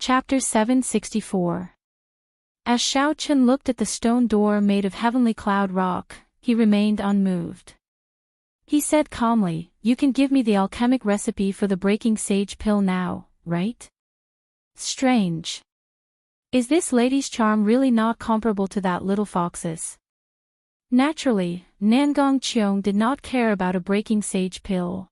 Chapter 764. As Xiao Chen looked at the stone door made of heavenly cloud rock, he remained unmoved. He said calmly, "You can give me the alchemic recipe for the breaking sage pill now, right?" Strange. Is this lady's charm really not comparable to that little fox's? Naturally, Nangong Qiong did not care about a breaking sage pill.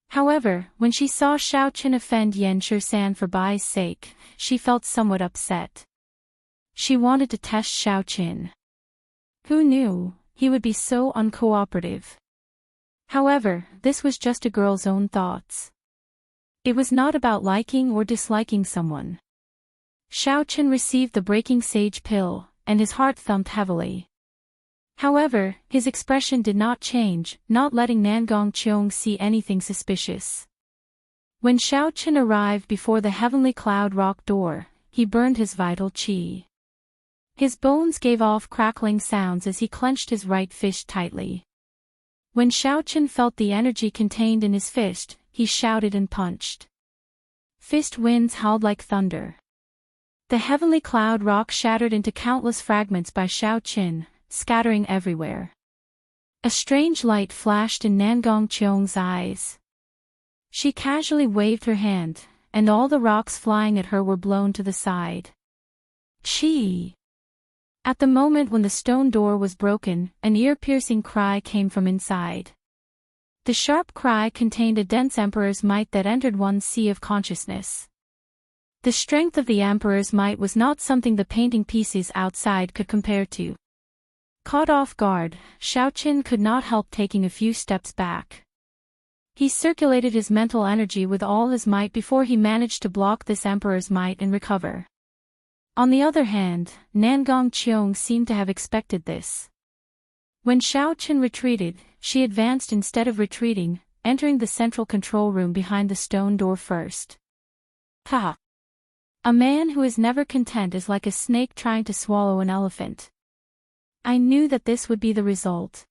However, when she saw Xiao Chen offend Yan Shisan for Bai's sake, she felt somewhat upset. She wanted to test Xiao Chen. Who knew, he would be so uncooperative. However, this was just a girl's own thoughts. It was not about liking or disliking someone. Xiao Chen received the breaking sage pill, and his heart thumped heavily. However, his expression did not change, not letting Nangong Qiong see anything suspicious. When Xiao Chen arrived before the heavenly cloud rock door, he burned his vital qi. His bones gave off crackling sounds as he clenched his right fist tightly. When Xiao Chen felt the energy contained in his fist, he shouted and punched. Fist winds howled like thunder. The heavenly cloud rock shattered into countless fragments by Xiao Chen, scattering everywhere. A strange light flashed in Nangong Qiong's eyes. She casually waved her hand, and all the rocks flying at her were blown to the side. Chi! At the moment when the stone door was broken, an ear-piercing cry came from inside. The sharp cry contained a dense emperor's might that entered one's sea of consciousness. The strength of the emperor's might was not something the painting pieces outside could compare to. Caught off guard, Xiao Chen could not help taking a few steps back. He circulated his mental energy with all his might before he managed to block this emperor's might and recover. On the other hand, Nangong Qiong seemed to have expected this. When Xiao Chen retreated, she advanced instead of retreating, entering the central control room behind the stone door first. Ha! A man who is never content is like a snake trying to swallow an elephant. I knew that this would be the result.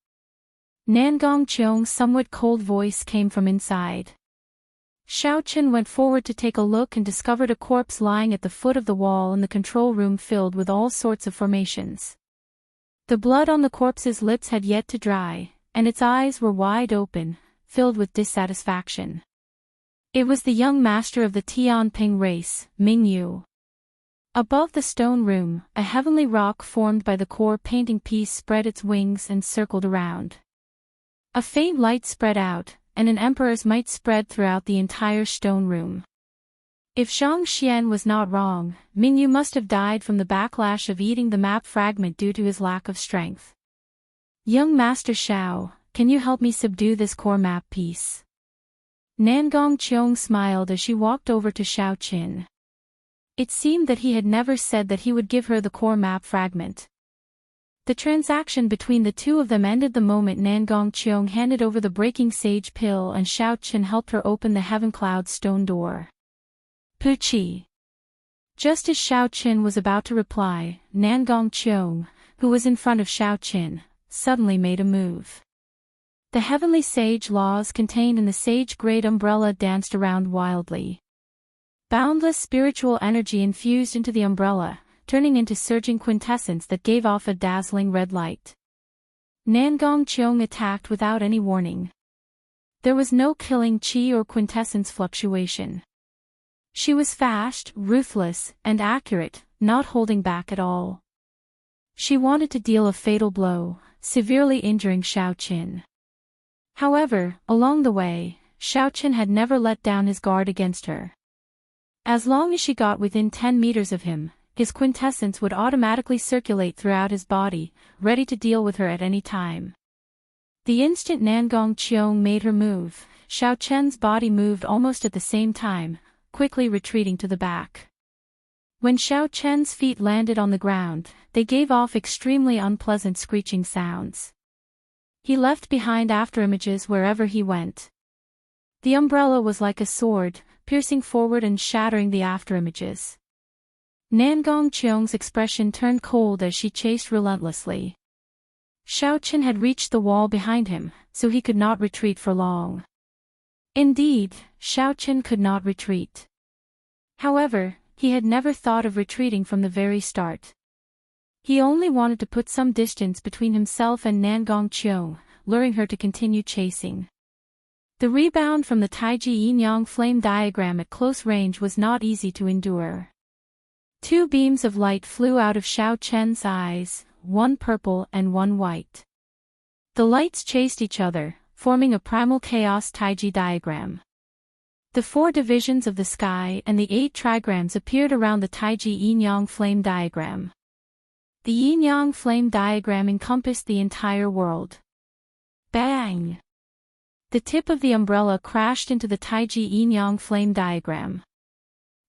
Nangong Qiong's somewhat cold voice came from inside. Xiao Chen went forward to take a look and discovered a corpse lying at the foot of the wall in the control room filled with all sorts of formations. The blood on the corpse's lips had yet to dry, and its eyes were wide open, filled with dissatisfaction. It was the young master of the Tianping race, Ming Yu. Above the stone room, a heavenly rock formed by the core painting piece spread its wings and circled around. A faint light spread out, and an emperor's might spread throughout the entire stone room. If Zhang Xian was not wrong, Ming Yu must have died from the backlash of eating the map fragment due to his lack of strength. Young Master Xiao, can you help me subdue this core map piece? Nangong Qiong smiled as she walked over to Xiao Chen. It seemed that he had never said that he would give her the core map fragment. The transaction between the two of them ended the moment Nangong Qiong handed over the breaking sage pill and Xiao Chen helped her open the heaven cloud stone door. Puchi. Just as Xiao Chen was about to reply, Nangong Qiong, who was in front of Xiao Chen, suddenly made a move. The heavenly sage laws contained in the sage great umbrella danced around wildly. Boundless spiritual energy infused into the umbrella, turning into surging quintessence that gave off a dazzling red light. Nangong Qiong attacked without any warning. There was no killing qi or quintessence fluctuation. She was fast, ruthless, and accurate, not holding back at all. She wanted to deal a fatal blow, severely injuring Xiao Chen. However, along the way, Xiao Chen had never let down his guard against her. As long as she got within 10 meters of him, his quintessence would automatically circulate throughout his body, ready to deal with her at any time. The instant Nangong Qiong made her move, Xiao Chen's body moved almost at the same time, quickly retreating to the back. When Xiao Chen's feet landed on the ground, they gave off extremely unpleasant screeching sounds. He left behind afterimages wherever he went. The umbrella was like a sword, piercing forward and shattering the afterimages. Nangong Qiong's expression turned cold as she chased relentlessly. Xiao Chen had reached the wall behind him, so he could not retreat for long. Indeed, Xiao Chen could not retreat. However, he had never thought of retreating from the very start. He only wanted to put some distance between himself and Nangong Cheong, luring her to continue chasing. The rebound from the Taiji yin-yang flame diagram at close range was not easy to endure. Two beams of light flew out of Xiao Chen's eyes, one purple and one white. The lights chased each other, forming a primal chaos Taiji diagram. The 4 divisions of the sky and the 8 trigrams appeared around the Taiji yin-yang flame diagram. The yin-yang flame diagram encompassed the entire world. Bang! The tip of the umbrella crashed into the Taiji yin-yang flame diagram.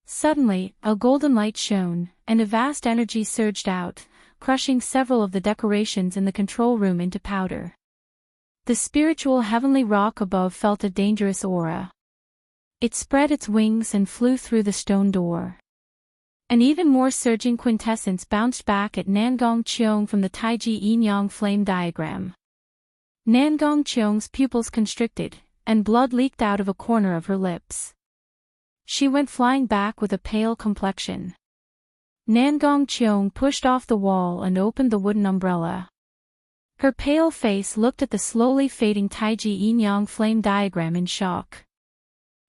Suddenly, a golden light shone, and a vast energy surged out, crushing several of the decorations in the control room into powder. The spiritual heavenly rock above felt a dangerous aura. It spread its wings and flew through the stone door. An even more surging quintessence bounced back at Nangong Cheong from the Taiji yin-yang flame diagram. Nangong Cheong's pupils constricted, and blood leaked out of a corner of her lips. She went flying back with a pale complexion. Nangong Cheong pushed off the wall and opened the wooden umbrella. Her pale face looked at the slowly fading Taiji yin-yang flame diagram in shock.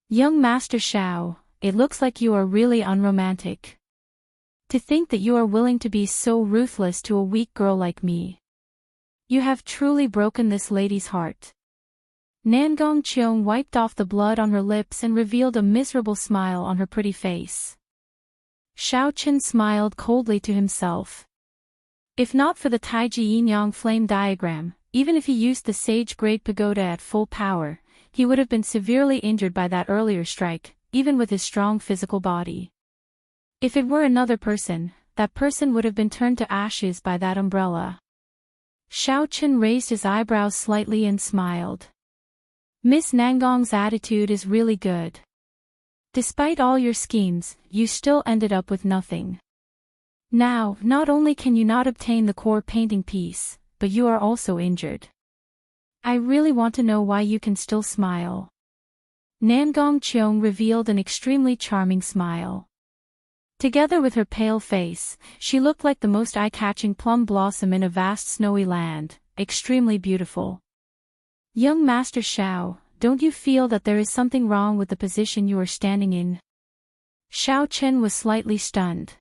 "Young Master Xiao, it looks like you are really unromantic. To think that you are willing to be so ruthless to a weak girl like me. You have truly broken this lady's heart." Nangong Cheong wiped off the blood on her lips and revealed a miserable smile on her pretty face. Xiao Chen smiled coldly to himself. If not for the Taiji yin-yang flame diagram, even if he used the Sage-grade pagoda at full power, he would have been severely injured by that earlier strike, even with his strong physical body. If it were another person, that person would have been turned to ashes by that umbrella. Xiao Chen raised his eyebrows slightly and smiled. "Miss Nangong's attitude is really good. Despite all your schemes, you still ended up with nothing. Now, not only can you not obtain the core painting piece, but you are also injured. I really want to know why you can still smile." Nangong Cheong revealed an extremely charming smile. Together with her pale face, she looked like the most eye-catching plum blossom in a vast snowy land, extremely beautiful. "Young Master Xiao, don't you feel that there is something wrong with the position you are standing in?" Xiao Chen was slightly stunned.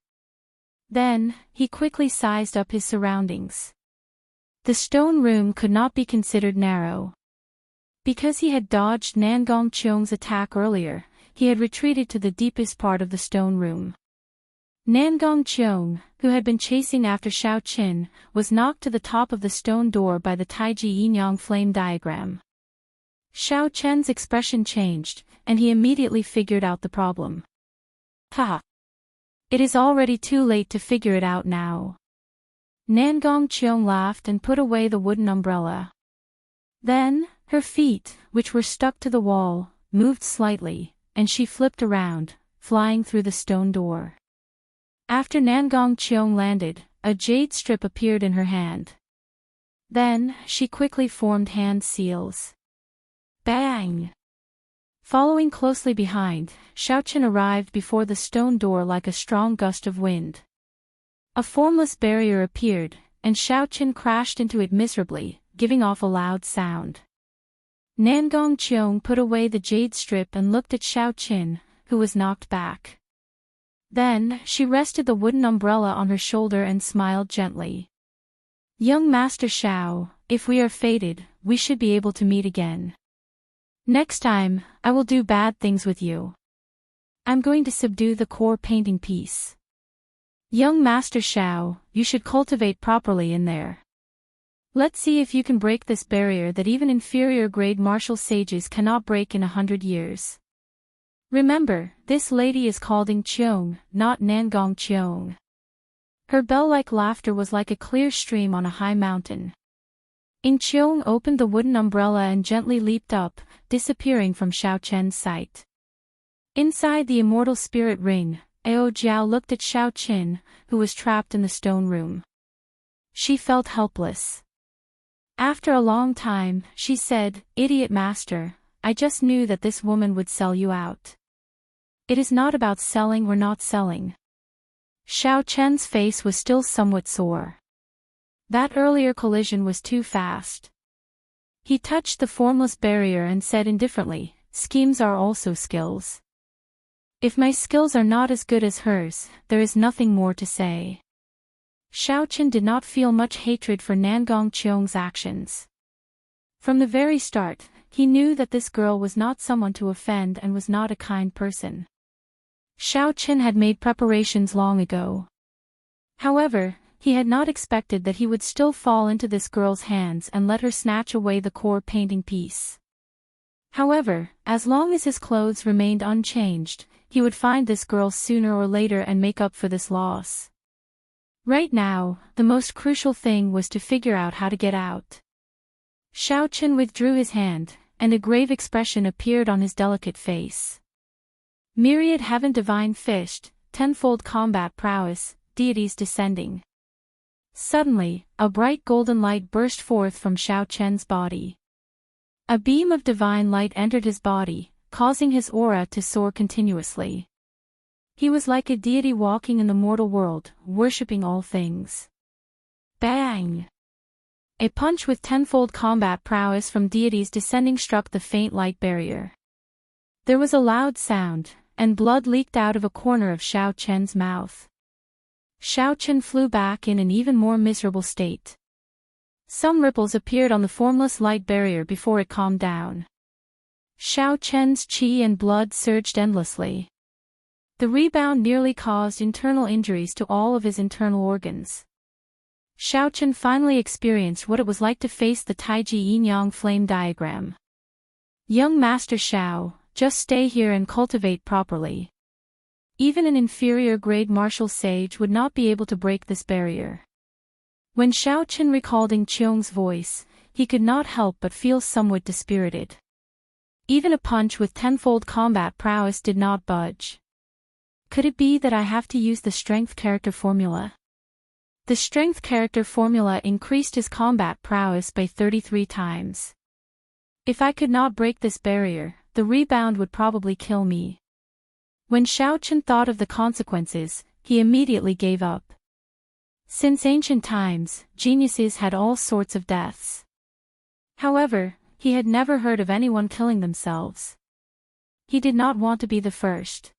Then, he quickly sized up his surroundings. The stone room could not be considered narrow. Because he had dodged Nangong Cheong's attack earlier, he had retreated to the deepest part of the stone room. Nangong Cheong, who had been chasing after Xiao Chen, was knocked to the top of the stone door by the Taiji yin-yang flame diagram. Xiao Chen's expression changed, and he immediately figured out the problem. "Ha! It is already too late to figure it out now." Nangong Cheong laughed and put away the wooden umbrella. Then, her feet, which were stuck to the wall, moved slightly, and she flipped around, flying through the stone door. After Nangong Cheong landed, a jade strip appeared in her hand. Then, she quickly formed hand seals. Bang! Following closely behind, Xiao Chen arrived before the stone door like a strong gust of wind. A formless barrier appeared, and Xiao Chen crashed into it miserably, giving off a loud sound. Nangong Cheong put away the jade strip and looked at Xiao Chen, who was knocked back. Then, she rested the wooden umbrella on her shoulder and smiled gently. "Young Master Xiao, if we are fated, we should be able to meet again. Next time, I will do bad things with you. I'm going to subdue the core painting piece. Young Master Xiao, you should cultivate properly in there. Let's see if you can break this barrier that even inferior-grade martial sages cannot break in 100 years. Remember, this lady is called Ing Cheong, not Nangong Cheong." Her bell-like laughter was like a clear stream on a high mountain. Ing Cheong opened the wooden umbrella and gently leaped up, disappearing from Xiao Chen's sight. Inside the immortal spirit ring, Ao Jiao looked at Xiao Chen, who was trapped in the stone room. She felt helpless. After a long time, she said, "Idiot master, I just knew that this woman would sell you out. It is not about selling or not selling. Xiao Chen's face was still somewhat sore. That earlier collision was too fast. He touched the formless barrier and said indifferently, schemes are also skills. If my skills are not as good as hers, there is nothing more to say. Xiao Chen did not feel much hatred for Nangong Qiong's actions. From the very start, he knew that this girl was not someone to offend and was not a kind person. Xiao Chen had made preparations long ago. However, he had not expected that he would still fall into this girl's hands and let her snatch away the core painting piece. However, as long as his clothes remained unchanged, he would find this girl sooner or later and make up for this loss. Right now, the most crucial thing was to figure out how to get out. Xiao Chen withdrew his hand, and a grave expression appeared on his delicate face. Myriad heaven divine fished, tenfold combat prowess, deities descending. Suddenly, a bright golden light burst forth from Xiao Chen's body. A beam of divine light entered his body, causing his aura to soar continuously. He was like a deity walking in the mortal world, worshipping all things. Bang! A punch with tenfold combat prowess from deities descending struck the faint light barrier. There was a loud sound, and blood leaked out of a corner of Xiao Chen's mouth. Xiao Chen flew back in an even more miserable state. Some ripples appeared on the formless light barrier before it calmed down. Xiao Chen's qi and blood surged endlessly. The rebound nearly caused internal injuries to all of his internal organs. Xiao Chen finally experienced what it was like to face the Taiji Yin-Yang flame diagram. Young Master Xiao, just stay here and cultivate properly. Even an inferior grade martial sage would not be able to break this barrier. When Xiao Chen recalled Ing Qiong's voice, he could not help but feel somewhat dispirited. Even a punch with tenfold combat prowess did not budge. Could it be that I have to use the strength character formula? The strength character formula increased his combat prowess by 33 times. If I could not break this barrier, the rebound would probably kill me. When Xiao Chen thought of the consequences, he immediately gave up. Since ancient times, geniuses had all sorts of deaths. However, he had never heard of anyone killing themselves. He did not want to be the first.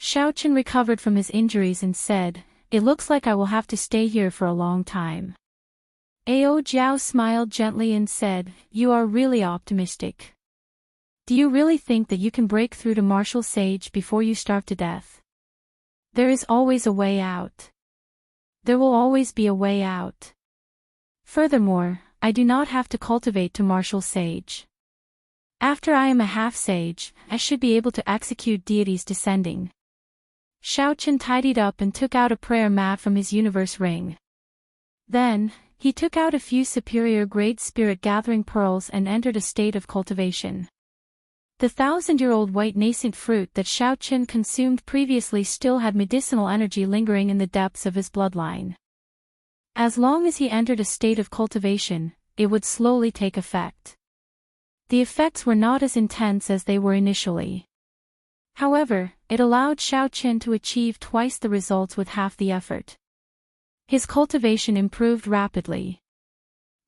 Xiao Chen recovered from his injuries and said, "It looks like I will have to stay here for a long time." Ao Jiao smiled gently and said, "You are really optimistic. Do you really think that you can break through to martial sage before you starve to death? There is always a way out. There will always be a way out. Furthermore, I do not have to cultivate to martial sage. After I am a half-sage, I should be able to execute deities descending." Xiao Chen tidied up and took out a prayer mat from his universe ring. Then, he took out a few superior-grade spirit-gathering pearls and entered a state of cultivation. The 1,000-year-old white nascent fruit that Xiao Chen consumed previously still had medicinal energy lingering in the depths of his bloodline. As long as he entered a state of cultivation, it would slowly take effect. The effects were not as intense as they were initially. However, it allowed Xiao Chen to achieve twice the results with half the effort. His cultivation improved rapidly.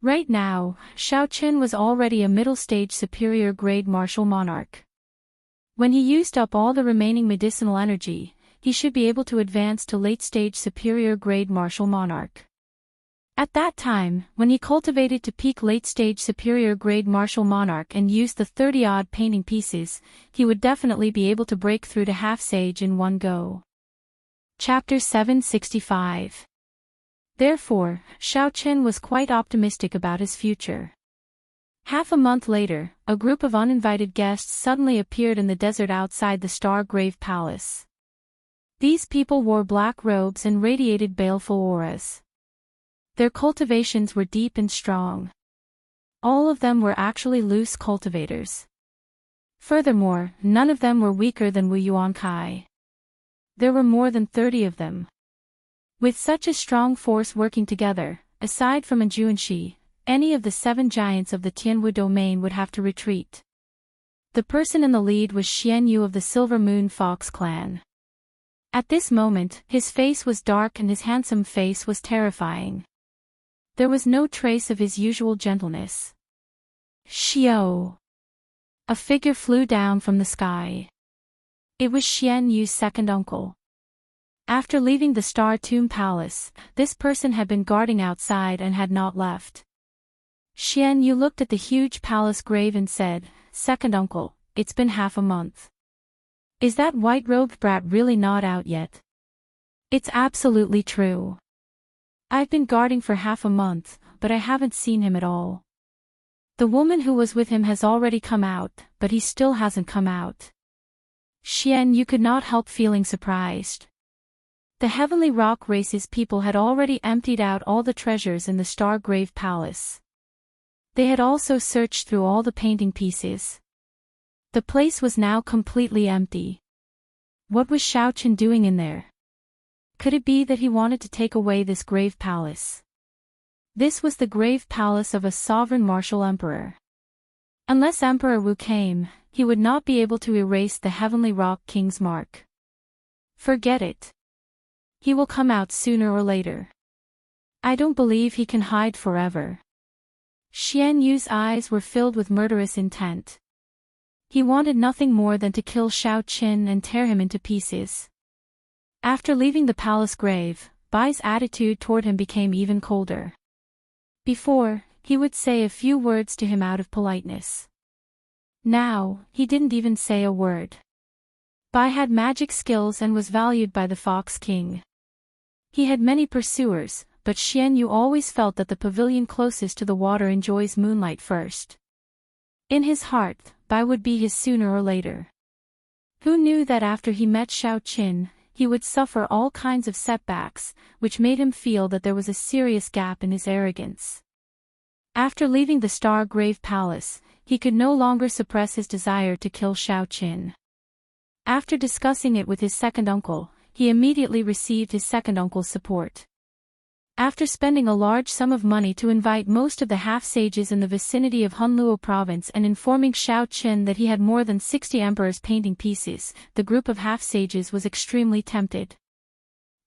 Right now, Xiao Chen was already a middle-stage superior-grade martial monarch. When he used up all the remaining medicinal energy, he should be able to advance to late-stage superior-grade martial monarch. At that time, when he cultivated to peak late-stage superior-grade martial monarch and used the 30-odd painting pieces, he would definitely be able to break through to half-sage in one go. Chapter 765. Therefore, Xiao Chen was quite optimistic about his future. Half a month later, a group of uninvited guests suddenly appeared in the desert outside the Star-Grave Palace. These people wore black robes and radiated baleful auras. Their cultivations were deep and strong. All of them were actually loose cultivators. Furthermore, none of them were weaker than Wu Yuan Kai. There were more than 30 of them. With such a strong force working together, aside from Anju and Shi, any of the 7 giants of the Tianwu domain would have to retreat. The person in the lead was Xian Yu of the Silver Moon Fox clan. At this moment, his face was dark and his handsome face was terrifying. There was no trace of his usual gentleness. Xiao! A figure flew down from the sky. It was Xian Yu's second uncle. After leaving the Star Tomb Palace, this person had been guarding outside and had not left. Xian Yu looked at the huge palace grave and said, "Second uncle, it's been half a month. Is that white-robed brat really not out yet?" "It's absolutely true. I've been guarding for half a month, but I haven't seen him at all. The woman who was with him has already come out, but he still hasn't come out." Xian Yu could not help feeling surprised. The Heavenly Rock Race's people had already emptied out all the treasures in the Star Grave Palace. They had also searched through all the painting pieces. The place was now completely empty. What was Xiao Chen doing in there? Could it be that he wanted to take away this grave palace? This was the grave palace of a sovereign martial emperor. Unless Emperor Wu came, he would not be able to erase the Heavenly Rock King's mark. Forget it. He will come out sooner or later. I don't believe he can hide forever. Xian Yu's eyes were filled with murderous intent. He wanted nothing more than to kill Xiao Qin and tear him into pieces. After leaving the palace grave, Bai's attitude toward him became even colder. Before, he would say a few words to him out of politeness. Now, he didn't even say a word. Bai had magic skills and was valued by the Fox King. He had many pursuers, but Xian Yu always felt that the pavilion closest to the water enjoys moonlight first. In his heart, Bai would be his sooner or later. Who knew that after he met Xiao Qin, he would suffer all kinds of setbacks, which made him feel that there was a serious gap in his arrogance. After leaving the Star Grave Palace, he could no longer suppress his desire to kill Xiao Qin. After discussing it with his second uncle, he immediately received his second uncle's support. After spending a large sum of money to invite most of the half-sages in the vicinity of Hunluo province and informing Xiao Qin that he had more than 60 emperor's painting pieces, the group of half-sages was extremely tempted.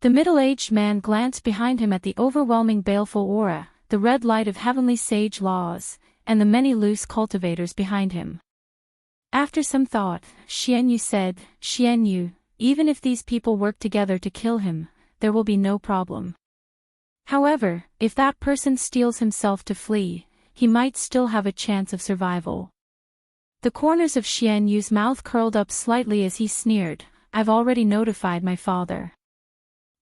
The middle-aged man glanced behind him at the overwhelming baleful aura, the red light of heavenly sage laws, and the many loose cultivators behind him. After some thought, Xian Yu said, "Xian Yu, even if these people work together to kill him, there will be no problem. However, if that person steels himself to flee, he might still have a chance of survival." The corners of Xian Yu's mouth curled up slightly as he sneered, "I've already notified my father.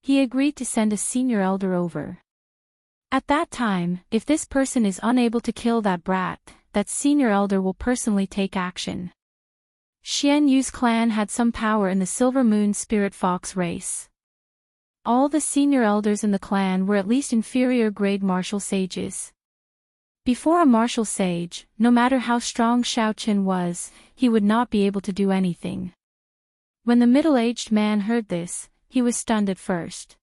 He agreed to send a senior elder over. At that time, if this person is unable to kill that brat, that senior elder will personally take action." Xian Yu's clan had some power in the Silver Moon Spirit Fox race. All the senior elders in the clan were at least inferior grade martial sages. Before a martial sage, no matter how strong Xiao Qin was, he would not be able to do anything. When the middle-aged man heard this, he was stunned at first.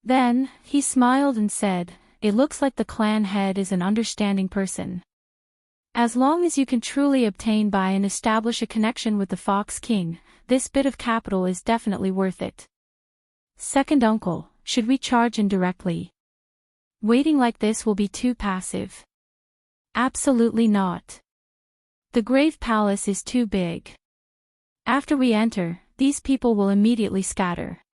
Then, he smiled and said, "It looks like the clan head is an understanding person. As long as you can truly obtain by and establish a connection with the Fox King, this bit of capital is definitely worth it. Second uncle, should we charge in directly? Waiting like this will be too passive." "Absolutely not. The Grave Palace is too big. After we enter, these people will immediately scatter.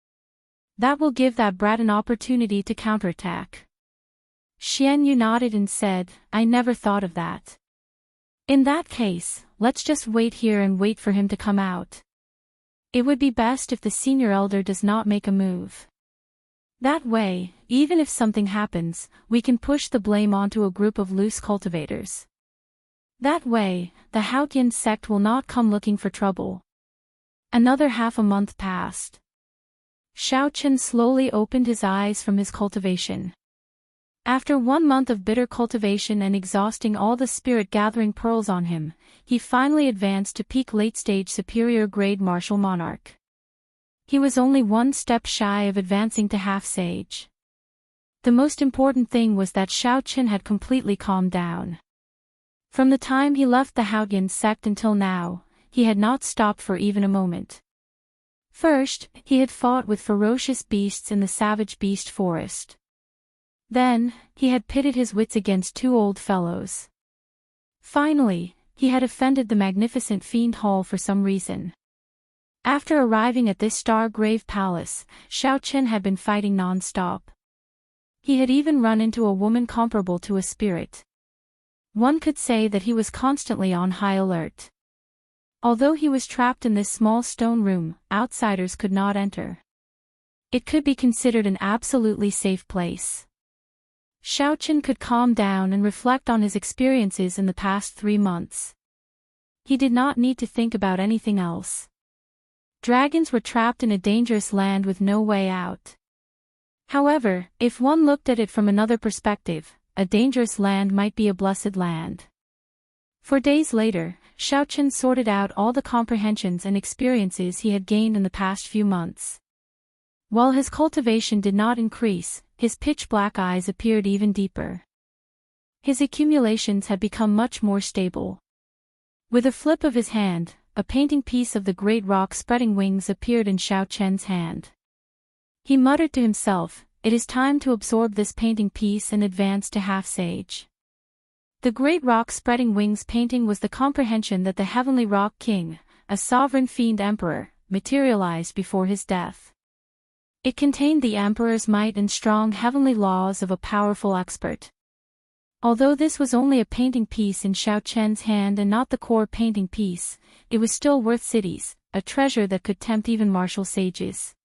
That will give that brat an opportunity to counterattack." Xian Yu nodded and said, "I never thought of that. In that case, let's just wait here and wait for him to come out. It would be best if the senior elder does not make a move. That way, even if something happens, we can push the blame onto a group of loose cultivators. That way, the Haotian sect will not come looking for trouble." Another half a month passed. Xiao Qin slowly opened his eyes from his cultivation. After 1 month of bitter cultivation and exhausting all the spirit-gathering pearls on him, he finally advanced to peak late-stage superior-grade martial monarch. He was only 1 step shy of advancing to half-sage. The most important thing was that Xiao Qin had completely calmed down. From the time he left the Haoyan sect until now, he had not stopped for even a moment. First, he had fought with ferocious beasts in the savage beast forest. Then, he had pitted his wits against two old fellows. Finally, he had offended the magnificent fiend hall for some reason. After arriving at this star-grave palace, Xiao Chen had been fighting non-stop. He had even run into a woman comparable to a spirit. One could say that he was constantly on high alert. Although he was trapped in this small stone room, outsiders could not enter. It could be considered an absolutely safe place. Xiao Chen could calm down and reflect on his experiences in the past 3 months. He did not need to think about anything else. Dragons were trapped in a dangerous land with no way out. However, if one looked at it from another perspective, a dangerous land might be a blessed land. For days later, Xiao Chen sorted out all the comprehensions and experiences he had gained in the past few months. While his cultivation did not increase, his pitch-black eyes appeared even deeper. His accumulations had become much more stable. With a flip of his hand, a painting piece of the great rock spreading wings appeared in Xiao Chen's hand. He muttered to himself, "It is time to absorb this painting piece and advance to half-sage." The great rock spreading wings painting was the comprehension that the heavenly rock king, a sovereign fiend emperor, materialized before his death. It contained the emperor's might and strong heavenly laws of a powerful expert. Although this was only a painting piece in Xiao Chen's hand and not the core painting piece, it was still worth cities, a treasure that could tempt even martial sages.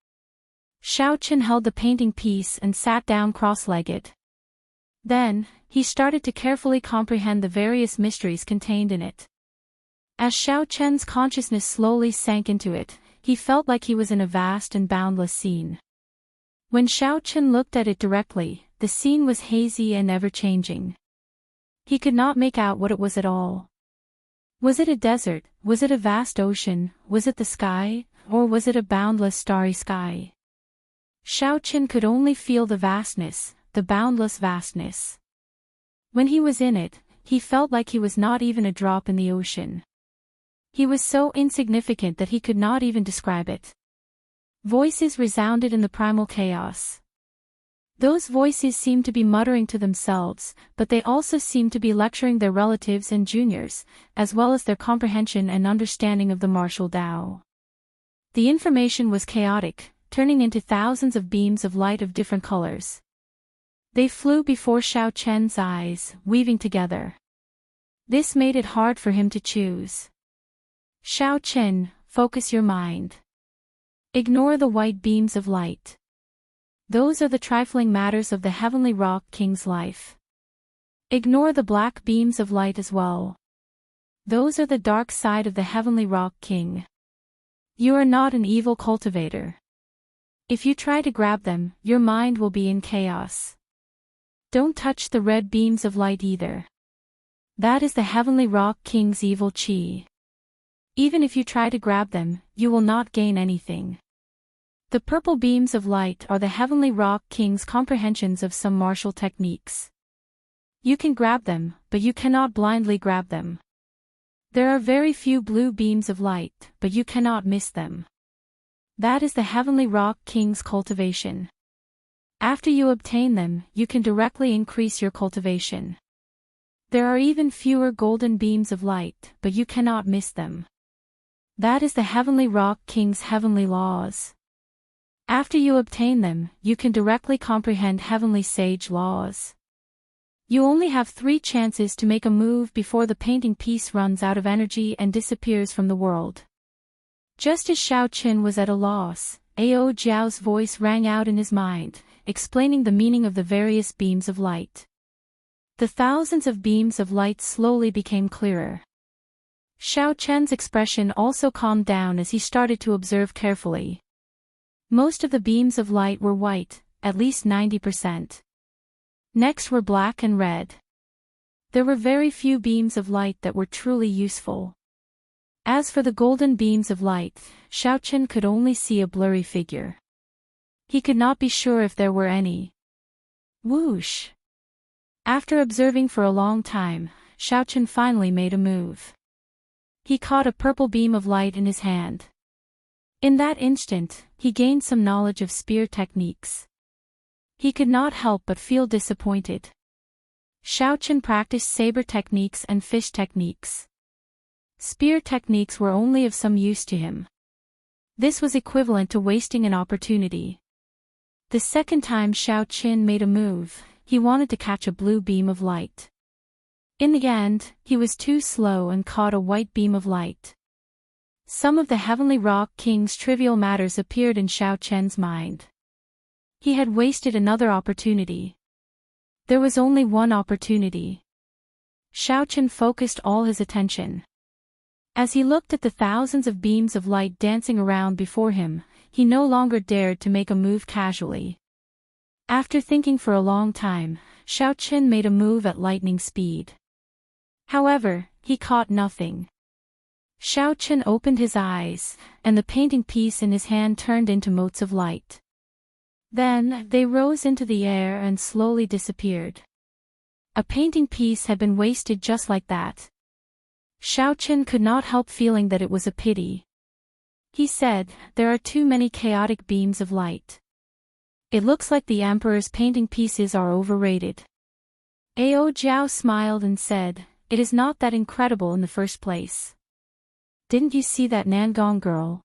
Xiao Chen held the painting piece and sat down cross-legged. Then, he started to carefully comprehend the various mysteries contained in it. As Xiao Chen's consciousness slowly sank into it, he felt like he was in a vast and boundless scene. When Xiao Chen looked at it directly, the scene was hazy and ever-changing. He could not make out what it was at all. Was it a desert, was it a vast ocean, was it the sky, or was it a boundless starry sky? Xiao Chen could only feel the vastness, the boundless vastness. When he was in it, he felt like he was not even a drop in the ocean. He was so insignificant that he could not even describe it. Voices resounded in the primal chaos. Those voices seemed to be muttering to themselves, but they also seemed to be lecturing their relatives and juniors, as well as their comprehension and understanding of the martial Tao. The information was chaotic, turning into thousands of beams of light of different colors. They flew before Xiao Chen's eyes, weaving together. This made it hard for him to choose. Xiao Chen, focus your mind. Ignore the white beams of light. Those are the trifling matters of the heavenly rock king's life. Ignore the black beams of light as well. Those are the dark side of the heavenly rock king. You are not an evil cultivator. If you try to grab them, your mind will be in chaos. Don't touch the red beams of light either. That is the heavenly rock king's evil chi. Even if you try to grab them, you will not gain anything. The purple beams of light are the heavenly rock king's comprehensions of some martial techniques. You can grab them, but you cannot blindly grab them. There are very few blue beams of light, but you cannot miss them. That is the heavenly rock king's cultivation. After you obtain them, you can directly increase your cultivation. There are even fewer golden beams of light, but you cannot miss them. That is the heavenly rock king's heavenly laws. After you obtain them, you can directly comprehend heavenly sage laws. You only have 3 chances to make a move before the painting piece runs out of energy and disappears from the world. Just as Xiao Chen was at a loss, Ao Jiao's voice rang out in his mind, explaining the meaning of the various beams of light. The thousands of beams of light slowly became clearer. Xiao Chen's expression also calmed down as he started to observe carefully. Most of the beams of light were white, at least 90%. Next were black and red. There were very few beams of light that were truly useful. As for the golden beams of light, Xiao Chen could only see a blurry figure. He could not be sure if there were any. Whoosh! After observing for a long time, Xiaochen finally made a move. He caught a purple beam of light in his hand. In that instant, he gained some knowledge of spear techniques. He could not help but feel disappointed. Xiaochen practiced saber techniques and fish techniques. Spear techniques were only of some use to him. This was equivalent to wasting an opportunity. The second time Xiaochen made a move, he wanted to catch a blue beam of light. In the end, he was too slow and caught a white beam of light. Some of the Heavenly Rock King's trivial matters appeared in Xiaochen's mind. He had wasted another opportunity. There was only one opportunity. Xiaochen focused all his attention. As he looked at the thousands of beams of light dancing around before him, he no longer dared to make a move casually. After thinking for a long time, Xiaochen made a move at lightning speed. However, he caught nothing. Xiaochen opened his eyes, and the painting piece in his hand turned into motes of light. Then, they rose into the air and slowly disappeared. A painting piece had been wasted just like that. Xiaochen could not help feeling that it was a pity. He said, "There are too many chaotic beams of light. It looks like the Emperor's painting pieces are overrated." Ao Jiao smiled and said, "It is not that incredible in the first place. Didn't you see that Nangong girl?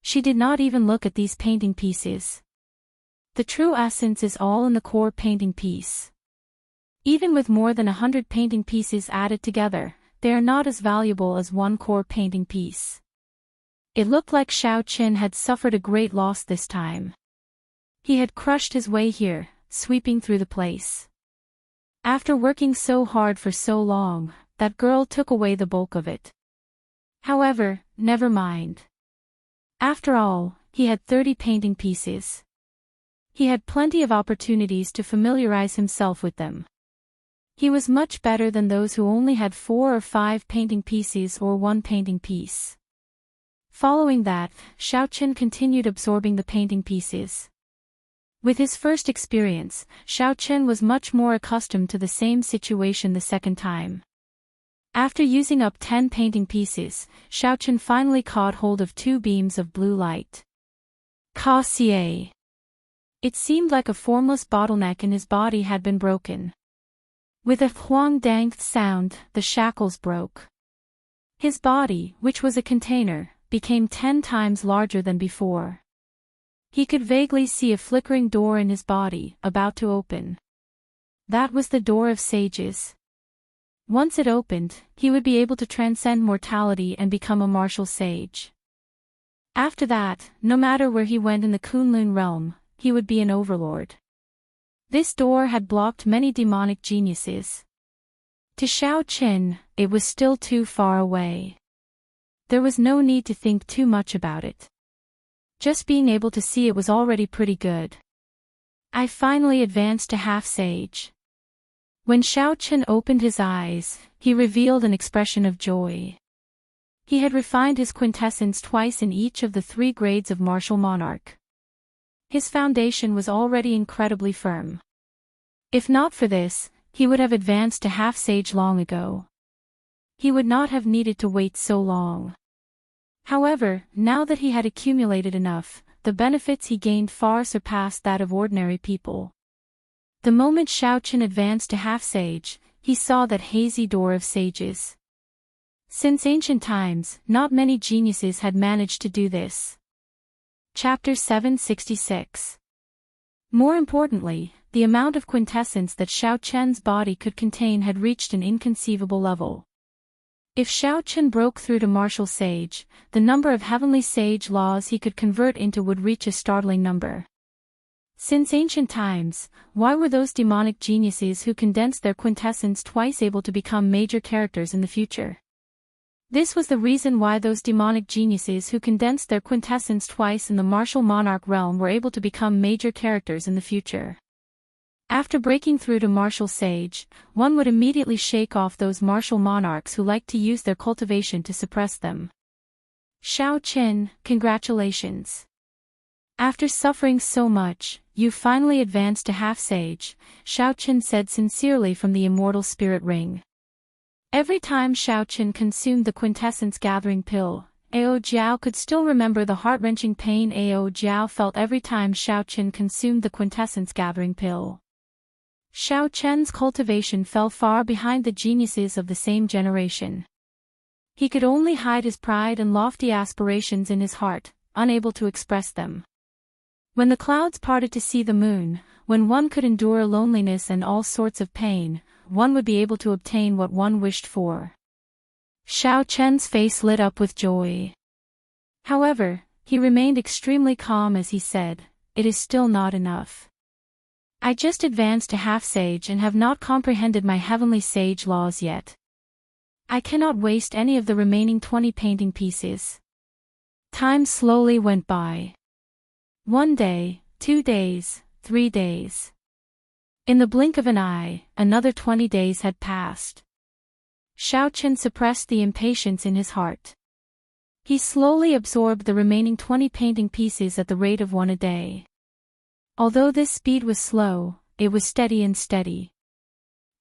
She did not even look at these painting pieces. The true essence is all in the core painting piece. Even with more than 100 painting pieces added together, they are not as valuable as one core painting piece." It looked like Xiaochen had suffered a great loss this time. He had crushed his way here, sweeping through the place. After working so hard for so long, that girl took away the bulk of it. However, never mind. After all, he had 30 painting pieces. He had plenty of opportunities to familiarize himself with them. He was much better than those who only had 4 or 5 painting pieces or 1 painting piece. Following that, Xiaochen continued absorbing the painting pieces. With his first experience, Xiaochen was much more accustomed to the same situation the second time. After using up 10 painting pieces, Xiaochen finally caught hold of 2 beams of blue light. Cassier. It seemed like a formless bottleneck in his body had been broken. With a huang-dang sound, the shackles broke. His body, which was a container, became 10 times larger than before. He could vaguely see a flickering door in his body, about to open. That was the door of sages. Once it opened, he would be able to transcend mortality and become a martial sage. After that, no matter where he went in the Kunlun realm, he would be an overlord. This door had blocked many demonic geniuses. To Xiaochen, it was still too far away. There was no need to think too much about it. Just being able to see it was already pretty good. I finally advanced to half-sage. When Xiaochen opened his eyes, he revealed an expression of joy. He had refined his quintessence twice in each of the 3 grades of martial monarch. His foundation was already incredibly firm. If not for this, he would have advanced to half-sage long ago. He would not have needed to wait so long. However, now that he had accumulated enough, the benefits he gained far surpassed that of ordinary people. The moment Xiaochen advanced to half-sage, he saw that hazy door of sages. Since ancient times, not many geniuses had managed to do this. Chapter 766. More importantly, the amount of quintessence that Xiaochen's body could contain had reached an inconceivable level. If Xiaochen broke through to martial sage, the number of heavenly sage laws he could convert into would reach a startling number. Since ancient times, why were those demonic geniuses who condensed their quintessence twice able to become major characters in the future? This was the reason why those demonic geniuses who condensed their quintessence twice in the martial monarch realm were able to become major characters in the future. After breaking through to martial sage, one would immediately shake off those martial monarchs who liked to use their cultivation to suppress them. Xiaochen, congratulations. After suffering so much, you finally advanced to half-sage, Xiaochen said sincerely from the immortal spirit ring. Every time Xiao Chen consumed the quintessence-gathering pill, Ao Jiao could still remember the heart-wrenching pain Ao Jiao felt every time Xiao Chen consumed the quintessence-gathering pill. Xiao Chen's cultivation fell far behind the geniuses of the same generation. He could only hide his pride and lofty aspirations in his heart, unable to express them. When the clouds parted to see the moon, when one could endure loneliness and all sorts of pain, one would be able to obtain what one wished for. Xiao Chen's face lit up with joy. However, he remained extremely calm as he said, "It is still not enough. I just advanced to half-sage and have not comprehended my heavenly sage laws yet. I cannot waste any of the remaining 20 painting pieces." Time slowly went by. 1 day, 2 days, 3 days. In the blink of an eye, another 20 days had passed. Xiao Chen suppressed the impatience in his heart. He slowly absorbed the remaining 20 painting pieces at the rate of 1 a day. Although this speed was slow, it was steady and steady.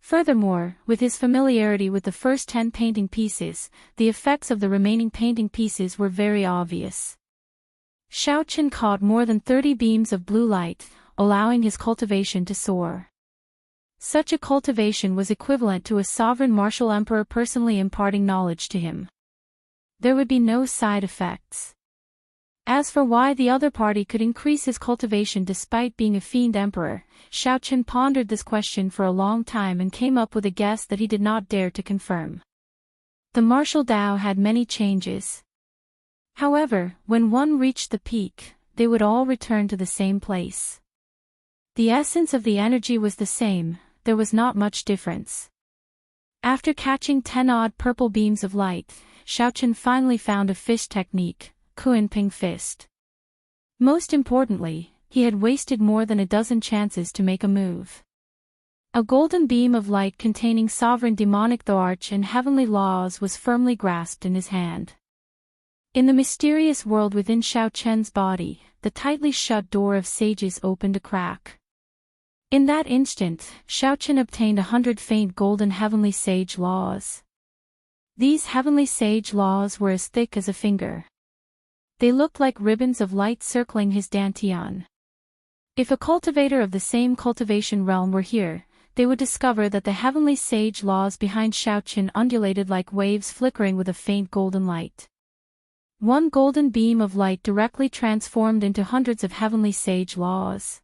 Furthermore, with his familiarity with the first 10 painting pieces, the effects of the remaining painting pieces were very obvious. Xiao Chen caught more than 30 beams of blue light, allowing his cultivation to soar. Such a cultivation was equivalent to a sovereign martial emperor personally imparting knowledge to him. There would be no side effects. As for why the other party could increase his cultivation despite being a fiend emperor, Xiao Chen pondered this question for a long time and came up with a guess that he did not dare to confirm. The martial Tao had many changes. However, when one reached the peak, they would all return to the same place. The essence of the energy was the same, there was not much difference. After catching 10-odd purple beams of light, Xiao Chen finally found a fist technique, Kuan-Ping Fist. Most importantly, he had wasted more than a dozen chances to make a move. A golden beam of light containing sovereign demonic arch and heavenly laws was firmly grasped in his hand. In the mysterious world within Xiao Chen's body, the tightly shut door of sages opened a crack. In that instant, Xiao Chen obtained 100 faint golden heavenly sage laws. These heavenly sage laws were as thick as a finger. They looked like ribbons of light circling his dantian. If a cultivator of the same cultivation realm were here, they would discover that the heavenly sage laws behind Xiao Chen undulated like waves flickering with a faint golden light. One golden beam of light directly transformed into hundreds of heavenly sage laws.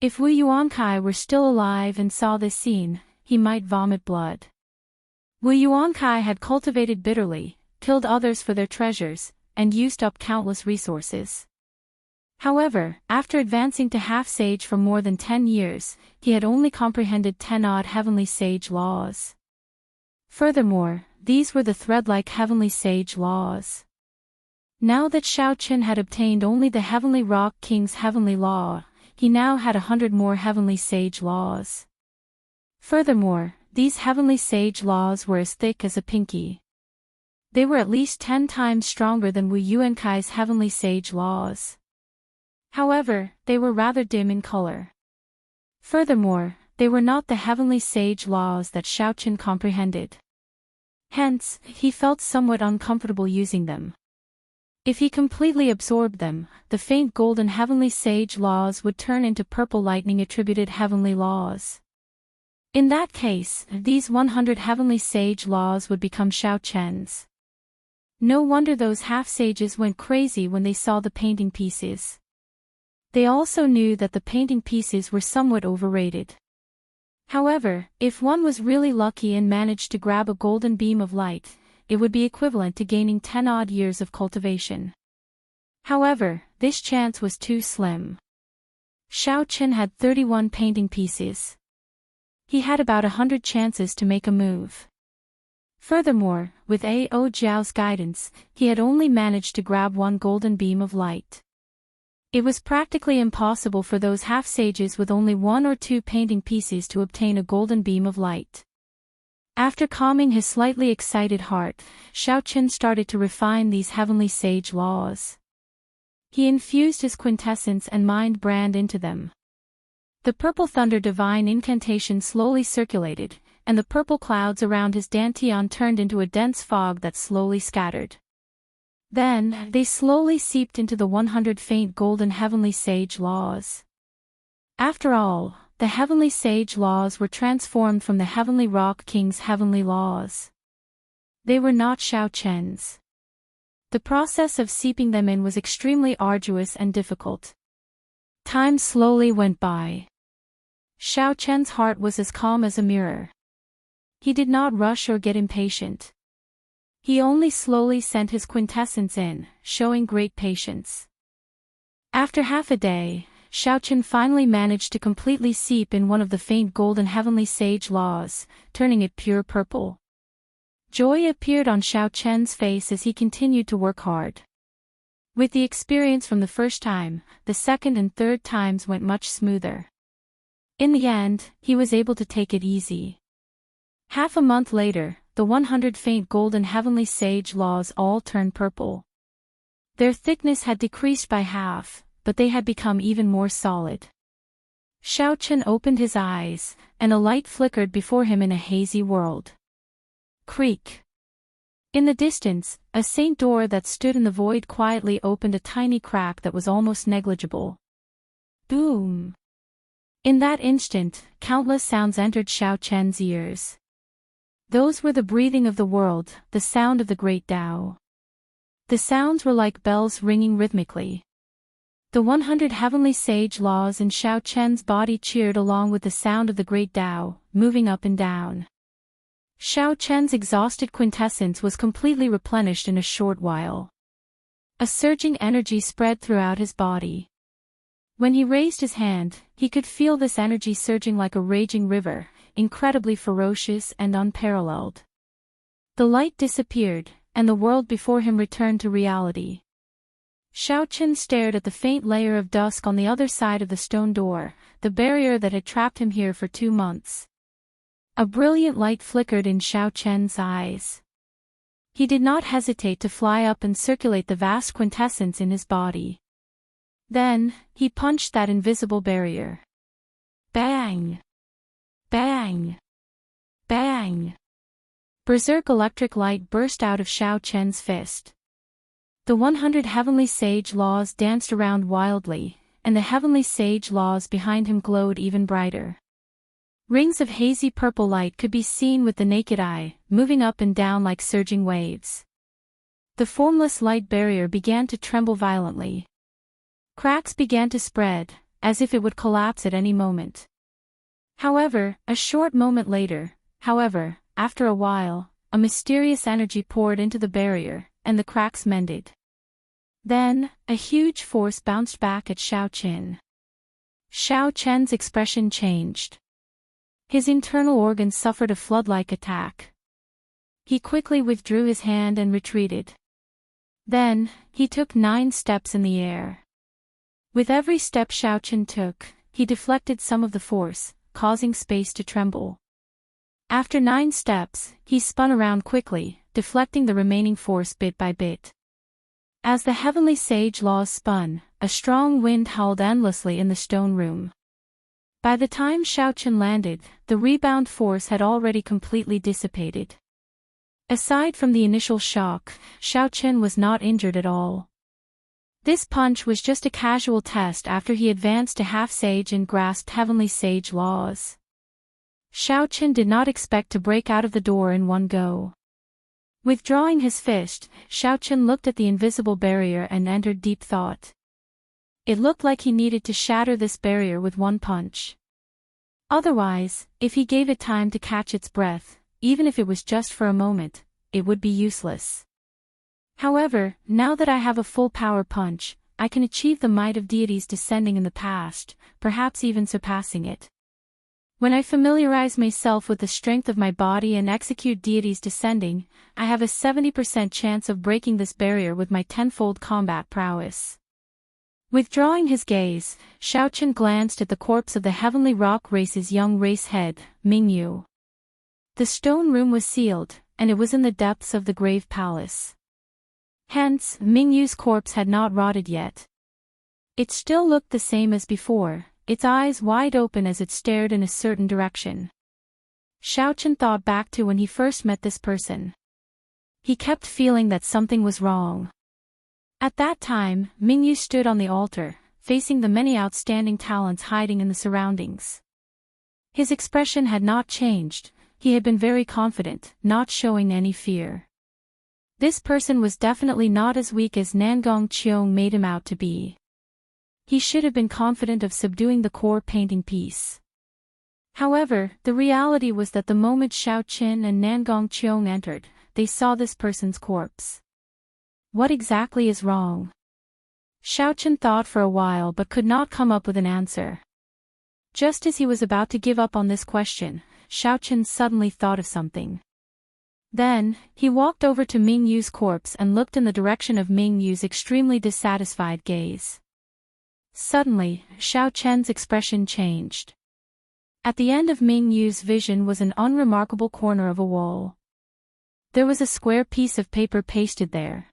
If Wu Yuankai were still alive and saw this scene, he might vomit blood. Wu Yuankai had cultivated bitterly, killed others for their treasures, and used up countless resources. However, after advancing to half-sage for more than 10 years, he had only comprehended 10-odd heavenly sage laws. Furthermore, these were the thread-like heavenly sage laws. Now that Xiao Chen had obtained only the Heavenly Rock King's heavenly law, he now had 100 more heavenly sage laws. Furthermore, these heavenly sage laws were as thick as a pinky. They were at least 10 times stronger than Wu Yuankai's heavenly sage laws. However, they were rather dim in color. Furthermore, they were not the heavenly sage laws that Xiao Chen comprehended. Hence, he felt somewhat uncomfortable using them. If he completely absorbed them, the faint golden heavenly sage laws would turn into purple lightning attributed heavenly laws. In that case, these 100 heavenly sage laws would become Xiao Chen's. No wonder those half-sages went crazy when they saw the painting pieces. They also knew that the painting pieces were somewhat overrated. However, if one was really lucky and managed to grab a golden beam of light, it would be equivalent to gaining 10-odd years of cultivation. However, this chance was too slim. Xiao Chen had 31 painting pieces. He had about 100 chances to make a move. Furthermore, with Ao Jiao's guidance, he had only managed to grab one golden beam of light. It was practically impossible for those half-sages with only 1 or 2 painting pieces to obtain a golden beam of light. After calming his slightly excited heart, Xiao Chen started to refine these heavenly sage laws. He infused his quintessence and mind brand into them. The purple thunder divine incantation slowly circulated, and the purple clouds around his dantian turned into a dense fog that slowly scattered. Then, they slowly seeped into the 100 faint golden heavenly sage laws. After all, the heavenly sage laws were transformed from the heavenly rock king's heavenly laws. They were not Xiao Chen's. The process of seeping them in was extremely arduous and difficult. Time slowly went by. Xiao Chen's heart was as calm as a mirror. He did not rush or get impatient. He only slowly sent his quintessence in, showing great patience. After half a day, Xiao Chen finally managed to completely seep in one of the faint golden heavenly sage laws, turning it pure purple. Joy appeared on Xiao Chen's face as he continued to work hard. With the experience from the first time, the second and third times went much smoother. In the end, he was able to take it easy. Half a month later, the 100 faint golden heavenly sage laws all turned purple. Their thickness had decreased by half, but they had become even more solid. Xiao Chen opened his eyes, and a light flickered before him in a hazy world. Creak. In the distance, a saint door that stood in the void quietly opened a tiny crack that was almost negligible. Boom. In that instant, countless sounds entered Xiao Chen's ears. Those were the breathing of the world, the sound of the great Tao. The sounds were like bells ringing rhythmically. The 100 heavenly sage laws in Xiao Chen's body cheered along with the sound of the great Tao, moving up and down. Xiao Chen's exhausted quintessence was completely replenished in a short while. A surging energy spread throughout his body. When he raised his hand, he could feel this energy surging like a raging river, incredibly ferocious and unparalleled. The light disappeared, and the world before him returned to reality. Xiao Chen stared at the faint layer of dusk on the other side of the stone door, the barrier that had trapped him here for 2 months. A brilliant light flickered in Xiao Chen's eyes. He did not hesitate to fly up and circulate the vast quintessence in his body. Then, he punched that invisible barrier. Bang! Bang! Bang! Berserk electric light burst out of Xiao Chen's fist. The 100 heavenly sage laws danced around wildly, and the heavenly sage laws behind him glowed even brighter. Rings of hazy purple light could be seen with the naked eye, moving up and down like surging waves. The formless light barrier began to tremble violently. Cracks began to spread, as if it would collapse at any moment. However, a short moment later, after a while, a mysterious energy poured into the barrier, and the cracks mended. Then, a huge force bounced back at Xiao Chen. Xiao Chen's expression changed. His internal organs suffered a flood-like attack. He quickly withdrew his hand and retreated. Then, he took 9 steps in the air. With every step Xiao Chen took, he deflected some of the force, causing space to tremble. After 9 steps, he spun around quickly, deflecting the remaining force bit by bit. As the heavenly sage laws spun, a strong wind howled endlessly in the stone room. By the time Xiao Chen landed, the rebound force had already completely dissipated. Aside from the initial shock, Xiao Chen was not injured at all. This punch was just a casual test after he advanced to half-sage and grasped heavenly sage laws. Xiao Chen did not expect to break out of the door in one go. Withdrawing his fist, Xiao Chen looked at the invisible barrier and entered deep thought. It looked like he needed to shatter this barrier with one punch. Otherwise, if he gave it time to catch its breath, even if it was just for a moment, it would be useless. However, now that I have a full power punch, I can achieve the might of deities descending in the past, perhaps even surpassing it. When I familiarize myself with the strength of my body and execute deities descending, I have a 70% chance of breaking this barrier with my tenfold combat prowess. Withdrawing his gaze, Xiao Chen glanced at the corpse of the heavenly rock race's young race head, Mingyu. The stone room was sealed, and it was in the depths of the grave palace. Hence, Mingyu's corpse had not rotted yet. It still looked the same as before, its eyes wide open as it stared in a certain direction. Xiaochen thought back to when he first met this person. He kept feeling that something was wrong. At that time, Mingyu stood on the altar, facing the many outstanding talents hiding in the surroundings. His expression had not changed, he had been very confident, not showing any fear. This person was definitely not as weak as Nangong Qiong made him out to be. He should have been confident of subduing the core painting piece. However, the reality was that the moment Xiaochen and Nangong Qiong entered, they saw this person's corpse. What exactly is wrong? Xiaochen thought for a while but could not come up with an answer. Just as he was about to give up on this question, Xiaochen suddenly thought of something. Then, he walked over to Mingyu's corpse and looked in the direction of Mingyu's extremely dissatisfied gaze. Suddenly, Xiaochen's expression changed. At the end of Mingyu's vision was an unremarkable corner of a wall. There was a square piece of paper pasted there.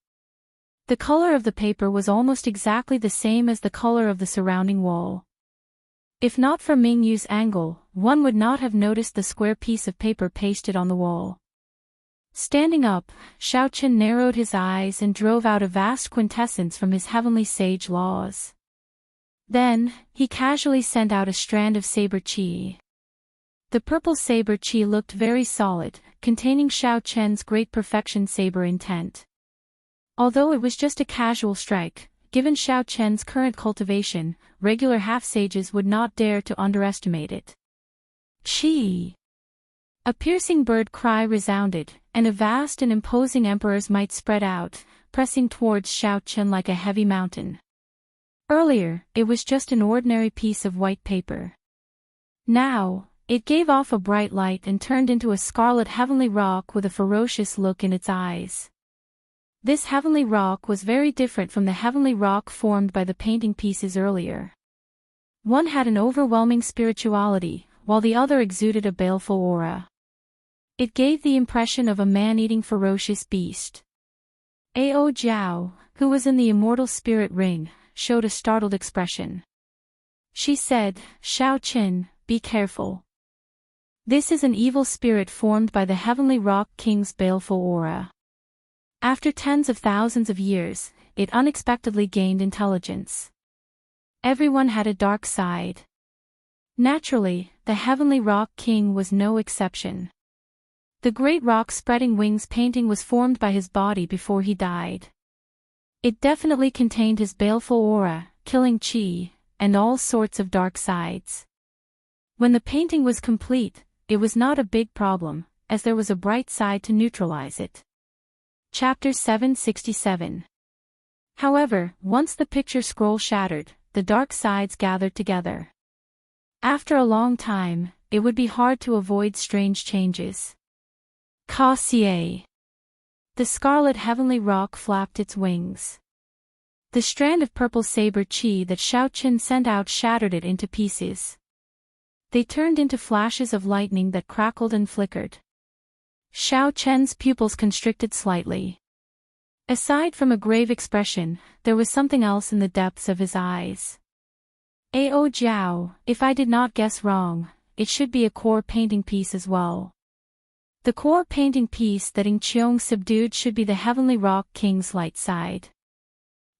The color of the paper was almost exactly the same as the color of the surrounding wall. If not for Mingyu's angle, one would not have noticed the square piece of paper pasted on the wall. Standing up, Xiaochen narrowed his eyes and drove out a vast quintessence from his heavenly sage laws. Then, he casually sent out a strand of saber qi. The purple saber qi looked very solid, containing Xiaochen's great perfection saber intent. Although it was just a casual strike, given Xiaochen's current cultivation, regular half-sages would not dare to underestimate it. Qi! A piercing bird cry resounded, and a vast and imposing emperor's might spread out, pressing towards Xiaochen like a heavy mountain. Earlier, it was just an ordinary piece of white paper. Now, it gave off a bright light and turned into a scarlet heavenly rock with a ferocious look in its eyes. This heavenly rock was very different from the heavenly rock formed by the painting pieces earlier. One had an overwhelming spirituality, while the other exuded a baleful aura. It gave the impression of a man-eating ferocious beast. Ao Jiao, who was in the Immortal Spirit Ring, showed a startled expression. She said, "Xiaochen, be careful. This is an evil spirit formed by the Heavenly Rock King's baleful aura." After tens of thousands of years, it unexpectedly gained intelligence. Everyone had a dark side. Naturally, the Heavenly Rock King was no exception. The great rock spreading wings painting was formed by his body before he died. It definitely contained his baleful aura, killing qi, and all sorts of dark sides. When the painting was complete, it was not a big problem, as there was a bright side to neutralize it. Chapter 767. However, once the picture scroll shattered, the dark sides gathered together. After a long time, it would be hard to avoid strange changes. Ka-cie. The scarlet heavenly rock flapped its wings. The strand of purple saber qi that Xiaochen sent out shattered it into pieces. They turned into flashes of lightning that crackled and flickered. Xiaochen's pupils constricted slightly. Aside from a grave expression, there was something else in the depths of his eyes. Ao Jiao, if I did not guess wrong, it should be a core painting piece as well. The core painting piece that Qiong subdued should be the Heavenly Rock King's light side.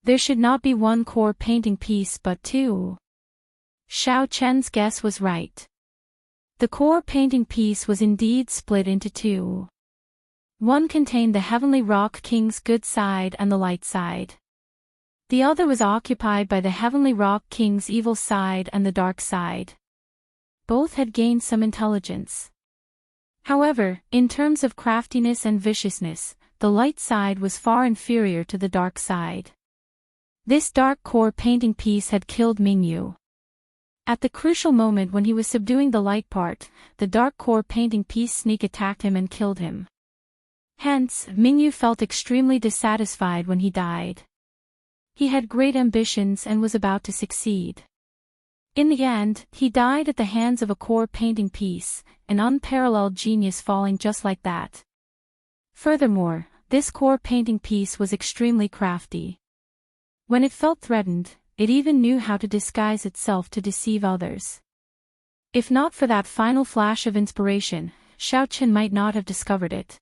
There should not be one core painting piece but two. Xiaochen's guess was right. The core painting piece was indeed split into two. One contained the Heavenly Rock King's good side and the light side. The other was occupied by the Heavenly Rock King's evil side and the dark side. Both had gained some intelligence. However, in terms of craftiness and viciousness, the light side was far inferior to the dark side. This dark core painting piece had killed Mingyu. At the crucial moment when he was subduing the light part, the dark core painting piece sneak attacked him and killed him. Hence, Mingyu felt extremely dissatisfied when he died. He had great ambitions and was about to succeed. In the end, he died at the hands of a core painting piece, an unparalleled genius falling just like that. Furthermore, this core painting piece was extremely crafty. When it felt threatened, it even knew how to disguise itself to deceive others. If not for that final flash of inspiration, Xiao Chen might not have discovered it.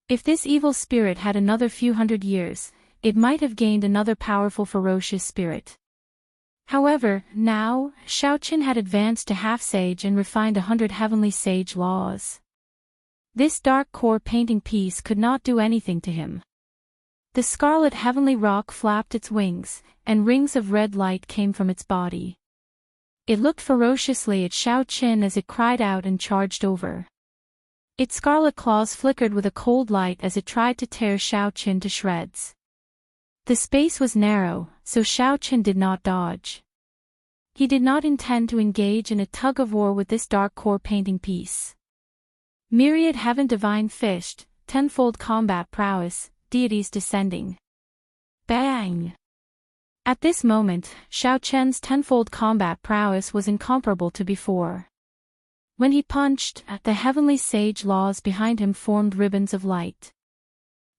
If this evil spirit had another few hundred years, it might have gained another powerful ferocious spirit. However, now, Xiao Chen had advanced to half-sage and refined 100 heavenly sage laws. This dark core painting piece could not do anything to him. The scarlet heavenly rock flapped its wings, and rings of red light came from its body. It looked ferociously at Xiao Chen as it cried out and charged over. Its scarlet claws flickered with a cold light as it tried to tear Xiao Chen to shreds. The space was narrow, so Xiao Chen did not dodge. He did not intend to engage in a tug-of-war with this dark core painting piece. Myriad heaven divine fished, tenfold combat prowess, deities descending. Bang! At this moment, Xiao Chen's tenfold combat prowess was incomparable to before. When he punched, the heavenly sage laws behind him formed ribbons of light.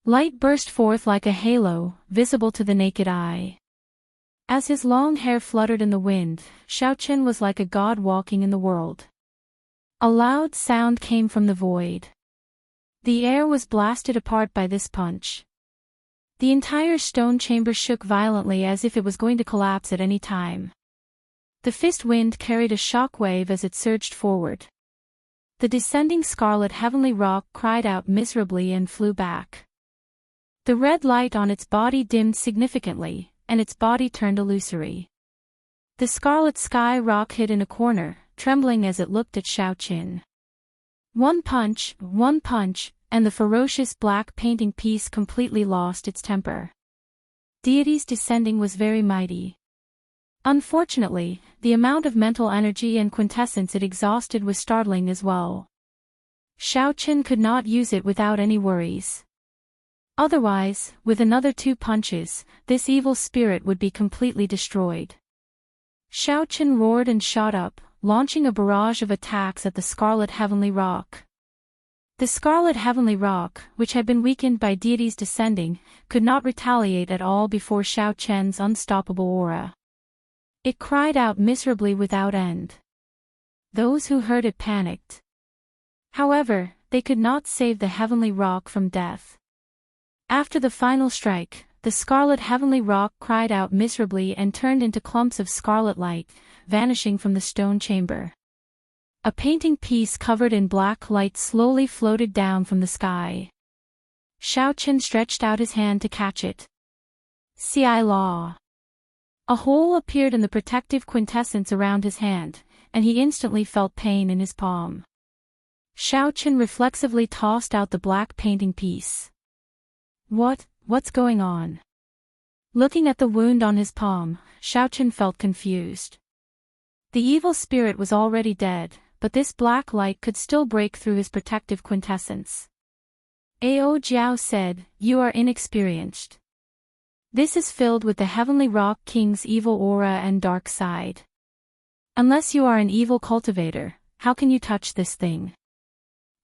Light burst forth like a halo, visible to the naked eye. As his long hair fluttered in the wind, Xiao Chen was like a god walking in the world. A loud sound came from the void. The air was blasted apart by this punch. The entire stone chamber shook violently as if it was going to collapse at any time. The fist wind carried a shock wave as it surged forward. The descending scarlet heavenly rock cried out miserably and flew back. The red light on its body dimmed significantly, and its body turned illusory. The scarlet sky rock hid in a corner, trembling as it looked at Xiao Chen. One punch, and the ferocious black painting piece completely lost its temper. Deities descending was very mighty. Unfortunately, the amount of mental energy and quintessence it exhausted was startling as well. Xiao Chen could not use it without any worries. Otherwise, with another 2 punches, this evil spirit would be completely destroyed. Xiao Chen roared and shot up, launching a barrage of attacks at the scarlet heavenly rock. The scarlet heavenly rock, which had been weakened by deities descending, could not retaliate at all before Xiao Chen's unstoppable aura. It cried out miserably without end. Those who heard it panicked. However, they could not save the heavenly rock from death. After the final strike, the scarlet heavenly rock cried out miserably and turned into clumps of scarlet light, vanishing from the stone chamber. A painting piece covered in black light slowly floated down from the sky. Xiao Chen stretched out his hand to catch it. Ci Law. A hole appeared in the protective quintessence around his hand, and he instantly felt pain in his palm. Xiao Chen reflexively tossed out the black painting piece. What's going on? Looking at the wound on his palm, Xiao Chen felt confused. The evil spirit was already dead, but this black light could still break through his protective quintessence. Ao Jiao said, "You are inexperienced. This is filled with the Heavenly Rock King's evil aura and dark side. Unless you are an evil cultivator, how can you touch this thing?"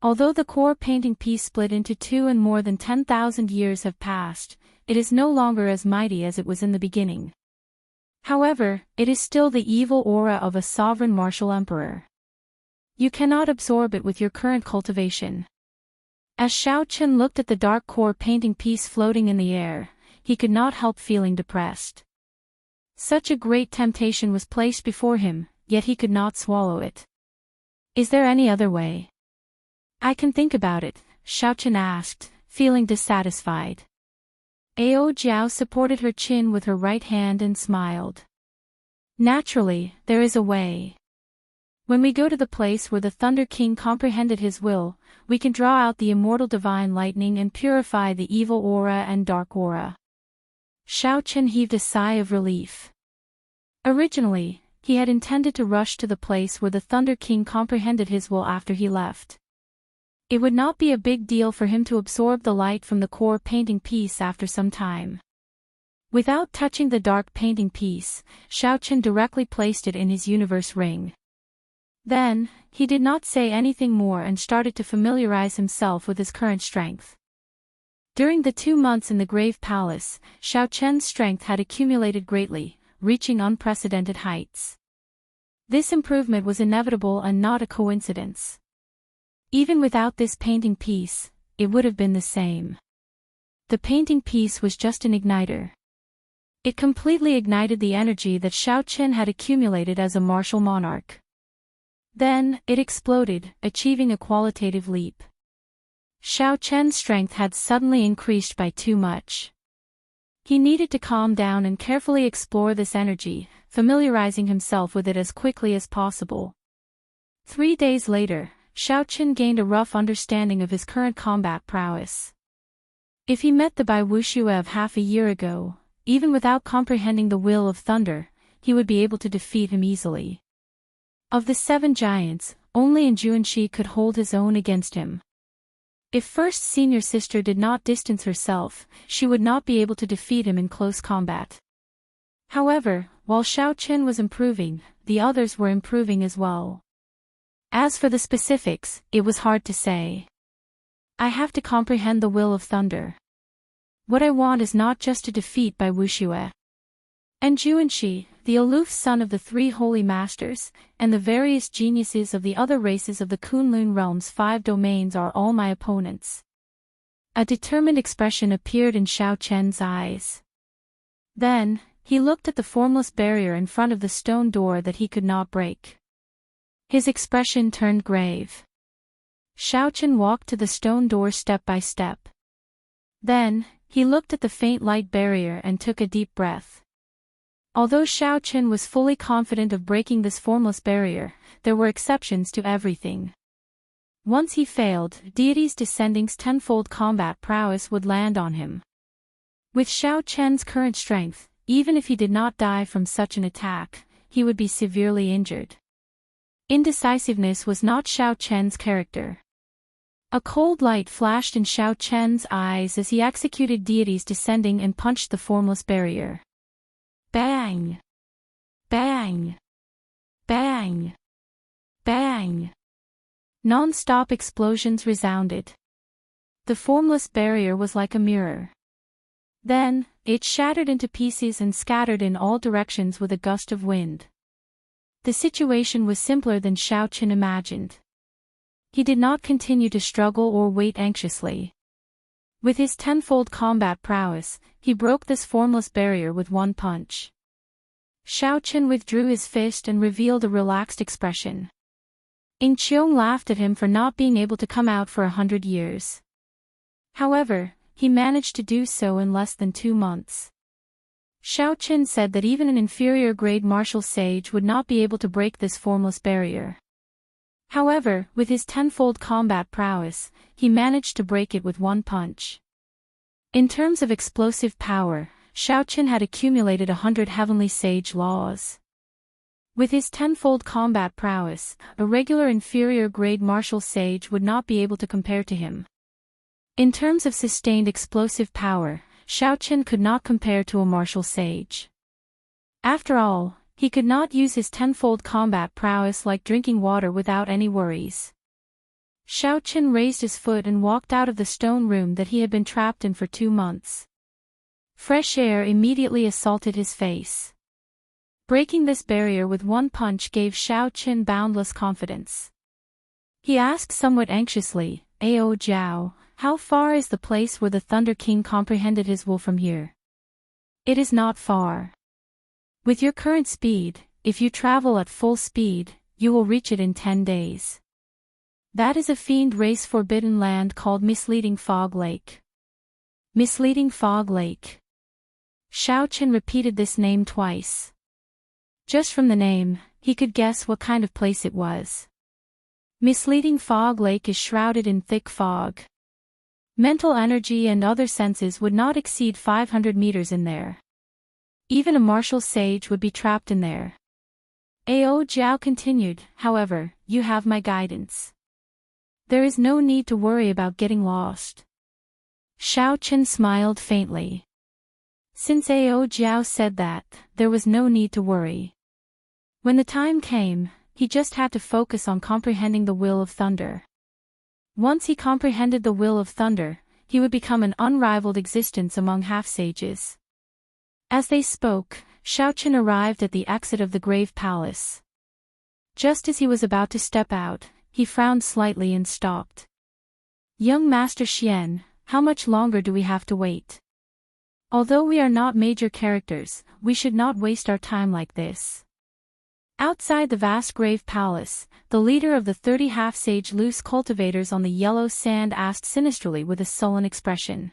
Although the core painting piece split into 2 and more than 10,000 years have passed, it is no longer as mighty as it was in the beginning. However, it is still the evil aura of a sovereign martial emperor. You cannot absorb it with your current cultivation. As Xiao Chen looked at the dark core painting piece floating in the air, he could not help feeling depressed. Such a great temptation was placed before him, yet he could not swallow it. Is there any other way? I can think about it, Xiao Chen asked, feeling dissatisfied. Ao Jiao supported her chin with her right hand and smiled. Naturally, there is a way. When we go to the place where the Thunder King comprehended his will, we can draw out the immortal divine lightning and purify the evil aura and dark aura. Xiao Chen heaved a sigh of relief. Originally, he had intended to rush to the place where the Thunder King comprehended his will after he left. It would not be a big deal for him to absorb the light from the core painting piece after some time. Without touching the dark painting piece, Xiao Chen directly placed it in his universe ring. Then, he did not say anything more and started to familiarize himself with his current strength. During the 2 months in the Grave Palace, Xiao Chen's strength had accumulated greatly, reaching unprecedented heights. This improvement was inevitable and not a coincidence. Even without this painting piece, it would have been the same. The painting piece was just an igniter. It completely ignited the energy that Xiao Chen had accumulated as a martial monarch. Then, it exploded, achieving a qualitative leap. Xiao Chen's strength had suddenly increased by too much. He needed to calm down and carefully explore this energy, familiarizing himself with it as quickly as possible. 3 days later, Xiao Chen gained a rough understanding of his current combat prowess. If he met the Bai Wuxue of half a year ago, even without comprehending the will of thunder, he would be able to defeat him easily. Of the 7 giants, only Enjuanxi could hold his own against him. If first senior sister did not distance herself, she would not be able to defeat him in close combat. However, while Xiao Chen was improving, the others were improving as well. As for the specifics, it was hard to say. I have to comprehend the will of thunder. What I want is not just to defeat Bai Wuxue. And Juanxi, the aloof son of the 3 holy masters, and the various geniuses of the other races of the Kunlun realm's 5 domains are all my opponents. A determined expression appeared in Xiao Chen's eyes. Then, he looked at the formless barrier in front of the stone door that he could not break. His expression turned grave. Xiao Chen walked to the stone door step by step. Then, he looked at the faint light barrier and took a deep breath. Although Xiao Chen was fully confident of breaking this formless barrier, there were exceptions to everything. Once he failed, Deity's Descending's tenfold combat prowess would land on him. With Xiao Chen's current strength, even if he did not die from such an attack, he would be severely injured. Indecisiveness was not Xiao Chen's character. A cold light flashed in Xiao Chen's eyes as he executed Deity's Descending and punched the formless barrier. Bang! Bang! Bang! Bang! Non-stop explosions resounded. The formless barrier was like a mirror. Then, it shattered into pieces and scattered in all directions with a gust of wind. The situation was simpler than Xiao Chen imagined. He did not continue to struggle or wait anxiously. With his tenfold combat prowess, he broke this formless barrier with one punch. Xiao Chen withdrew his fist and revealed a relaxed expression. Ing Qiong laughed at him for not being able to come out for 100 years. However, he managed to do so in less than 2 months. Xiao Chen said that even an inferior-grade martial sage would not be able to break this formless barrier. However, with his tenfold combat prowess, he managed to break it with one punch. In terms of explosive power, Xiao Chen had accumulated 100 heavenly sage laws. With his tenfold combat prowess, a regular inferior-grade martial sage would not be able to compare to him. In terms of sustained explosive power, Xiao Chen could not compare to a martial sage. After all, he could not use his tenfold combat prowess like drinking water without any worries. Xiao Chen raised his foot and walked out of the stone room that he had been trapped in for 2 months. Fresh air immediately assaulted his face. Breaking this barrier with one punch gave Xiao Chen boundless confidence. He asked somewhat anxiously, "Ao Jiao, how far is the place where the Thunder King comprehended his will from here?" "It is not far. With your current speed, if you travel at full speed, you will reach it in 10 days. That is a fiend race forbidden land called Misleading Fog Lake." Misleading Fog Lake. Xiao Chen repeated this name twice. Just from the name, he could guess what kind of place it was. Misleading Fog Lake is shrouded in thick fog. Mental energy and other senses would not exceed 500 meters in there. Even a martial sage would be trapped in there. Ao Jiao continued, "However, you have my guidance. There is no need to worry about getting lost." Xiao Chen smiled faintly. Since Ao Jiao said that, there was no need to worry. When the time came, he just had to focus on comprehending the will of thunder. Once he comprehended the will of thunder, he would become an unrivaled existence among half-sages. As they spoke, Xiao Chen arrived at the exit of the Grave Palace. Just as he was about to step out, he frowned slightly and stopped. Young Master Xian, how much longer do we have to wait? Although we are not major characters, we should not waste our time like this. Outside the vast grave palace, the leader of the 30 half-sage loose cultivators on the yellow sand asked sinisterly with a sullen expression.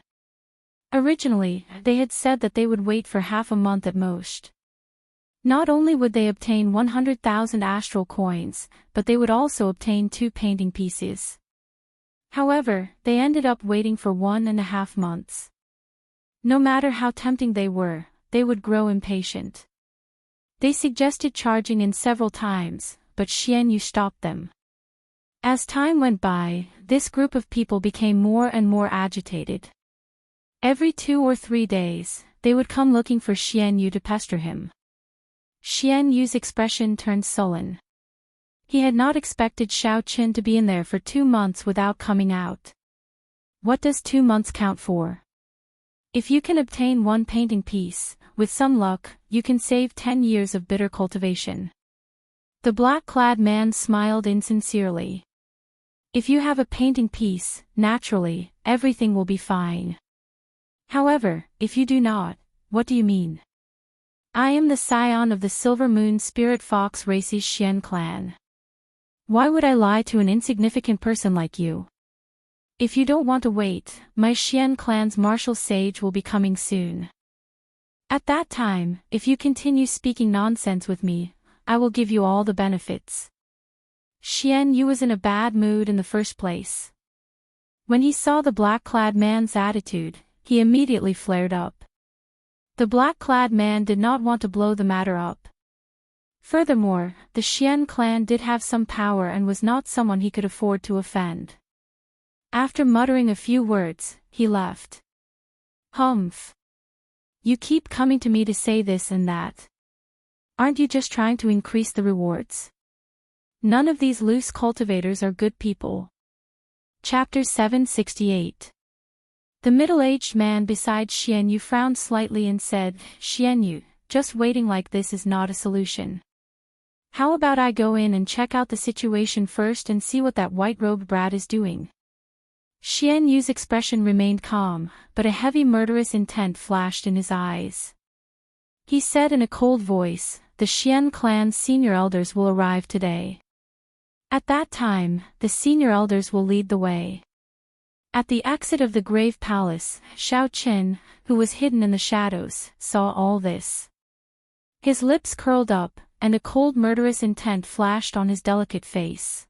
Originally, they had said that they would wait for half a month at most. Not only would they obtain 100,000 astral coins, but they would also obtain 2 painting pieces. However, they ended up waiting for 1.5 months. No matter how tempting they were, they would grow impatient. They suggested charging in several times, but Xian Yu stopped them. As time went by, this group of people became more and more agitated. Every 2 or 3 days, they would come looking for Xian Yu to pester him. Xian Yu's expression turned sullen. He had not expected Xiao Qin to be in there for 2 months without coming out. What does 2 months count for? If you can obtain 1 painting piece, with some luck, you can save 10 years of bitter cultivation. The black-clad man smiled insincerely. If you have a painting piece, naturally, everything will be fine. However, if you do not, what do you mean? I am the scion of the Silver Moon Spirit Fox Race's Xian clan. Why would I lie to an insignificant person like you? If you don't want to wait, my Xian clan's martial sage will be coming soon. At that time, if you continue speaking nonsense with me, I will give you all the benefits. Xian Yu was in a bad mood in the first place. When he saw the black-clad man's attitude, he immediately flared up. The black-clad man did not want to blow the matter up. Furthermore, the Xian clan did have some power and was not someone he could afford to offend. After muttering a few words, he left. Humph. You keep coming to me to say this and that. Aren't you just trying to increase the rewards? None of these loose cultivators are good people. Chapter 768. The middle-aged man beside Xian Yu frowned slightly and said, Xian Yu, just waiting like this is not a solution. How about I go in and check out the situation first and see what that white-robed brat is doing? Xian Yu's expression remained calm, but a heavy murderous intent flashed in his eyes. He said in a cold voice, the Xian clan's senior elders will arrive today. At that time, the senior elders will lead the way. At the exit of the grave palace, Xiao Qin, who was hidden in the shadows, saw all this. His lips curled up, and a cold murderous intent flashed on his delicate face.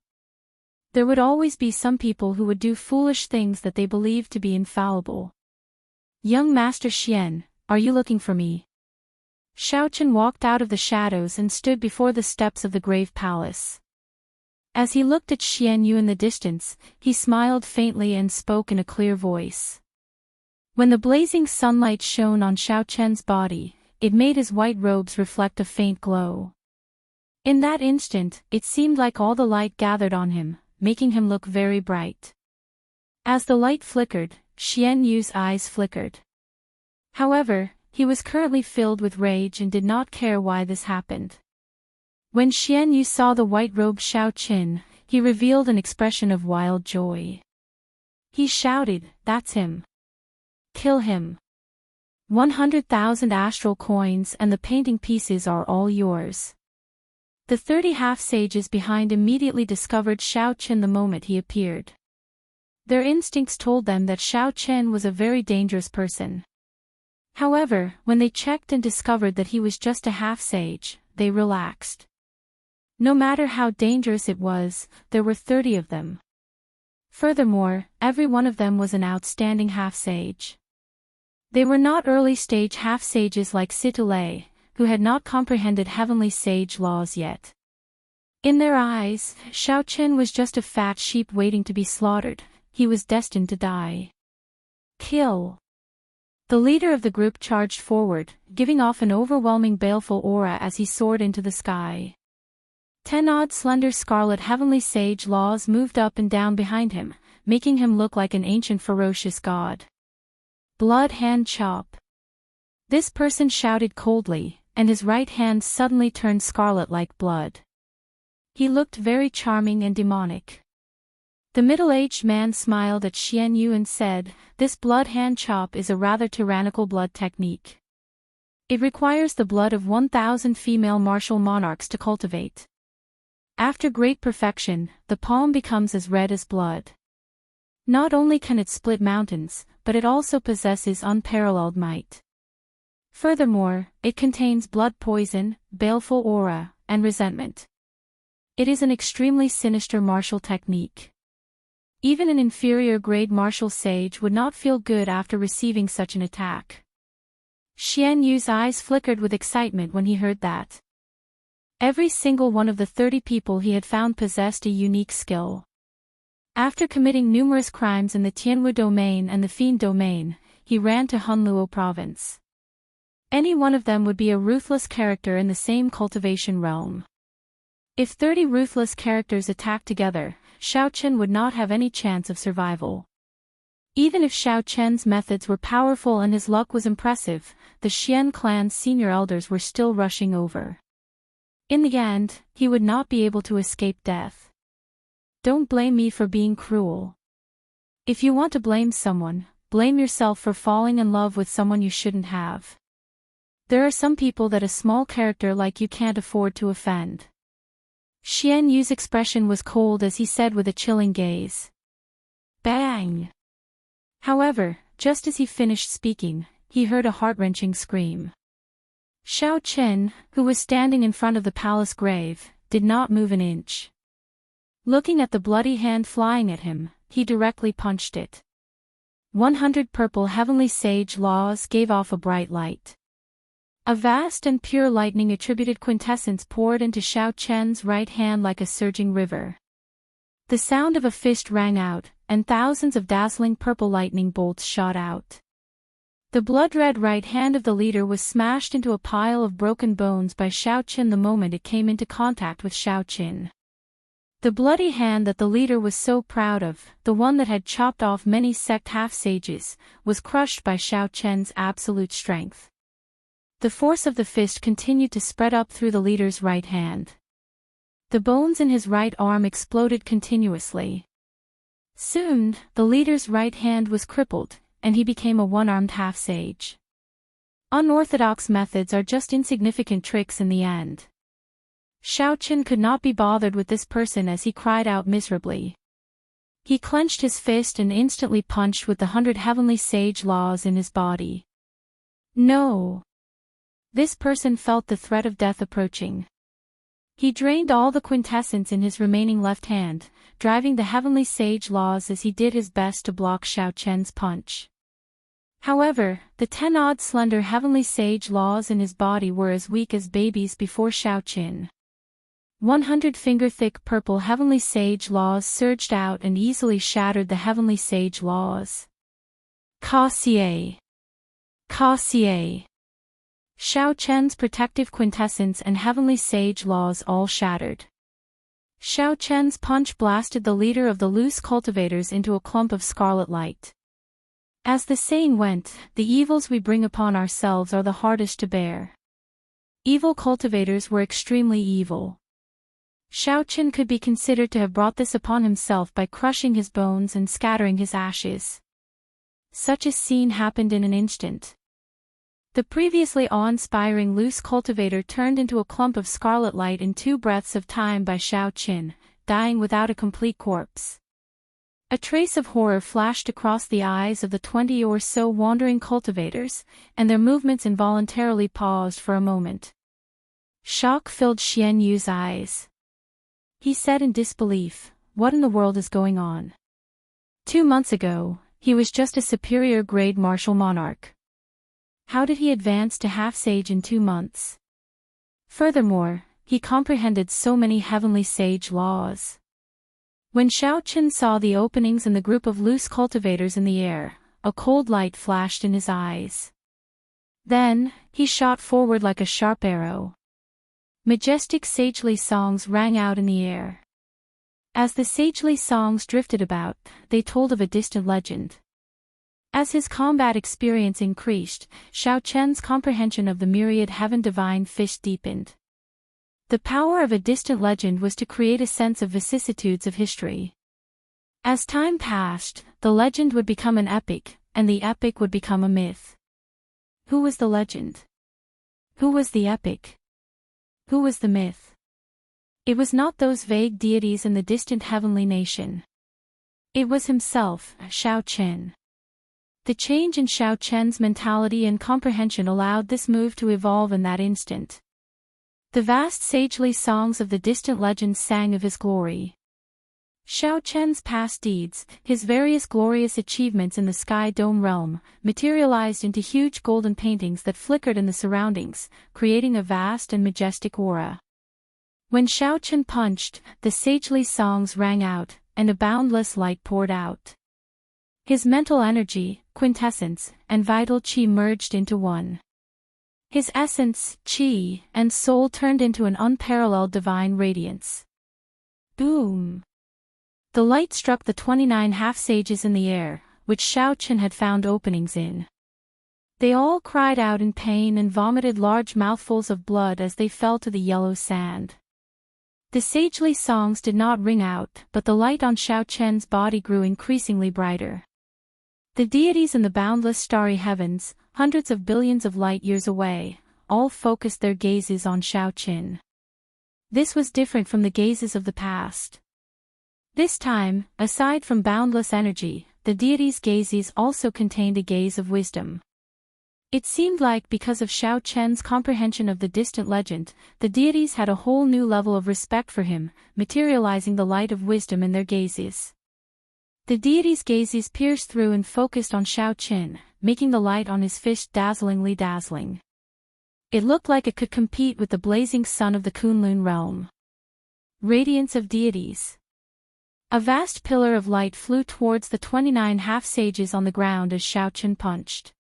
There would always be some people who would do foolish things that they believed to be infallible. Young Master Xian, are you looking for me? Xiao Qin walked out of the shadows and stood before the steps of the grave palace. As he looked at Xian Yu in the distance, he smiled faintly and spoke in a clear voice. When the blazing sunlight shone on Xiao Qin's body, it made his white robes reflect a faint glow. In that instant, it seemed like all the light gathered on him, making him look very bright. As the light flickered, Xian Yu's eyes flickered. However, he was currently filled with rage and did not care why this happened. When Xian Yu saw the white-robed Xiao Qin, he revealed an expression of wild joy. He shouted, "That's him. Kill him. 100,000 astral coins and the painting pieces are all yours." The 30 half-sages behind immediately discovered Xiao Qin the moment he appeared. Their instincts told them that Xiao Qin was a very dangerous person. However, when they checked and discovered that he was just a half-sage, they relaxed. No matter how dangerous it was, there were 30 of them. Furthermore, every one of them was an outstanding half-sage. They were not early-stage half-sages like Situlei, who had not comprehended heavenly sage laws yet. In their eyes, Xiao Qin was just a fat sheep waiting to be slaughtered. He was destined to die. Kill! The leader of the group charged forward, giving off an overwhelming baleful aura as he soared into the sky. 10 odd slender scarlet heavenly sage laws moved up and down behind him, making him look like an ancient ferocious god. Blood hand chop. This person shouted coldly, and his right hand suddenly turned scarlet like blood. He looked very charming and demonic. The middle-aged man smiled at Xian Yu and said, "This blood hand chop is a rather tyrannical blood technique. It requires the blood of 1,000 female martial monarchs to cultivate. After great perfection, the palm becomes as red as blood. Not only can it split mountains, but it also possesses unparalleled might. Furthermore, it contains blood poison, baleful aura, and resentment. It is an extremely sinister martial technique. Even an inferior-grade martial sage would not feel good after receiving such an attack." Xian Yu's eyes flickered with excitement when he heard that. Every single one of the 30 people he had found possessed a unique skill. After committing numerous crimes in the Tianwu domain and the Fiend domain, he ran to Hunluo province. Any one of them would be a ruthless character in the same cultivation realm. If 30 ruthless characters attacked together, Xiao Chen would not have any chance of survival. Even if Xiao Chen's methods were powerful and his luck was impressive, the Xian clan's senior elders were still rushing over. In the end, he would not be able to escape death. Don't blame me for being cruel. If you want to blame someone, blame yourself for falling in love with someone you shouldn't have. There are some people that a small character like you can't afford to offend. Xian Yu's expression was cold as he said with a chilling gaze. Bang! However, just as he finished speaking, he heard a heart-wrenching scream. Xiao Chen, who was standing in front of the palace grave, did not move an inch. Looking at the bloody hand flying at him, he directly punched it. 100 purple heavenly sage laws gave off a bright light. A vast and pure lightning attributed quintessence poured into Xiao Chen's right hand like a surging river. The sound of a fist rang out, and thousands of dazzling purple lightning bolts shot out. The blood-red right hand of the leader was smashed into a pile of broken bones by Xiao Chen the moment it came into contact with Xiao Chen. The bloody hand that the leader was so proud of, the one that had chopped off many sect half-sages, was crushed by Xiao Chen's absolute strength. The force of the fist continued to spread up through the leader's right hand. The bones in his right arm exploded continuously. Soon, the leader's right hand was crippled, and he became a one-armed half-sage. Unorthodox methods are just insignificant tricks in the end. Xiao Chen could not be bothered with this person as he cried out miserably. He clenched his fist and instantly punched with the 100 heavenly sage laws in his body. No! This person felt the threat of death approaching. He drained all the quintessence in his remaining left hand, driving the heavenly sage laws as he did his best to block Xiao Chen's punch. However, the 10-odd slender heavenly sage laws in his body were as weak as babies before Xiao Chen. 100 finger-thick purple heavenly sage laws surged out and easily shattered the heavenly sage laws. Ka-xie! Ka-xie! Xiao Chen's protective quintessence and heavenly sage laws all shattered. Xiao Chen's punch blasted the leader of the loose cultivators into a clump of scarlet light. As the saying went, the evils we bring upon ourselves are the hardest to bear. Evil cultivators were extremely evil. Xiao Chen could be considered to have brought this upon himself by crushing his bones and scattering his ashes. Such a scene happened in an instant. The previously awe-inspiring loose cultivator turned into a clump of scarlet light in 2 breaths of time by Xiao Chen, dying without a complete corpse. A trace of horror flashed across the eyes of the 20 or so wandering cultivators, and their movements involuntarily paused for a moment. Shock filled Xian Yu's eyes. He said in disbelief, "What in the world is going on?" 2 months ago, he was just a superior-grade martial monarch. How did he advance to half-sage in 2 months? Furthermore, he comprehended so many heavenly sage laws. When Xiao Chen saw the openings in the group of loose cultivators in the air, a cold light flashed in his eyes. Then, he shot forward like a sharp arrow. Majestic sagely songs rang out in the air. As the sagely songs drifted about, they told of a distant legend. As his combat experience increased, Xiao Chen's comprehension of the myriad heaven divine fish deepened. The power of a distant legend was to create a sense of vicissitudes of history. As time passed, the legend would become an epic, and the epic would become a myth. Who was the legend? Who was the epic? Who was the myth? It was not those vague deities in the distant heavenly nation. It was himself, Xiao Qian. The change in Xiao Qian's mentality and comprehension allowed this move to evolve in that instant. The vast sagely songs of the distant legends sang of his glory. Xiao Qian's past deeds, his various glorious achievements in the Sky Dome realm, materialized into huge golden paintings that flickered in the surroundings, creating a vast and majestic aura. When Xiao Qian punched, the sagely songs rang out, and a boundless light poured out. His mental energy, quintessence, and vital qi merged into one. His essence, qi, and soul turned into an unparalleled divine radiance. Boom! The light struck the 29 half-sages in the air, which Xiao Qian had found openings in. They all cried out in pain and vomited large mouthfuls of blood as they fell to the yellow sand. The sagely songs did not ring out, but the light on Xiao Qian's body grew increasingly brighter. The deities in the boundless starry heavens, hundreds of billions of light-years away, all focused their gazes on Xiao Qian. This was different from the gazes of the past. This time, aside from boundless energy, the deities' gazes also contained a gaze of wisdom. It seemed like because of Xiao Qian's comprehension of the distant legend, the deities had a whole new level of respect for him, materializing the light of wisdom in their gazes. The deities' gazes pierced through and focused on Xiao Qian, making the light on his fist dazzlingly dazzling. It looked like it could compete with the blazing sun of the Kunlun realm. Radiance of deities. A vast pillar of light flew towards the 29 half-sages on the ground as Xiao Qian punched.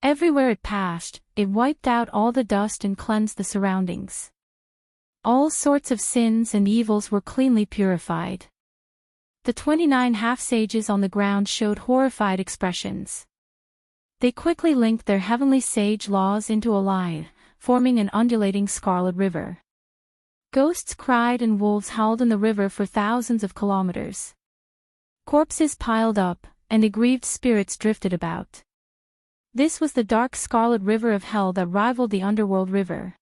Everywhere it passed, it wiped out all the dust and cleansed the surroundings. All sorts of sins and evils were cleanly purified. The 29 half-sages on the ground showed horrified expressions. They quickly linked their heavenly sage laws into a line, forming an undulating scarlet river. Ghosts cried and wolves howled in the river for thousands of kilometers. Corpses piled up, and aggrieved spirits drifted about. This was the dark scarlet river of hell that rivaled the underworld river.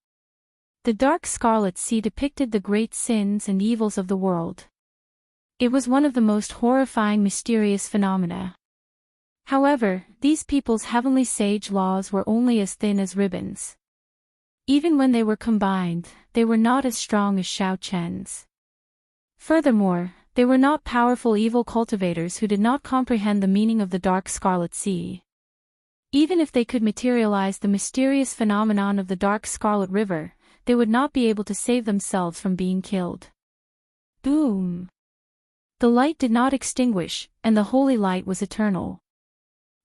The dark scarlet sea depicted the great sins and evils of the world. It was one of the most horrifying mysterious phenomena. However, these people's heavenly sage laws were only as thin as ribbons. Even when they were combined, they were not as strong as Xiao Qian's. Furthermore, they were not powerful evil cultivators who did not comprehend the meaning of the dark scarlet sea. Even if they could materialize the mysterious phenomenon of the dark scarlet river, they would not be able to save themselves from being killed. Boom! The light did not extinguish, and the holy light was eternal.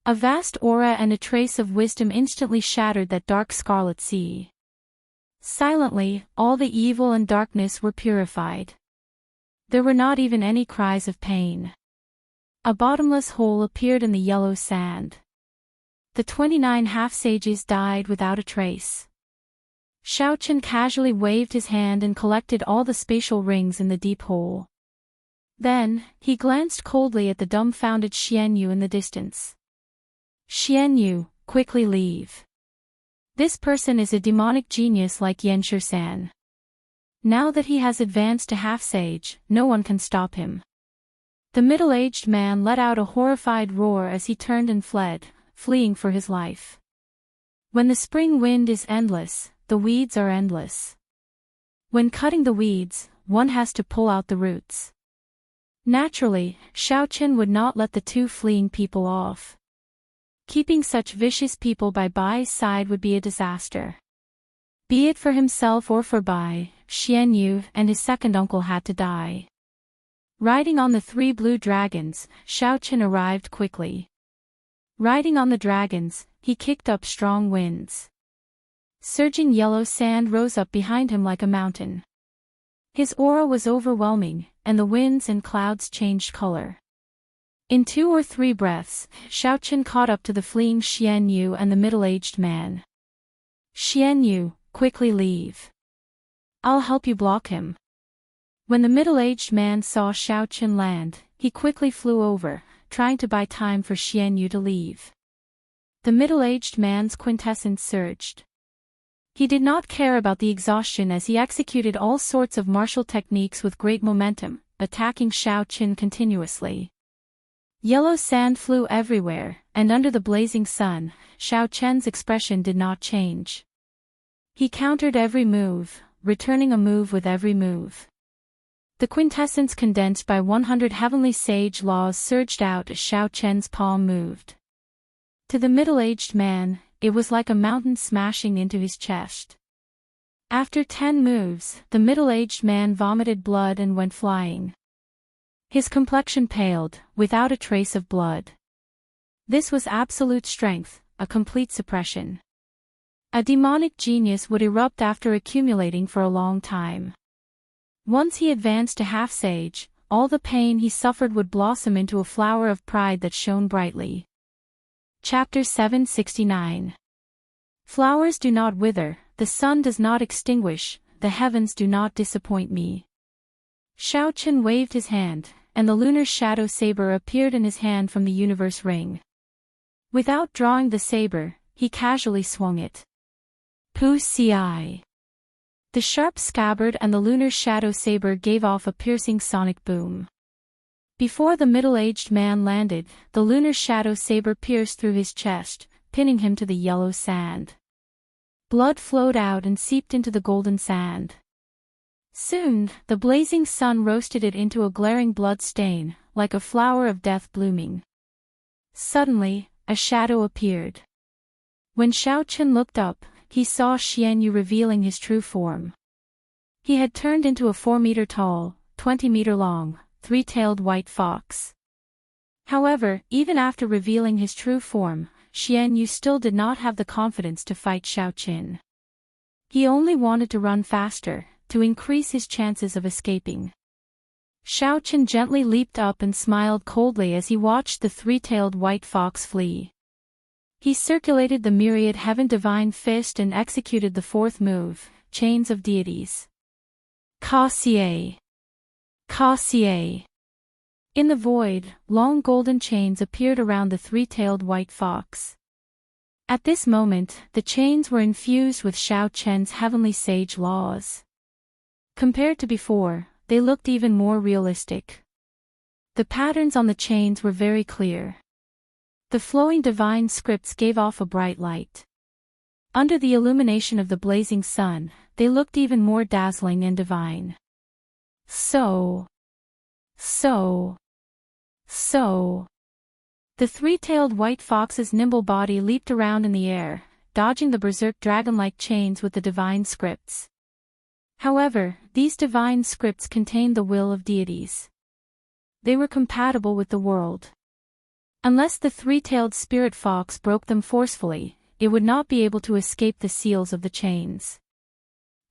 A vast aura and a trace of wisdom instantly shattered that dark scarlet sea. Silently, all the evil and darkness were purified. There were not even any cries of pain. A bottomless hole appeared in the yellow sand. The 29 half-sages died without a trace. Xiao Qian casually waved his hand and collected all the spatial rings in the deep hole. Then, he glanced coldly at the dumbfounded Xianyu in the distance. Xianyu, quickly leave. This person is a demonic genius like Yan-Shi-san. Now that he has advanced to half-sage, no one can stop him. The middle-aged man let out a horrified roar as he turned and fled, fleeing for his life. When the spring wind is endless, the weeds are endless. When cutting the weeds, one has to pull out the roots. Naturally, Xiao Qian would not let the two fleeing people off. Keeping such vicious people by Bai's side would be a disaster. Be it for himself or for Bai, Xianyu and his second uncle had to die. Riding on the 3 blue dragons, Xiao Qian arrived quickly. Riding on the dragons, he kicked up strong winds. Surging yellow sand rose up behind him like a mountain. His aura was overwhelming, and the winds and clouds changed color. In 2 or 3 breaths, Xiao Qian caught up to the fleeing Xianyu and the middle-aged man. Xianyu, quickly leave. I'll help you block him. When the middle-aged man saw Xiao Qin land, he quickly flew over, trying to buy time for Xian Yu to leave. The middle-aged man's quintessence surged. He did not care about the exhaustion as he executed all sorts of martial techniques with great momentum, attacking Xiao Qin continuously. Yellow sand flew everywhere, and under the blazing sun, Xiao Qian's expression did not change. He countered every move, returning a move with every move. The quintessence condensed by 100 heavenly sage laws surged out as Xiao Qian's palm moved. To the middle-aged man, it was like a mountain smashing into his chest. After 10 moves, the middle-aged man vomited blood and went flying. His complexion paled, without a trace of blood. This was absolute strength, a complete suppression. A demonic genius would erupt after accumulating for a long time. Once he advanced to half-sage, all the pain he suffered would blossom into a flower of pride that shone brightly. Chapter 769. Flowers do not wither, the sun does not extinguish, the heavens do not disappoint me. Xiao Qin waved his hand, and the lunar shadow saber appeared in his hand from the universe ring. Without drawing the saber, he casually swung it. Pu-ci. The sharp scabbard and the lunar shadow saber gave off a piercing sonic boom. Before the middle-aged man landed, the lunar shadow saber pierced through his chest, pinning him to the yellow sand. Blood flowed out and seeped into the golden sand. Soon, the blazing sun roasted it into a glaring blood stain, like a flower of death blooming. Suddenly, a shadow appeared. When Xiao Qin looked up, he saw Xian Yu revealing his true form. He had turned into a 4-meter-tall, 20-meter-long, 3-tailed white fox. However, even after revealing his true form, Xian Yu still did not have the confidence to fight Xiao Qin. He only wanted to run faster, to increase his chances of escaping. Xiao Qin gently leaped up and smiled coldly as he watched the 3-tailed white fox flee. He circulated the myriad heaven divine fist and executed the 4th move, Chains of Deities. Ka-cie. Ka-cie. In the void, long golden chains appeared around the 3-tailed white fox. At this moment, the chains were infused with Xiao Qian's heavenly sage laws. Compared to before, they looked even more realistic. The patterns on the chains were very clear. The flowing divine scripts gave off a bright light. Under the illumination of the blazing sun, they looked even more dazzling and divine. So. The 3-tailed white fox's nimble body leaped around in the air, dodging the berserk dragon-like chains with the divine scripts. However, these divine scripts contained the will of deities. They were compatible with the world. Unless the 3-tailed spirit fox broke them forcefully, it would not be able to escape the seals of the chains.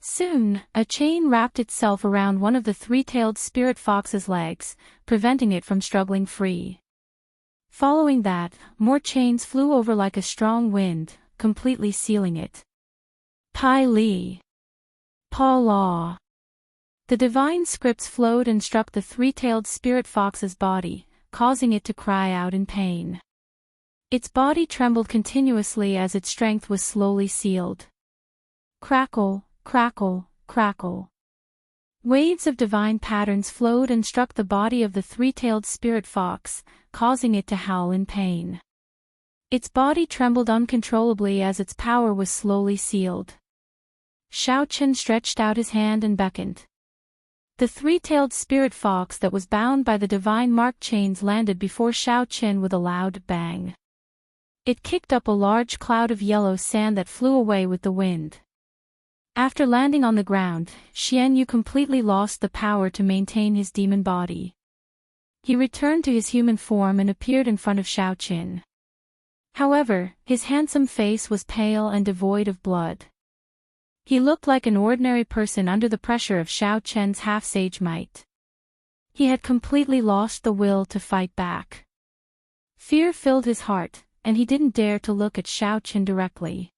Soon, a chain wrapped itself around one of the 3-tailed spirit fox's legs, preventing it from struggling free. Following that, more chains flew over like a strong wind, completely sealing it. Pai Li. Pa La. The divine scripts flowed and struck the 3-tailed spirit fox's body, causing it to cry out in pain. Its body trembled continuously as its strength was slowly sealed. Crackle, crackle, crackle. Waves of divine patterns flowed and struck the body of the 3-tailed spirit fox, causing it to howl in pain. Its body trembled uncontrollably as its power was slowly sealed. Xiao Qin stretched out his hand and beckoned. The 3-tailed spirit fox that was bound by the divine mark chains landed before Xiao Qin with a loud bang. It kicked up a large cloud of yellow sand that flew away with the wind. After landing on the ground, Xian Yu completely lost the power to maintain his demon body. He returned to his human form and appeared in front of Xiao Qin. However, his handsome face was pale and devoid of blood. He looked like an ordinary person under the pressure of Xiao Qian's half-sage might. He had completely lost the will to fight back. Fear filled his heart, and he didn't dare to look at Xiao Qin directly.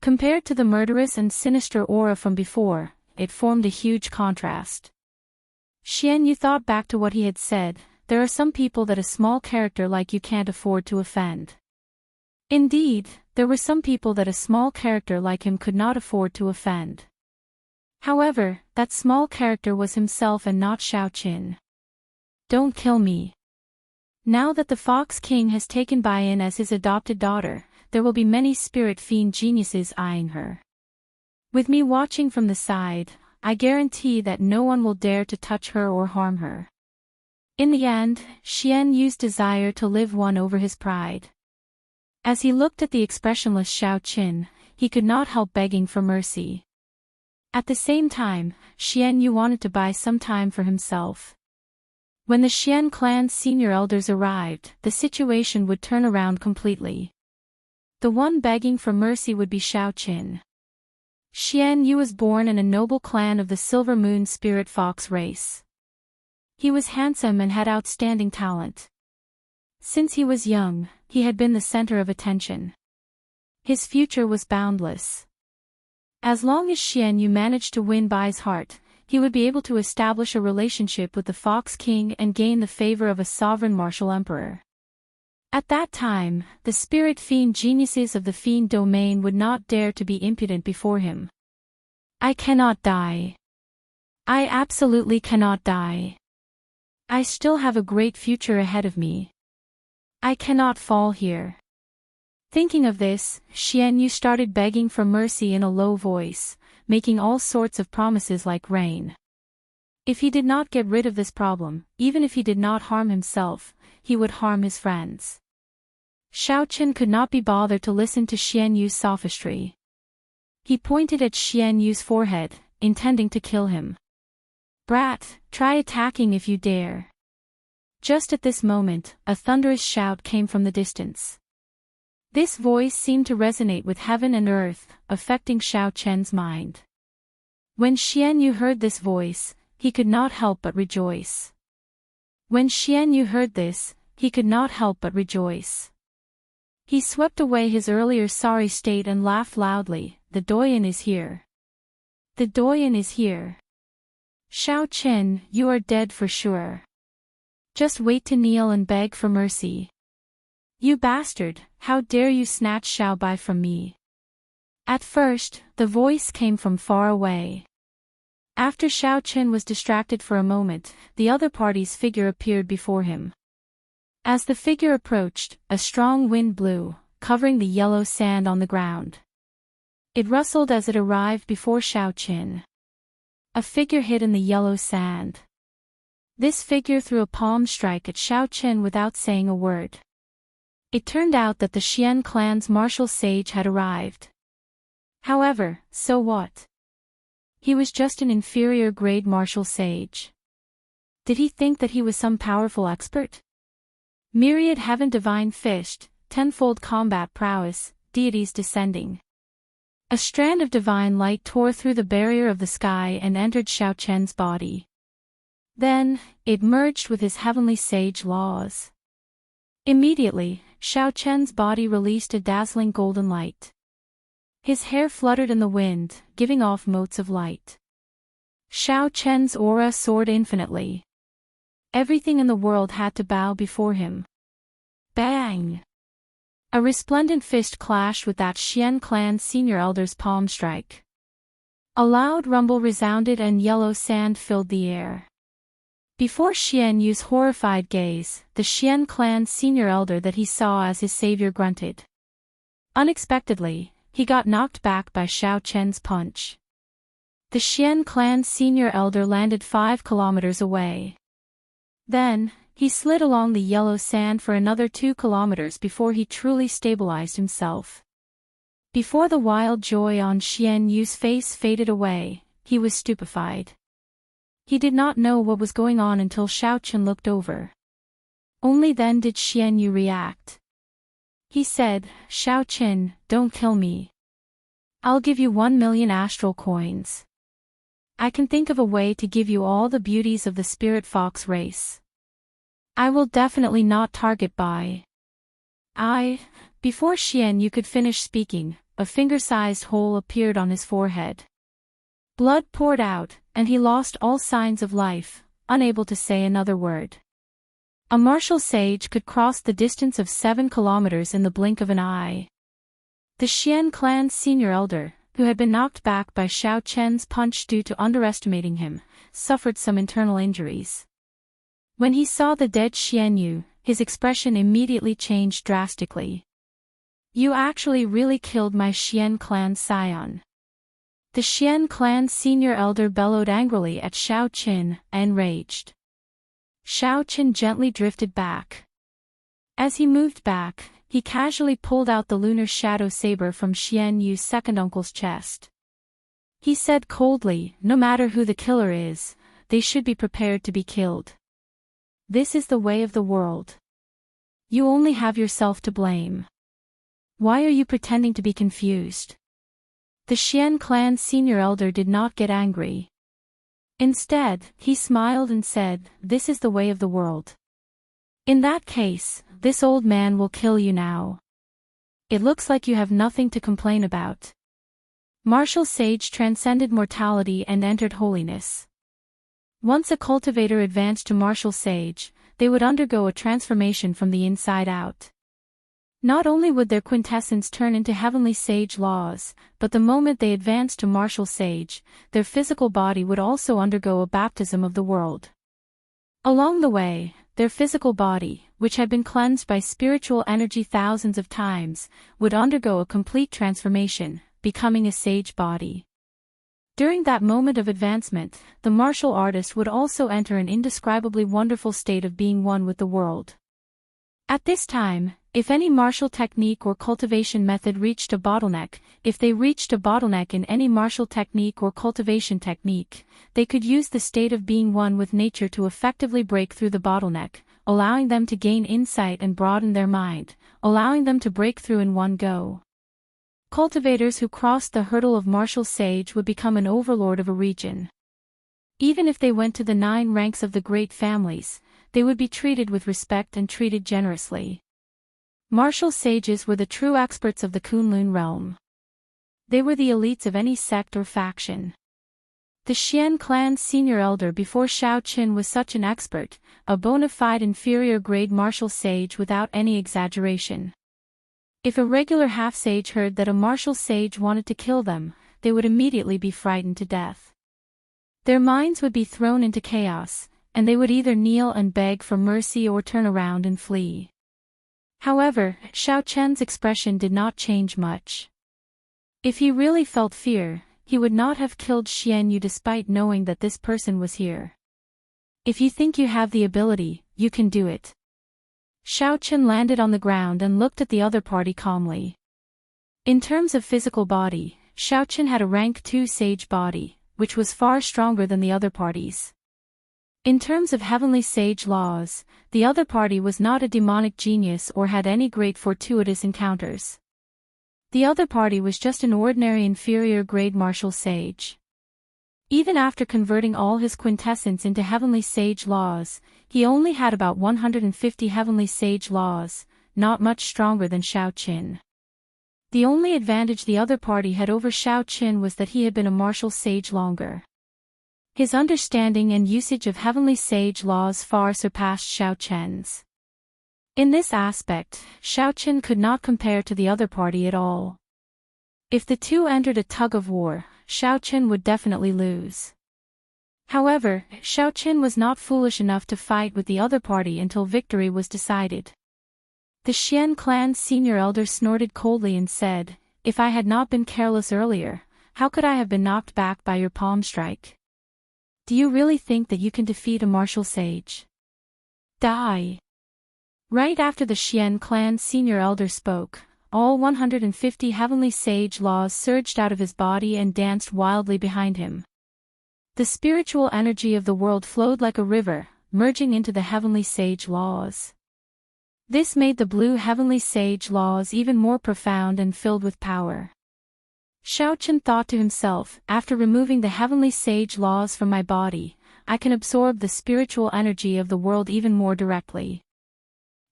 Compared to the murderous and sinister aura from before, it formed a huge contrast. Xian Yu thought back to what he had said, there are some people that a small character like you can't afford to offend. Indeed, there were some people that a small character like him could not afford to offend. However, that small character was himself and not Xiaoqin. Don't kill me. Now that the Fox King has taken Baiyan as his adopted daughter, there will be many spirit fiend geniuses eyeing her. With me watching from the side, I guarantee that no one will dare to touch her or harm her. In the end, Xian Yu's desire to live won over his pride. As he looked at the expressionless Xiaoqin, he could not help begging for mercy. At the same time, Xian Yu wanted to buy some time for himself. When the Xian clan's senior elders arrived, the situation would turn around completely. The one begging for mercy would be Xiaoqin. Xian Yu was born in a noble clan of the Silver Moon Spirit Fox race. He was handsome and had outstanding talent. Since he was young, he had been the center of attention. His future was boundless. As long as Xian Yu managed to win Bai's heart, he would be able to establish a relationship with the Fox King and gain the favor of a sovereign martial emperor. At that time, the spirit fiend geniuses of the fiend domain would not dare to be impudent before him. I cannot die. I absolutely cannot die. I still have a great future ahead of me. I cannot fall here. Thinking of this, Xian Yu started begging for mercy in a low voice, making all sorts of promises like rain. If he did not get rid of this problem, even if he did not harm himself, he would harm his friends. Xiaoqin could not be bothered to listen to Xian Yu's sophistry. He pointed at Xian Yu's forehead, intending to kill him. Brat, try attacking if you dare. Just at this moment, a thunderous shout came from the distance. This voice seemed to resonate with heaven and earth, affecting Xiaoqian's mind. When Xian Yu heard this voice, he could not help but rejoice. When Xian Yu heard this, he could not help but rejoice. He swept away his earlier sorry state and laughed loudly, the doyen is here. The doyen is here. Xiaoqin, you are dead for sure. Just wait to kneel and beg for mercy. You bastard, how dare you snatch Xiaobai from me? At first, the voice came from far away. After Xiaoqin was distracted for a moment, the other party's figure appeared before him. As the figure approached, a strong wind blew, covering the yellow sand on the ground. It rustled as it arrived before Xiaoqin. A figure hid in the yellow sand. This figure threw a palm strike at Xiaoqin without saying a word. It turned out that the Xian clan's martial sage had arrived. However, so what? He was just an inferior grade martial sage. Did he think that he was some powerful expert? Myriad heaven divine fished, tenfold combat prowess, deities descending. A strand of divine light tore through the barrier of the sky and entered Xiaoqian's body. Then, it merged with his heavenly sage laws. Immediately, Xiaoqian's body released a dazzling golden light. His hair fluttered in the wind, giving off motes of light. Xiaoqian's aura soared infinitely. Everything in the world had to bow before him. Bang! A resplendent fist clashed with that Xian clan senior elder's palm strike. A loud rumble resounded and yellow sand filled the air. Before Xian Yu's horrified gaze, the Xian clan senior elder that he saw as his savior grunted. Unexpectedly, he got knocked back by Xiaoqian's punch. The Xian clan senior elder landed 5 kilometers away. Then, he slid along the yellow sand for another 2 kilometers before he truly stabilized himself. Before the wild joy on Xian Yu's face faded away, he was stupefied. He did not know what was going on until Xiaoqin looked over. Only then did Xian Yu react. He said, Xiaoqin, don't kill me. I'll give you 1 million astral coins. I can think of a way to give you all the beauties of the spirit fox race. I will definitely not target Bai. Before Xian Yu could finish speaking, a finger-sized hole appeared on his forehead. Blood poured out, and he lost all signs of life, unable to say another word. A martial sage could cross the distance of 7 kilometers in the blink of an eye. The Xian clan's senior elder, who had been knocked back by Xiao Chen's punch due to underestimating him, suffered some internal injuries. When he saw the dead Xian Yu, his expression immediately changed drastically. You actually really killed my Xian clan scion. The Xian clan's senior elder bellowed angrily at Xiao Qin, enraged. Xiao Qin gently drifted back. As he moved back, he casually pulled out the lunar shadow saber from Xian Yu's second uncle's chest. He said coldly, no matter who the killer is, they should be prepared to be killed. This is the way of the world. You only have yourself to blame. Why are you pretending to be confused? The Xian clan's senior elder did not get angry. Instead, he smiled and said, this is the way of the world. In that case, this old man will kill you now. It looks like you have nothing to complain about. Martial sage transcended mortality and entered holiness. Once a cultivator advanced to martial sage, they would undergo a transformation from the inside out. Not only would their quintessence turn into heavenly sage laws, but the moment they advanced to martial sage, their physical body would also undergo a baptism of the world. Along the way, their physical body, which had been cleansed by spiritual energy thousands of times, would undergo a complete transformation, becoming a sage body. During that moment of advancement, the martial artist would also enter an indescribably wonderful state of being one with the world. At this time, if any martial technique or cultivation method reached a bottleneck, if they reached a bottleneck in any martial technique or cultivation technique, they could use the state of being one with nature to effectively break through the bottleneck, allowing them to gain insight and broaden their mind, allowing them to break through in one go. Cultivators who crossed the hurdle of martial sage would become an overlord of a region. Even if they went to the 9 ranks of the great families, they would be treated with respect and treated generously. Martial sages were the true experts of the Kunlun realm. They were the elites of any sect or faction. The Xian clan's senior elder before Xiao Qin was such an expert, a bona fide inferior grade martial sage without any exaggeration. If a regular half-sage heard that a martial sage wanted to kill them, they would immediately be frightened to death. Their minds would be thrown into chaos, and they would either kneel and beg for mercy or turn around and flee. However, Xiao Chen's expression did not change much. If he really felt fear, he would not have killed Xian Yu despite knowing that this person was here. If you think you have the ability, you can do it. Xiao Chen landed on the ground and looked at the other party calmly. In terms of physical body, Xiao Chen had a rank 2 sage body, which was far stronger than the other parties. In terms of heavenly sage laws, the other party was not a demonic genius or had any great fortuitous encounters. The other party was just an ordinary inferior grade martial sage. Even after converting all his quintessence into heavenly sage laws, he only had about 150 heavenly sage laws, not much stronger than Xiao Qin. The only advantage the other party had over Xiao Qin was that he had been a martial sage longer. His understanding and usage of heavenly sage laws far surpassed Xiao Chen's. In this aspect, Xiao Qin could not compare to the other party at all. If the two entered a tug-of-war, Xiao Qin would definitely lose. However, Xiao Qin was not foolish enough to fight with the other party until victory was decided. The Xian clan's senior elder snorted coldly and said, "If I had not been careless earlier, how could I have been knocked back by your palm strike? Do you really think that you can defeat a martial sage? Die!" Right after the Xian clan's senior elder spoke, all 150 heavenly sage laws surged out of his body and danced wildly behind him. The spiritual energy of the world flowed like a river, merging into the heavenly sage laws. This made the blue heavenly sage laws even more profound and filled with power. Xiao Chen thought to himself, after removing the heavenly sage laws from my body, I can absorb the spiritual energy of the world even more directly.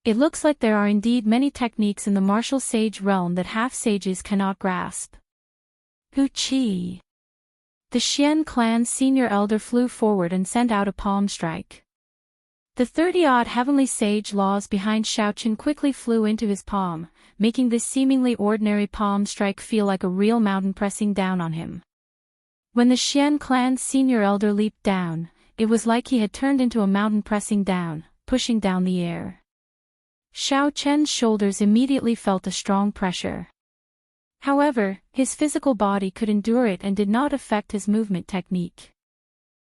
It looks like there are indeed many techniques in the martial sage realm that half-sages cannot grasp. Hu Qi. The Xian clan's senior elder flew forward and sent out a palm strike. The 30-odd heavenly sage laws behind Xiaochen quickly flew into his palm, making this seemingly ordinary palm strike feel like a real mountain pressing down on him. When the Xian clan's senior elder leaped down, it was like he had turned into a mountain pressing down, pushing down the air. Xiaochen's shoulders immediately felt a strong pressure. However, his physical body could endure it and did not affect his movement technique.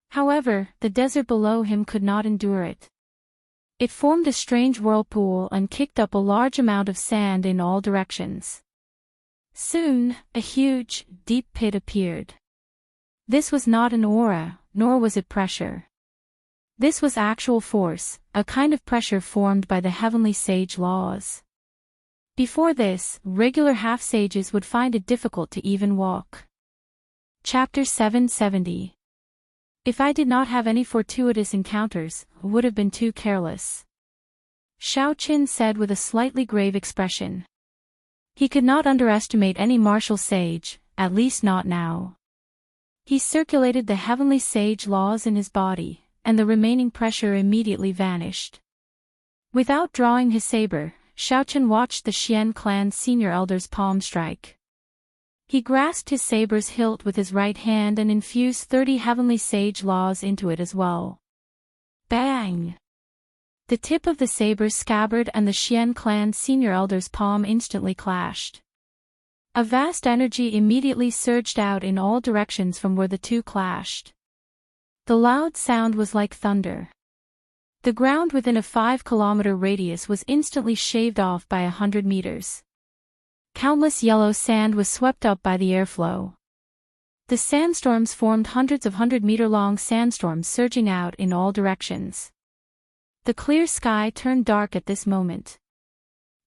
However, the desert below him could not endure it. It formed a strange whirlpool and kicked up a large amount of sand in all directions. Soon, a huge, deep pit appeared. This was not an aura, nor was it pressure. This was actual force, a kind of pressure formed by the heavenly sage laws. Before this, regular half-sages would find it difficult to even walk. Chapter 770. If I did not have any fortuitous encounters, I would have been too careless. Xiaochen said with a slightly grave expression. He could not underestimate any martial sage, at least not now. He circulated the heavenly sage laws in his body, and the remaining pressure immediately vanished. Without drawing his saber, Xiaochen watched the Xian clan's senior elder's palm strike. He grasped his saber's hilt with his right hand and infused 30 heavenly sage laws into it as well. Bang! The tip of the saber's scabbard and the Xian clan's senior elder's palm instantly clashed. A vast energy immediately surged out in all directions from where the two clashed. The loud sound was like thunder. The ground within a 5-kilometer radius was instantly shaved off by 100 meters. Countless yellow sand was swept up by the airflow. The sandstorms formed hundreds of 100-meter-long sandstorms surging out in all directions. The clear sky turned dark at this moment.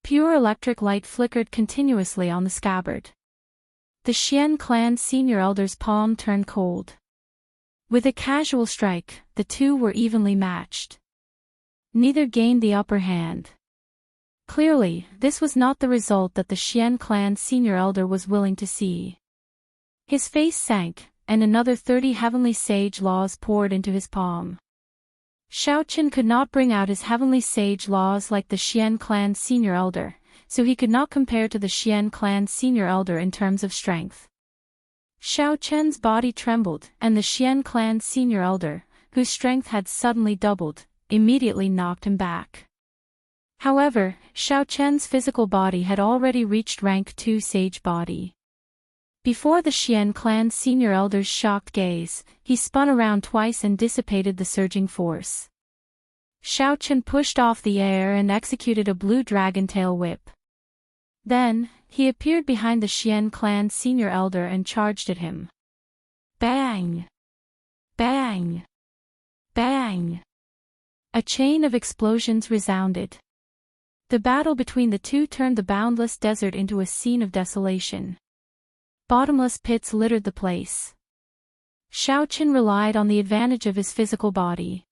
Pure electric light flickered continuously on the scabbard. The Xian clan's senior elder's palm turned cold. With a casual strike, the two were evenly matched. Neither gained the upper hand. Clearly, this was not the result that the Xian clan's senior elder was willing to see. His face sank, and another 30 heavenly sage laws poured into his palm. Xiaochen could not bring out his heavenly sage laws like the Xian clan's senior elder, so he could not compare to the Xian clan's senior elder in terms of strength. Xiaochen's body trembled, and the Xian clan's senior elder, whose strength had suddenly doubled, immediately knocked him back. However, Xiaochen's physical body had already reached rank 2 sage body. Before the Xian clan's senior elder's shocked gaze, he spun around twice and dissipated the surging force. Xiaochen pushed off the air and executed a blue dragon tail whip. Then, he appeared behind the Xian clan's senior elder and charged at him. Bang! Bang! Bang! A chain of explosions resounded. The battle between the two turned the boundless desert into a scene of desolation. Bottomless pits littered the place. Xiaochen relied on the advantage of his physical body.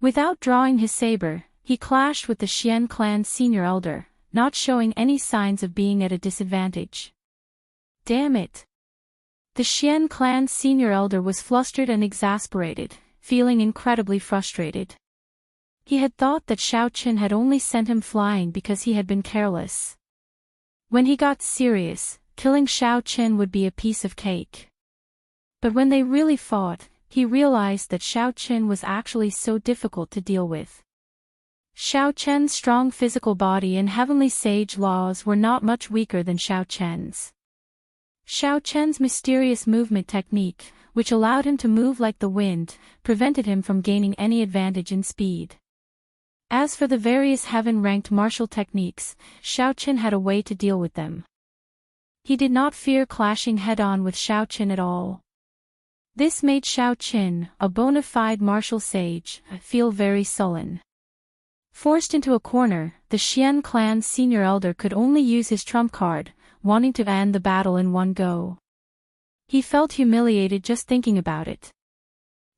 Without drawing his saber, he clashed with the Xian clan's senior elder, not showing any signs of being at a disadvantage. Damn it! The Xian clan's senior elder was flustered and exasperated, feeling incredibly frustrated. He had thought that Xiaochen had only sent him flying because he had been careless. When he got serious, killing Xiaochen would be a piece of cake. But when they really fought, he realized that Xiaochen was actually so difficult to deal with. Xiaochen's strong physical body and heavenly sage laws were not much weaker than Xiaochen's. Xiaochen's mysterious movement technique, which allowed him to move like the wind, prevented him from gaining any advantage in speed. As for the various heaven-ranked martial techniques, Xiaochen had a way to deal with them. He did not fear clashing head-on with Xiaochen at all. This made Xiaochen, a bona fide martial sage, feel very sullen. Forced into a corner, the Xian clan's senior elder could only use his trump card, wanting to end the battle in one go. He felt humiliated just thinking about it.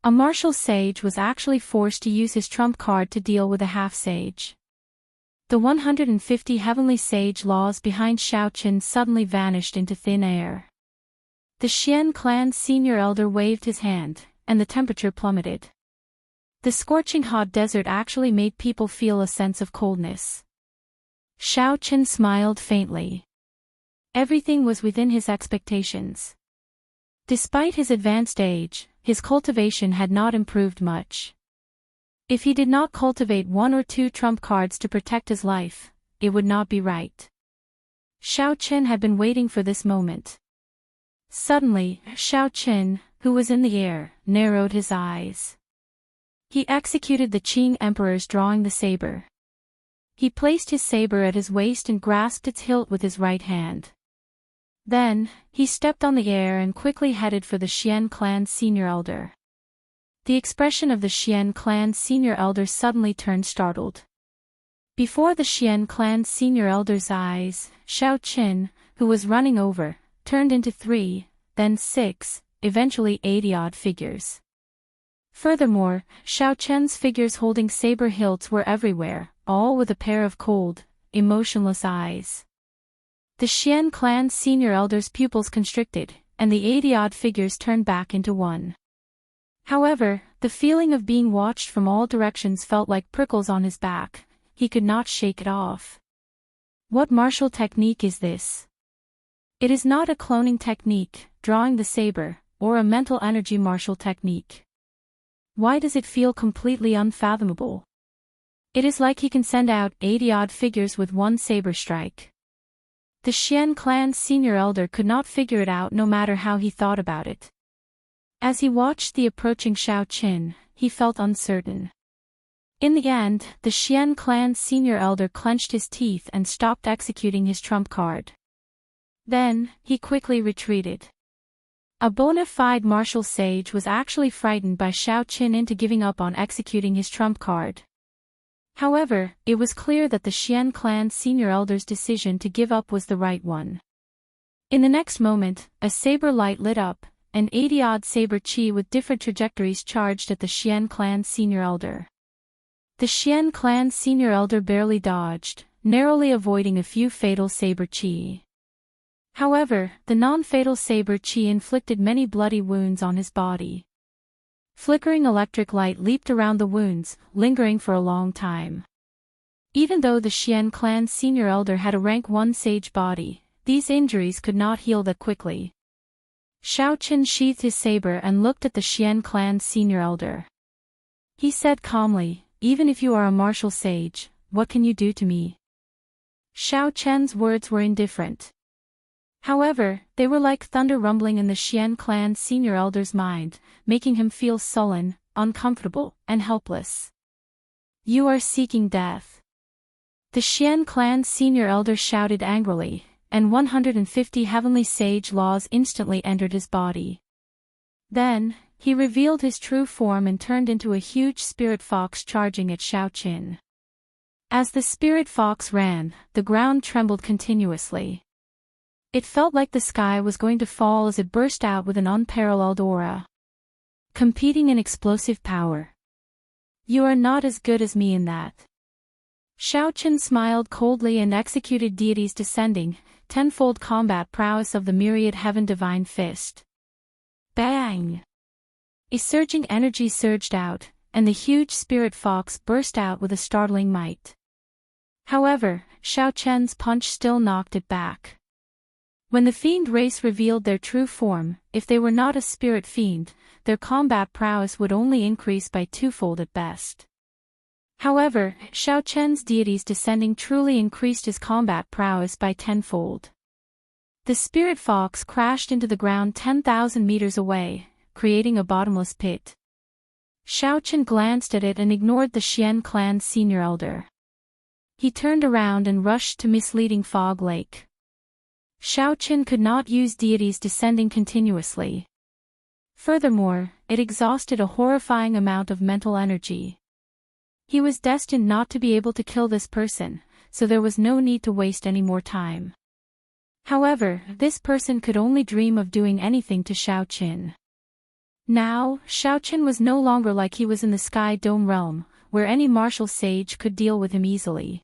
A martial sage was actually forced to use his trump card to deal with a half-sage. The 150 heavenly sage laws behind Xiaochen suddenly vanished into thin air. The Xian clan's senior elder waved his hand, and the temperature plummeted. The scorching hot desert actually made people feel a sense of coldness. Xiao Chen smiled faintly. Everything was within his expectations. Despite his advanced age, his cultivation had not improved much. If he did not cultivate 1 or 2 trump cards to protect his life, it would not be right. Xiao Chen had been waiting for this moment. Suddenly, Xiao Chen, who was in the air, narrowed his eyes. He executed the Qing Emperor's drawing the saber. He placed his saber at his waist and grasped its hilt with his right hand. Then, he stepped on the air and quickly headed for the Xian clan's senior elder. The expression of the Xian clan's senior elder suddenly turned startled. Before the Xian clan's senior elder's eyes, Xiao Chen, who was running over, turned into 3, then 6, eventually 80-odd figures. Furthermore, Xiao Chen's figures holding saber hilts were everywhere, all with a pair of cold, emotionless eyes. The Xian clan's senior elder's pupils constricted, and the 80-odd figures turned back into 1. However, the feeling of being watched from all directions felt like prickles on his back. He could not shake it off. What martial technique is this? It is not a cloning technique, drawing the saber, or a mental energy martial technique. Why does it feel completely unfathomable? It is like he can send out 80-odd figures with 1 saber strike. The Xian clan's senior elder could not figure it out no matter how he thought about it. As he watched the approaching Xiao Chen, he felt uncertain. In the end, the Xian clan's senior elder clenched his teeth and stopped executing his trump card. Then, he quickly retreated. A bona fide martial sage was actually frightened by Xiao Chen into giving up on executing his trump card. However, it was clear that the Xian clan's senior elder's decision to give up was the right one. In the next moment, a saber light lit up, and 80-odd saber chi with different trajectories charged at the Xian clan's senior elder. The Xian clan's senior elder barely dodged, narrowly avoiding a few fatal saber chi. However, the non-fatal saber chi inflicted many bloody wounds on his body. Flickering electric light leaped around the wounds, lingering for a long time. Even though the Xian clan's senior elder had a rank 1 sage body, these injuries could not heal that quickly. Xiao Chen sheathed his saber and looked at the Xian clan's senior elder. He said calmly, "Even if you are a martial sage, what can you do to me?" Xiao Chen's words were indifferent. However, they were like thunder rumbling in the Xian clan's senior elder's mind, making him feel sullen, uncomfortable, and helpless. "You are seeking death." The Xian clan's senior elder shouted angrily, and 150 heavenly sage laws instantly entered his body. Then, he revealed his true form and turned into a huge spirit fox charging at Xiao Chen. As the spirit fox ran, the ground trembled continuously. It felt like the sky was going to fall as it burst out with an unparalleled aura. Competing in explosive power. "You are not as good as me in that." Xiao Chen smiled coldly and executed deity's descending, tenfold combat prowess of the myriad heaven divine fist. Bang! A surging energy surged out, and the huge spirit fox burst out with a startling might. However, Xiao Chen's punch still knocked it back. When the fiend race revealed their true form, if they were not a spirit fiend, their combat prowess would only increase by 2-fold at best. However, Xiao Chen's deity's descending truly increased his combat prowess by 10-fold. The spirit fox crashed into the ground 10,000 meters away, creating a bottomless pit. Xiao Chen glanced at it and ignored the Xian clan's senior elder. He turned around and rushed to misleading Fog Lake. Xiao Chen could not use deities descending continuously. Furthermore, it exhausted a horrifying amount of mental energy. He was destined not to be able to kill this person, so there was no need to waste any more time. However, this person could only dream of doing anything to Xiao Chen. Now, Xiao Chen was no longer like he was in the Sky Dome realm, where any martial sage could deal with him easily.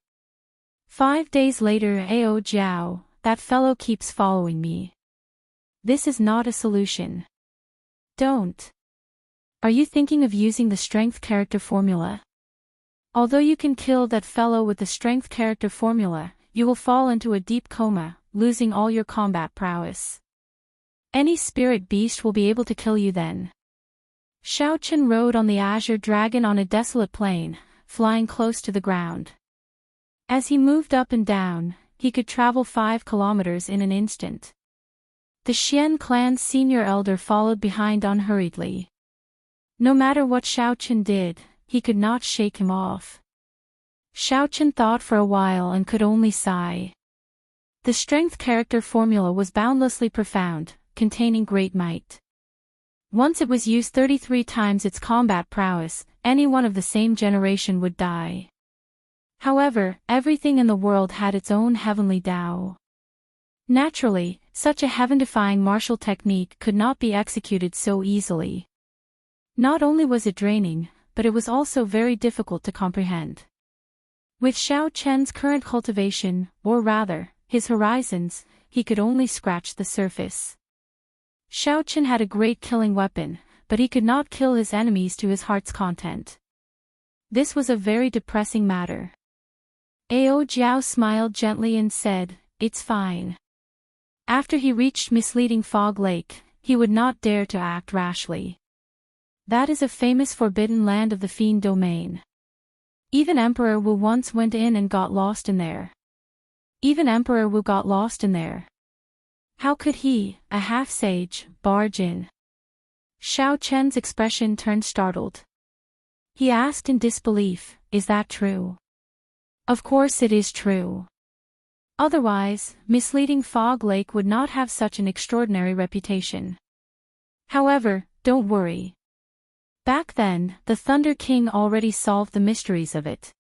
5 days later. "Ao Jiao, that fellow keeps following me." This is not a solution. Don't. Are you thinking of using the strength character formula? Although you can kill that fellow with the strength character formula, you will fall into a deep coma, losing all your combat prowess. Any spirit beast will be able to kill you then. Shao Chen rode on the azure dragon on a desolate plain, flying close to the ground. As he moved up and down, he could travel 5 kilometers in an instant. The Xian clan's senior elder followed behind unhurriedly. No matter what Shao Chen did, he could not shake him off. Shao Chen thought for a while and could only sigh. The strength character formula was boundlessly profound, containing great might. Once it was used 33 times its combat prowess, anyone of the same generation would die. However, everything in the world had its own heavenly Tao. Naturally, such a heaven-defying martial technique could not be executed so easily. Not only was it draining, but it was also very difficult to comprehend. With Shao Chen's current cultivation, or rather, his horizons, he could only scratch the surface. Shao Chen had a great killing weapon, but he could not kill his enemies to his heart's content. This was a very depressing matter. Ao Jiao smiled gently and said, "It's fine." After he reached Misleading Fog Lake, he would not dare to act rashly. That is a famous forbidden land of the Fiend domain. Even Emperor Wu once went in and got lost in there. How could he, a half-sage, barge in? Shao Chen's expression turned startled. He asked in disbelief, "Is that true?" "Of course it is true. Otherwise, Misleading Fog Lake would not have such an extraordinary reputation. However, don't worry. Back then, the Thunder King already solved the mysteries of it.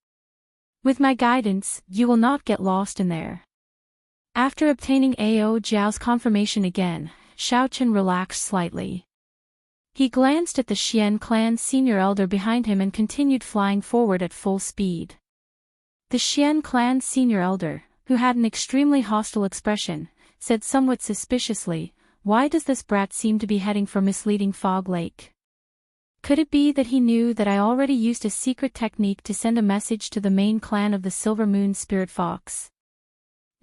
With my guidance, you will not get lost in there." After obtaining Ao Jiao's confirmation again, Shao Chen relaxed slightly. He glanced at the Xian clan's senior elder behind him and continued flying forward at full speed. The Xian clan's senior elder, who had an extremely hostile expression, said somewhat suspiciously, "Why does this brat seem to be heading for Misleading Fog Lake? Could it be that he knew that I already used a secret technique to send a message to the main clan of the Silver Moon Spirit Fox?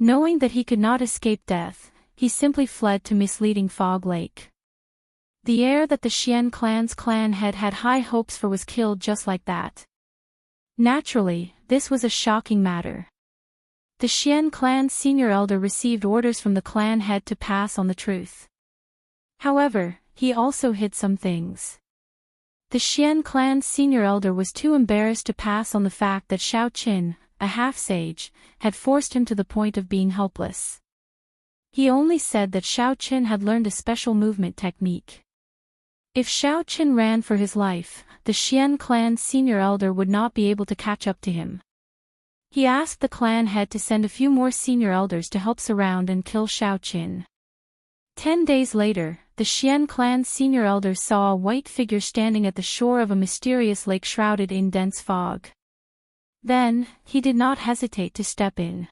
Knowing that he could not escape death, he simply fled to Misleading Fog Lake. The heir that the Xian clan's clan head had high hopes for was killed just like that. Naturally, this was a shocking matter. The Xian clan's senior elder received orders from the clan head to pass on the truth. However, he also hid some things. The Xian clan's senior elder was too embarrassed to pass on the fact that Shao Qin, a half-sage, had forced him to the point of being helpless. He only said that Shao Qin had learned a special movement technique. If Shao Qin ran for his life, the Xian clan's senior elder would not be able to catch up to him. He asked the clan head to send a few more senior elders to help surround and kill Shao Qin. 10 days later, the Xian clan's senior elders saw a white figure standing at the shore of a mysterious lake shrouded in dense fog. Then, he did not hesitate to step in.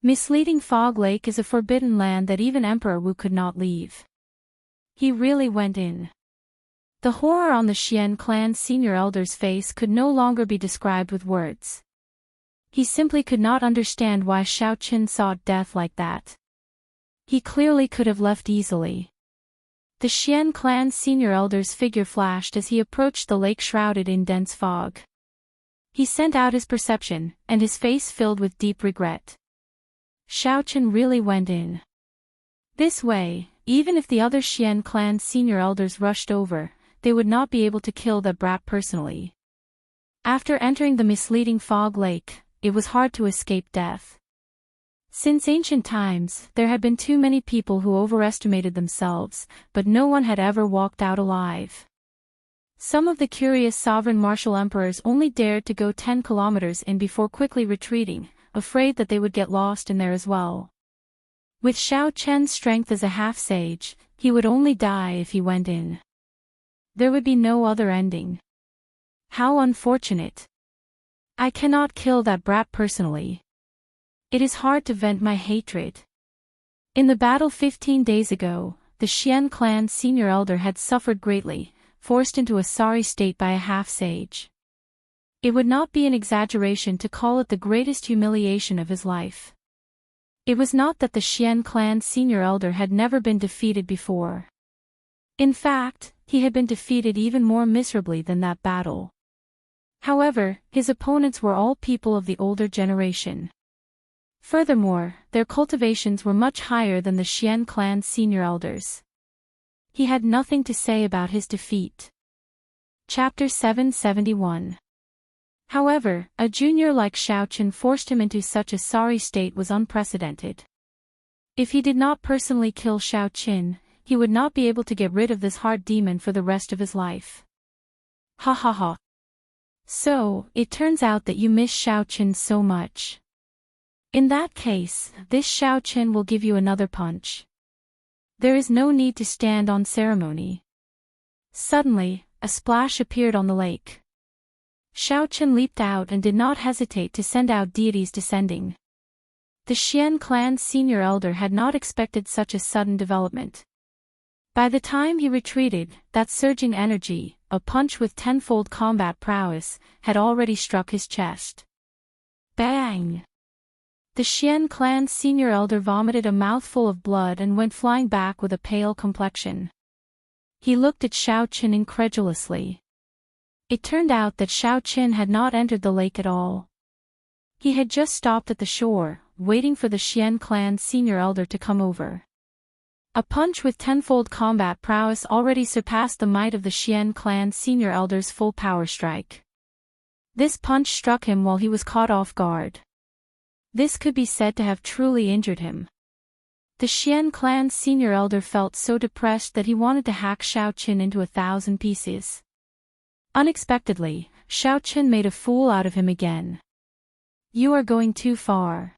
Misleading Fog Lake is a forbidden land that even Emperor Wu could not leave. He really went in. The horror on the Xian clan's senior elder's face could no longer be described with words. He simply could not understand why Shao Qin sought death like that. He clearly could have left easily. The Xian clan's senior elder's figure flashed as he approached the lake shrouded in dense fog. He sent out his perception, and his face filled with deep regret. Shao Qin really went in. This way, even if the other Xian clan's senior elders rushed over, they would not be able to kill that brat personally. After entering the Misleading Fog Lake, it was hard to escape death. Since ancient times, there had been too many people who overestimated themselves, but no one had ever walked out alive. Some of the curious sovereign martial emperors only dared to go 10 kilometers in before quickly retreating, afraid that they would get lost in there as well. With Shao Chen's strength as a half-sage, he would only die if he went in. There would be no other ending. How unfortunate. I cannot kill that brat personally. It is hard to vent my hatred. In the battle 15 days ago, the the Xian clan's senior elder had suffered greatly, forced into a sorry state by a half-sage. It would not be an exaggeration to call it the greatest humiliation of his life. It was not that the Xian clan's senior elder had never been defeated before. In fact, he had been defeated even more miserably than that battle. However, his opponents were all people of the older generation. Furthermore, their cultivations were much higher than the Xian clan's senior elders. He had nothing to say about his defeat. Chapter 771. However, a junior like Xiaochen forced him into such a sorry state was unprecedented. If he did not personally kill Xiaochen, he would not be able to get rid of this heart demon for the rest of his life. Ha ha ha. So, it turns out that you miss Xiaochen so much. In that case, this Xiaochen will give you another punch. There is no need to stand on ceremony. Suddenly, a splash appeared on the lake. Xiaochen leaped out and did not hesitate to send out deities descending. The Xian clan's senior elder had not expected such a sudden development. By the time he retreated, that surging energy, a punch with tenfold combat prowess, had already struck his chest. Bang! The Xian clan's senior elder vomited a mouthful of blood and went flying back with a pale complexion. He looked at Xiaochen incredulously. It turned out that Xiaochen had not entered the lake at all. He had just stopped at the shore, waiting for the Xian clan's senior elder to come over. A punch with tenfold combat prowess already surpassed the might of the Xian clan's senior elder's full power strike. This punch struck him while he was caught off guard. This could be said to have truly injured him. The Xian clan's senior elder felt so depressed that he wanted to hack Xiaochen into 1,000 pieces. Unexpectedly, Xiaochen made a fool out of him again. You are going too far.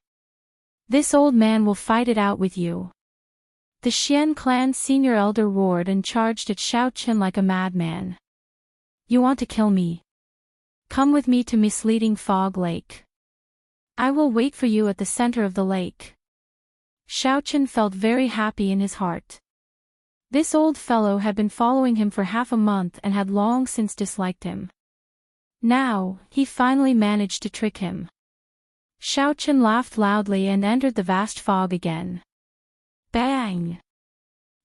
This old man will fight it out with you. The Xian clan's senior elder roared and charged at Xiaochen like a madman. You want to kill me? Come with me to Misleading Fog Lake. I will wait for you at the center of the lake. Xiaochen felt very happy in his heart. This old fellow had been following him for half a month and had long since disliked him. Now, he finally managed to trick him. Xiaochen laughed loudly and entered the vast fog again. Bang!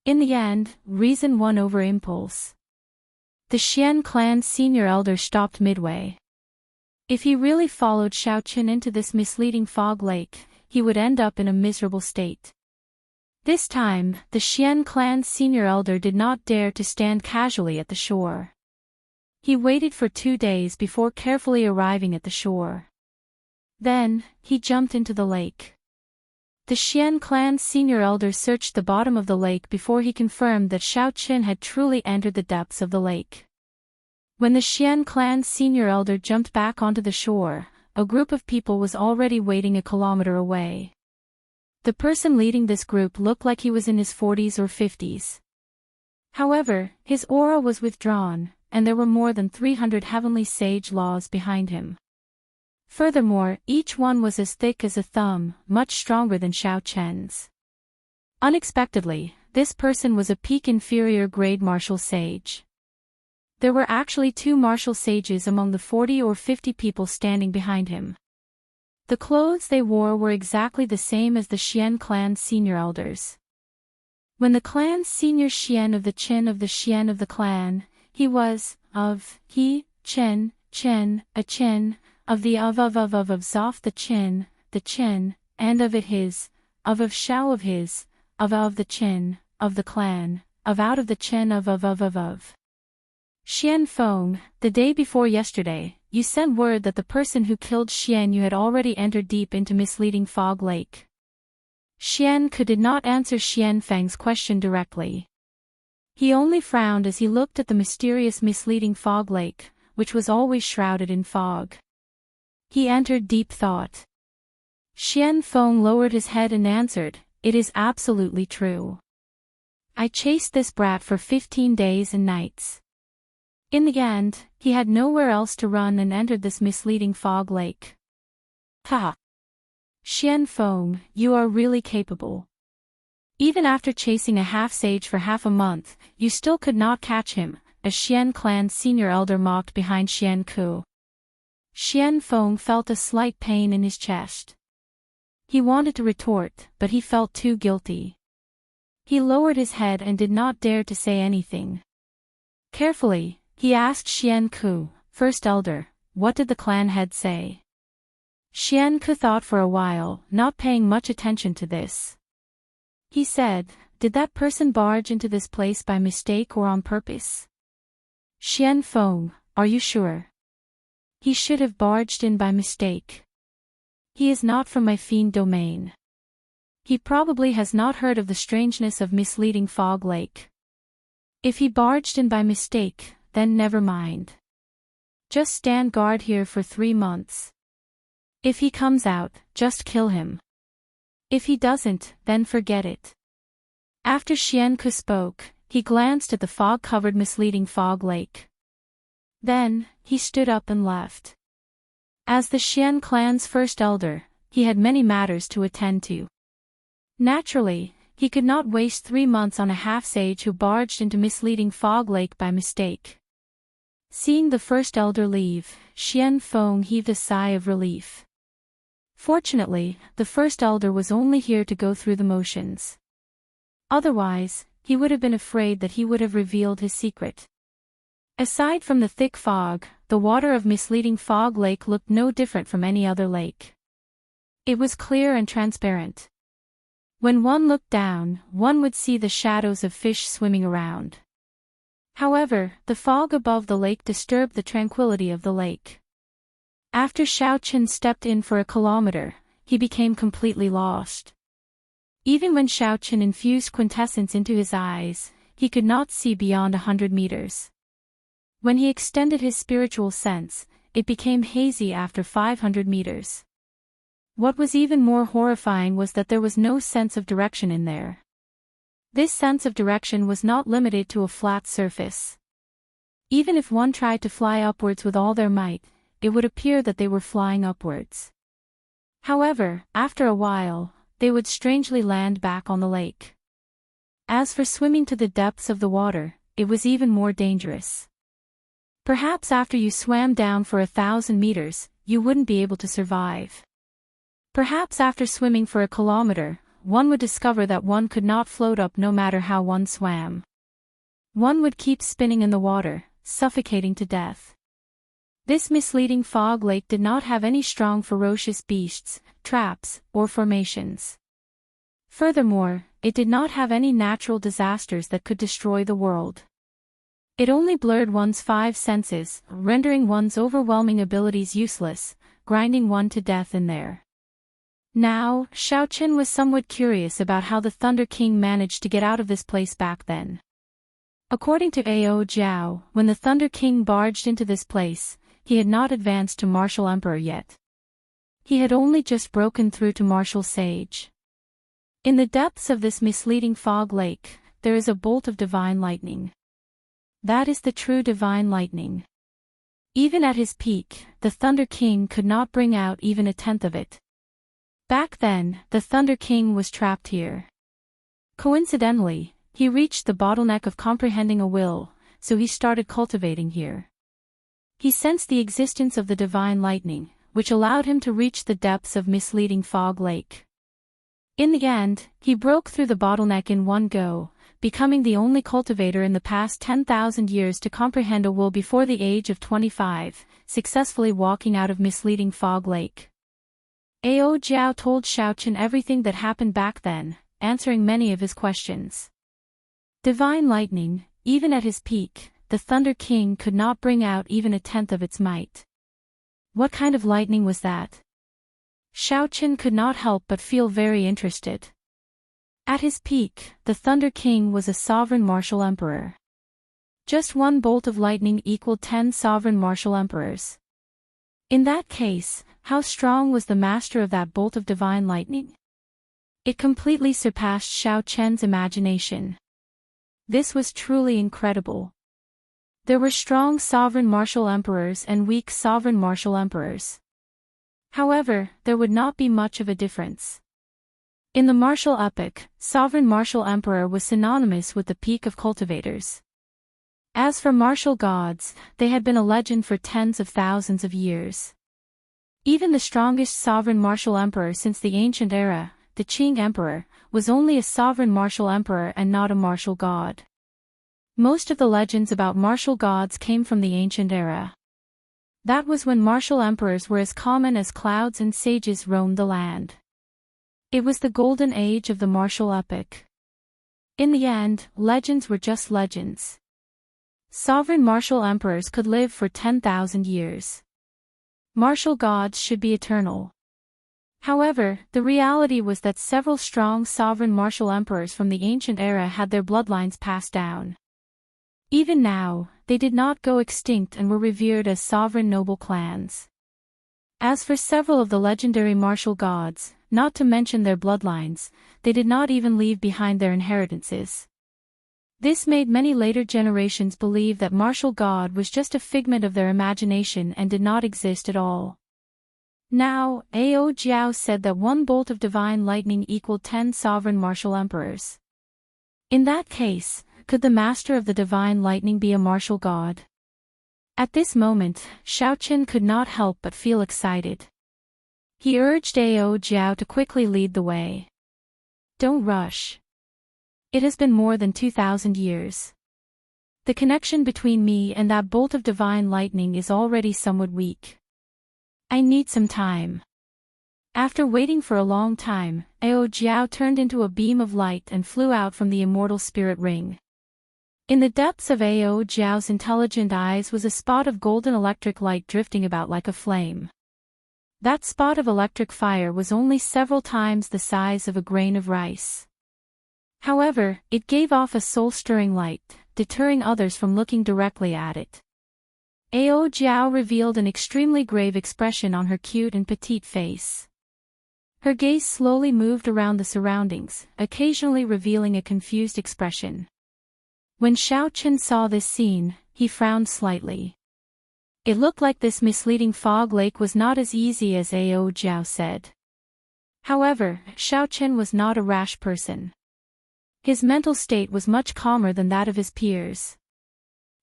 In the end, reason won over impulse. The Xian clan's senior elder stopped midway. If he really followed Xiaochen into this misleading fog lake, he would end up in a miserable state. This time, the Xian clan's senior elder did not dare to stand casually at the shore. He waited for 2 days before carefully arriving at the shore. Then, he jumped into the lake. The Xian clan's senior elder searched the bottom of the lake before he confirmed that Xiaochen had truly entered the depths of the lake. When the Xian clan's senior elder jumped back onto the shore, a group of people was already waiting a kilometer away. The person leading this group looked like he was in his 40s or 50s. However, his aura was withdrawn, and there were more than 300 heavenly sage laws behind him. Furthermore, each one was as thick as a thumb, much stronger than Xiaochen's. Unexpectedly, this person was a peak inferior grade martial sage. There were actually 2 martial sages among the 40 or 50 people standing behind him. The clothes they wore were exactly the same as the Xian clan's senior elders. When the clan's senior Xian of the Qin of the Xian of the clan, he was, of, he, Chen, a Qin, of the of Zoth the Qin, and of it his, of Shao of his, of the Qin, of the clan, of out of the Qin of. Xian Feng, the day before yesterday, you sent word that the person who killed Xian Yu had already entered deep into Misleading Fog Lake. Xian Ke did not answer Xian Feng's question directly. He only frowned as he looked at the mysterious Misleading Fog Lake, which was always shrouded in fog. He entered deep thought. Xian Feng lowered his head and answered, "It is absolutely true. I chased this brat for 15 days and nights. In the end, he had nowhere else to run and entered this misleading fog lake." Ha! Xian Feng, you are really capable. Even after chasing a half-sage for half a month, you still could not catch him, a Xian clan's senior elder mocked behind Xian Ku. Xian Feng felt a slight pain in his chest. He wanted to retort, but he felt too guilty. He lowered his head and did not dare to say anything. Carefully, he asked Xian Ku, First Elder, what did the clan head say? Xian Ku thought for a while, not paying much attention to this. He said, did that person barge into this place by mistake or on purpose? Xian Feng, are you sure? He should have barged in by mistake. He is not from my fiend domain. He probably has not heard of the strangeness of misleading Fog Lake. If he barged in by mistake, then never mind. Just stand guard here for 3 months. If he comes out, just kill him. If he doesn't, then forget it. After Xian Ku spoke, he glanced at the fog-covered misleading Fog Lake. Then, he stood up and left. As the Xian clan's first elder, he had many matters to attend to. Naturally, he could not waste 3 months on a half-sage who barged into misleading Fog Lake by mistake. Seeing the first elder leave, Xian Feng heaved a sigh of relief. Fortunately, the first elder was only here to go through the motions. Otherwise, he would have been afraid that he would have revealed his secret. Aside from the thick fog, the water of misleading Fog Lake looked no different from any other lake. It was clear and transparent. When one looked down, one would see the shadows of fish swimming around. However, the fog above the lake disturbed the tranquility of the lake. After Xiaochen stepped in for a kilometer, he became completely lost. Even when Xiaochen infused quintessence into his eyes, he could not see beyond 100 meters. When he extended his spiritual sense, it became hazy after 500 meters. What was even more horrifying was that there was no sense of direction in there. This sense of direction was not limited to a flat surface. Even if one tried to fly upwards with all their might, it would appear that they were flying upwards. However, after a while, they would strangely land back on the lake. As for swimming to the depths of the water, it was even more dangerous. Perhaps after you swam down for 1,000 meters, you wouldn't be able to survive. Perhaps after swimming for a kilometer, one would discover that one could not float up no matter how one swam. One would keep spinning in the water, suffocating to death. This misleading Fog Lake did not have any strong ferocious beasts, traps, or formations. Furthermore, it did not have any natural disasters that could destroy the world. It only blurred one's 5 senses, rendering one's overwhelming abilities useless, grinding one to death in there. Now, Xiaochen was somewhat curious about how the Thunder King managed to get out of this place back then. According to Ao Jiao, when the Thunder King barged into this place, he had not advanced to Martial Emperor yet. He had only just broken through to Martial Sage. In the depths of this misleading Fog Lake, there is a bolt of divine lightning. That is the true divine lightning. Even at his peak, the Thunder King could not bring out even 1/10 of it. Back then, the Thunder King was trapped here. Coincidentally, he reached the bottleneck of comprehending a will, so he started cultivating here. He sensed the existence of the divine lightning, which allowed him to reach the depths of misleading Fog Lake. In the end, he broke through the bottleneck in one go, becoming the only cultivator in the past 10,000 years to comprehend a will before the age of 25, successfully walking out of misleading Fog Lake. Ao Jiao told Xiaochen everything that happened back then, answering many of his questions. Divine lightning, even at his peak, the Thunder King could not bring out even 1/10 of its might. What kind of lightning was that? Xiaochen could not help but feel very interested. At his peak, the Thunder King was a sovereign martial emperor. Just one bolt of lightning equaled 10 sovereign martial emperors. In that case, how strong was the master of that bolt of divine lightning? It completely surpassed Xiaochen's imagination. This was truly incredible. There were strong sovereign martial emperors and weak sovereign martial emperors. However, there would not be much of a difference. In the martial epoch, sovereign martial emperor was synonymous with the peak of cultivators. As for martial gods, they had been a legend for tens of thousands of years. Even the strongest sovereign martial emperor since the ancient era, the Qing emperor, was only a sovereign martial emperor and not a martial god. Most of the legends about martial gods came from the ancient era. That was when martial emperors were as common as clouds and sages roamed the land. It was the golden age of the martial epoch. In the end, legends were just legends. Sovereign martial emperors could live for 10,000 years. Martial gods should be eternal. However, the reality was that several strong sovereign martial emperors from the ancient era had their bloodlines passed down. Even now, they did not go extinct and were revered as sovereign noble clans. As for several of the legendary martial gods, not to mention their bloodlines, they did not even leave behind their inheritances. This made many later generations believe that martial god was just a figment of their imagination and did not exist at all. Now, Ao Jiao said that one bolt of divine lightning equaled 10 sovereign martial emperors. In that case, could the master of the divine lightning be a martial god? At this moment, Xiaoqin could not help but feel excited. He urged Ao Jiao to quickly lead the way. Don't rush. It has been more than 2,000 years. The connection between me and that bolt of divine lightning is already somewhat weak. I need some time. After waiting for a long time, Ao Jiao turned into a beam of light and flew out from the immortal spirit ring. In the depths of Ao Jiao's intelligent eyes was a spot of golden electric light drifting about like a flame. That spot of electric fire was only several times the size of a grain of rice. However, it gave off a soul-stirring light, deterring others from looking directly at it. Ao Jiao revealed an extremely grave expression on her cute and petite face. Her gaze slowly moved around the surroundings, occasionally revealing a confused expression. When Xiaoqin saw this scene, he frowned slightly. It looked like this misleading fog lake was not as easy as Ao Jiao said. However, Xiaoqin was not a rash person. His mental state was much calmer than that of his peers.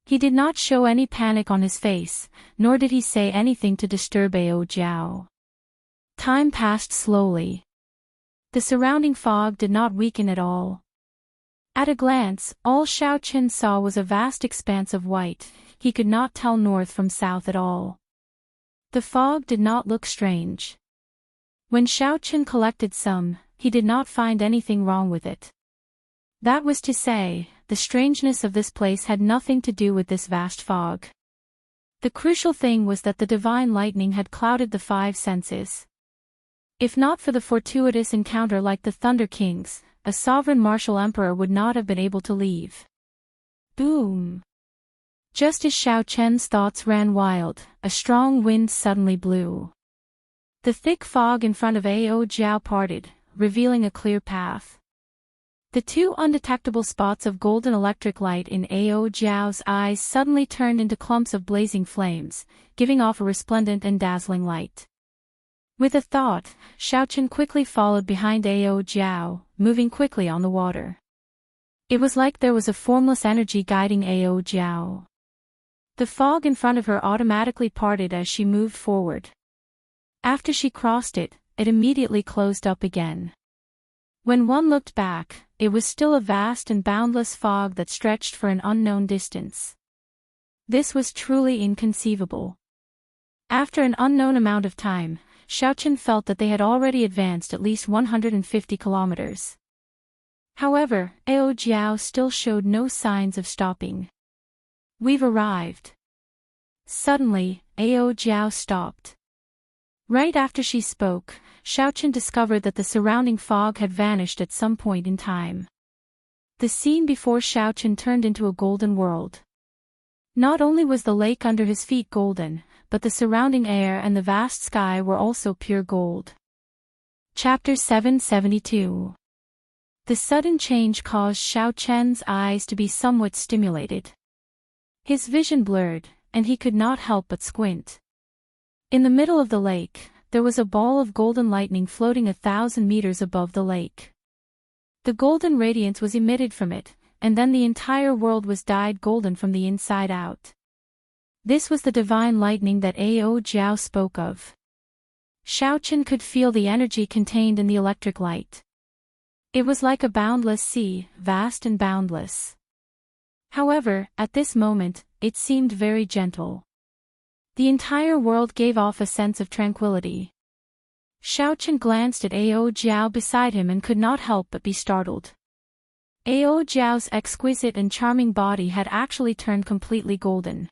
He did not show any panic on his face, nor did he say anything to disturb Ao Jiao. Time passed slowly. The surrounding fog did not weaken at all. At a glance, all Xiaoqin saw was a vast expanse of white. He could not tell north from south at all. The fog did not look strange. When Xiaoqin collected some, he did not find anything wrong with it. That was to say, the strangeness of this place had nothing to do with this vast fog. The crucial thing was that the divine lightning had clouded the 5 senses. If not for the fortuitous encounter like the Thunder Kings, a sovereign martial emperor would not have been able to leave. Boom! Just as Xiaoqian's thoughts ran wild, a strong wind suddenly blew. The thick fog in front of Ao Jiao parted, revealing a clear path. The 2 undetectable spots of golden electric light in Ao Jiao's eyes suddenly turned into clumps of blazing flames, giving off a resplendent and dazzling light. With a thought, Xiaoqin quickly followed behind Ao Jiao, moving quickly on the water. It was like there was a formless energy guiding Ao Jiao. The fog in front of her automatically parted as she moved forward. After she crossed it, it immediately closed up again. When one looked back, it was still a vast and boundless fog that stretched for an unknown distance. This was truly inconceivable. After an unknown amount of time, Xiaoqin felt that they had already advanced at least 150 kilometers. However, Ao Jiao still showed no signs of stopping. We've arrived. Suddenly, Ao Jiao stopped. Right after she spoke, Xiaoqin discovered that the surrounding fog had vanished at some point in time. The scene before Xiaoqin turned into a golden world. Not only was the lake under his feet golden, but the surrounding air and the vast sky were also pure gold. Chapter 772. The sudden change caused Xiaoqian's eyes to be somewhat stimulated. His vision blurred, and he could not help but squint. In the middle of the lake, there was a ball of golden lightning floating 1,000 meters above the lake. The golden radiance was emitted from it, and then the entire world was dyed golden from the inside out. This was the divine lightning that Ao Jiao spoke of. Xiaochen could feel the energy contained in the electric light. It was like a boundless sea, vast and boundless. However, at this moment, it seemed very gentle. The entire world gave off a sense of tranquility. Xiaochen glanced at Ao Jiao beside him and could not help but be startled. Ao Jiao's exquisite and charming body had actually turned completely golden.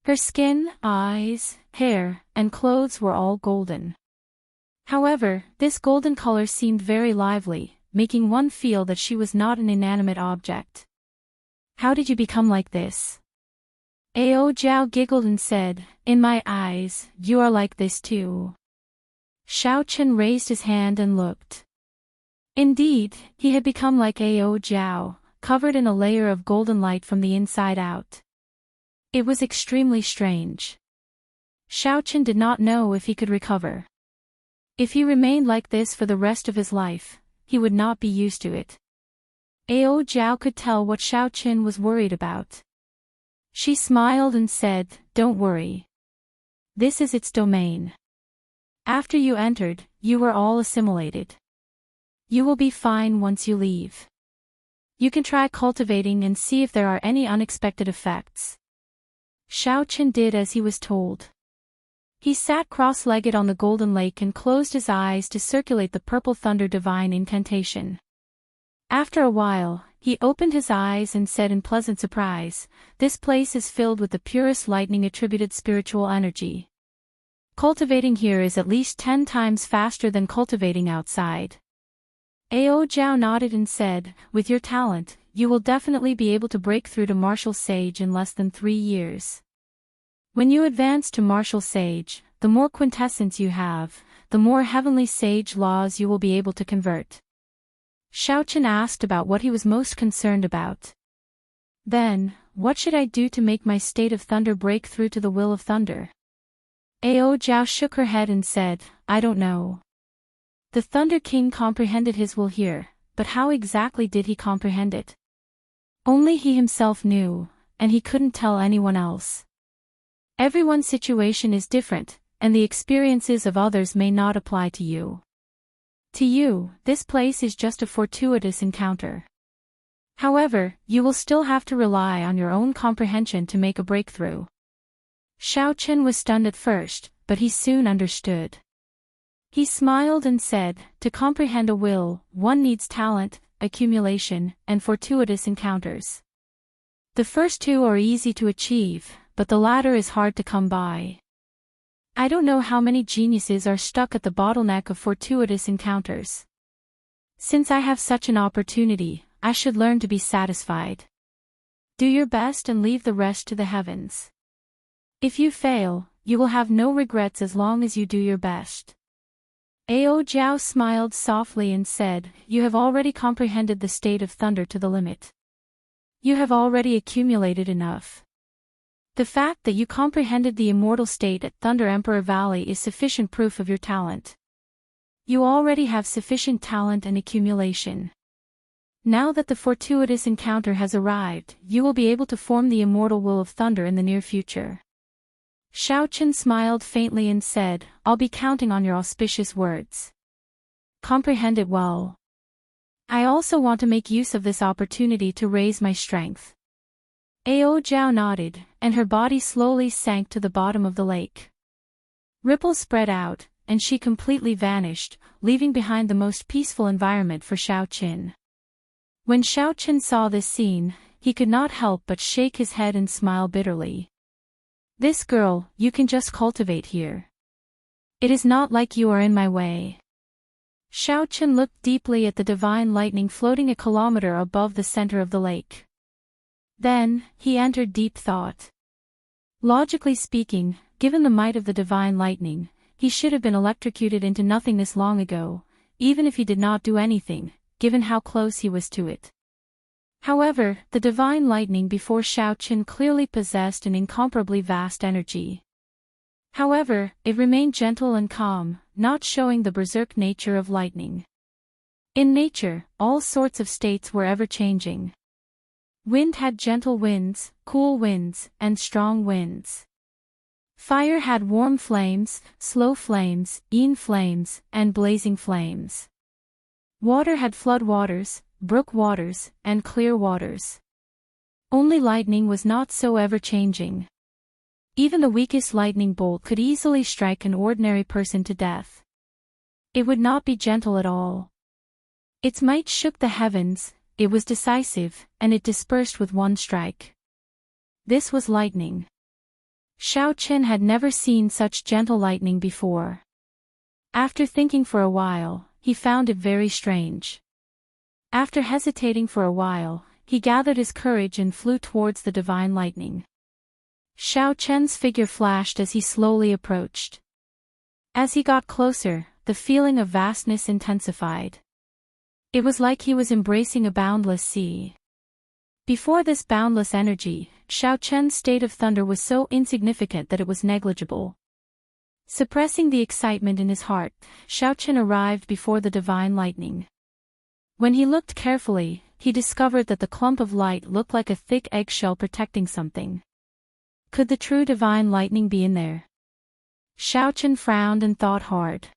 Her skin, eyes, hair, and clothes were all golden. However, this golden color seemed very lively, making one feel that she was not an inanimate object. "How did you become like this?" Ao Jiao giggled and said, "In my eyes, you are like this too." Xiaochen raised his hand and looked. Indeed, he had become like Ao Jiao, covered in a layer of golden light from the inside out. It was extremely strange. Xiaochen did not know if he could recover. If he remained like this for the rest of his life, he would not be used to it. Ao Jiao could tell what Xiaochen was worried about. She smiled and said, "Don't worry. This is its domain. After you entered, you were all assimilated. You will be fine once you leave. You can try cultivating and see if there are any unexpected effects." Xiaochen did as he was told. He sat cross-legged on the golden lake and closed his eyes to circulate the purple thunder divine incantation. After a while, he opened his eyes and said in pleasant surprise, "This place is filled with the purest lightning-attributed spiritual energy. Cultivating here is at least 10 times faster than cultivating outside." Ao Jiao nodded and said, "With your talent, you will definitely be able to break through to Martial Sage in less than 3 years. When you advance to Martial Sage, the more quintessence you have, the more heavenly sage laws you will be able to convert." Xiaochen asked about what he was most concerned about. Then, "What should I do to make my state of thunder break through to the will of thunder?" Ao Jiao shook her head and said, "I don't know." The Thunder King comprehended his will here, but how exactly did he comprehend it? Only he himself knew, and he couldn't tell anyone else. Everyone's situation is different, and the experiences of others may not apply to you. To you, this place is just a fortuitous encounter. However, you will still have to rely on your own comprehension to make a breakthrough. Xiaochen was stunned at first, but he soon understood. He smiled and said, "To comprehend a will, one needs talent, accumulation, and fortuitous encounters. The first two are easy to achieve, but the latter is hard to come by. I don't know how many geniuses are stuck at the bottleneck of fortuitous encounters. Since I have such an opportunity, I should learn to be satisfied. Do your best and leave the rest to the heavens. If you fail, you will have no regrets as long as you do your best." Ao Jiao smiled softly and said, "You have already comprehended the state of thunder to the limit. You have already accumulated enough. The fact that you comprehended the immortal state at Thunder Emperor Valley is sufficient proof of your talent. You already have sufficient talent and accumulation. Now that the fortuitous encounter has arrived, you will be able to form the immortal will of thunder in the near future." Xiaochen smiled faintly and said, "I'll be counting on your auspicious words. Comprehend it well. I also want to make use of this opportunity to raise my strength." Ao Jiao nodded, and her body slowly sank to the bottom of the lake. Ripples spread out, and she completely vanished, leaving behind the most peaceful environment for Xiaochen. When Xiaochen saw this scene, he could not help but shake his head and smile bitterly. "This girl, you can just cultivate here. It is not like you are in my way." Xiaochen looked deeply at the divine lightning floating a kilometer above the center of the lake. Then, he entered deep thought. Logically speaking, given the might of the divine lightning, he should have been electrocuted into nothingness long ago, even if he did not do anything, given how close he was to it. However, the divine lightning before Xiaochen clearly possessed an incomparably vast energy. However, it remained gentle and calm, not showing the berserk nature of lightning. In nature, all sorts of states were ever-changing. Wind had gentle winds, cool winds, and strong winds. Fire had warm flames, slow flames, even flames, and blazing flames. Water had flood waters, brook waters, and clear waters. Only lightning was not so ever-changing. Even the weakest lightning bolt could easily strike an ordinary person to death. It would not be gentle at all. Its might shook the heavens, it was decisive, and it dispersed with one strike. This was lightning. Xiao Chen had never seen such gentle lightning before. After thinking for a while, he found it very strange. After hesitating for a while, he gathered his courage and flew towards the divine lightning. Xiao Chen's figure flashed as he slowly approached. As he got closer, the feeling of vastness intensified. It was like he was embracing a boundless sea. Before this boundless energy, Xiao Chen's state of thunder was so insignificant that it was negligible. Suppressing the excitement in his heart, Xiao Chen arrived before the divine lightning. When he looked carefully, he discovered that the clump of light looked like a thick eggshell protecting something. Could the true divine lightning be in there? Xiao Chen frowned and thought hard.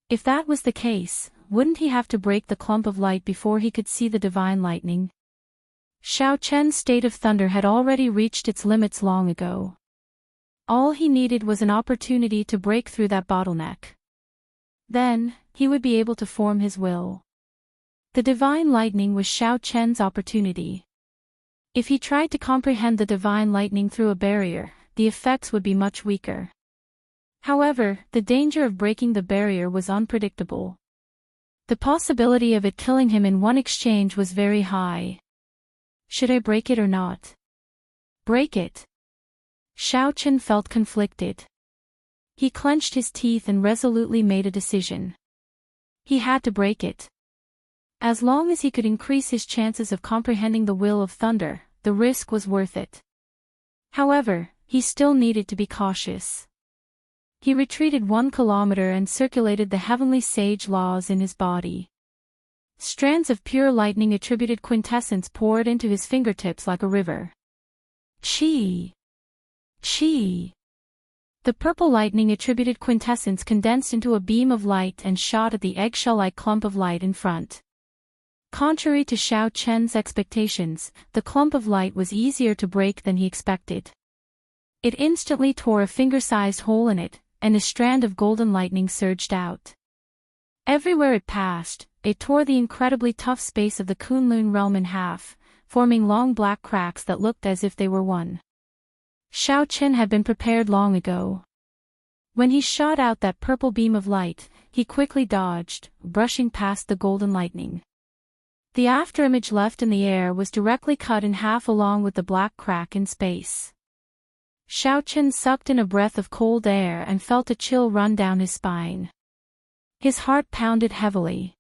If that was the case, wouldn't he have to break the clump of light before he could see the divine lightning? Xiao Chen's state of thunder had already reached its limits long ago. All he needed was an opportunity to break through that bottleneck. Then, he would be able to form his will. The divine lightning was Xiao Chen's opportunity. If he tried to comprehend the divine lightning through a barrier, the effects would be much weaker. However, the danger of breaking the barrier was unpredictable. The possibility of it killing him in one exchange was very high. Should I break it or not? Break it. Xiao Chen felt conflicted. He clenched his teeth and resolutely made a decision. He had to break it. As long as he could increase his chances of comprehending the will of thunder, the risk was worth it. However, he still needed to be cautious. He retreated 1 kilometer and circulated the heavenly sage laws in his body. Strands of pure lightning attributed quintessence poured into his fingertips like a river. Chi! Chi! The purple lightning attributed quintessence condensed into a beam of light and shot at the eggshell-like clump of light in front. Contrary to Xiao Chen's expectations, the clump of light was easier to break than he expected. It instantly tore a finger-sized hole in it, and a strand of golden lightning surged out. Everywhere it passed, it tore the incredibly tough space of the Kunlun realm in half, forming long black cracks that looked as if they were one. Xiao Chen had been prepared long ago. When he shot out that purple beam of light, he quickly dodged, brushing past the golden lightning. The afterimage left in the air was directly cut in half along with the black crack in space. Xiao Chen sucked in a breath of cold air and felt a chill run down his spine. His heart pounded heavily.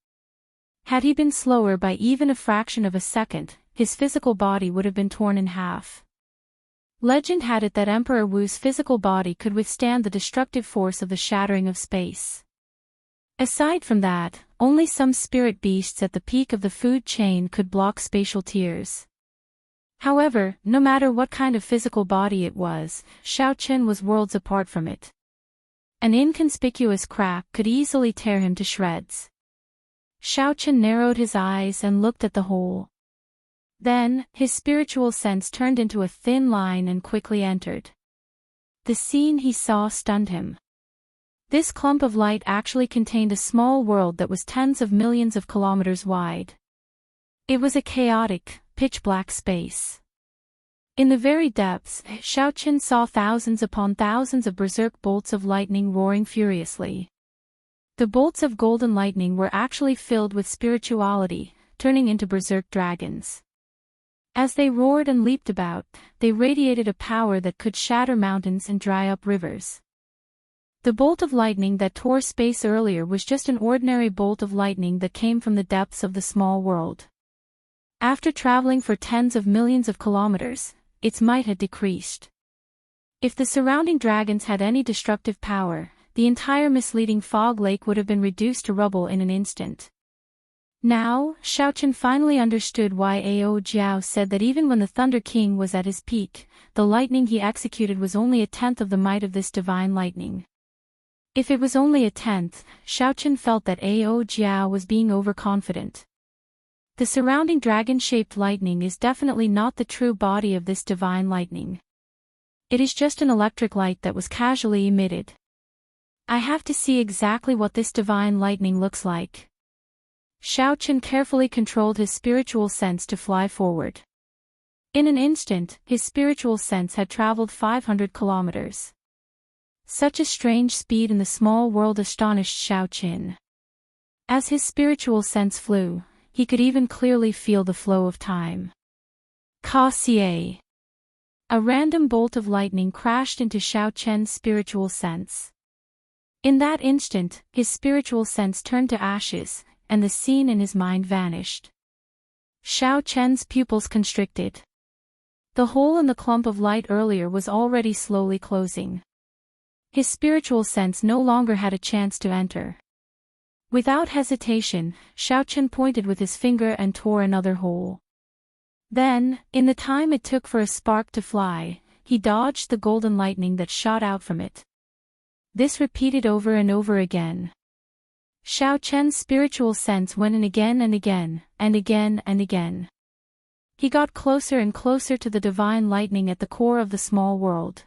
Had he been slower by even a fraction of a second, his physical body would have been torn in half. Legend had it that Emperor Wu's physical body could withstand the destructive force of the shattering of space. Aside from that, only some spirit beasts at the peak of the food chain could block spatial tears. However, no matter what kind of physical body it was, Xiao Chen was worlds apart from it. An inconspicuous crack could easily tear him to shreds. Xiao Chen narrowed his eyes and looked at the hole. Then, his spiritual sense turned into a thin line and quickly entered. The scene he saw stunned him. This clump of light actually contained a small world that was tens of millions of kilometers wide. It was a chaotic, pitch-black space. In the very depths, Xiao Chen saw thousands upon thousands of berserk bolts of lightning roaring furiously. The bolts of golden lightning were actually filled with spirituality, turning into berserk dragons. As they roared and leaped about, they radiated a power that could shatter mountains and dry up rivers. The bolt of lightning that tore space earlier was just an ordinary bolt of lightning that came from the depths of the small world. After traveling for tens of millions of kilometers, its might had decreased. If the surrounding dragons had any destructive power, the entire misleading fog lake would have been reduced to rubble in an instant. Now, Xiaochen finally understood why Ao Jiao said that even when the Thunder King was at his peak, the lightning he executed was only a tenth of the might of this divine lightning. If it was only a tenth, Xiaochen felt that Ao Jiao was being overconfident. The surrounding dragon-shaped lightning is definitely not the true body of this divine lightning. It is just an electric light that was casually emitted. I have to see exactly what this divine lightning looks like. Xiaochen carefully controlled his spiritual sense to fly forward. In an instant, his spiritual sense had traveled 500 kilometers. Such a strange speed in the small world astonished Xiaochen. As his spiritual sense flew, he could even clearly feel the flow of time. Ka-xie. A random bolt of lightning crashed into Xiaochen's spiritual sense. In that instant, his spiritual sense turned to ashes, and the scene in his mind vanished. Xiaochen's pupils constricted. The hole in the clump of light earlier was already slowly closing. His spiritual sense no longer had a chance to enter. Without hesitation, Xiaochen pointed with his finger and tore another hole. Then, in the time it took for a spark to fly, he dodged the golden lightning that shot out from it. This repeated over and over again. Xiaochen's spiritual sense went in again and again, and again and again. He got closer and closer to the divine lightning at the core of the small world.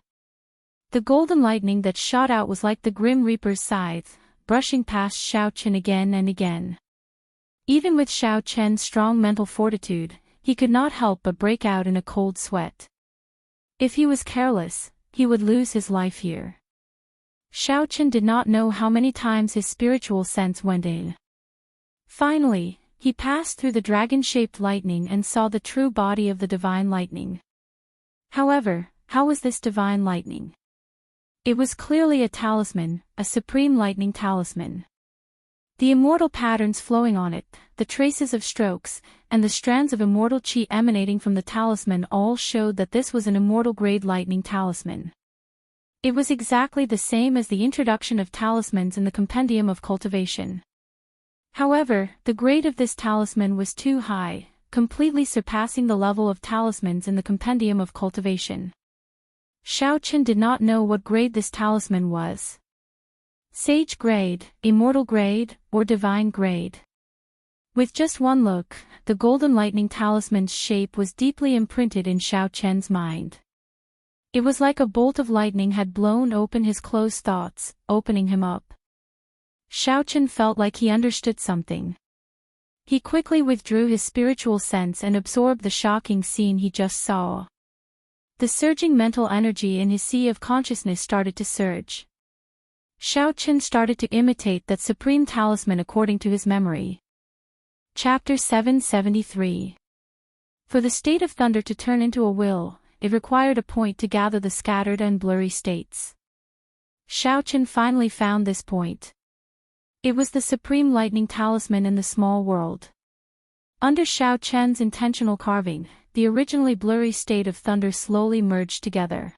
The golden lightning that shot out was like the Grim Reaper's scythe, brushing past Xiaochen again and again. Even with Xiaochen's strong mental fortitude, he could not help but break out in a cold sweat. If he was careless, he would lose his life here. Xiaochen did not know how many times his spiritual sense went in. Finally, he passed through the dragon-shaped lightning and saw the true body of the divine lightning. However, how was this divine lightning? It was clearly a talisman, a supreme lightning talisman. The immortal patterns flowing on it, the traces of strokes, and the strands of immortal chi emanating from the talisman all showed that this was an immortal-grade lightning talisman. It was exactly the same as the introduction of talismans in the Compendium of Cultivation. However, the grade of this talisman was too high, completely surpassing the level of talismans in the Compendium of Cultivation. Xiaochen did not know what grade this talisman was. Sage grade, immortal grade, or divine grade. With just one look, the golden lightning talisman's shape was deeply imprinted in Xiaochen's mind. It was like a bolt of lightning had blown open his closed thoughts, opening him up. Xiaochen felt like he understood something. He quickly withdrew his spiritual sense and absorbed the shocking scene he just saw. The surging mental energy in his sea of consciousness started to surge. Xiaochen started to imitate that supreme talisman according to his memory. Chapter 773. For the state of thunder to turn into a will, it required a point to gather the scattered and blurry states. Xiaochen finally found this point. It was the supreme lightning talisman in the small world. Under Xiaochen's intentional carving, the originally blurry state of thunder slowly merged together.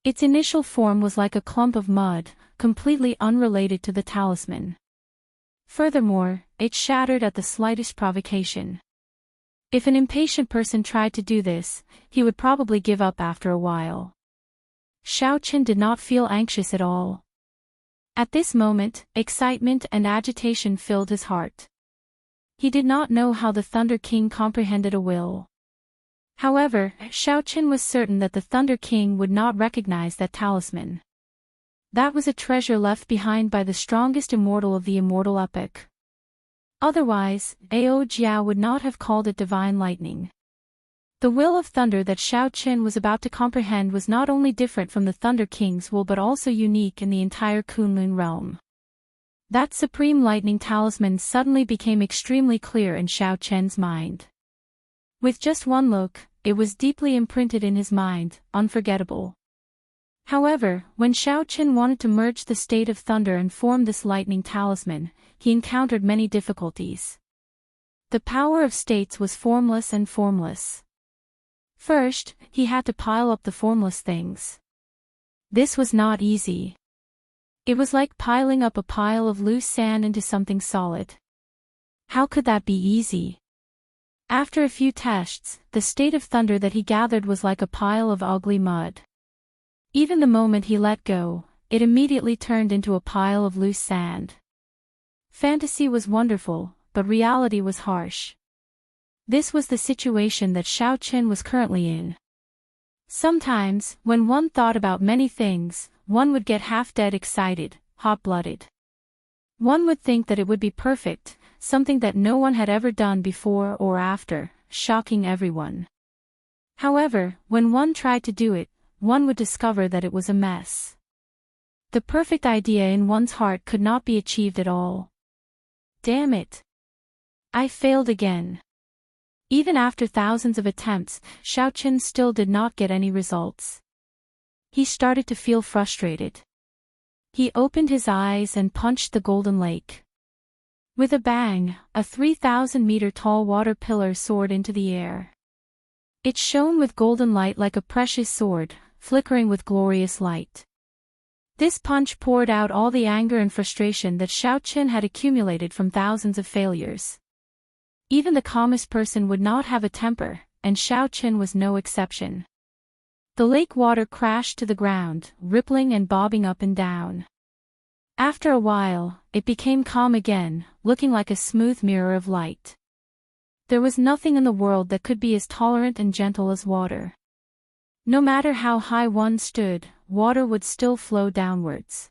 Its initial form was like a clump of mud, completely unrelated to the talisman. Furthermore, it shattered at the slightest provocation. If an impatient person tried to do this, he would probably give up after a while. Xiaochen did not feel anxious at all. At this moment, excitement and agitation filled his heart. He did not know how the Thunder King comprehended a will. However, Xiaochen was certain that the Thunder King would not recognize that talisman. That was a treasure left behind by the strongest immortal of the immortal epoch. Otherwise, Ao Jiao would not have called it divine lightning. The will of thunder that Xiaochen was about to comprehend was not only different from the Thunder King's will but also unique in the entire Kunlun realm. That supreme lightning talisman suddenly became extremely clear in Xiaochen's mind. With just one look, it was deeply imprinted in his mind, unforgettable. However, when Xiaochen wanted to merge the state of thunder and form this lightning talisman, he encountered many difficulties. The power of states was formless and formless. First, he had to pile up the formless things. This was not easy. It was like piling up a pile of loose sand into something solid. How could that be easy? After a few tests, the state of thunder that he gathered was like a pile of ugly mud. Even the moment he let go, it immediately turned into a pile of loose sand. Fantasy was wonderful, but reality was harsh. This was the situation that Xiaoqin was currently in. Sometimes, when one thought about many things, one would get half-dead excited, hot-blooded. One would think that it would be perfect, something that no one had ever done before or after, shocking everyone. However, when one tried to do it, one would discover that it was a mess. The perfect idea in one's heart could not be achieved at all. Damn it! I failed again. Even after thousands of attempts, Xiaoqin still did not get any results. He started to feel frustrated. He opened his eyes and punched the golden lake. With a bang, a 3,000-meter-tall water pillar soared into the air. It shone with golden light like a precious sword, flickering with glorious light. This punch poured out all the anger and frustration that Xiaoqin had accumulated from thousands of failures. Even the calmest person would not have a temper, and Xiaoqin was no exception. The lake water crashed to the ground, rippling and bobbing up and down. After a while, it became calm again, looking like a smooth mirror of light. There was nothing in the world that could be as tolerant and gentle as water. No matter how high one stood, water would still flow downwards.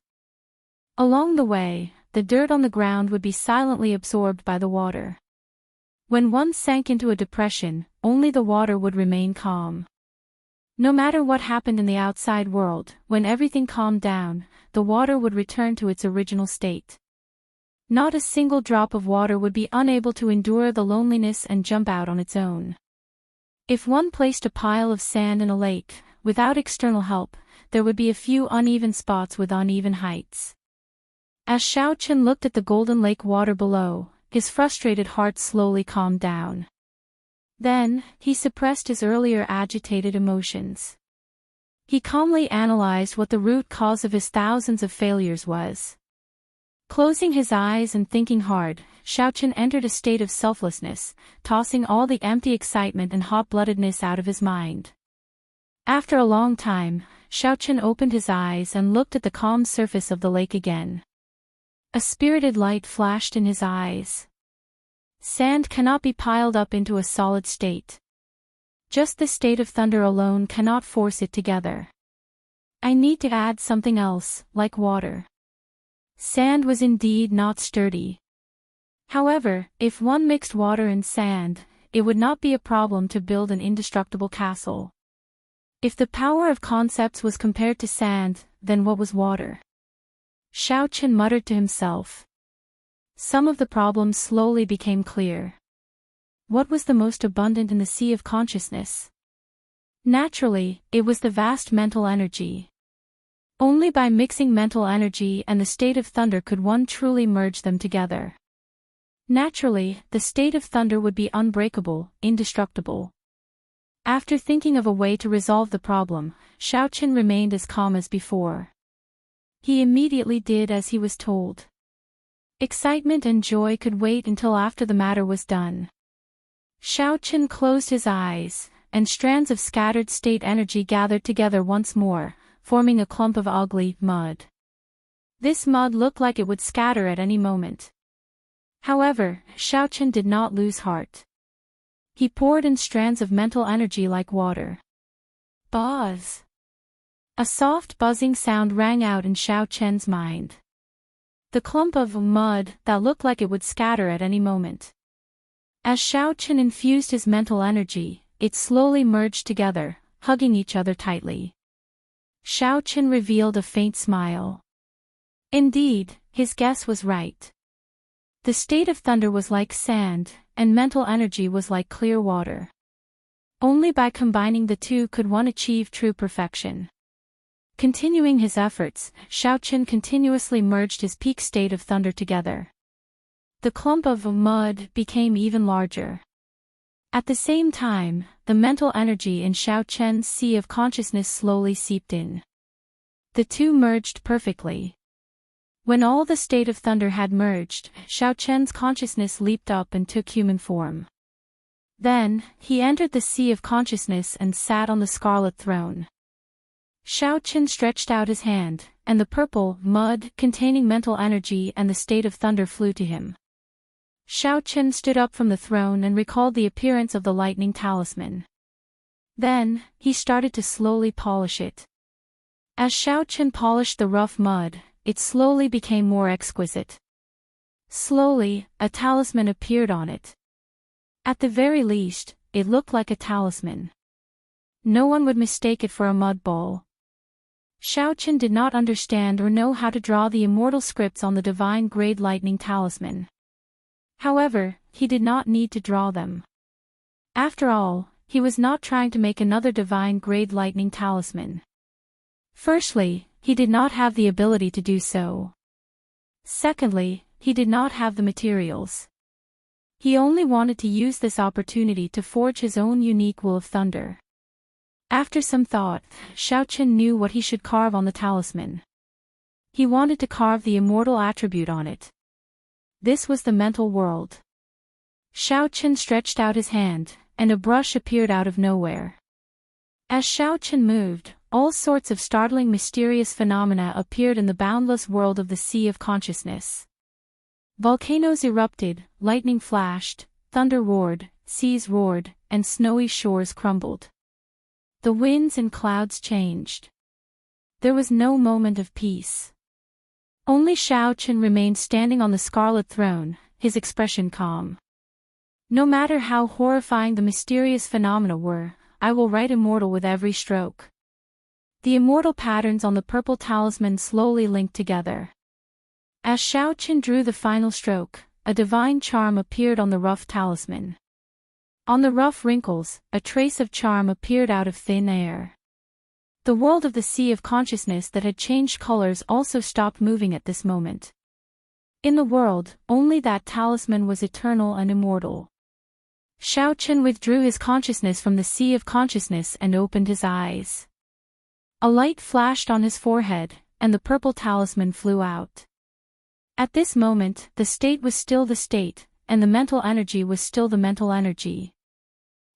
Along the way, the dirt on the ground would be silently absorbed by the water. When one sank into a depression, only the water would remain calm. No matter what happened in the outside world, when everything calmed down, the water would return to its original state. Not a single drop of water would be unable to endure the loneliness and jump out on its own. If one placed a pile of sand in a lake, without external help, there would be a few uneven spots with uneven heights. As Xiaoqin looked at the golden lake water below, his frustrated heart slowly calmed down. Then, he suppressed his earlier agitated emotions. He calmly analyzed what the root cause of his thousands of failures was. Closing his eyes and thinking hard, Xiaoqin entered a state of selflessness, tossing all the empty excitement and hot-bloodedness out of his mind. After a long time, Xiaoqin opened his eyes and looked at the calm surface of the lake again. A spirited light flashed in his eyes. Sand cannot be piled up into a solid state. Just the state of thunder alone cannot force it together. I need to add something else, like water. Sand was indeed not sturdy. However, if one mixed water and sand, it would not be a problem to build an indestructible castle. If the power of concepts was compared to sand, then what was water? Xiaoqin muttered to himself. Some of the problems slowly became clear. What was the most abundant in the sea of consciousness? Naturally, it was the vast mental energy. Only by mixing mental energy and the state of thunder could one truly merge them together. Naturally, the state of thunder would be unbreakable, indestructible. After thinking of a way to resolve the problem, Xiaoqin remained as calm as before. He immediately did as he was told. Excitement and joy could wait until after the matter was done. Xiaoqin closed his eyes, and strands of scattered state energy gathered together once more, forming a clump of ugly mud. This mud looked like it would scatter at any moment. However, Xiaoqin did not lose heart. He poured in strands of mental energy like water. Buzz! A soft buzzing sound rang out in Xiaoqin's mind. The clump of mud that looked like it would scatter at any moment. As Xiaoqin infused his mental energy, it slowly merged together, hugging each other tightly. Xiaoqin revealed a faint smile. Indeed, his guess was right. The state of thunder was like sand, and mental energy was like clear water. Only by combining the two could one achieve true perfection. Continuing his efforts, Xiaoqin continuously merged his peak state of thunder together. The clump of mud became even larger. At the same time, the mental energy in Xiaoqin's sea of consciousness slowly seeped in. The two merged perfectly. When all the state of thunder had merged, Xiao Chen's consciousness leaped up and took human form. Then, he entered the sea of consciousness and sat on the scarlet throne. Xiao Chen stretched out his hand, and the purple mud containing mental energy and the state of thunder flew to him. Xiao Chen stood up from the throne and recalled the appearance of the lightning talisman. Then, he started to slowly polish it. As Xiao Chen polished the rough mud, it slowly became more exquisite. Slowly, a talisman appeared on it. At the very least, it looked like a talisman. No one would mistake it for a mud ball. Xiao Chen did not understand or know how to draw the immortal scripts on the divine grade lightning talisman. However, he did not need to draw them. After all, he was not trying to make another divine grade lightning talisman. Firstly, he did not have the ability to do so. Secondly, he did not have the materials. He only wanted to use this opportunity to forge his own unique will of thunder. After some thought, Xiao Chen knew what he should carve on the talisman. He wanted to carve the immortal attribute on it. This was the mental world. Xiao Chen stretched out his hand, and a brush appeared out of nowhere. As Xiao Chen moved, all sorts of startling mysterious phenomena appeared in the boundless world of the sea of consciousness. Volcanoes erupted, lightning flashed, thunder roared, seas roared, and snowy shores crumbled. The winds and clouds changed. There was no moment of peace. Only Xiao Chen remained standing on the scarlet throne, his expression calm. No matter how horrifying the mysterious phenomena were, I will write immortal with every stroke. The immortal patterns on the purple talisman slowly linked together. As Xiao Chen drew the final stroke, a divine charm appeared on the rough talisman. On the rough wrinkles, a trace of charm appeared out of thin air. The world of the sea of consciousness that had changed colors also stopped moving at this moment. In the world, only that talisman was eternal and immortal. Xiao Chen withdrew his consciousness from the sea of consciousness and opened his eyes. A light flashed on his forehead, and the purple talisman flew out. At this moment, the state was still the state, and the mental energy was still the mental energy.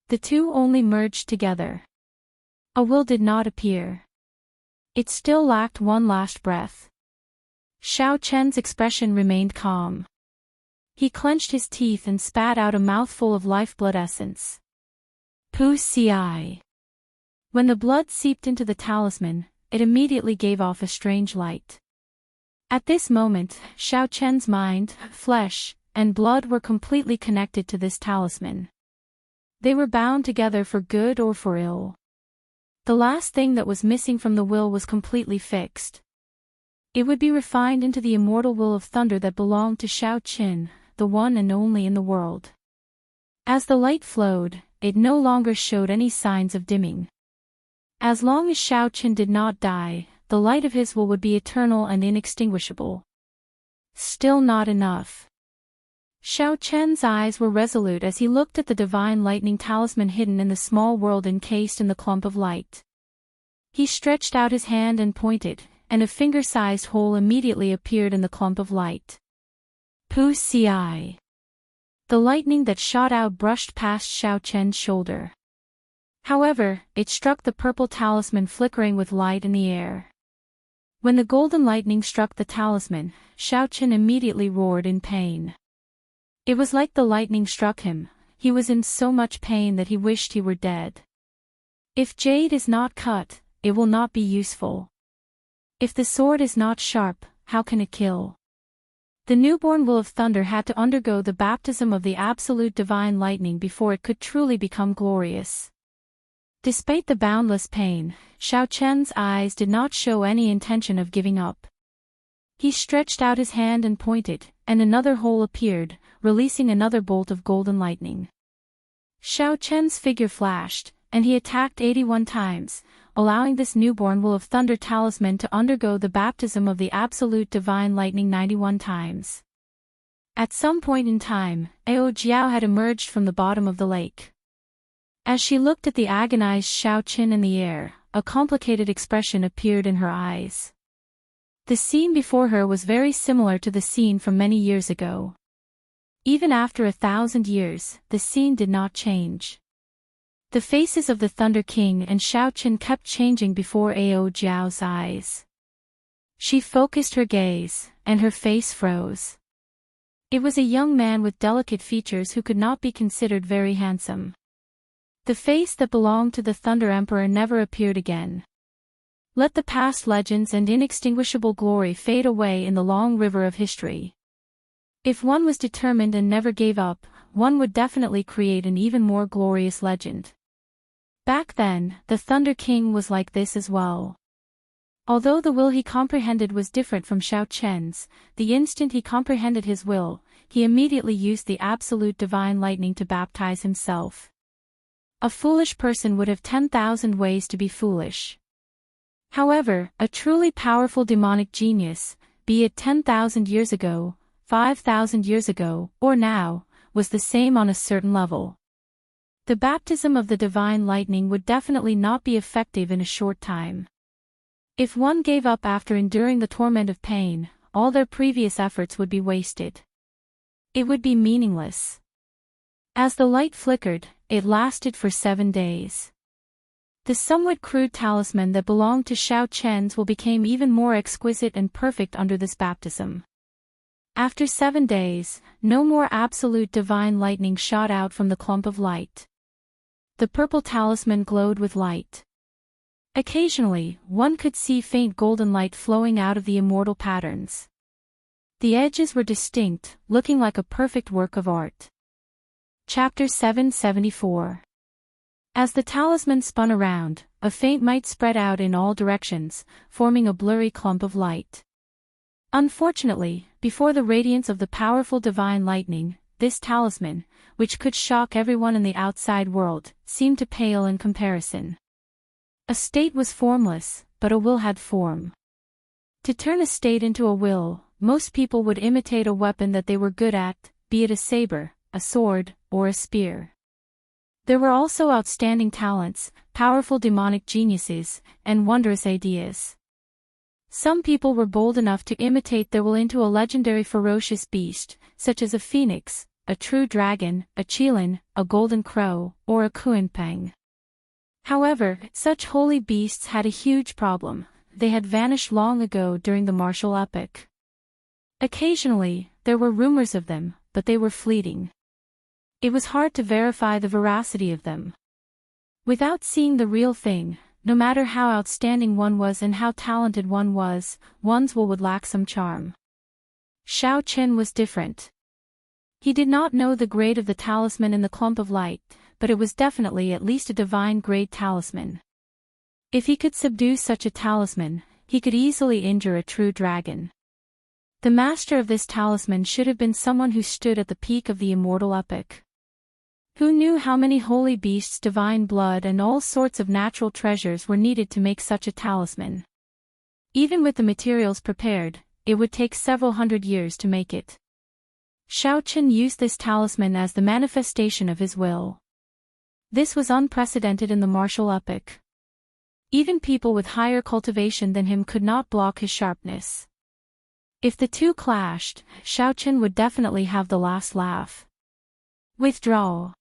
The two only merged together. A will did not appear. It still lacked one last breath. Xiao Chen's expression remained calm. He clenched his teeth and spat out a mouthful of lifeblood essence. Pu ci. When the blood seeped into the talisman, it immediately gave off a strange light. At this moment, Xiao Chen's mind, flesh, and blood were completely connected to this talisman. They were bound together for good or for ill. The last thing that was missing from the will was completely fixed. It would be refined into the immortal will of thunder that belonged to Xiao Chen, the one and only in the world. As the light flowed, it no longer showed any signs of dimming. As long as Xiao Chen did not die, the light of his will would be eternal and inextinguishable. Still not enough. Xiao Chen's eyes were resolute as he looked at the divine lightning talisman hidden in the small world encased in the clump of light. He stretched out his hand and pointed, and a finger-sized hole immediately appeared in the clump of light. Pu ci. The lightning that shot out brushed past Xiao Chen's shoulder. However, it struck the purple talisman flickering with light in the air. When the golden lightning struck the talisman, Xiao Chen immediately roared in pain. It was like the lightning struck him. He was in so much pain that he wished he were dead. If jade is not cut, it will not be useful. If the sword is not sharp, how can it kill? The newborn will of thunder had to undergo the baptism of the absolute divine lightning before it could truly become glorious. Despite the boundless pain, Xiao Chen's eyes did not show any intention of giving up. He stretched out his hand and pointed, and another hole appeared, releasing another bolt of golden lightning. Xiao Chen's figure flashed, and he attacked 81 times, allowing this newborn will of thunder talisman to undergo the baptism of the absolute divine lightning 91 times. At some point in time, Ao Jiao had emerged from the bottom of the lake. As she looked at the agonized Xiao Chen in the air, a complicated expression appeared in her eyes. The scene before her was very similar to the scene from many years ago. Even after 1,000 years, the scene did not change. The faces of the Thunder King and Xiaoqin kept changing before Ao Jiao's eyes. She focused her gaze, and her face froze. It was a young man with delicate features who could not be considered very handsome. The face that belonged to the Thunder Emperor never appeared again. Let the past legends and inextinguishable glory fade away in the long river of history. If one was determined and never gave up, one would definitely create an even more glorious legend. Back then, the Thunder King was like this as well. Although the will he comprehended was different from Xiaoqian's, the instant he comprehended his will, he immediately used the absolute divine lightning to baptize himself. A foolish person would have 10,000 ways to be foolish. However, a truly powerful demonic genius, be it 10,000 years ago, 5,000 years ago, or now, was the same on a certain level. The baptism of the divine lightning would definitely not be effective in a short time. If one gave up after enduring the torment of pain, all their previous efforts would be wasted. It would be meaningless. As the light flickered, it lasted for 7 days. The somewhat crude talisman that belonged to Xiaoqian's will became even more exquisite and perfect under this baptism. After 7 days, no more absolute divine lightning shot out from the clump of light. The purple talisman glowed with light. Occasionally, one could see faint golden light flowing out of the immortal patterns. The edges were distinct, looking like a perfect work of art. Chapter 774. As the talisman spun around, a faint light spread out in all directions, forming a blurry clump of light. Unfortunately, before the radiance of the powerful divine lightning, this talisman, which could shock everyone in the outside world, seemed to pale in comparison. A state was formless, but a will had form. To turn a state into a will, most people would imitate a weapon that they were good at, be it a saber, a sword, or a spear. There were also outstanding talents, powerful demonic geniuses, and wondrous ideas. Some people were bold enough to imitate their will into a legendary ferocious beast, such as a phoenix, a true dragon, a qilin, a golden crow, or a kunpeng. However, such holy beasts had a huge problem: they had vanished long ago during the martial epoch. Occasionally, there were rumors of them, but they were fleeting. It was hard to verify the veracity of them. Without seeing the real thing, no matter how outstanding one was and how talented one was, one's will would lack some charm. Xiaoqin was different. He did not know the grade of the talisman in the clump of light, but it was definitely at least a divine grade talisman. If he could subdue such a talisman, he could easily injure a true dragon. The master of this talisman should have been someone who stood at the peak of the immortal epoch. Who knew how many holy beasts, divine blood, and all sorts of natural treasures were needed to make such a talisman? Even with the materials prepared, it would take several hundred years to make it. Xiaoqin used this talisman as the manifestation of his will. This was unprecedented in the martial epoch. Even people with higher cultivation than him could not block his sharpness. If the two clashed, Xiaoqin would definitely have the last laugh. Withdraw.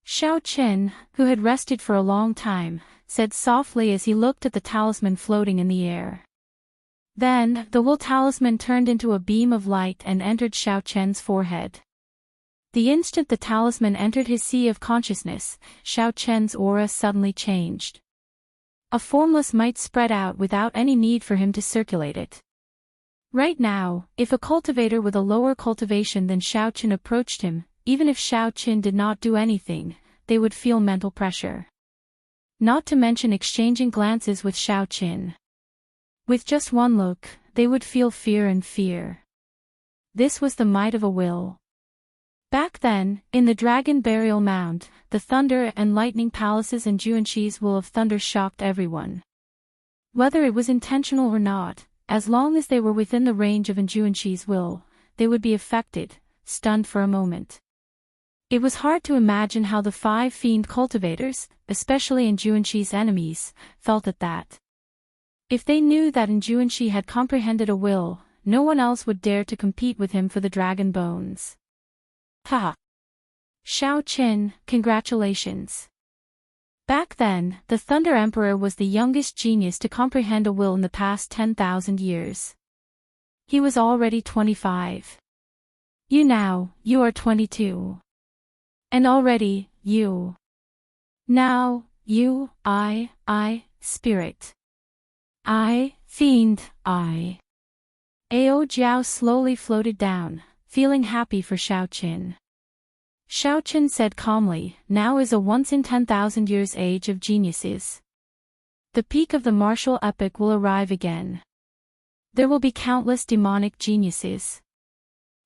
Xiaoqin, who had rested for a long time, said softly as he looked at the talisman floating in the air. Then, the wool talisman turned into a beam of light and entered Xiaoqian's forehead. The instant the talisman entered his sea of consciousness, Xiaoqian's aura suddenly changed. A formless might spread out without any need for him to circulate it. Right now, if a cultivator with a lower cultivation than Xiaoqin approached him, even if Xiaoqin did not do anything, they would feel mental pressure. Not to mention exchanging glances with Xiaoqin. With just one look, they would feel fear and fear. This was the might of a will. Back then, in the Dragon Burial Mound, the Thunder and Lightning Palaces and Juanqi's will of thunder shocked everyone. Whether it was intentional or not, as long as they were within the range of Juanqi's will, they would be affected, stunned for a moment. It was hard to imagine how the 5 fiend cultivators, especially Enjuanshi's enemies, felt at that. If they knew that Enjuanshi had comprehended a will, no one else would dare to compete with him for the dragon bones. Ha! Shao Qin, congratulations. Back then, the Thunder Emperor was the youngest genius to comprehend a will in the past 10,000 years. He was already 25. You are 22. And already, spirit. Fiend, Ao Jiao slowly floated down, feeling happy for Shao Qin. Shao Qin said calmly, now is a once in 10,000 years age of geniuses. The peak of the martial epic will arrive again. There will be countless demonic geniuses.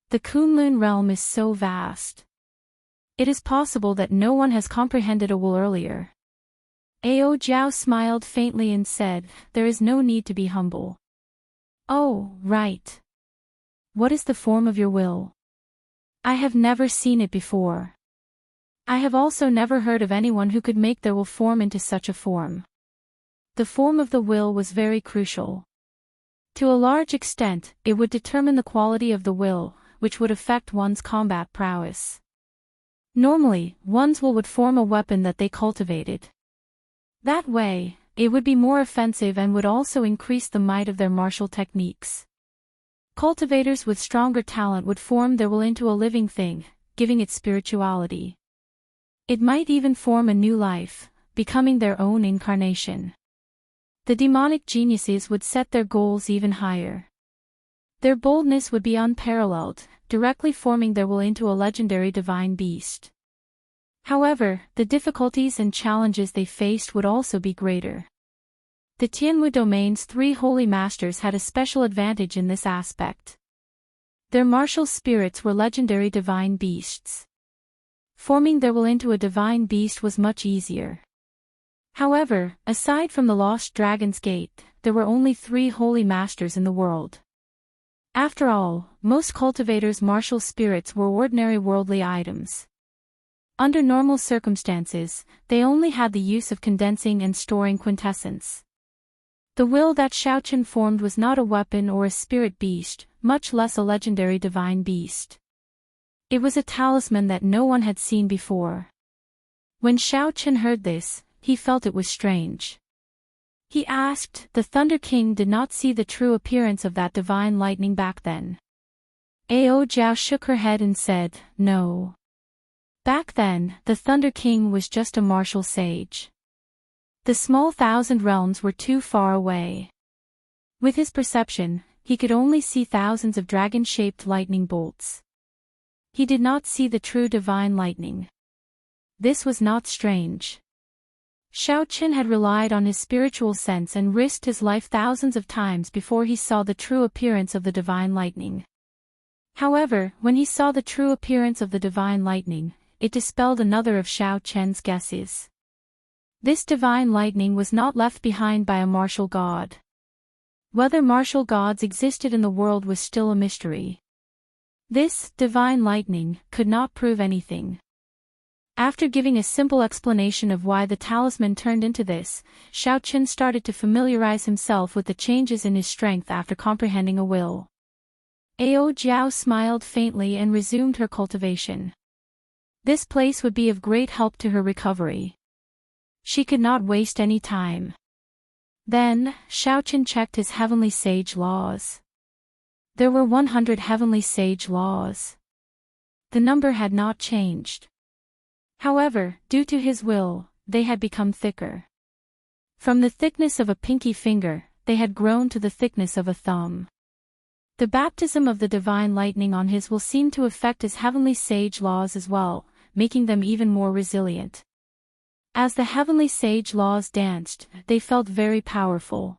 The Kunlun realm is so vast. It is possible that no one has comprehended a will earlier. Ao Jiao smiled faintly and said, there is no need to be humble. Oh, right. What is the form of your will? I have never seen it before. I have also never heard of anyone who could make their will form into such a form. The form of the will was very crucial. To a large extent, it would determine the quality of the will, which would affect one's combat prowess. Normally, one's will would form a weapon that they cultivated. That way, it would be more offensive and would also increase the might of their martial techniques. Cultivators with stronger talent would form their will into a living thing, giving it spirituality. It might even form a new life, becoming their own incarnation. The demonic geniuses would set their goals even higher. Their boldness would be unparalleled, directly forming their will into a legendary divine beast. However, the difficulties and challenges they faced would also be greater. The Tianwu domain's 3 holy masters had a special advantage in this aspect. Their martial spirits were legendary divine beasts. Forming their will into a divine beast was much easier. However, aside from the Lost Dragon's Gate, there were only 3 holy masters in the world. After all, most cultivators' martial spirits were ordinary worldly items. Under normal circumstances, they only had the use of condensing and storing quintessence. The will that Shao Qin formed was not a weapon or a spirit beast, much less a legendary divine beast. It was a talisman that no one had seen before. When Shao Qin heard this, he felt it was strange. He asked, the Thunder King did not see the true appearance of that divine lightning back then. Ao Jiao shook her head and said, no. Back then, the Thunder King was just a martial sage. The small 1,000 realms were too far away. With his perception, he could only see thousands of dragon-shaped lightning bolts. He did not see the true divine lightning. This was not strange. Shao Qin had relied on his spiritual sense and risked his life thousands of times before he saw the true appearance of the divine lightning. However, when he saw the true appearance of the divine lightning, it dispelled another of Shao Qin's guesses. This divine lightning was not left behind by a martial god. Whether martial gods existed in the world was still a mystery. This divine lightning could not prove anything. After giving a simple explanation of why the talisman turned into this, Shao Qin started to familiarize himself with the changes in his strength after comprehending a will. Ao Jiao smiled faintly and resumed her cultivation. This place would be of great help to her recovery. She could not waste any time. Then, Shao Qin checked his heavenly sage laws. There were 100 heavenly sage laws. The number had not changed. However, due to his will, they had become thicker. From the thickness of a pinky finger, they had grown to the thickness of a thumb. The baptism of the divine lightning on his will seemed to affect his heavenly sage laws as well, making them even more resilient. As the heavenly sage laws danced, they felt very powerful.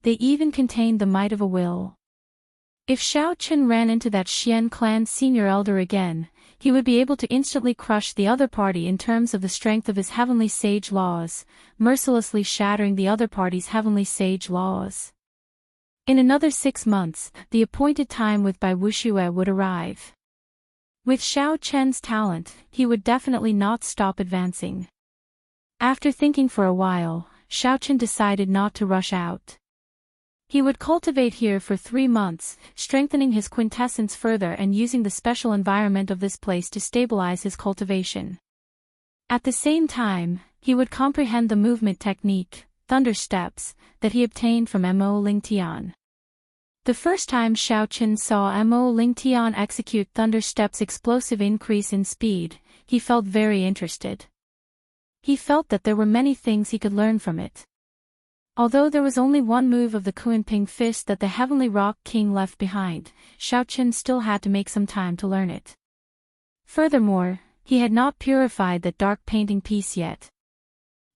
They even contained the might of a will. If Shao Qin ran into that Xian clan senior elder again, he would be able to instantly crush the other party in terms of the strength of his heavenly sage laws, mercilessly shattering the other party's heavenly sage laws. In another 6 months, the appointed time with Bai Wuxue would arrive. With Xiao Chen's talent, he would definitely not stop advancing. After thinking for a while, Xiao Chen decided not to rush out. He would cultivate here for 3 months, strengthening his quintessence further and using the special environment of this place to stabilize his cultivation. At the same time, he would comprehend the movement technique, Thunder Steps, that he obtained from Mo Lingtian. The first time Xiao Chen saw Mo Lingtian execute Thunder Steps' explosive increase in speed, he felt very interested. He felt that there were many things he could learn from it. Although there was only one move of the Kunping fist that the Heavenly Rock King left behind, Xiao Chen still had to make some time to learn it. Furthermore, he had not purified that dark painting piece yet.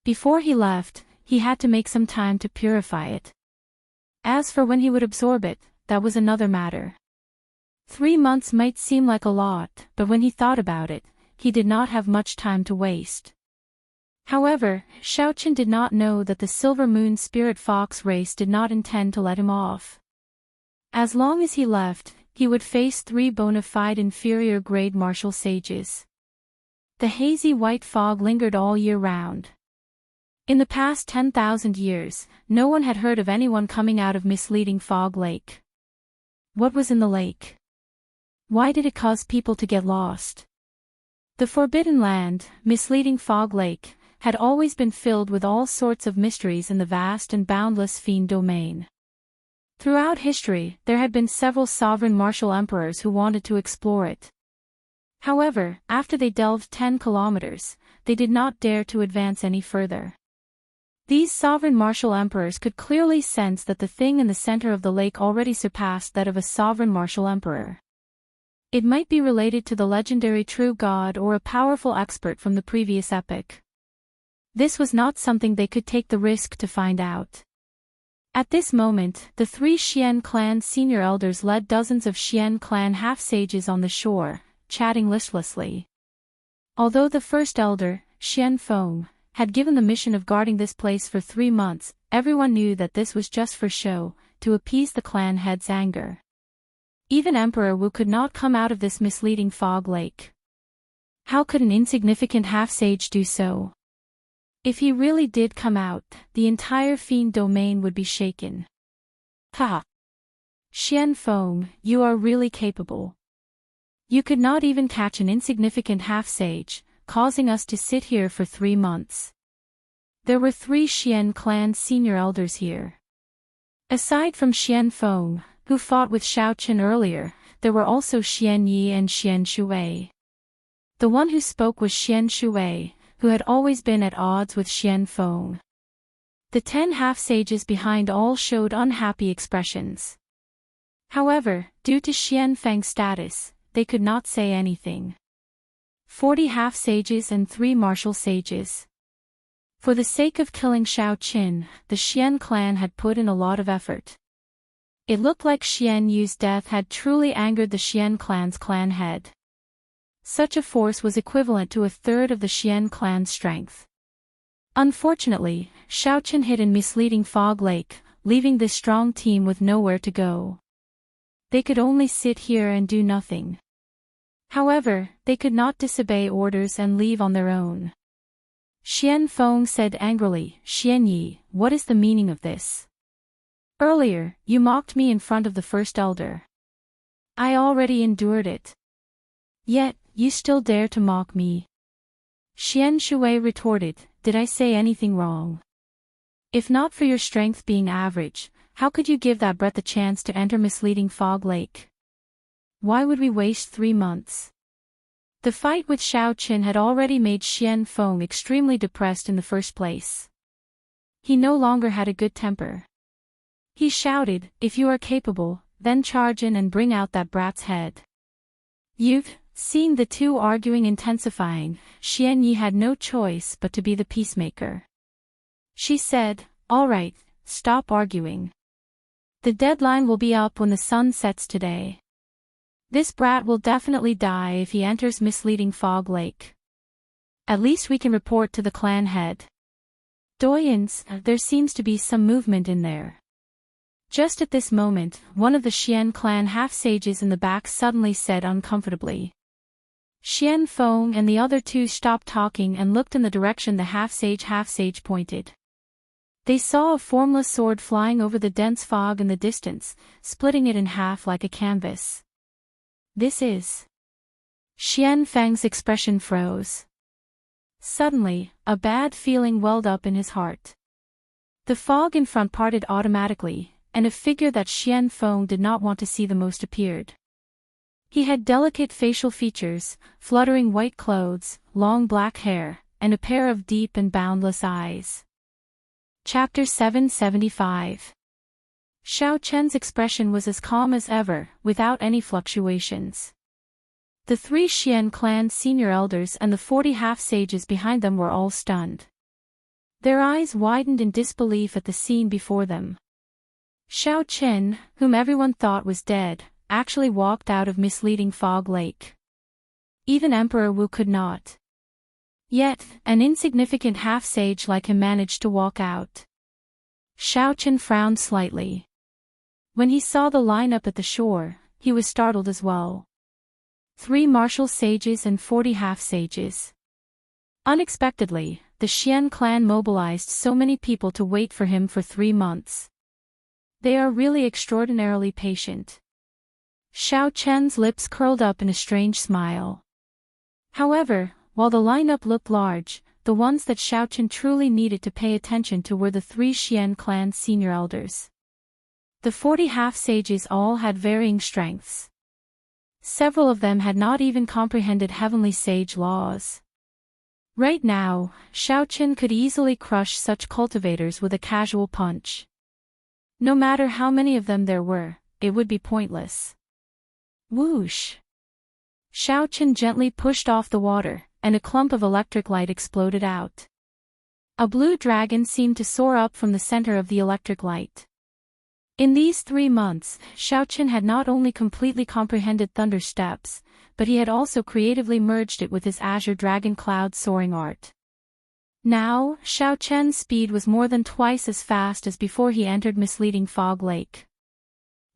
Before he left, he had to make some time to purify it. As for when he would absorb it, that was another matter. 3 months might seem like a lot, but when he thought about it, he did not have much time to waste. However, Xiao Chen did not know that the Silver Moon Spirit Fox race did not intend to let him off. As long as he left, he would face 3 bona fide inferior grade martial sages. The hazy white fog lingered all year round. In the past 10,000 years, no one had heard of anyone coming out of Misleading Fog Lake. What was in the lake? Why did it cause people to get lost? The Forbidden Land, Misleading Fog Lake, had always been filled with all sorts of mysteries in the vast and boundless fiend domain. Throughout history, there had been several sovereign martial emperors who wanted to explore it. However, after they delved 10 kilometers, they did not dare to advance any further. These sovereign martial emperors could clearly sense that the thing in the center of the lake already surpassed that of a sovereign martial emperor. It might be related to the legendary true god or a powerful expert from the previous epic. This was not something they could take the risk to find out. At this moment, the 3 Xian clan senior elders led dozens of Xian clan half-sages on the shore, chatting listlessly. Although the first elder, Xian Feng, had given the mission of guarding this place for 3 months, everyone knew that this was just for show, to appease the clan head's anger. Even Emperor Wu could not come out of this misleading fog lake. How could an insignificant half-sage do so? If he really did come out, the entire fiend domain would be shaken. Ha! Xian Feng, you are really capable. You could not even catch an insignificant half-sage, causing us to sit here for 3 months. There were 3 Xian clan senior elders here. Aside from Xian Feng, who fought with Xiao Chen earlier, there were also Xian Yi and Xian Shui. The one who spoke was Xian Shui, who had always been at odds with Xian Feng. The 10 half-sages behind all showed unhappy expressions. However, due to Xian Feng's status, they could not say anything. 40 half-sages and 3 martial sages. For the sake of killing Xiao Qin, the Xian clan had put in a lot of effort. It looked like Xian Yu's death had truly angered the Xian clan's clan head. Such a force was equivalent to a third of the Xian clan's strength. Unfortunately, Xiao Qin hid in Misleading Fog Lake, leaving this strong team with nowhere to go. They could only sit here and do nothing. However, they could not disobey orders and leave on their own. Xian Feng said angrily, "Xian Yi, what is the meaning of this? Earlier, you mocked me in front of the first elder. I already endured it. Yet, you still dare to mock me." Xian Shui retorted, "Did I say anything wrong? If not for your strength being average, how could you give that breath a chance to enter Misleading Fog Lake? Why would we waste 3 months? The fight with Xiao Qin had already made Xian Feng extremely depressed in the first place. He no longer had a good temper. He shouted, "If you are capable, then charge in and bring out that brat's head." Seeing the two arguing intensifying, Xian Yi had no choice but to be the peacemaker. She said, "All right, stop arguing. The deadline will be up when the sun sets today. This brat will definitely die if he enters Misleading Fog Lake. At least we can report to the clan head. Doyens, there seems to be some movement in there." Just at this moment, one of the Xian clan half-sages in the back suddenly said uncomfortably, Xian Feng and the other two stopped talking and looked in the direction the half-sage pointed. They saw a formless sword flying over the dense fog in the distance, splitting it in half like a canvas. This is... Xian Feng's expression froze. Suddenly, a bad feeling welled up in his heart. The fog in front parted automatically, and a figure that Xian Feng did not want to see the most appeared. He had delicate facial features, fluttering white clothes, long black hair, and a pair of deep and boundless eyes. Chapter 775. Xiao Chen's expression was as calm as ever, without any fluctuations. The 3 Xian clan senior elders and the 40 half-sages behind them were all stunned. Their eyes widened in disbelief at the scene before them. Xiao Chen, whom everyone thought was dead, actually walked out of misleading fog lake. Even Emperor Wu could not. Yet, an insignificant half-sage like him managed to walk out. Xiao Chen frowned slightly. When he saw the lineup at the shore, he was startled as well. 3 martial sages and 40 half-sages. Unexpectedly, the Xian clan mobilized so many people to wait for him for 3 months. They are really extraordinarily patient. Xiao Chen's lips curled up in a strange smile. However, while the lineup looked large, the ones that Xiao Chen truly needed to pay attention to were the 3 Xian clan senior elders. The 40 half-sages all had varying strengths. Several of them had not even comprehended heavenly sage laws. Right now, Xiao Chen could easily crush such cultivators with a casual punch. No matter how many of them there were, it would be pointless. Whoosh! Xiao Chen gently pushed off the water, and a clump of electric light exploded out. A blue dragon seemed to soar up from the center of the electric light. In these 3 months, Xiao Chen had not only completely comprehended thunder steps, but he had also creatively merged it with his azure dragon cloud soaring art. Now, Xiao Chen's speed was more than twice as fast as before he entered misleading fog lake.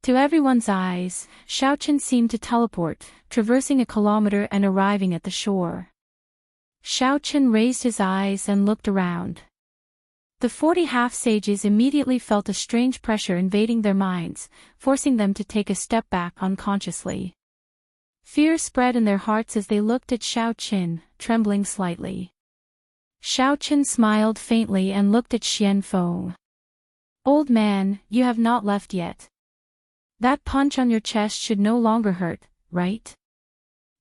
To everyone's eyes, Xiao Chen seemed to teleport, traversing a kilometer and arriving at the shore. Xiao Chen raised his eyes and looked around. The 40 half-sages immediately felt a strange pressure invading their minds, forcing them to take a step back unconsciously. Fear spread in their hearts as they looked at Xiao Chen, trembling slightly. Xiao Chen smiled faintly and looked at Xian Feng. "Old man, you have not left yet. That punch on your chest should no longer hurt, right?"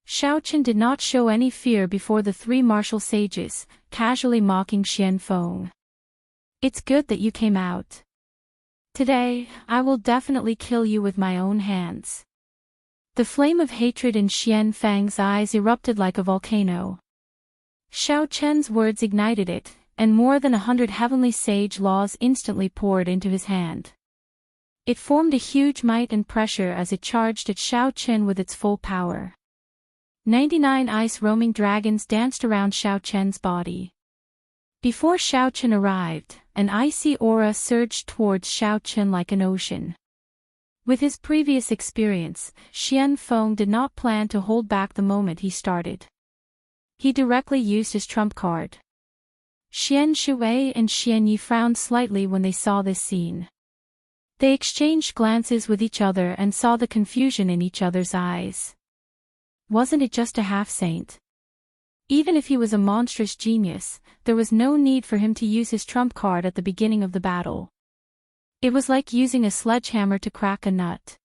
Xiao Chen did not show any fear before the 3 martial sages, casually mocking Xian Feng. "It's good that you came out. Today, I will definitely kill you with my own hands." The flame of hatred in Xian Feng's eyes erupted like a volcano. Xiao Chen's words ignited it, and more than 100 heavenly sage laws instantly poured into his hand. It formed a huge might and pressure as it charged at Xiao Chen with its full power. 99 ice-roaming dragons danced around Xiao Chen's body. Before Xiao Chen arrived, an icy aura surged towards Xiao Chen like an ocean. With his previous experience, Xian Feng did not plan to hold back the moment he started. He directly used his trump card. Xian Shui and Xian Yi frowned slightly when they saw this scene. They exchanged glances with each other and saw the confusion in each other's eyes. Wasn't it just a half-saint? Even if he was a monstrous genius, there was no need for him to use his trump card at the beginning of the battle. It was like using a sledgehammer to crack a nut.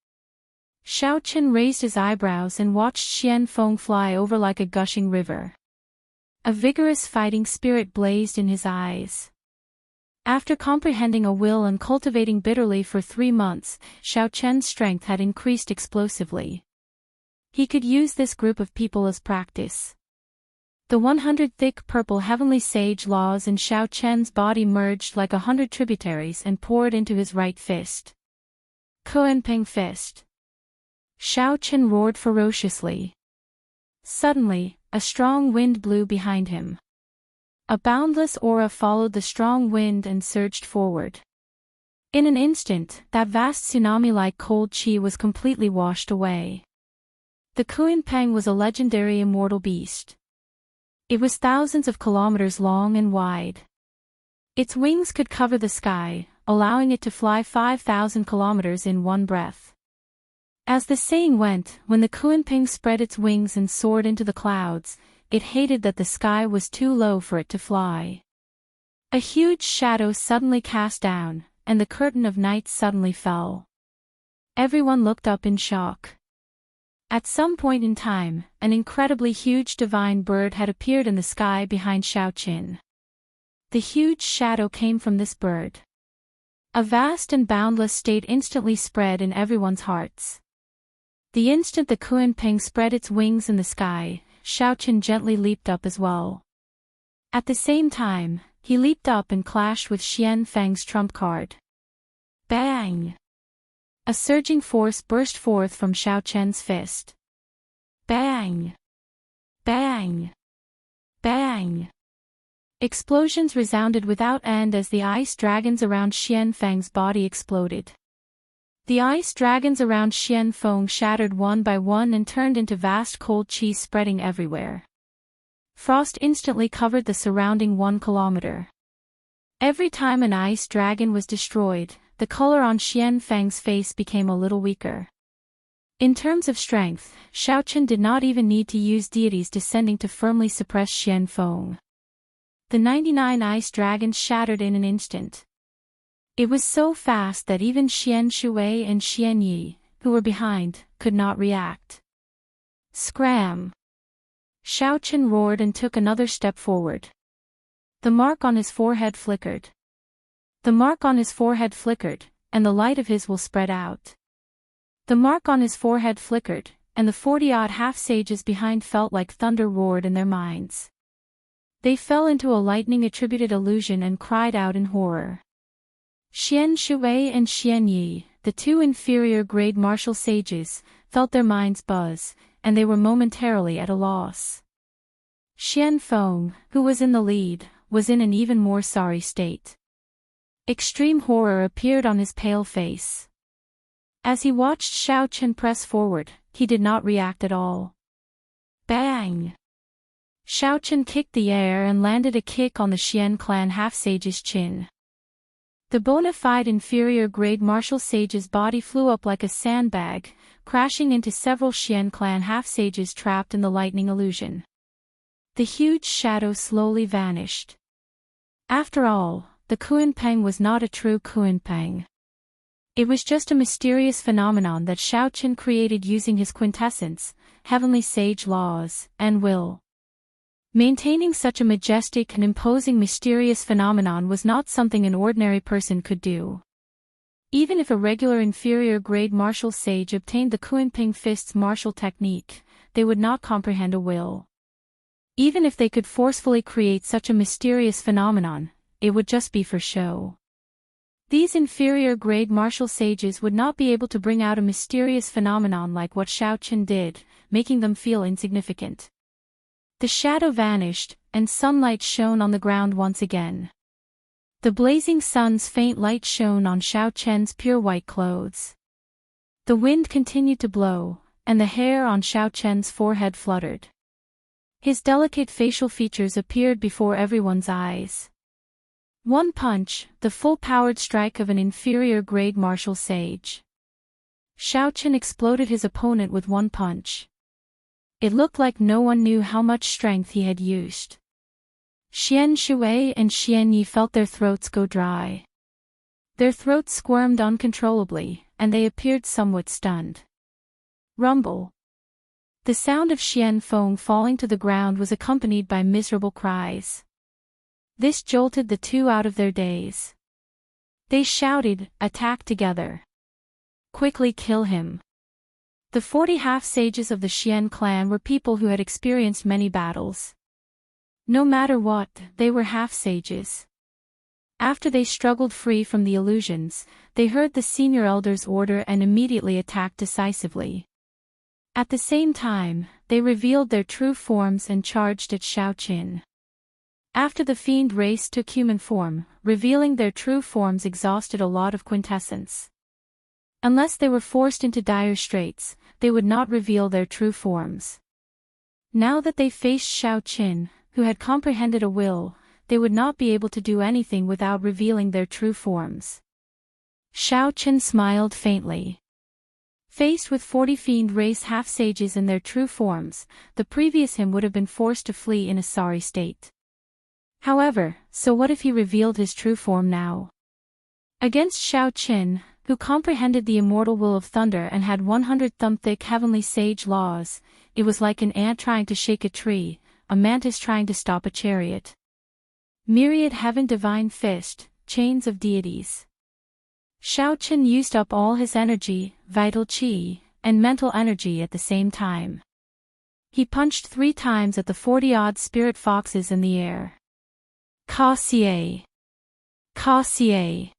Xiao Chen raised his eyebrows and watched Xian Feng fly over like a gushing river. A vigorous fighting spirit blazed in his eyes. After comprehending a will and cultivating bitterly for 3 months, Xiao Chen's strength had increased explosively. He could use this group of people as practice. The 100 thick purple heavenly sage laws in Xiao Chen's body merged like 100 tributaries and poured into his right fist. Kuenpeng fist. Xiao Chen roared ferociously. Suddenly, a strong wind blew behind him. A boundless aura followed the strong wind and surged forward. In an instant, that vast tsunami-like cold chi was completely washed away. The Kuanpeng was a legendary immortal beast. It was thousands of kilometers long and wide. Its wings could cover the sky, allowing it to fly 5,000 kilometers in one breath. As the saying went, when the Kuanpeng spread its wings and soared into the clouds, it hated that the sky was too low for it to fly. A huge shadow suddenly cast down, and the curtain of night suddenly fell. Everyone looked up in shock. At some point in time, an incredibly huge divine bird had appeared in the sky behind Xiaoqin. The huge shadow came from this bird. A vast and boundless state instantly spread in everyone's hearts. The instant the Kuanpeng spread its wings in the sky, Xiaoqin gently leaped up as well. At the same time, he leaped up and clashed with Xian Feng's trump card. Bang! A surging force burst forth from Xiaoqian's fist. Bang! Bang! Bang! Explosions resounded without end as the ice dragons around Xian Feng's body exploded. The ice dragons around Xian Feng shattered one by one and turned into vast cold cheese spreading everywhere. Frost instantly covered the surrounding 1 kilometer. Every time an ice dragon was destroyed, the color on Xian Feng's face became a little weaker. In terms of strength, Xiaoqin did not even need to use deities descending to firmly suppress Xian Feng. The 99 ice dragons shattered in an instant. It was so fast that even Xian Shui and Xian Yi, who were behind, could not react. Scram! Xiaoqin roared and took another step forward. The mark on his forehead flickered. The mark on his forehead flickered, and the light of his will spread out. The mark on his forehead flickered, and the 40-odd half-sages behind felt like thunder roared in their minds. They fell into a lightning-attributed illusion and cried out in horror. Xian Shui and Xian Yi, the two inferior-grade martial sages, felt their minds buzz, and they were momentarily at a loss. Xian Feng, who was in the lead, was in an even more sorry state. Extreme horror appeared on his pale face. As he watched Xiaoqin press forward, he did not react at all. Bang! Xiaoqin kicked the air and landed a kick on the Xian clan half-sage's chin. The bona fide inferior-grade martial sage's body flew up like a sandbag, crashing into several Xian clan half-sages trapped in the lightning illusion. The huge shadow slowly vanished. After all, the Kuanpeng was not a true Kuanpeng. It was just a mysterious phenomenon that Xiaoqin created using his quintessence, heavenly sage laws, and will. Maintaining such a majestic and imposing mysterious phenomenon was not something an ordinary person could do. Even if a regular inferior-grade martial sage obtained the Kuanping fist's martial technique, they would not comprehend a will. Even if they could forcefully create such a mysterious phenomenon, it would just be for show. These inferior-grade martial sages would not be able to bring out a mysterious phenomenon like what Xiaoqin did, making them feel insignificant. The shadow vanished, and sunlight shone on the ground once again. The blazing sun's faint light shone on Xiaoqian's pure white clothes. The wind continued to blow, and the hair on Xiaoqian's forehead fluttered. His delicate facial features appeared before everyone's eyes. One punch, the full-powered strike of an inferior-grade martial sage. Xiaoqin exploded his opponent with one punch. It looked like no one knew how much strength he had used. Xian Shui and Xian Yi felt their throats go dry. Their throats squirmed uncontrollably, and they appeared somewhat stunned. Rumble. The sound of Xian Feng falling to the ground was accompanied by miserable cries. This jolted the two out of their daze. They shouted, "Attack together! Quickly kill him!" The 40 half-sages of the Xian clan were people who had experienced many battles. No matter what, they were half-sages. After they struggled free from the illusions, they heard the senior elder's order and immediately attacked decisively. At the same time, they revealed their true forms and charged at Xiaoqin. After the fiend race took human form, revealing their true forms exhausted a lot of quintessence. Unless they were forced into dire straits, they would not reveal their true forms. Now that they faced Xiao Qin, who had comprehended a will, they would not be able to do anything without revealing their true forms. Xiao Qin smiled faintly. Faced with 40 fiend race half-sages in their true forms, the previous him would have been forced to flee in a sorry state. However, so what if he revealed his true form now? Against Xiao Qin, who comprehended the immortal will of thunder and had 100-thumb-thick heavenly sage laws, it was like an ant trying to shake a tree, a mantis trying to stop a chariot. Myriad heaven divine fist, chains of deities. Xiao Qin used up all his energy, vital qi, and mental energy at the same time. He punched 3 times at the 40-odd spirit foxes in the air. Ka Xie. Ka Xie.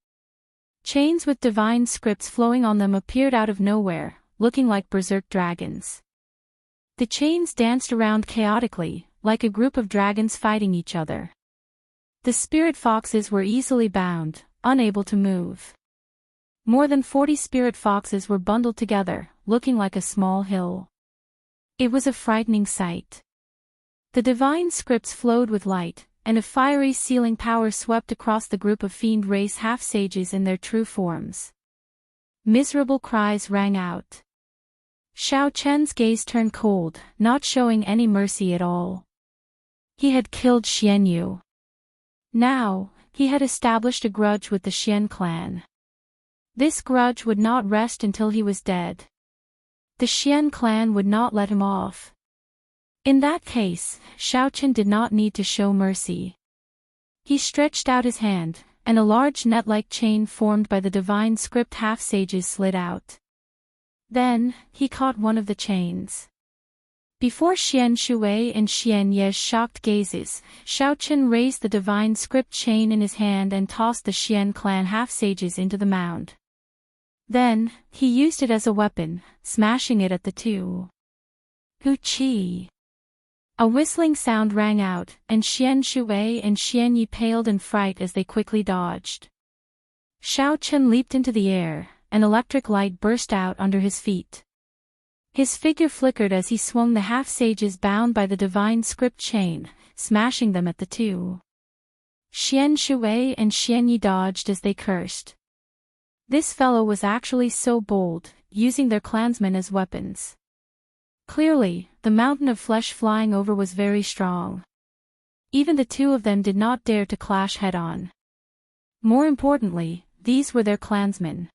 Chains with divine scripts flowing on them appeared out of nowhere, looking like berserk dragons. The chains danced around chaotically, like a group of dragons fighting each other. The spirit foxes were easily bound, unable to move. More than 40 spirit foxes were bundled together, looking like a small hill. It was a frightening sight. The divine scripts flowed with light, and a fiery sealing power swept across the group of fiend race half-sages in their true forms. Miserable cries rang out. Xiao Chen's gaze turned cold, not showing any mercy at all. He had killed Xian Yu. Now, he had established a grudge with the Xian clan. This grudge would not rest until he was dead. The Xian clan would not let him off. In that case, Xiao Chen did not need to show mercy. He stretched out his hand, and a large net-like chain formed by the divine script half-sages slid out. Then, he caught one of the chains. Before Xian Shui and Xian Ye's shocked gazes, Xiao Chen raised the divine script chain in his hand and tossed the Xian clan half-sages into the mound. Then, he used it as a weapon, smashing it at the two. Hu Qi. A whistling sound rang out, and Xian Shui and Xian Yi paled in fright as they quickly dodged. Xiao Chen leaped into the air, an electric light burst out under his feet. His figure flickered as he swung the half-sages bound by the divine script chain, smashing them at the two. Xian Shui and Xian Yi dodged as they cursed. This fellow was actually so bold, using their clansmen as weapons. Clearly, the mountain of flesh flying over was very strong. Even the two of them did not dare to clash head-on. More importantly, these were their clansmen.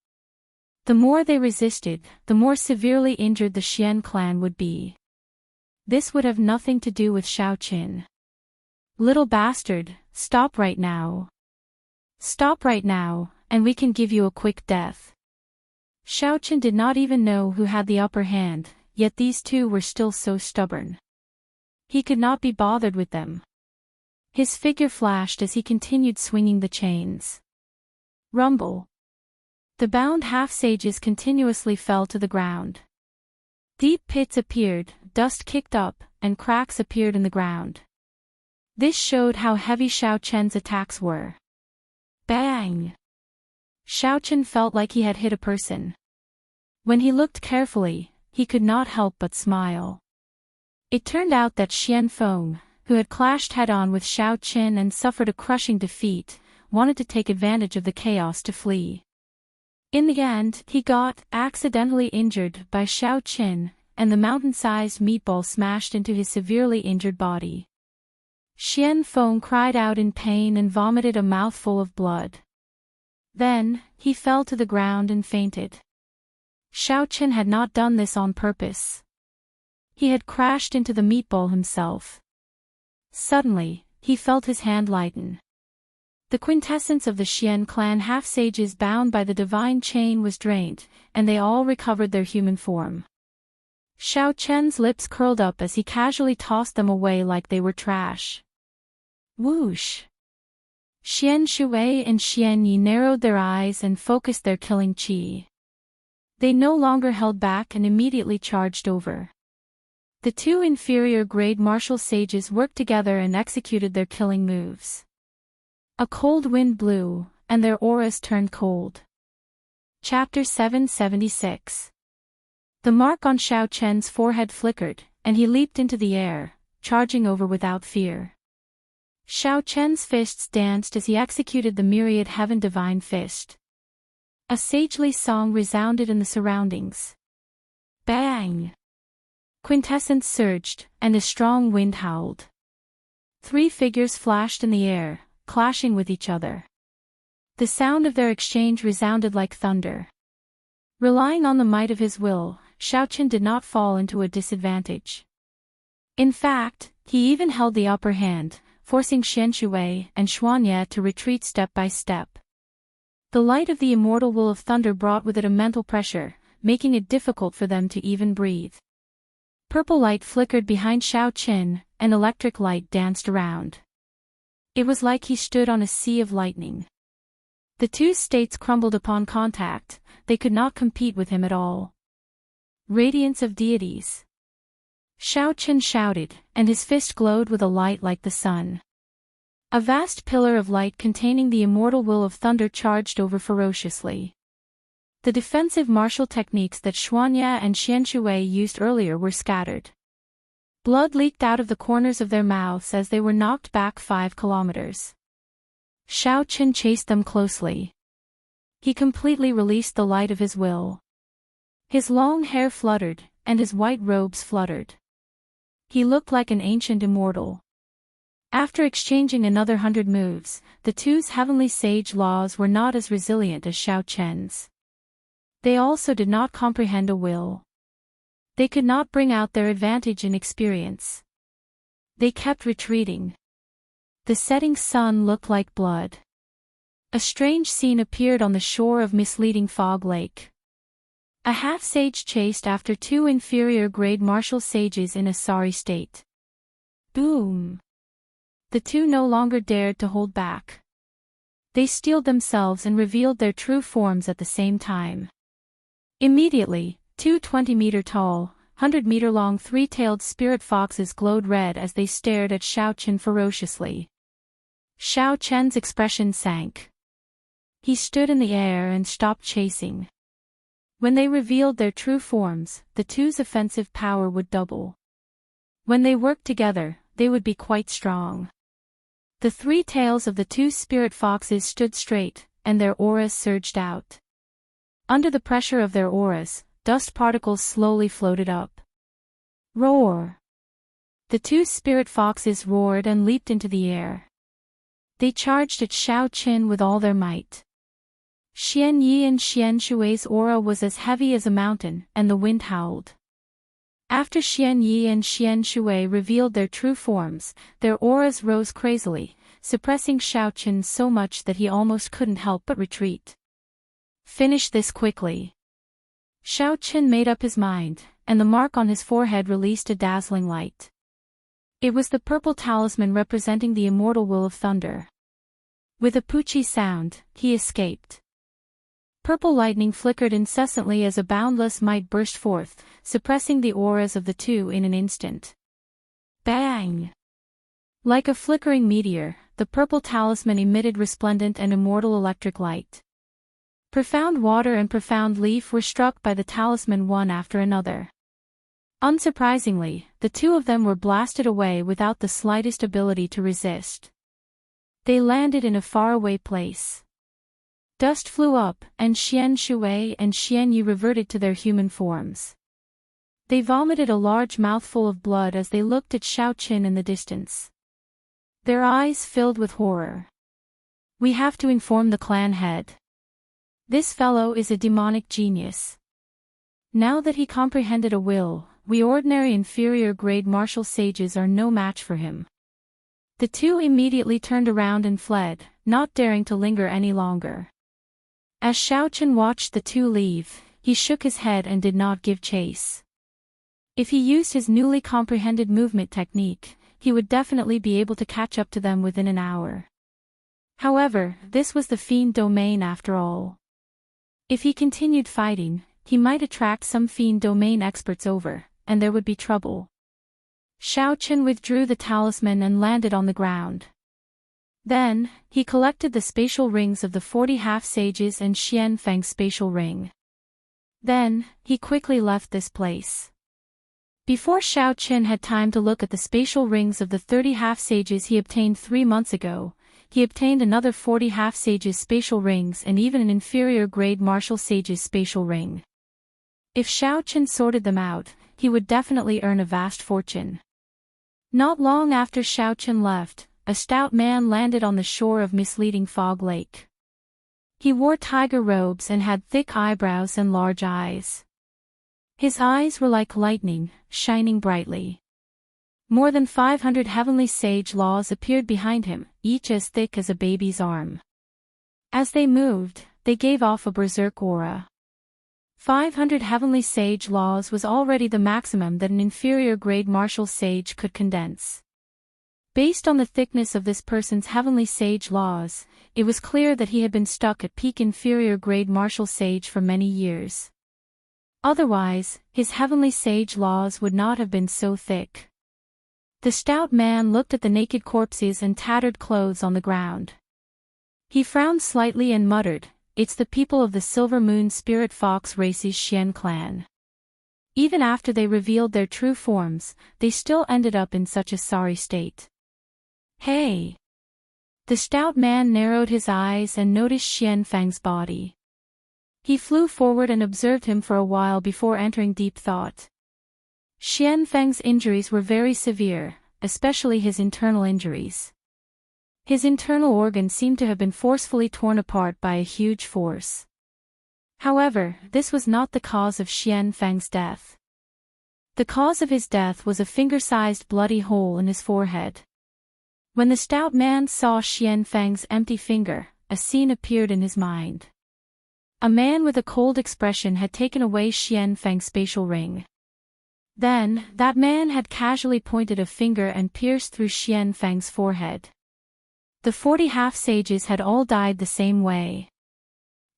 The more they resisted, the more severely injured the Xian clan would be. This would have nothing to do with Xiao Qin. Little bastard, stop right now. Stop right now, and we can give you a quick death. Xiao Qin did not even know who had the upper hand, yet these two were still so stubborn. He could not be bothered with them. His figure flashed as he continued swinging the chains. Rumble. The bound half-sages continuously fell to the ground. Deep pits appeared, dust kicked up, and cracks appeared in the ground. This showed how heavy Xiao Chen's attacks were. Bang! Xiao Chen felt like he had hit a person. When he looked carefully, he could not help but smile. It turned out that Xian Feng, who had clashed head-on with Xiao Qin and suffered a crushing defeat, wanted to take advantage of the chaos to flee. In the end, he got accidentally injured by Xiao Qin, and the mountain-sized meatball smashed into his severely injured body. Xian Feng cried out in pain and vomited a mouthful of blood. Then, he fell to the ground and fainted. Xiao Qin had not done this on purpose. He had crashed into the meatball himself. Suddenly, he felt his hand lighten. The quintessence of the Xian clan half-sages bound by the divine chain was drained, and they all recovered their human form. Xiao Chen's lips curled up as he casually tossed them away like they were trash. Whoosh! Xian Shui and Xian Yi narrowed their eyes and focused their killing qi. They no longer held back and immediately charged over. The two inferior-grade martial sages worked together and executed their killing moves. A cold wind blew, and their auras turned cold. Chapter 776. The mark on Xiao Chen's forehead flickered, and he leaped into the air, charging over without fear. Xiao Chen's fists danced as he executed the myriad heaven divine fist. A sagely song resounded in the surroundings. Bang! Quintessence surged, and a strong wind howled. 3 figures flashed in the air, clashing with each other. The sound of their exchange resounded like thunder. Relying on the might of his will, Xiao Chen did not fall into a disadvantage. In fact, he even held the upper hand, forcing Xianshui and Xuanye to retreat step by step. The light of the immortal will of thunder brought with it a mental pressure, making it difficult for them to even breathe. Purple light flickered behind Xiao Chen, and electric light danced around. It was like he stood on a sea of lightning. The 2 states crumbled upon contact, they could not compete with him at all. Radiance of deities. Xiao Chen shouted, and his fist glowed with a light like the sun. A vast pillar of light containing the immortal will of thunder charged over ferociously. The defensive martial techniques that Xuanye and Xianshui used earlier were scattered. Blood leaked out of the corners of their mouths as they were knocked back 5 kilometers. Xiao Chen chased them closely. He completely released the light of his will. His long hair fluttered, and his white robes fluttered. He looked like an ancient immortal. After exchanging another 100 moves, the 2's heavenly sage laws were not as resilient as Xiao Chen's. They also did not comprehend a will. They could not bring out their advantage in experience. They kept retreating. The setting sun looked like blood. A strange scene appeared on the shore of misleading Fog Lake. A half-sage chased after 2 inferior-grade martial sages in a sorry state. Boom! The 2 no longer dared to hold back. They steeled themselves and revealed their true forms at the same time. Immediately, 2 20-meter-tall, 100-meter-long 3-tailed spirit foxes glowed red as they stared at Xiao Chen ferociously. Xiao Chen's expression sank. He stood in the air and stopped chasing. When they revealed their true forms, the 2's offensive power would double. When they worked together, they would be quite strong. The 3 tails of the 2 spirit foxes stood straight, and their auras surged out. Under the pressure of their auras, dust particles slowly floated up. Roar! The 2 spirit foxes roared and leaped into the air. They charged at Xiao Chen with all their might. Xian Yi and Xian Shui's aura was as heavy as a mountain, and the wind howled. After Xian Yi and Xian Shui revealed their true forms, their auras rose crazily, suppressing Xiao Chen so much that he almost couldn't help but retreat. Finish this quickly. Xiao Chen made up his mind, and the mark on his forehead released a dazzling light. It was the purple talisman representing the immortal will of thunder. With a poochie sound, he escaped. Purple lightning flickered incessantly as a boundless might burst forth, suppressing the auras of the 2 in an instant. Bang! Like a flickering meteor, the purple talisman emitted resplendent and immortal electric light. Profound water and profound leaf were struck by the talisman one after another. Unsurprisingly, the 2 of them were blasted away without the slightest ability to resist. They landed in a faraway place. Dust flew up, and Xian Shui and Xian Yi reverted to their human forms. They vomited a large mouthful of blood as they looked at Xiao Chen in the distance. Their eyes filled with horror. We have to inform the clan head. This fellow is a demonic genius. Now that he comprehended a will, we ordinary inferior-grade martial sages are no match for him. The 2 immediately turned around and fled, not daring to linger any longer. As Xiao Chen watched the 2 leave, he shook his head and did not give chase. If he used his newly comprehended movement technique, he would definitely be able to catch up to them within an hour. However, this was the fiend domain after all. If he continued fighting, he might attract some fiend domain experts over, and there would be trouble. Xiao Chen withdrew the talisman and landed on the ground. Then, he collected the spatial rings of the 40 half-sages and Xian Feng's spatial ring. Then, he quickly left this place. Before Xiao Qin had time to look at the spatial rings of the 30 half-sages he obtained 3 months ago, he obtained another 40 half-sages spatial rings and even an inferior-grade martial sage's spatial ring. If Xiao Qin sorted them out, he would definitely earn a vast fortune. Not long after Xiao Qin left, a stout man landed on the shore of Misleading Fog Lake. He wore tiger robes and had thick eyebrows and large eyes. His eyes were like lightning, shining brightly. More than 500 heavenly sage laws appeared behind him, each as thick as a baby's arm. As they moved, they gave off a berserk aura. 500 heavenly sage laws was already the maximum that an inferior-grade martial sage could condense. Based on the thickness of this person's heavenly sage laws, it was clear that he had been stuck at peak inferior-grade martial sage for many years. Otherwise, his heavenly sage laws would not have been so thick. The stout man looked at the naked corpses and tattered clothes on the ground. He frowned slightly and muttered, "It's the people of the Silver Moon Spirit Fox Race's Xian clan." Even after they revealed their true forms, they still ended up in such a sorry state. "Hey!" The stout man narrowed his eyes and noticed Xian Feng's body. He flew forward and observed him for a while before entering deep thought. Xian Feng's injuries were very severe, especially his internal injuries. His internal organs seemed to have been forcefully torn apart by a huge force. However, this was not the cause of Xian Feng's death. The cause of his death was a finger-sized bloody hole in his forehead. When the stout man saw Xian Feng's empty finger, a scene appeared in his mind. A man with a cold expression had taken away Xian Feng's spatial ring. Then, that man had casually pointed a finger and pierced through Xian Feng's forehead. The 40 half-sages had all died the same way.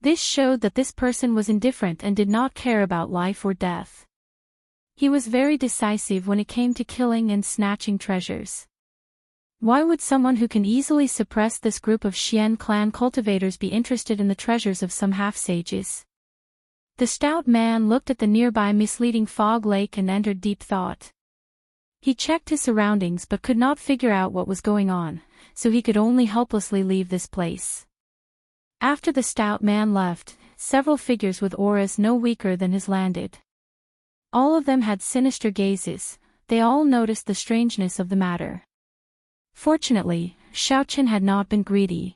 This showed that this person was indifferent and did not care about life or death. He was very decisive when it came to killing and snatching treasures. Why would someone who can easily suppress this group of Xian clan cultivators be interested in the treasures of some half-sages? The stout man looked at the nearby Misleading Fog Lake and entered deep thought. He checked his surroundings but could not figure out what was going on, so he could only helplessly leave this place. After the stout man left, several figures with auras no weaker than his landed. All of them had sinister gazes, they all noticed the strangeness of the matter. Fortunately, Xiao Qin had not been greedy.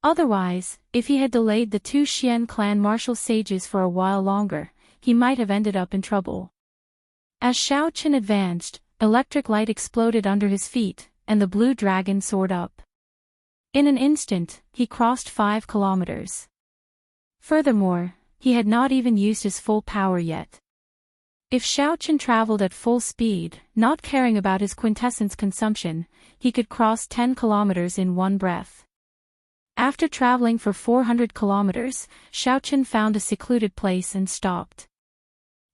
Otherwise, if he had delayed the 2 Xian clan martial sages for a while longer, he might have ended up in trouble. As Xiao Qin advanced, electric light exploded under his feet, and the blue dragon soared up. In an instant, he crossed 5 kilometers. Furthermore, he had not even used his full power yet. If Xiao Qin traveled at full speed, not caring about his quintessence consumption, he could cross 10 kilometers in one breath. After traveling for 400 kilometers, Xiao Qin found a secluded place and stopped.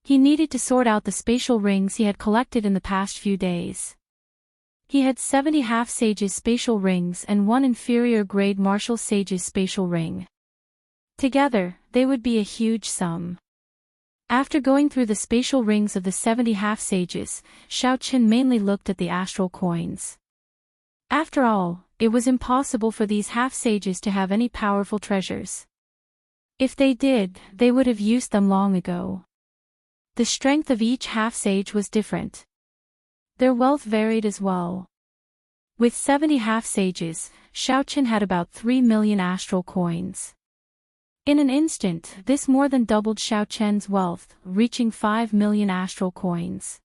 He needed to sort out the spatial rings he had collected in the past few days. He had 70 half-sages spatial rings and 1 inferior-grade martial sage's spatial ring. Together, they would be a huge sum. After going through the spatial rings of the 70 half-sages, Xiao Qin mainly looked at the astral coins. After all, it was impossible for these half-sages to have any powerful treasures. If they did, they would have used them long ago. The strength of each half-sage was different. Their wealth varied as well. With 70 half-sages, Xiao Qin had about 3 million astral coins. In an instant, this more than doubled Xiao Qian's wealth, reaching 5 million astral coins.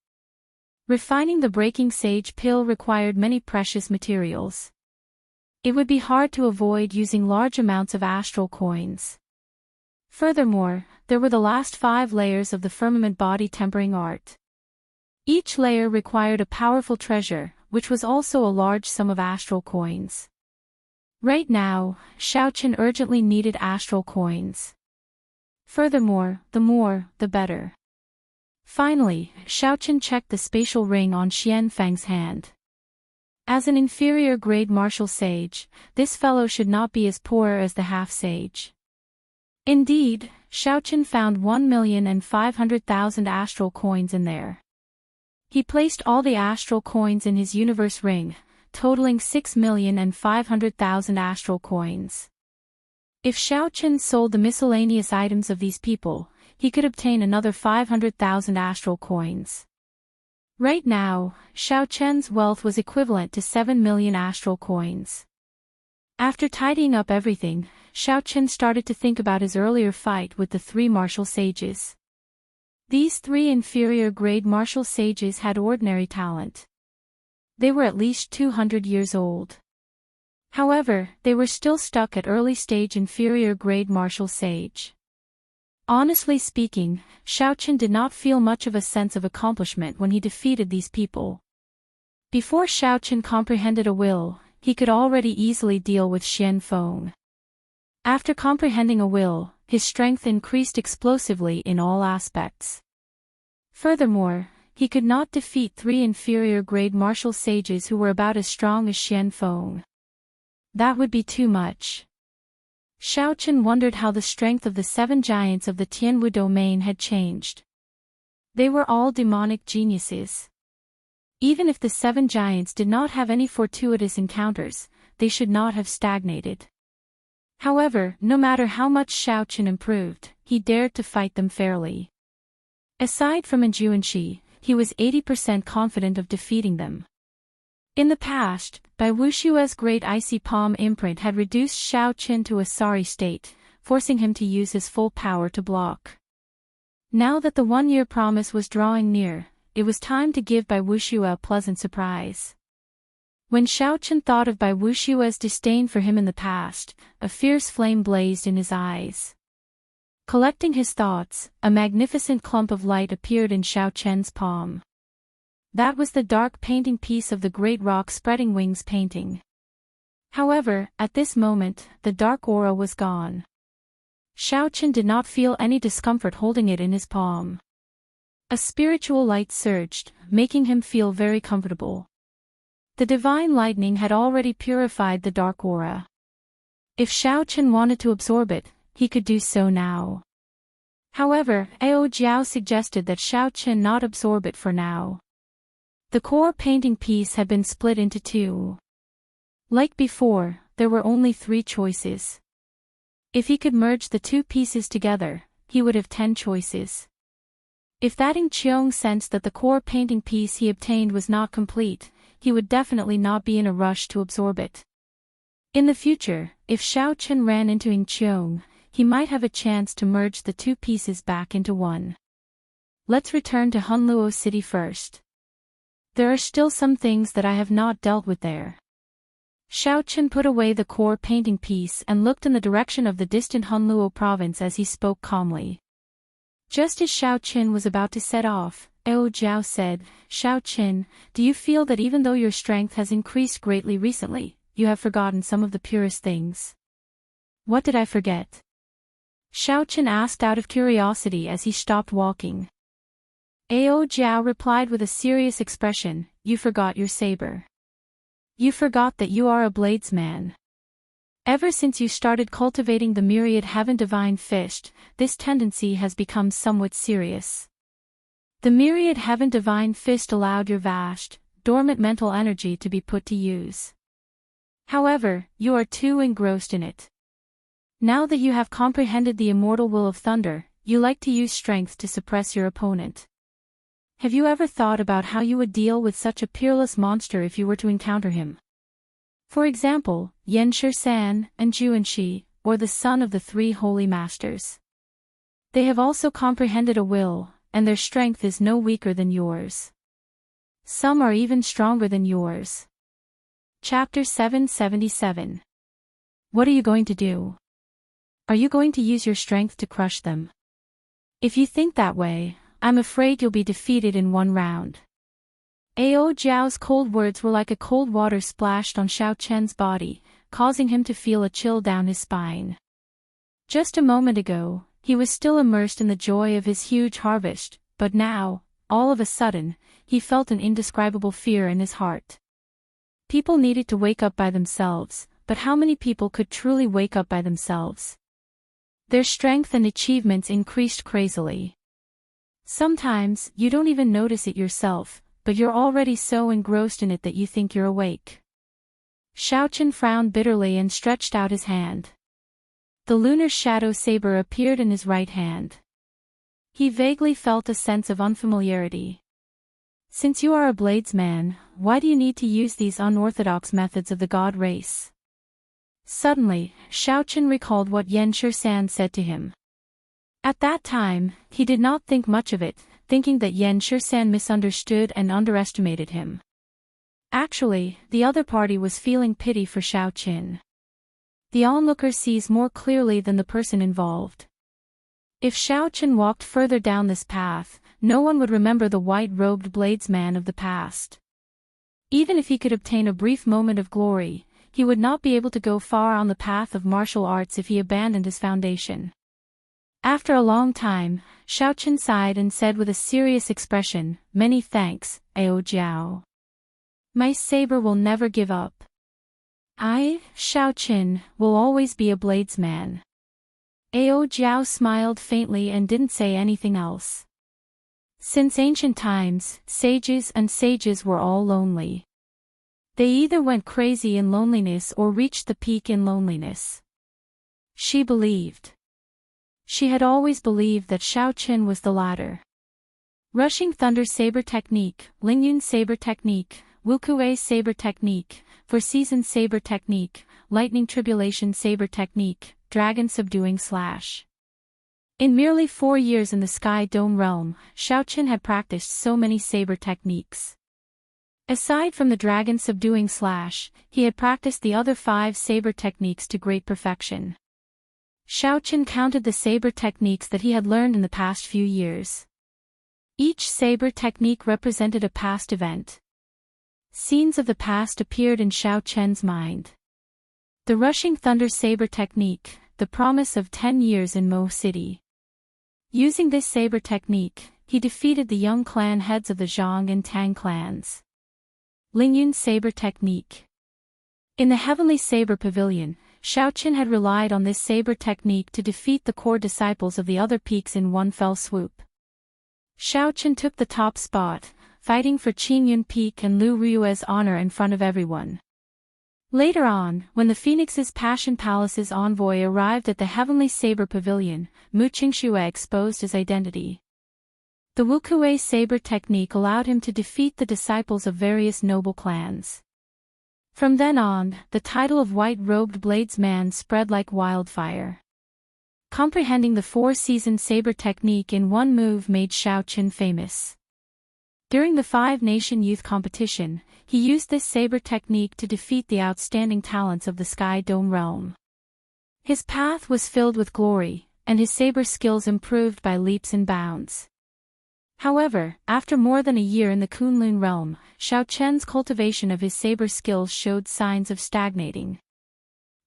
Refining the breaking sage pill required many precious materials. It would be hard to avoid using large amounts of astral coins. Furthermore, there were the last 5 layers of the firmament body tempering art. Each layer required a powerful treasure, which was also a large sum of astral coins. Right now, Xiao Qin urgently needed astral coins. Furthermore, the more, the better. Finally, Xiao Qin checked the spatial ring on Xian Feng's hand. As an inferior grade martial sage, this fellow should not be as poor as the half-sage. Indeed, Xiaochen found 1,500,000 astral coins in there. He placed all the astral coins in his universe ring, totaling 6,500,000 astral coins. If Xiaochen sold the miscellaneous items of these people, he could obtain another 500,000 astral coins. Right now, Xiaochen's wealth was equivalent to 7 million astral coins. After tidying up everything, Xiaochen started to think about his earlier fight with the three martial sages. These three inferior grade martial sages had ordinary talent. They were at least 200 years old. However, they were still stuck at early stage inferior grade martial sage. Honestly speaking, Xiaochen did not feel much of a sense of accomplishment when he defeated these people. Before Xiaochen comprehended a will, he could already easily deal with Xian Feng. After comprehending a will, his strength increased explosively in all aspects. Furthermore, he could not defeat three inferior grade martial sages who were about as strong as Xian Feng. That would be too much. Xiaochen wondered how the strength of the seven giants of the Tianwu domain had changed. They were all demonic geniuses. Even if the seven giants did not have any fortuitous encounters, they should not have stagnated. However, no matter how much Xiaochen improved, he dared to fight them fairly. Aside from Enjuanshi, he was 80% confident of defeating them. In the past, Bai Wushue's great icy palm imprint had reduced Xiaochen to a sorry state, forcing him to use his full power to block. Now that the one-year promise was drawing near, it was time to give Bai Wushue a pleasant surprise. When Xiaochen thought of Bai Wushue's disdain for him in the past, a fierce flame blazed in his eyes. Collecting his thoughts, a magnificent clump of light appeared in Xiaochen's palm. That was the dark painting piece of the great rock spreading wings painting. However, at this moment, the dark aura was gone. Xiaochen did not feel any discomfort holding it in his palm. A spiritual light surged, making him feel very comfortable. The divine lightning had already purified the dark aura. If Xiaochen wanted to absorb it, he could do so now. However, Ao Jiao suggested that Xiaochen not absorb it for now. The core painting piece had been split into two. Like before, there were only 3 choices. If he could merge the 2 pieces together, he would have 10 choices. If that Qiong sensed that the core painting piece he obtained was not complete, he would definitely not be in a rush to absorb it. In the future, if Xiaochen ran into Qiong, he might have a chance to merge the 2 pieces back into one. Let's return to Hunluo City first. There are still some things that I have not dealt with there. Xiaochen put away the core painting piece and looked in the direction of the distant Hunluo province as he spoke calmly. Just as Xiaochen was about to set off, Ao Jiao said, "Xiaochen, do you feel that even though your strength has increased greatly recently, you have forgotten some of the purest things?" "What did I forget?" Xiaochen asked out of curiosity as he stopped walking. Ao Jiao replied with a serious expression, "You forgot your saber. You forgot that you are a bladesman. Ever since you started cultivating the myriad heaven divine fish, this tendency has become somewhat serious. The myriad heaven divine fist allowed your vast, dormant mental energy to be put to use. However, you are too engrossed in it. Now that you have comprehended the immortal will of thunder, you like to use strength to suppress your opponent. Have you ever thought about how you would deal with such a peerless monster if you were to encounter him? For example, Yan Shisan, and Juanshi, or the son of the 3 holy masters. They have also comprehended a will, and their strength is no weaker than yours. Some are even stronger than yours." Chapter 777. What are you going to do? Are you going to use your strength to crush them? If you think that way, I'm afraid you'll be defeated in 1 round. Ao Jiao's cold words were like a cold water splashed on Xiaochen's body, causing him to feel a chill down his spine. Just a moment ago, he was still immersed in the joy of his huge harvest, but now, all of a sudden, he felt an indescribable fear in his heart. People needed to wake up by themselves, but how many people could truly wake up by themselves? Their strength and achievements increased crazily. Sometimes, you don't even notice it yourself, but you're already so engrossed in it that you think you're awake. Xiaochen frowned bitterly and stretched out his hand. The lunar shadow saber appeared in his right hand. He vaguely felt a sense of unfamiliarity. Since you are a bladesman, why do you need to use these unorthodox methods of the god race? Suddenly, Xiaochen recalled what Yan Shisan said to him. At that time, he did not think much of it, thinking that Yan Shisan misunderstood and underestimated him. Actually, the other party was feeling pity for Xiaochen. The onlooker sees more clearly than the person involved. If Xiaochen walked further down this path, no one would remember the white-robed bladesman of the past. Even if he could obtain a brief moment of glory, he would not be able to go far on the path of martial arts if he abandoned his foundation. After a long time, Xiaochen sighed and said with a serious expression, "Many thanks, Ao Jiao. My saber will never give up. I, Xiaochen, will always be a bladesman." Ao Jiao smiled faintly and didn't say anything else. Since ancient times, sages were all lonely. They either went crazy in loneliness or reached the peak in loneliness. She believed. She had always believed that Xiaochen was the latter. Rushing Thunder Saber Technique, Lingyun Saber Technique, Wukue Saber Technique, For Season Saber Technique, Lightning Tribulation Saber Technique, Dragon Subduing Slash. In merely 4 years in the Sky Dome realm, Xiaochen had practiced so many saber techniques. Aside from the Dragon Subduing Slash, he had practiced the other 5 saber techniques to great perfection. Xiaochen counted the saber techniques that he had learned in the past few years. Each saber technique represented a past event. Scenes of the past appeared in Xiaochen's mind. The Rushing Thunder Saber Technique, the promise of 10 years in Mo City. Using this saber technique, he defeated the young clan heads of the Zhang and Tang clans. Lingyun Saber Technique. In the Heavenly Saber Pavilion, Xiaochen had relied on this saber technique to defeat the core disciples of the other peaks in one fell swoop. Xiaochen took the top spot, fighting for Qingyun Peak and Lu Rue's honor in front of everyone. Later on, when the Phoenix's Passion Palace's envoy arrived at the Heavenly Saber Pavilion, Mu Qingxue exposed his identity. The Wukue saber technique allowed him to defeat the disciples of various noble clans. From then on, the title of White-Robed Bladesman spread like wildfire. Comprehending the 4-season saber technique in one move made Xiaochen famous. During the 5-Nation Youth Competition, he used this saber technique to defeat the outstanding talents of the Sky Dome realm. His path was filled with glory, and his saber skills improved by leaps and bounds. However, after more than a year in the Kunlun realm, Xiaochen's cultivation of his saber skills showed signs of stagnating.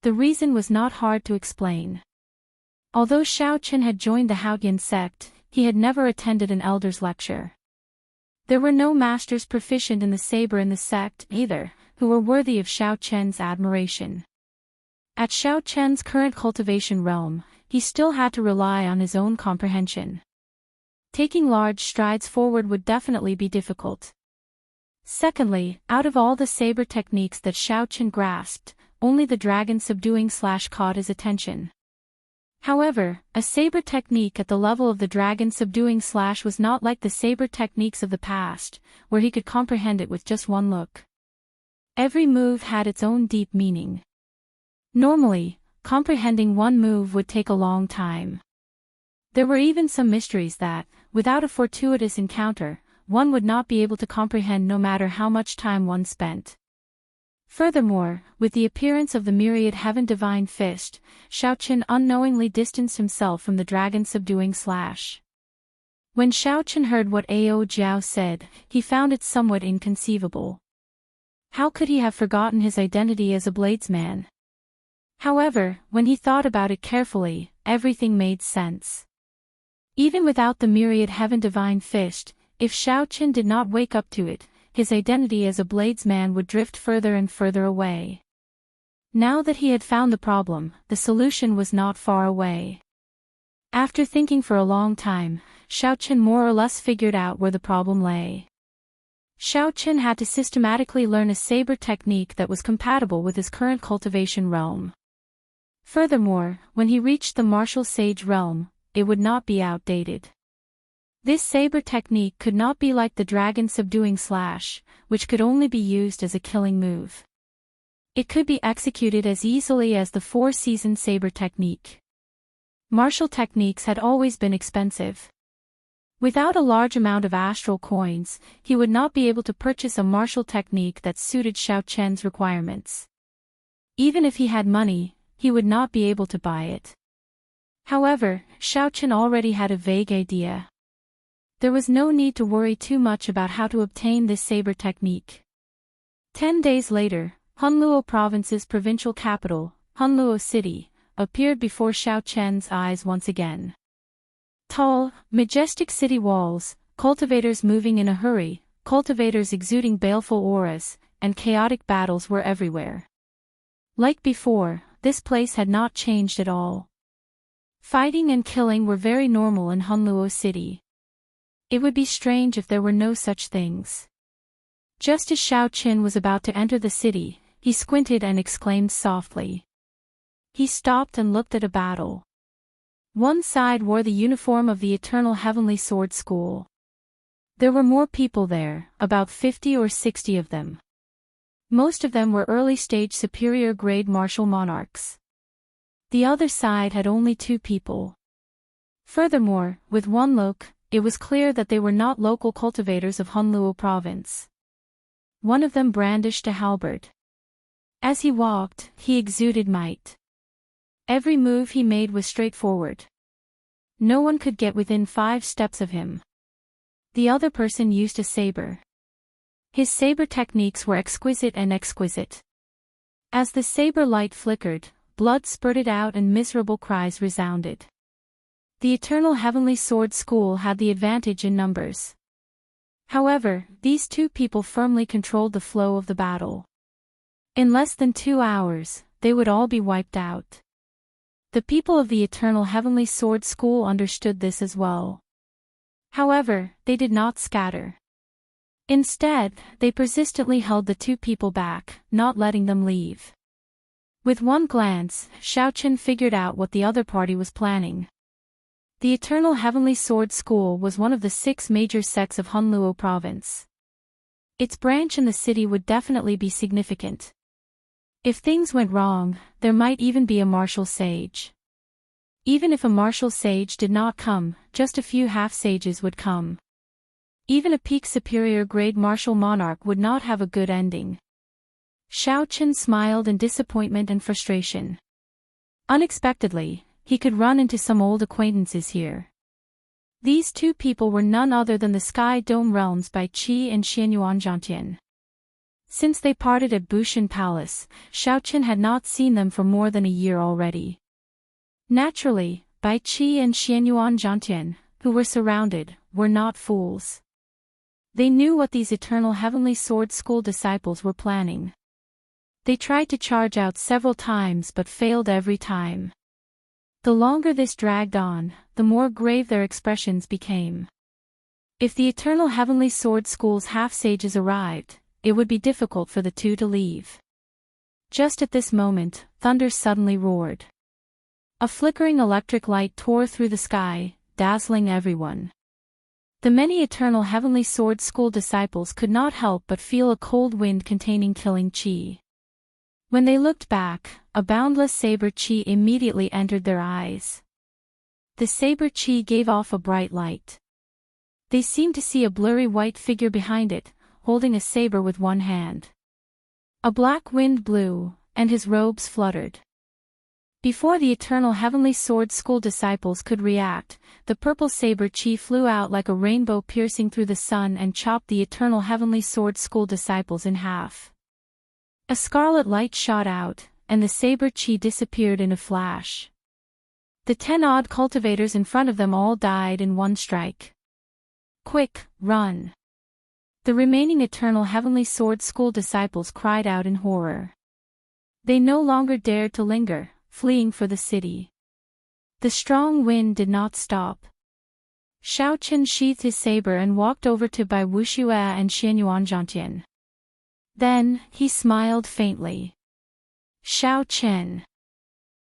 The reason was not hard to explain. Although Xiaochen had joined the Haotian sect, he had never attended an elder's lecture. There were no masters proficient in the saber in the sect either, who were worthy of Xiaochen's admiration. At Xiaochen's current cultivation realm, he still had to rely on his own comprehension. Taking large strides forward would definitely be difficult. Secondly, out of all the saber techniques that Xiaochen grasped, only the Dragon Subduing Slash caught his attention. However, a saber technique at the level of the Dragon Subduing Slash was not like the saber techniques of the past, where he could comprehend it with just one look. Every move had its own deep meaning. Normally, comprehending one move would take a long time. There were even some mysteries that, without a fortuitous encounter, one would not be able to comprehend no matter how much time one spent. Furthermore, with the appearance of the myriad Heaven Divine Fist, Xiaochen unknowingly distanced himself from the Dragon Subduing Slash. When Xiaochen heard what Ao Jiao said, he found it somewhat inconceivable. How could he have forgotten his identity as a bladesman? However, when he thought about it carefully, everything made sense. Even without the myriad Heaven Divine Fist, if Xiaochen did not wake up to it, his identity as a bladesman would drift further and further away. Now that he had found the problem, the solution was not far away. After thinking for a long time, Xiaochen more or less figured out where the problem lay. Xiaochen had to systematically learn a saber technique that was compatible with his current cultivation realm. Furthermore, when he reached the martial sage realm, it would not be outdated. This saber technique could not be like the dragon subduing slash, which could only be used as a killing move. It could be executed as easily as the four-season saber technique. Martial techniques had always been expensive. Without a large amount of astral coins, he would not be able to purchase a martial technique that suited Xiaochen's requirements. Even if he had money, he would not be able to buy it. However, Xiaochen already had a vague idea. There was no need to worry too much about how to obtain this saber technique. 10 days later, Hunluo Province's provincial capital, Hunluo City, appeared before Xiaochen's eyes once again. Tall, majestic city walls, cultivators moving in a hurry, cultivators exuding baleful auras, and chaotic battles were everywhere. Like before, this place had not changed at all. Fighting and killing were very normal in Hunluo City. It would be strange if there were no such things. Just as Xiaochen was about to enter the city, he squinted and exclaimed softly. He stopped and looked at a battle. One side wore the uniform of the Eternal Heavenly Sword School. There were more people there, about 50 or 60 of them. Most of them were early-stage superior-grade martial monarchs. The other side had only 2 people. Furthermore, with one look, it was clear that they were not local cultivators of Hunluo Province. One of them brandished a halberd. As he walked, he exuded might. Every move he made was straightforward. No one could get within 5 steps of him. The other person used a saber. His saber techniques were exquisite and exquisite. As the saber light flickered, blood spurted out and miserable cries resounded. The Eternal Heavenly Sword School had the advantage in numbers. However, these 2 people firmly controlled the flow of the battle. In less than 2 hours, they would all be wiped out. The people of the Eternal Heavenly Sword School understood this as well. However, they did not scatter. Instead, they persistently held the 2 people back, not letting them leave. With one glance, Xiaochen figured out what the other party was planning. The Eternal Heavenly Sword School was one of the 6 major sects of Hunluo Province. Its branch in the city would definitely be significant. If things went wrong, there might even be a martial sage. Even if a martial sage did not come, just a few half-sages would come. Even a peak superior grade martial monarch would not have a good ending. Xiaochen smiled in disappointment and frustration. Unexpectedly, he could run into some old acquaintances here. These 2 people were none other than the Sky Dome realms Bai Qi and Xianyuan Zhantian. Since they parted at Bushan Palace, Xiaochen had not seen them for more than a year already. Naturally, Bai Qi and Xianyuan Zhantian, who were surrounded, were not fools. They knew what these Eternal Heavenly Sword School disciples were planning. They tried to charge out several times but failed every time. The longer this dragged on, the more grave their expressions became. If the Eternal Heavenly Sword School's half-sages arrived, it would be difficult for the 2 to leave. Just at this moment, thunder suddenly roared. A flickering electric light tore through the sky, dazzling everyone. The many Eternal Heavenly Sword School disciples could not help but feel a cold wind containing killing chi. When they looked back, a boundless saber chi immediately entered their eyes. The saber chi gave off a bright light. They seemed to see a blurry white figure behind it, holding a saber with one hand. A black wind blew, and his robes fluttered. Before the Eternal Heavenly Sword School disciples could react, the purple saber chi flew out like a rainbow piercing through the sun and chopped the Eternal Heavenly Sword School disciples in half. A scarlet light shot out, and the saber chi disappeared in a flash. The 10-odd cultivators in front of them all died in one strike. Quick, run! The remaining Eternal Heavenly Sword School disciples cried out in horror. They no longer dared to linger, fleeing for the city. The strong wind did not stop. Xiaochen sheathed his saber and walked over to Bai Wuxue and Xianyuan Zhantian. Then, he smiled faintly. Xiaochen.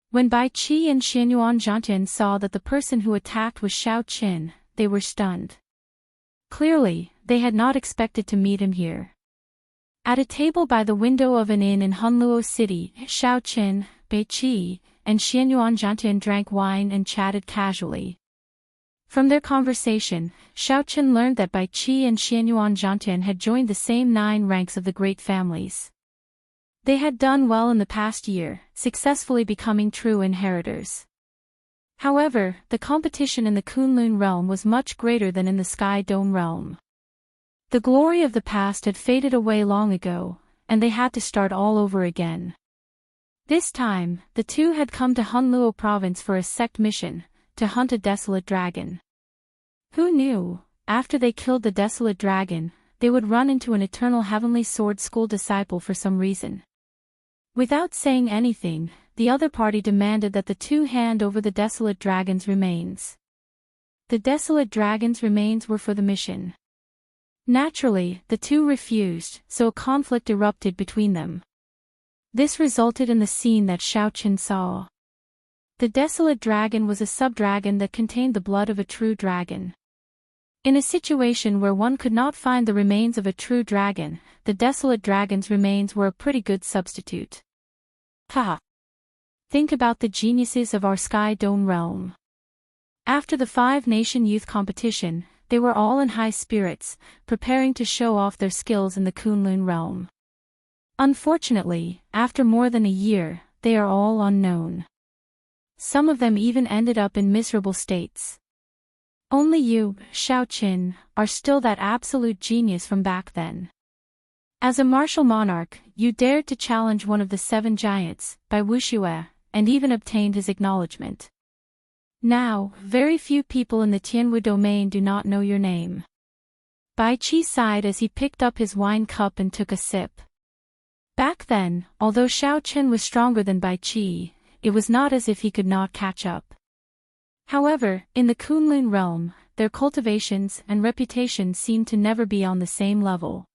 When Bai Qi and Xianyuan Zhantian saw that the person who attacked was Xiaochen, they were stunned. Clearly, they had not expected to meet him here. At a table by the window of an inn in Hunluo City, Xiaochen, Bai Qi, and Xianyuan Zhantian drank wine and chatted casually. From their conversation, Xiaochen learned that Bai Qi and Xianyuan Zhantian had joined the same 9 ranks of the great families. They had done well in the past year, successfully becoming true inheritors. However, the competition in the Kunlun realm was much greater than in the Sky Dome realm. The glory of the past had faded away long ago, and they had to start all over again. This time, the two had come to Hunluo province for a sect mission, to hunt a desolate dragon. Who knew, after they killed the desolate dragon, they would run into an Eternal Heavenly Sword School disciple for some reason. Without saying anything, the other party demanded that the two hand over the desolate dragon's remains. The desolate dragon's remains were for the mission. Naturally, the two refused, so a conflict erupted between them. This resulted in the scene that Xiaochen saw. The desolate dragon was a sub-dragon that contained the blood of a true dragon. In a situation where one could not find the remains of a true dragon, the desolate dragon's remains were a pretty good substitute. Haha. Think about the geniuses of our Sky Dome realm. After the 5-nation youth competition, they were all in high spirits, preparing to show off their skills in the Kunlun realm. Unfortunately, after more than a year, they are all unknown. Some of them even ended up in miserable states. Only you, Xiaochen, are still that absolute genius from back then. As a martial monarch, you dared to challenge one of the 7 giants, Bai Wuxue, and even obtained his acknowledgement. Now, very few people in the Tianwu domain do not know your name. Bai Qi sighed as he picked up his wine cup and took a sip. Back then, although Xiaochen was stronger than Bai Qi, it was not as if he could not catch up. However, in the Kunlun realm, their cultivations and reputation seemed to never be on the same level.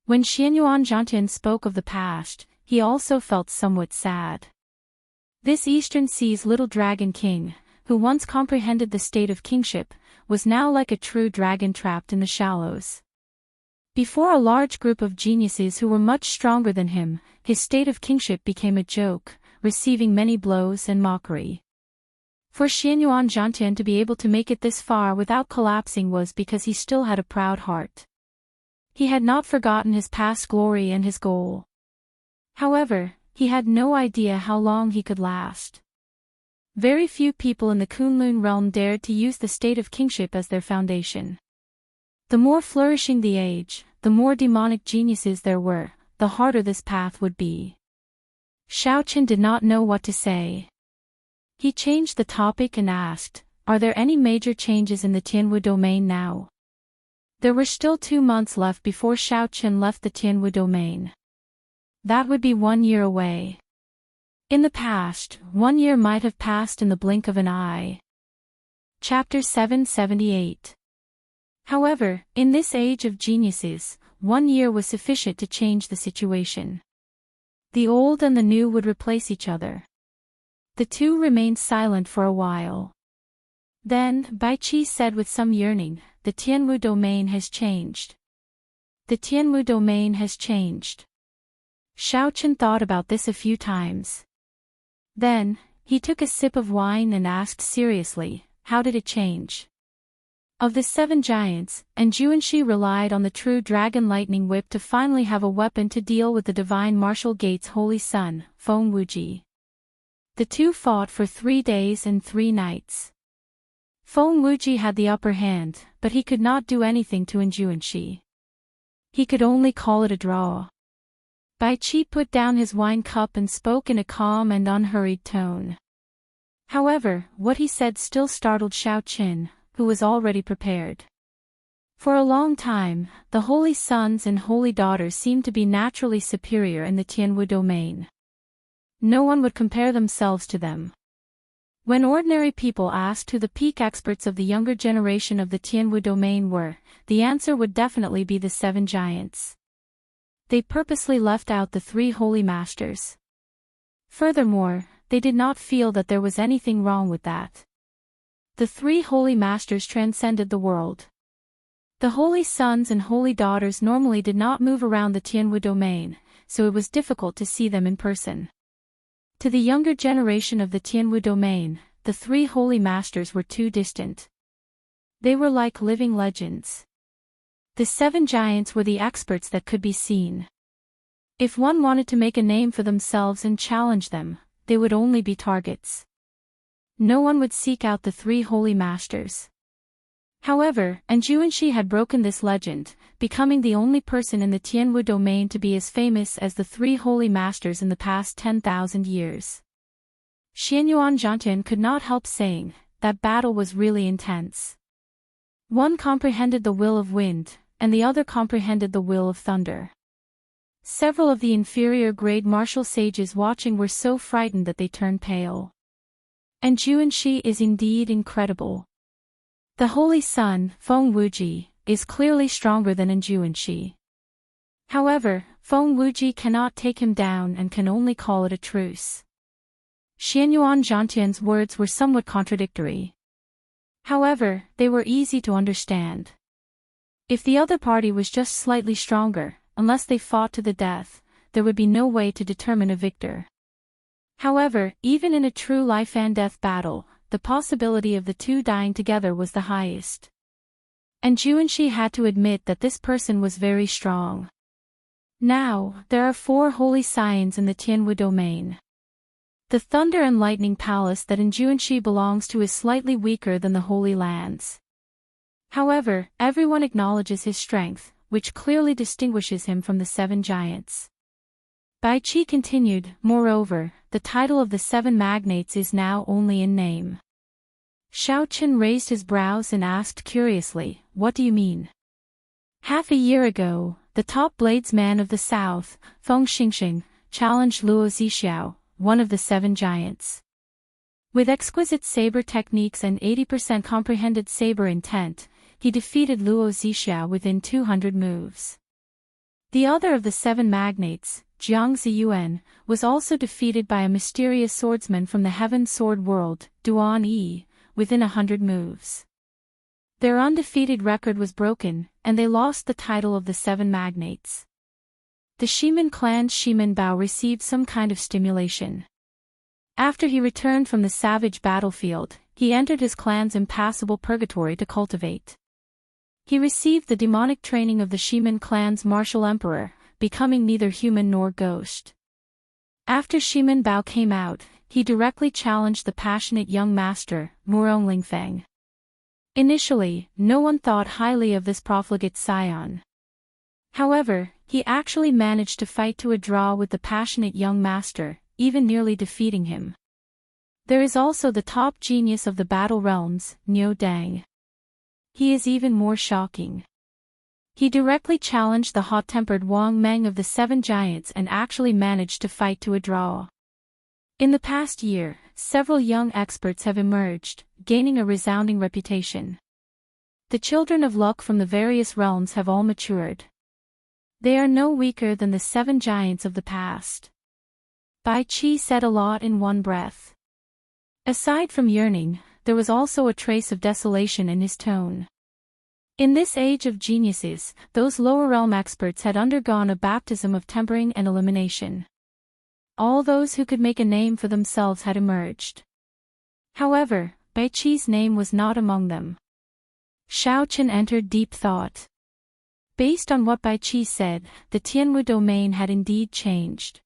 When Xianyuan Zhantian spoke of the past, he also felt somewhat sad. This Eastern Sea's little dragon king, who once comprehended the state of kingship, was now like a true dragon trapped in the shallows. Before a large group of geniuses who were much stronger than him, his state of kingship became a joke, receiving many blows and mockery. For Xianyuan Zhantian to be able to make it this far without collapsing was because he still had a proud heart. He had not forgotten his past glory and his goal. However, he had no idea how long he could last. Very few people in the Kunlun realm dared to use the state of kingship as their foundation. The more flourishing the age, the more demonic geniuses there were, the harder this path would be. Xiaochen did not know what to say. He changed the topic and asked, "Are there any major changes in the Tianwu domain now?" There were still 2 months left before Xiaochen left the Tianwu domain. That would be 1 year away. In the past, 1 year might have passed in the blink of an eye. Chapter 778. However, in this age of geniuses, 1 year was sufficient to change the situation. The old and the new would replace each other. The two remained silent for a while. Then, Bai Qi said with some yearning, "The Tianwu domain has changed. The Tianwu domain has changed." Xiaochen thought about this a few times. Then, he took a sip of wine and asked seriously, "How did it change?" Of the 7 giants, Anjuanshi relied on the true dragon lightning whip to finally have a weapon to deal with the divine martial gate's holy son, Feng Wuji. The two fought for 3 days and 3 nights. Feng Wuji had the upper hand, but he could not do anything to Anjuanshi. He could only call it a draw. Bai Qi put down his wine cup and spoke in a calm and unhurried tone. However, what he said still startled Xiaochen, who was already prepared. For a long time, the holy sons and holy daughters seemed to be naturally superior in the Tianwu domain. No one would compare themselves to them. When ordinary people asked who the peak experts of the younger generation of the Tianwu domain were, the answer would definitely be the 7 giants. They purposely left out the 3 holy masters. Furthermore, they did not feel that there was anything wrong with that. The 3 holy masters transcended the world. The holy sons and holy daughters normally did not move around the Tianwu domain, so it was difficult to see them in person. To the younger generation of the Tianwu domain, the 3 holy masters were too distant. They were like living legends. The 7 giants were the experts that could be seen. If one wanted to make a name for themselves and challenge them, they would only be targets. No one would seek out the 3 holy masters. However, Anjuanshi had broken this legend, becoming the only person in the Tianwu domain to be as famous as the 3 holy masters in the past 10,000 years. Xianyuan Zhantian could not help saying, that battle was really intense. One comprehended the will of wind, and the other comprehended the will of thunder. Several of the inferior grade martial sages watching were so frightened that they turned pale. Anjuanshi is indeed incredible. The Holy Sun, Feng Wuji, is clearly stronger than Anjuanshi. However, Feng Wuji cannot take him down and can only call it a truce. Xianyuan Zhantian's words were somewhat contradictory. However, they were easy to understand. If the other party was just slightly stronger, unless they fought to the death, there would be no way to determine a victor. However, even in a true life-and-death battle, the possibility of the 2 dying together was the highest. And Anjuanshi had to admit that this person was very strong. Now, there are 4 holy scions in the Tianwu domain. The Thunder and Lightning Palace that Anjuanshi belongs to is slightly weaker than the Holy Lands. However, everyone acknowledges his strength, which clearly distinguishes him from the 7 giants. Bai Qi continued, moreover, the title of the 7 magnates is now only in name. Shao Chen raised his brows and asked curiously, what do you mean? Half a year ago, the top bladesman of the south, Feng Xingxing, challenged Luo Zixiao, one of the 7 giants. With exquisite saber techniques and 80% comprehended saber intent, he defeated Luo Zixiao within 200 moves. The other of the 7 magnates, Jiang Ziyuan, was also defeated by a mysterious swordsman from the Heaven Sword World, Duan Yi, within 100 moves. Their undefeated record was broken, and they lost the title of the 7 magnates. The Shiman clan's Shiman Bao received some kind of stimulation. After he returned from the savage battlefield, he entered his clan's impassable purgatory to cultivate. He received the demonic training of the Shiman clan's martial emperor, becoming neither human nor ghost. After Shiman Bao came out, he directly challenged the passionate young master, Murong Lingfeng. Initially, no one thought highly of this profligate scion. However, he actually managed to fight to a draw with the passionate young master, even nearly defeating him. There is also the top genius of the battle realms, Niu Dang. He is even more shocking. He directly challenged the hot-tempered Wang Meng of the 7 giants and actually managed to fight to a draw. In the past year, several young experts have emerged, gaining a resounding reputation. The children of luck from the various realms have all matured. They are no weaker than the 7 giants of the past. Bai Qi said a lot in one breath. Aside from yearning, there was also a trace of desolation in his tone. In this age of geniuses, those lower realm experts had undergone a baptism of tempering and elimination. All those who could make a name for themselves had emerged. However, Bai Qi's name was not among them. Shao Chen entered deep thought. Based on what Bai Qi said, the Tianwu domain had indeed changed.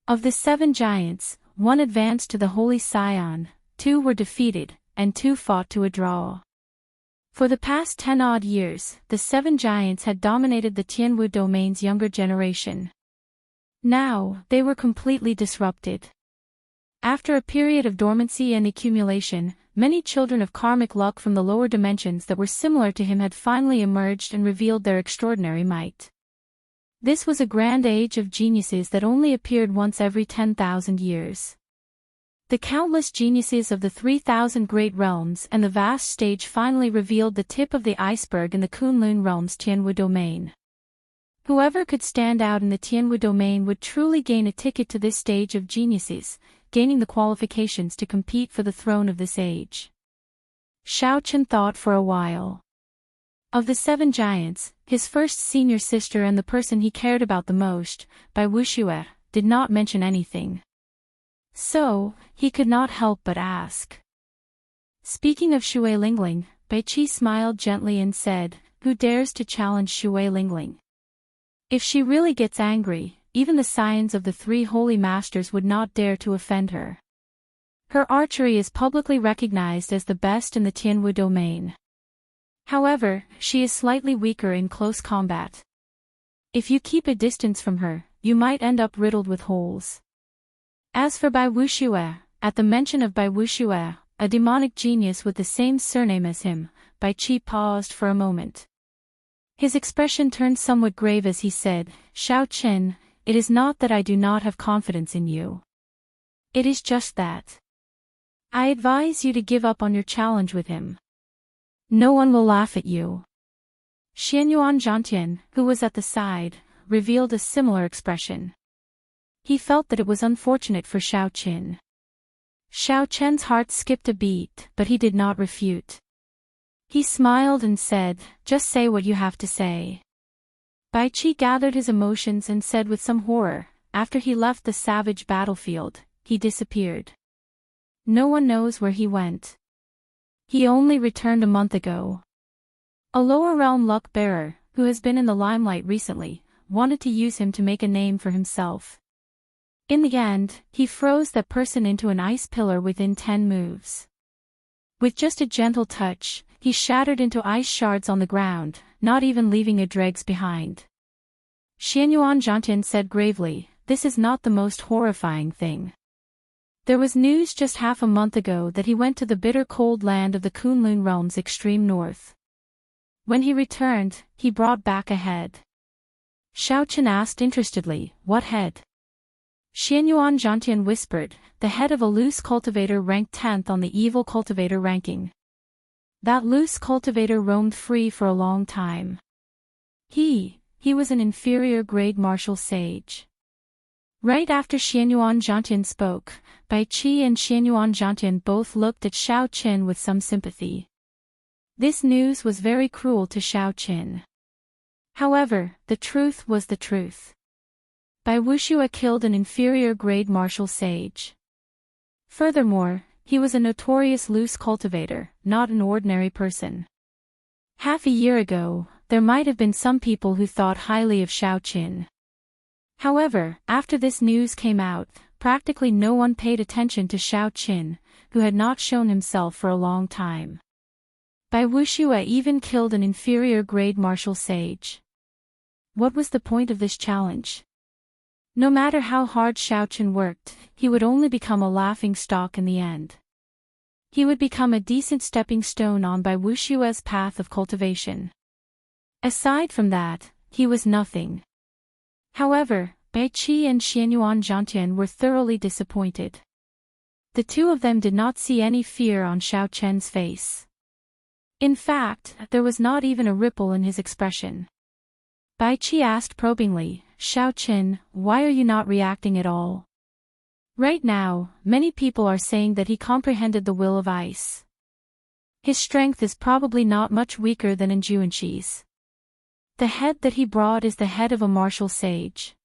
Of the 7 giants, 1 advanced to the Holy Scion, 2 were defeated, and 2 fought to a draw. For the past 10-odd years, the 7 giants had dominated the Tianwu domain's younger generation. Now, they were completely disrupted. After a period of dormancy and accumulation, many children of karmic luck from the lower dimensions that were similar to him had finally emerged and revealed their extraordinary might. This was a grand age of geniuses that only appeared once every 10,000 years. The countless geniuses of the 3,000 great realms and the vast stage finally revealed the tip of the iceberg in the Kunlun realm's Tianwu domain. Whoever could stand out in the Tianwu domain would truly gain a ticket to this stage of geniuses, gaining the qualifications to compete for the throne of this age. Xiao Chen thought for a while. Of the 7 giants, his first senior sister and the person he cared about the most, Bai Wuxue, did not mention anything. So, he could not help but ask. Speaking of Shui Lingling, Bai Qi smiled gently and said, "Who dares to challenge Shui Lingling? If she really gets angry, even the scions of the 3 holy masters would not dare to offend her. Her archery is publicly recognized as the best in the Tianwu domain. However, she is slightly weaker in close combat. If you keep a distance from her, you might end up riddled with holes." As for Bai Wuxue, at the mention of Bai Wuxue, a demonic genius with the same surname as him, Bai Qi paused for a moment. His expression turned somewhat grave as he said, "Xiao Chen, it is not that I do not have confidence in you. It is just that I advise you to give up on your challenge with him. No one will laugh at you." Xianyuan Zhantian, who was at the side, revealed a similar expression. He felt that it was unfortunate for Xiao Chen. Xiao Chen's heart skipped a beat, but he did not refute. He smiled and said, "Just say what you have to say." Bai Qi gathered his emotions and said with some horror, after he left the savage battlefield, he disappeared. No one knows where he went. He only returned a month ago. A lower realm luck bearer, who has been in the limelight recently, wanted to use him to make a name for himself. In the end, he froze that person into an ice pillar within 10 moves. With just a gentle touch, he shattered into ice shards on the ground, not even leaving a dregs behind. Xianyuan Zhantian said gravely, "This is not the most horrifying thing. There was news just half a month ago that he went to the bitter cold land of the Kunlun realm's extreme north. When he returned, he brought back a head." Xiao Chen asked interestedly, "What head?" Xianyuan Zhantian whispered, "The head of a loose cultivator ranked 10th on the evil cultivator ranking. That loose cultivator roamed free for a long time. He was an inferior grade martial sage." Right after Xianyuan Zhantian spoke, Bai Qi and Xianyuan Zhantian both looked at Xiao Chen with some sympathy. This news was very cruel to Xiao Chen. However, the truth was the truth. Bai Wuxue killed an inferior grade martial sage. Furthermore, he was a notorious loose cultivator, not an ordinary person. Half a year ago, there might have been some people who thought highly of Xiao Chen. However, after this news came out, practically no one paid attention to Xiao Chen, who had not shown himself for a long time. Bai Wuxue even killed an inferior grade martial sage. What was the point of this challenge? No matter how hard Xiao Chen worked, he would only become a laughing stock in the end. He would become a decent stepping stone on Bai Wuxue's path of cultivation. Aside from that, he was nothing. However, Bai Qi and Xianyuan Zhantian were thoroughly disappointed. The two of them did not see any fear on Xiao Chen's face. In fact, there was not even a ripple in his expression. Bai Qi asked probingly, "Xiao Chen, why are you not reacting at all?" Right now, many people are saying that he comprehended the will of ice. His strength is probably not much weaker than in Juanqi's. The head that he brought is the head of a martial sage.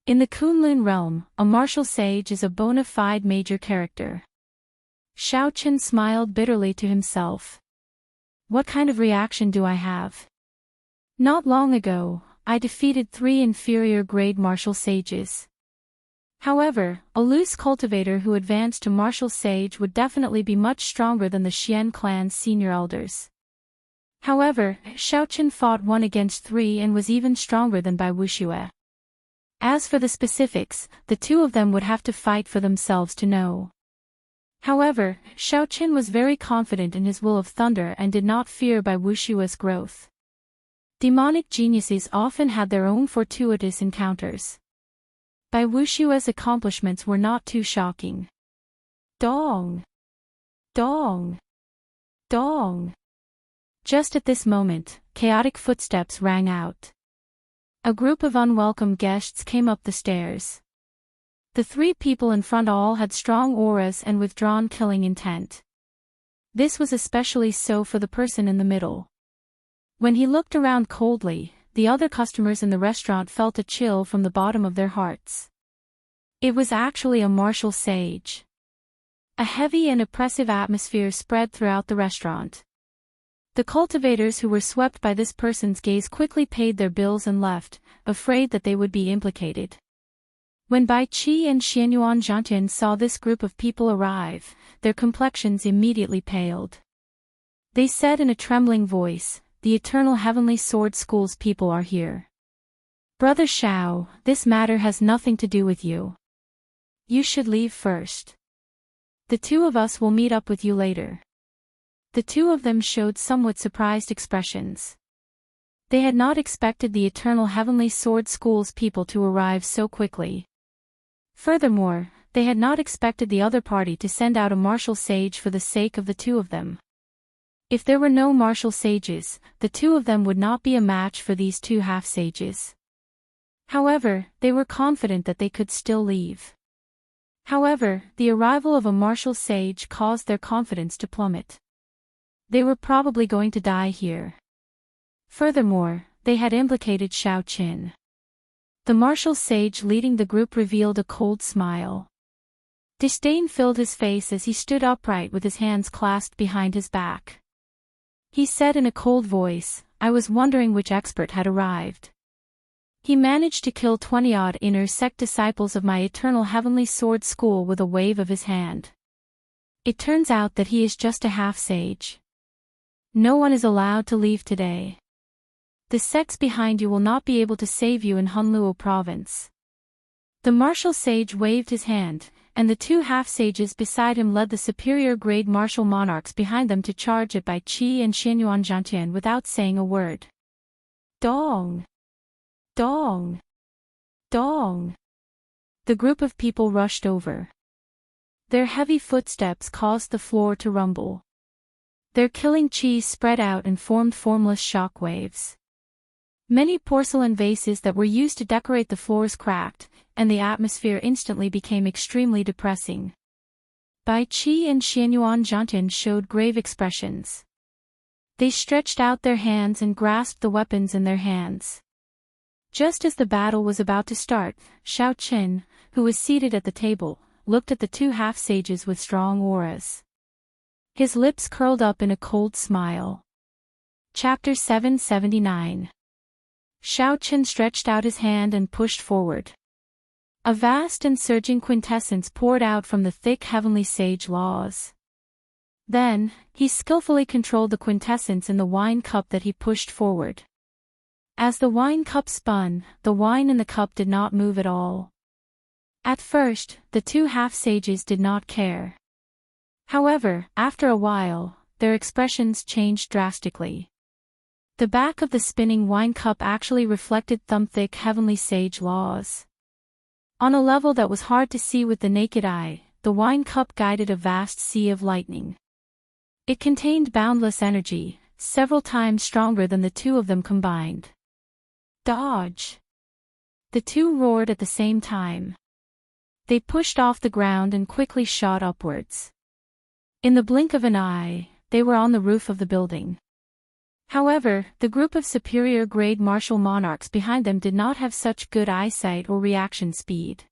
In the Kunlun realm, a martial sage is a bona fide major character. Xiao Chen smiled bitterly to himself. What kind of reaction do I have? Not long ago, I defeated 3 inferior grade martial sages. However, a loose cultivator who advanced to martial sage would definitely be much stronger than the Xian clan's senior elders. However, Xiao Chen fought 1 against 3 and was even stronger than Bai Wuxue. As for the specifics, the two of them would have to fight for themselves to know. However, Xiaoqin was very confident in his will of thunder and did not fear by Wushua's growth. Demonic geniuses often had their own fortuitous encounters. Bai Wushua's accomplishments were not too shocking. Dong! Dong! Dong! Just at this moment, chaotic footsteps rang out. A group of unwelcome guests came up the stairs. The three people in front all had strong auras and withdrawn killing intent. This was especially so for the person in the middle. When he looked around coldly, the other customers in the restaurant felt a chill from the bottom of their hearts. It was actually a martial sage. A heavy and oppressive atmosphere spread throughout the restaurant. The cultivators who were swept by this person's gaze quickly paid their bills and left, afraid that they would be implicated. When Bai Qi and Xianyuan Zhantian saw this group of people arrive, their complexions immediately paled. They said in a trembling voice, "The Eternal Heavenly Sword School's people are here. Brother Xiao, this matter has nothing to do with you. You should leave first. The two of us will meet up with you later." The two of them showed somewhat surprised expressions. They had not expected the Eternal Heavenly Sword School's people to arrive so quickly. Furthermore, they had not expected the other party to send out a martial sage for the sake of the two of them. If there were no martial sages, the two of them would not be a match for these two half-sages. However, they were confident that they could still leave. However, the arrival of a martial sage caused their confidence to plummet. They were probably going to die here. Furthermore, they had implicated Xiaoqin. The martial sage leading the group revealed a cold smile. Disdain filled his face as he stood upright with his hands clasped behind his back. He said in a cold voice, "I was wondering which expert had arrived. He managed to kill 20-odd inner sect disciples of my Eternal Heavenly Sword School with a wave of his hand. It turns out that he is just a half-sage. No one is allowed to leave today. The sects behind you will not be able to save you in Hunluo province." The martial sage waved his hand, and the two half-sages beside him led the superior-grade martial monarchs behind them to charge at Bai Qi and Xianyuan Zhantian without saying a word. Dong! Dong! Dong! The group of people rushed over. Their heavy footsteps caused the floor to rumble. Their killing chi spread out and formed formless shock waves. Many porcelain vases that were used to decorate the floors cracked, and the atmosphere instantly became extremely depressing. Bai Qi and Xianyuan Zhantian showed grave expressions. They stretched out their hands and grasped the weapons in their hands. Just as the battle was about to start, Xiaoqin, who was seated at the table, looked at the two half-sages with strong auras. His lips curled up in a cold smile. Chapter 779. Xiaoqin stretched out his hand and pushed forward. A vast and surging quintessence poured out from the thick heavenly sage laws. Then, he skillfully controlled the quintessence in the wine cup that he pushed forward. As the wine cup spun, the wine in the cup did not move at all. At first, the two half-sages did not care. However, after a while, their expressions changed drastically. The back of the spinning wine cup actually reflected thumb-thick heavenly sage laws. On a level that was hard to see with the naked eye, the wine cup guided a vast sea of lightning. It contained boundless energy, several times stronger than the two of them combined. Dodge! The two roared at the same time. They pushed off the ground and quickly shot upwards. In the blink of an eye, they were on the roof of the building. However, the group of superior-grade martial monarchs behind them did not have such good eyesight or reaction speed.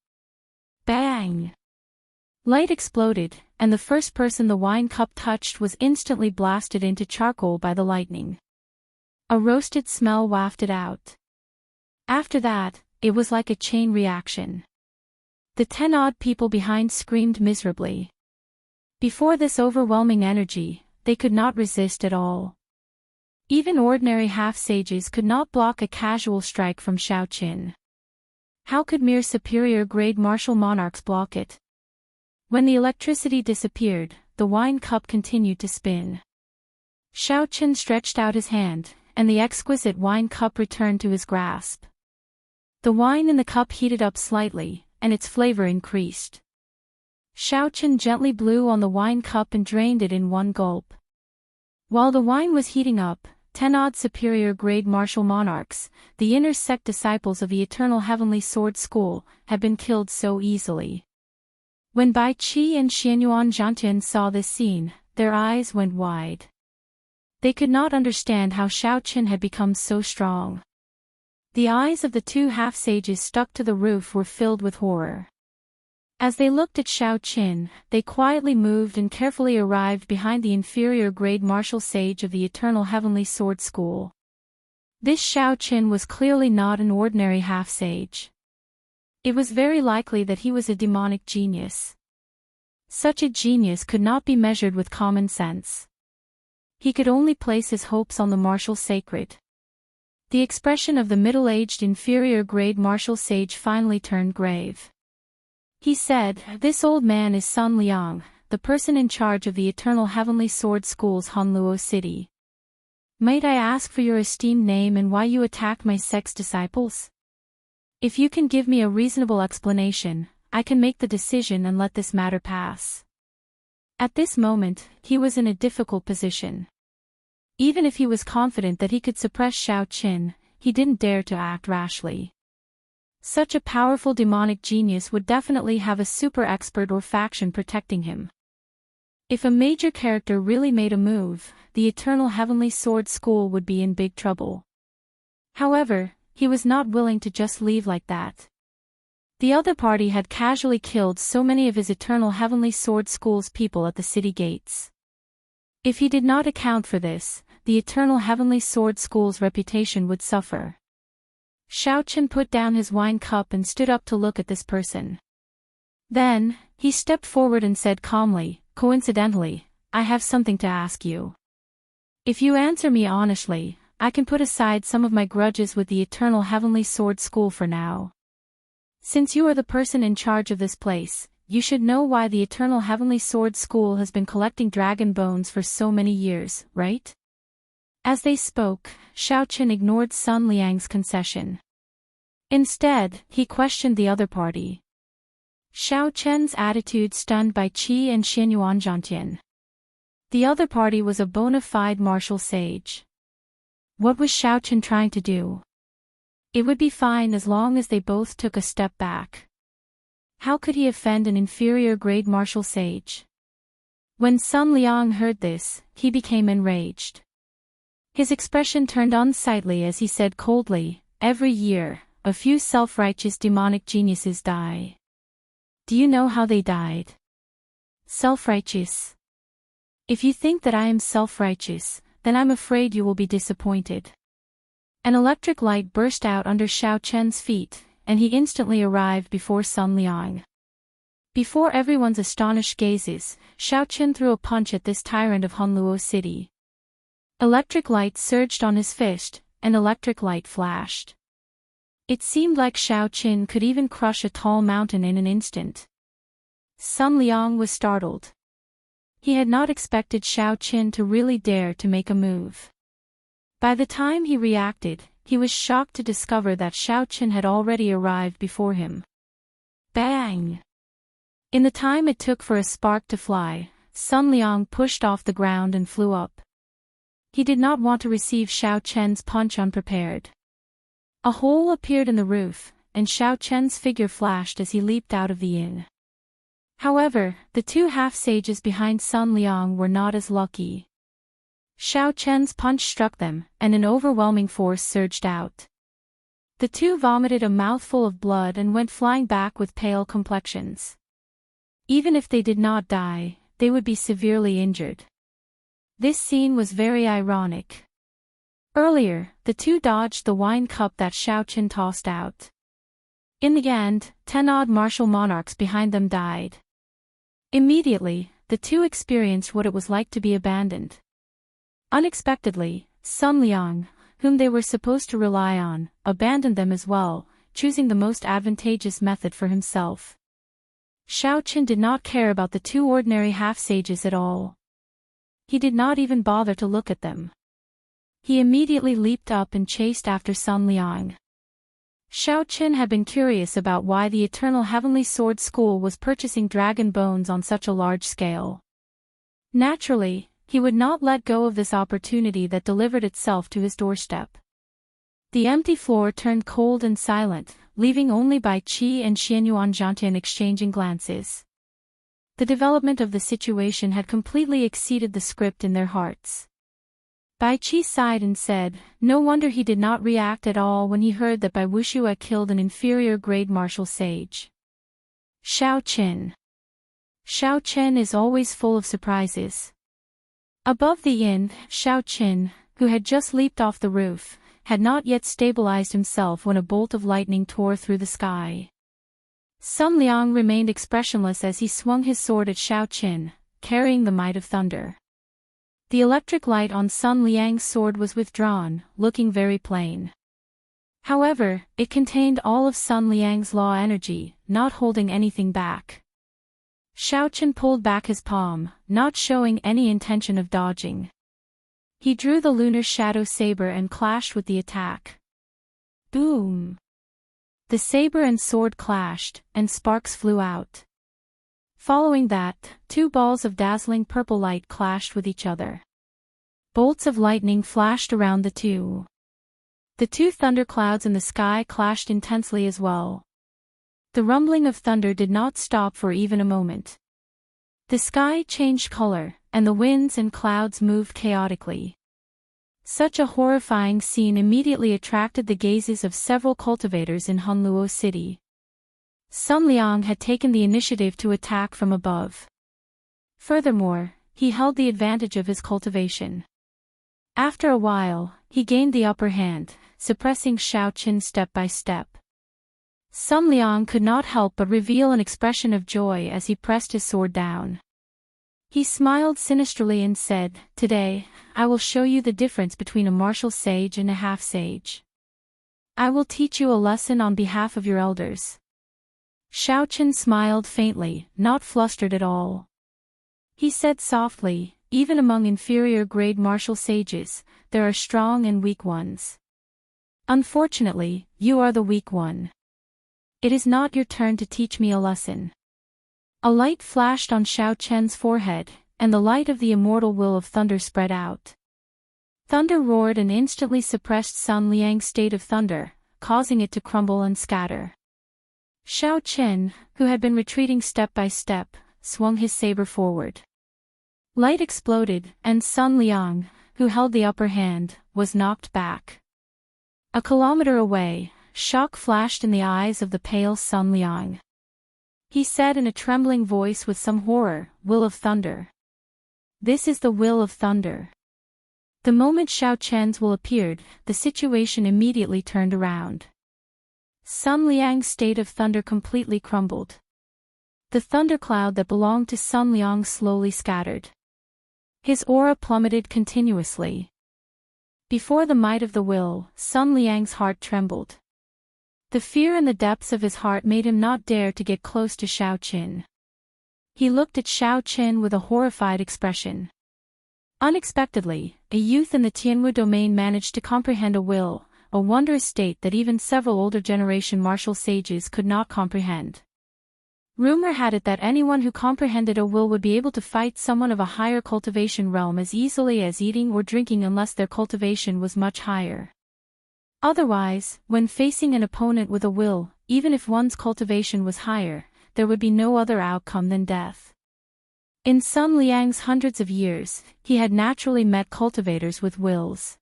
Bang! Light exploded, and the first person the wine cup touched was instantly blasted into charcoal by the lightning. A roasted smell wafted out. After that, it was like a chain reaction. The 10-odd people behind screamed miserably. Before this overwhelming energy, they could not resist at all. Even ordinary half-sages could not block a casual strike from Xiaoqin. How could mere superior-grade martial monarchs block it? When the electricity disappeared, the wine cup continued to spin. Xiao Chen stretched out his hand, and the exquisite wine cup returned to his grasp. The wine in the cup heated up slightly, and its flavor increased. Xiao Chen gently blew on the wine cup and drained it in one gulp. While the wine was heating up, 10 odd superior-grade martial monarchs, the inner sect disciples of the Eternal Heavenly Sword School, had been killed so easily. When Bai Qi and Xianyuan Zhantian saw this scene, their eyes went wide. They could not understand how Xiao Chen had become so strong. The eyes of the two half-sages stuck to the roof were filled with horror. As they looked at Xiao Chen, they quietly moved and carefully arrived behind the inferior-grade martial sage of the Eternal Heavenly Sword School. This Xiao Chen was clearly not an ordinary half-sage. It was very likely that he was a demonic genius. Such a genius could not be measured with common sense. He could only place his hopes on the martial sacred. The expression of the middle-aged inferior-grade martial sage finally turned grave. He said, "This old man is Sun Liang, the person in charge of the Eternal Heavenly Sword School's Hanluo City. Might I ask for your esteemed name and why you attacked my sect's disciples? If you can give me a reasonable explanation, I can make the decision and let this matter pass." At this moment, he was in a difficult position. Even if he was confident that he could suppress Xiao Chen, he didn't dare to act rashly. Such a powerful demonic genius would definitely have a super expert or faction protecting him. If a major character really made a move, the Eternal Heavenly Sword School would be in big trouble. However, he was not willing to just leave like that. The other party had casually killed so many of his Eternal Heavenly Sword School's people at the city gates. If he did not account for this, the Eternal Heavenly Sword School's reputation would suffer. Xiao Chen put down his wine cup and stood up to look at this person. Then, he stepped forward and said calmly, "Coincidentally, I have something to ask you. If you answer me honestly, I can put aside some of my grudges with the Eternal Heavenly Sword School for now. Since you are the person in charge of this place, you should know why the Eternal Heavenly Sword School has been collecting dragon bones for so many years, right?" As they spoke, Xiao Chen ignored Sun Liang's concession. Instead, he questioned the other party. Xiao Chen's attitude stunned Bai Qi and Xianyuan Zhantian. The other party was a bona fide martial sage. What was Xiao Chen trying to do? It would be fine as long as they both took a step back. How could he offend an inferior-grade martial sage? When Sun Liang heard this, he became enraged. His expression turned unsightly as he said coldly, "Every year, a few self-righteous demonic geniuses die. Do you know how they died? Self-righteous. If you think that I am self-righteous, then I'm afraid you will be disappointed." An electric light burst out under Xiao Chen's feet, and he instantly arrived before Sun Liang. Before everyone's astonished gazes, Xiao Chen threw a punch at this tyrant of Hanluo City. Electric light surged on his fist, and electric light flashed. It seemed like Xiao Chen could even crush a tall mountain in an instant. Sun Liang was startled. He had not expected Xiao Chen to really dare to make a move. By the time he reacted, he was shocked to discover that Xiao Chen had already arrived before him. Bang! In the time it took for a spark to fly, Sun Liang pushed off the ground and flew up. He did not want to receive Xiao Chen's punch unprepared. A hole appeared in the roof, and Xiao Chen's figure flashed as he leaped out of the inn. However, the two half-sages behind Sun Liang were not as lucky. Xiao Chen's punch struck them, and an overwhelming force surged out. The two vomited a mouthful of blood and went flying back with pale complexions. Even if they did not die, they would be severely injured. This scene was very ironic. Earlier, the two dodged the wine cup that Xiao Chen tossed out. In the end, 10 odd martial monarchs behind them died. Immediately, the two experienced what it was like to be abandoned. Unexpectedly, Sun Liang, whom they were supposed to rely on, abandoned them as well, choosing the most advantageous method for himself. Xiao Qin did not care about the two ordinary half-sages at all. He did not even bother to look at them. He immediately leaped up and chased after Sun Liang. Xiao Qin had been curious about why the Eternal Heavenly Sword School was purchasing dragon bones on such a large scale. Naturally, he would not let go of this opportunity that delivered itself to his doorstep. The empty floor turned cold and silent, leaving only Bai Qi and Xianyuan Zhantian exchanging glances. The development of the situation had completely exceeded the script in their hearts. Bai Qi sighed and said, no wonder he did not react at all when he heard that Bai Wuxue had killed an inferior-grade martial sage. Xiao Qin. Xiao Qin is always full of surprises. Above the inn, Xiao Qin, who had just leaped off the roof, had not yet stabilized himself when a bolt of lightning tore through the sky. Sun Liang remained expressionless as he swung his sword at Xiao Qin, carrying the might of thunder. The electric light on Sun Liang's sword was withdrawn, looking very plain. However, it contained all of Sun Liang's law energy, not holding anything back. Xiao Qin pulled back his palm, not showing any intention of dodging. He drew the lunar shadow saber and clashed with the attack. Boom! The saber and sword clashed, and sparks flew out. Following that, two balls of dazzling purple light clashed with each other. Bolts of lightning flashed around the two. The two thunderclouds in the sky clashed intensely as well. The rumbling of thunder did not stop for even a moment. The sky changed color, and the winds and clouds moved chaotically. Such a horrifying scene immediately attracted the gazes of several cultivators in Hunluo City. Sun Liang had taken the initiative to attack from above. Furthermore, he held the advantage of his cultivation. After a while, he gained the upper hand, suppressing Xiao Qin step by step. Sun Liang could not help but reveal an expression of joy as he pressed his sword down. He smiled sinisterly and said, today, I will show you the difference between a martial sage and a half-sage. I will teach you a lesson on behalf of your elders. Xiao Qin smiled faintly, not flustered at all. He said softly, even among inferior-grade martial sages, there are strong and weak ones. Unfortunately, you are the weak one. It is not your turn to teach me a lesson. A light flashed on Xiao Qin's forehead, and the light of the immortal will of thunder spread out. Thunder roared and instantly suppressed Sun Liang's state of thunder, causing it to crumble and scatter. Xiao Qin, who had been retreating step by step, swung his saber forward. Light exploded, and Sun Liang, who held the upper hand, was knocked back. A kilometer away, shock flashed in the eyes of the pale Sun Liang. He said in a trembling voice with some horror, Will of Thunder. This is the will of thunder. The moment Xiao Qin's will appeared, the situation immediately turned around. Sun Liang's state of thunder completely crumbled. The thundercloud that belonged to Sun Liang slowly scattered. His aura plummeted continuously. Before the might of the will, Sun Liang's heart trembled. The fear in the depths of his heart made him not dare to get close to Xiao Qin. He looked at Xiao Qin with a horrified expression. Unexpectedly, a youth in the Tianwu domain managed to comprehend a will, a wondrous state that even several older generation martial sages could not comprehend. Rumor had it that anyone who comprehended a will would be able to fight someone of a higher cultivation realm as easily as eating or drinking unless their cultivation was much higher. Otherwise, when facing an opponent with a will, even if one's cultivation was higher, there would be no other outcome than death. In Sun Liang's hundreds of years, he had naturally met cultivators with wills.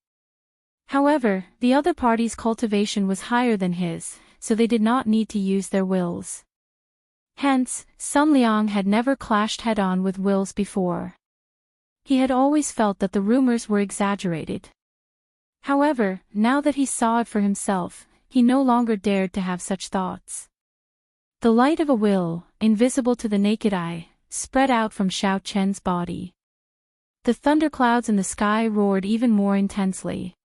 However, the other party's cultivation was higher than his, so they did not need to use their wills. Hence, Sun Liang had never clashed head-on with wills before. He had always felt that the rumors were exaggerated. However, now that he saw it for himself, he no longer dared to have such thoughts. The light of a will, invisible to the naked eye, spread out from Xiao Qin's body. The thunderclouds in the sky roared even more intensely.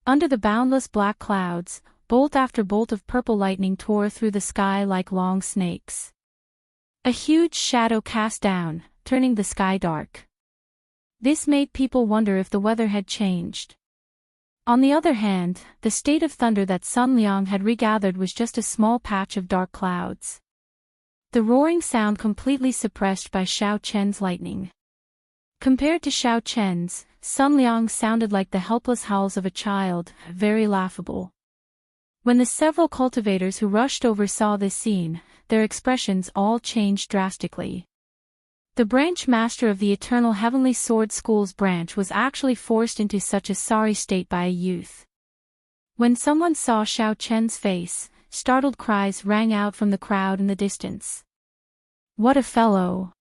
Under the boundless black clouds, bolt after bolt of purple lightning tore through the sky like long snakes. A huge shadow cast down, turning the sky dark. This made people wonder if the weather had changed. On the other hand, the state of thunder that Sun Liang had regathered was just a small patch of dark clouds. The roaring sound completely suppressed by Xiao Chen's lightning. Compared to Xiao Chen's, Sun Liang sounded like the helpless howls of a child, very laughable. When the several cultivators who rushed over saw this scene, their expressions all changed drastically. The branch master of the Eternal Heavenly Sword School's branch was actually forced into such a sorry state by a youth. When someone saw Xiao Chen's face, startled cries rang out from the crowd in the distance. What a fellow!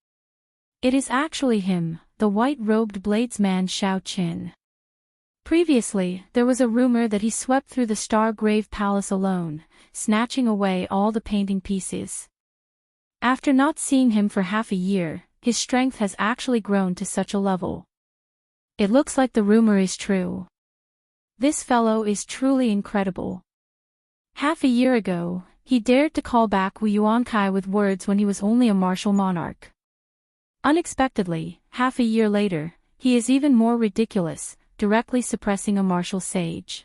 It is actually him, the white-robed bladesman Xiao Chen. Previously, there was a rumor that he swept through the Star-Grave Palace alone, snatching away all the painting pieces. After not seeing him for half a year, his strength has actually grown to such a level. It looks like the rumor is true. This fellow is truly incredible. Half a year ago, he dared to call back Wu Yuankai with words when he was only a martial monarch. Unexpectedly, half a year later, he is even more ridiculous, directly suppressing a martial sage.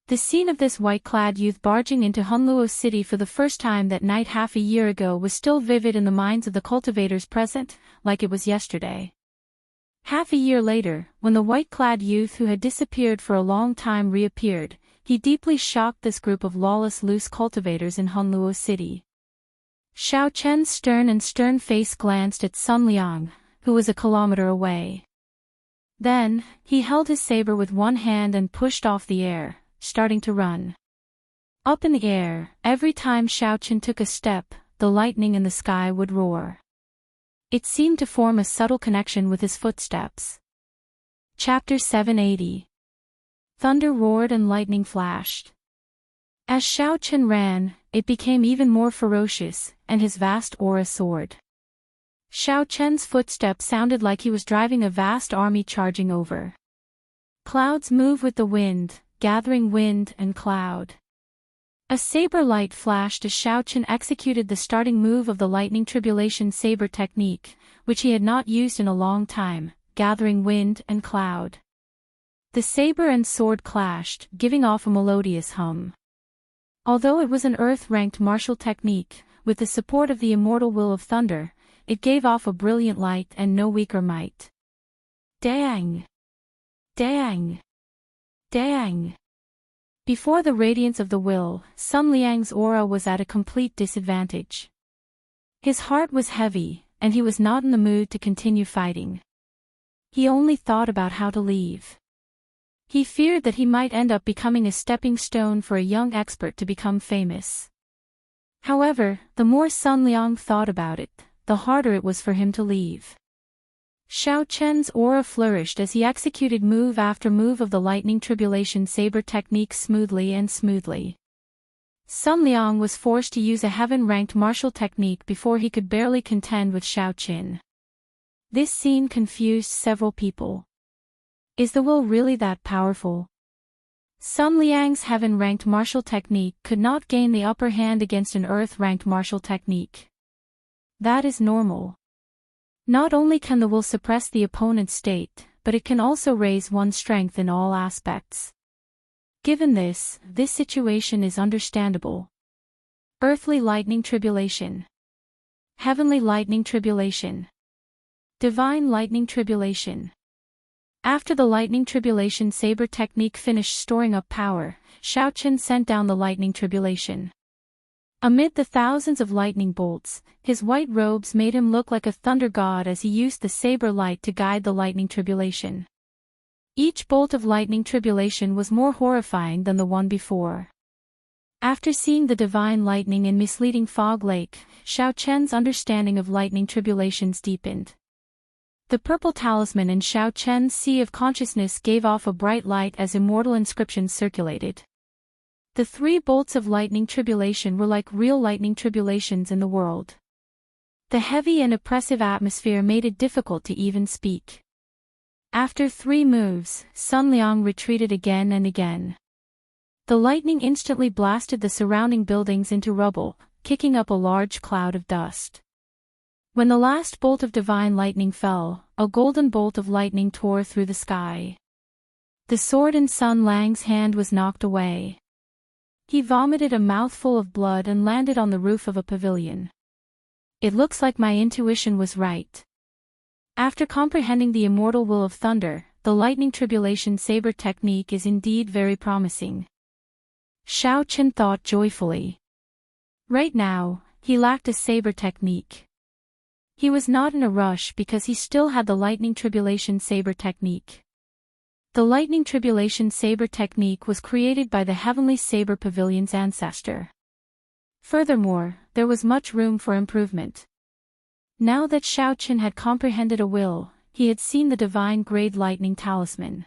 The scene of this white-clad youth barging into Hunluo City for the first time that night half a year ago was still vivid in the minds of the cultivators present, like it was yesterday. Half a year later, when the white-clad youth who had disappeared for a long time reappeared, he deeply shocked this group of lawless loose cultivators in Hunluo City. Xiao Chen's stern face glanced at Sun Liang, who was a kilometer away. Then, he held his saber with one hand and pushed off the air, starting to run. Up in the air, every time Xiao Chen took a step, the lightning in the sky would roar. It seemed to form a subtle connection with his footsteps. Chapter 780. Thunder roared and lightning flashed. As Xiao Chen ran, it became even more ferocious, and his vast aura soared. Xiao Chen's footsteps sounded like he was driving a vast army charging over. Clouds move with the wind, gathering wind and cloud. A saber light flashed as Xiao Chen executed the starting move of the lightning tribulation saber technique, which he had not used in a long time, gathering wind and cloud. The saber and sword clashed, giving off a melodious hum. Although it was an earth-ranked martial technique, with the support of the immortal will of thunder, it gave off a brilliant light and no weaker might. Dang! Dang! Dang! Before the radiance of the will, Sun Liang's aura was at a complete disadvantage. His heart was heavy, and he was not in the mood to continue fighting. He only thought about how to leave. He feared that he might end up becoming a stepping stone for a young expert to become famous. However, the more Sun Liang thought about it, the harder it was for him to leave. Xiao Chen's aura flourished as he executed move after move of the lightning tribulation saber technique smoothly. Sun Liang was forced to use a heaven-ranked martial technique before he could barely contend with Xiao Chen. This scene confused several people. Is the will really that powerful? Sun Liang's heaven-ranked martial technique could not gain the upper hand against an earth-ranked martial technique. That is normal. Not only can the will suppress the opponent's state, but it can also raise one's strength in all aspects. Given this situation is understandable. Earthly lightning tribulation. Heavenly lightning tribulation. Divine lightning tribulation. After the lightning tribulation saber technique finished storing up power, Xiao Chen sent down the lightning tribulation. Amid the thousands of lightning bolts, his white robes made him look like a thunder god as he used the saber light to guide the lightning tribulation. Each bolt of lightning tribulation was more horrifying than the one before. After seeing the divine lightning in misleading fog lake, Xiao Chen's understanding of lightning tribulations deepened. The purple talisman in Xiao Chen's sea of consciousness gave off a bright light as immortal inscriptions circulated. The 3 bolts of lightning tribulation were like real lightning tribulations in the world. The heavy and oppressive atmosphere made it difficult to even speak. After 3 moves, Sun Liang retreated again and again. The lightning instantly blasted the surrounding buildings into rubble, kicking up a large cloud of dust. When the last bolt of divine lightning fell, a golden bolt of lightning tore through the sky. The sword in Sun Lang's hand was knocked away. He vomited a mouthful of blood and landed on the roof of a pavilion. It looks like my intuition was right. After comprehending the immortal will of thunder, the lightning tribulation saber technique is indeed very promising. Xiao Chen thought joyfully. Right now, he lacked a saber technique. He was not in a rush because he still had the lightning tribulation saber technique. The lightning tribulation saber technique was created by the heavenly saber pavilion's ancestor. Furthermore, there was much room for improvement. Now that Xiao Chen had comprehended a will, he had seen the divine grade lightning talisman.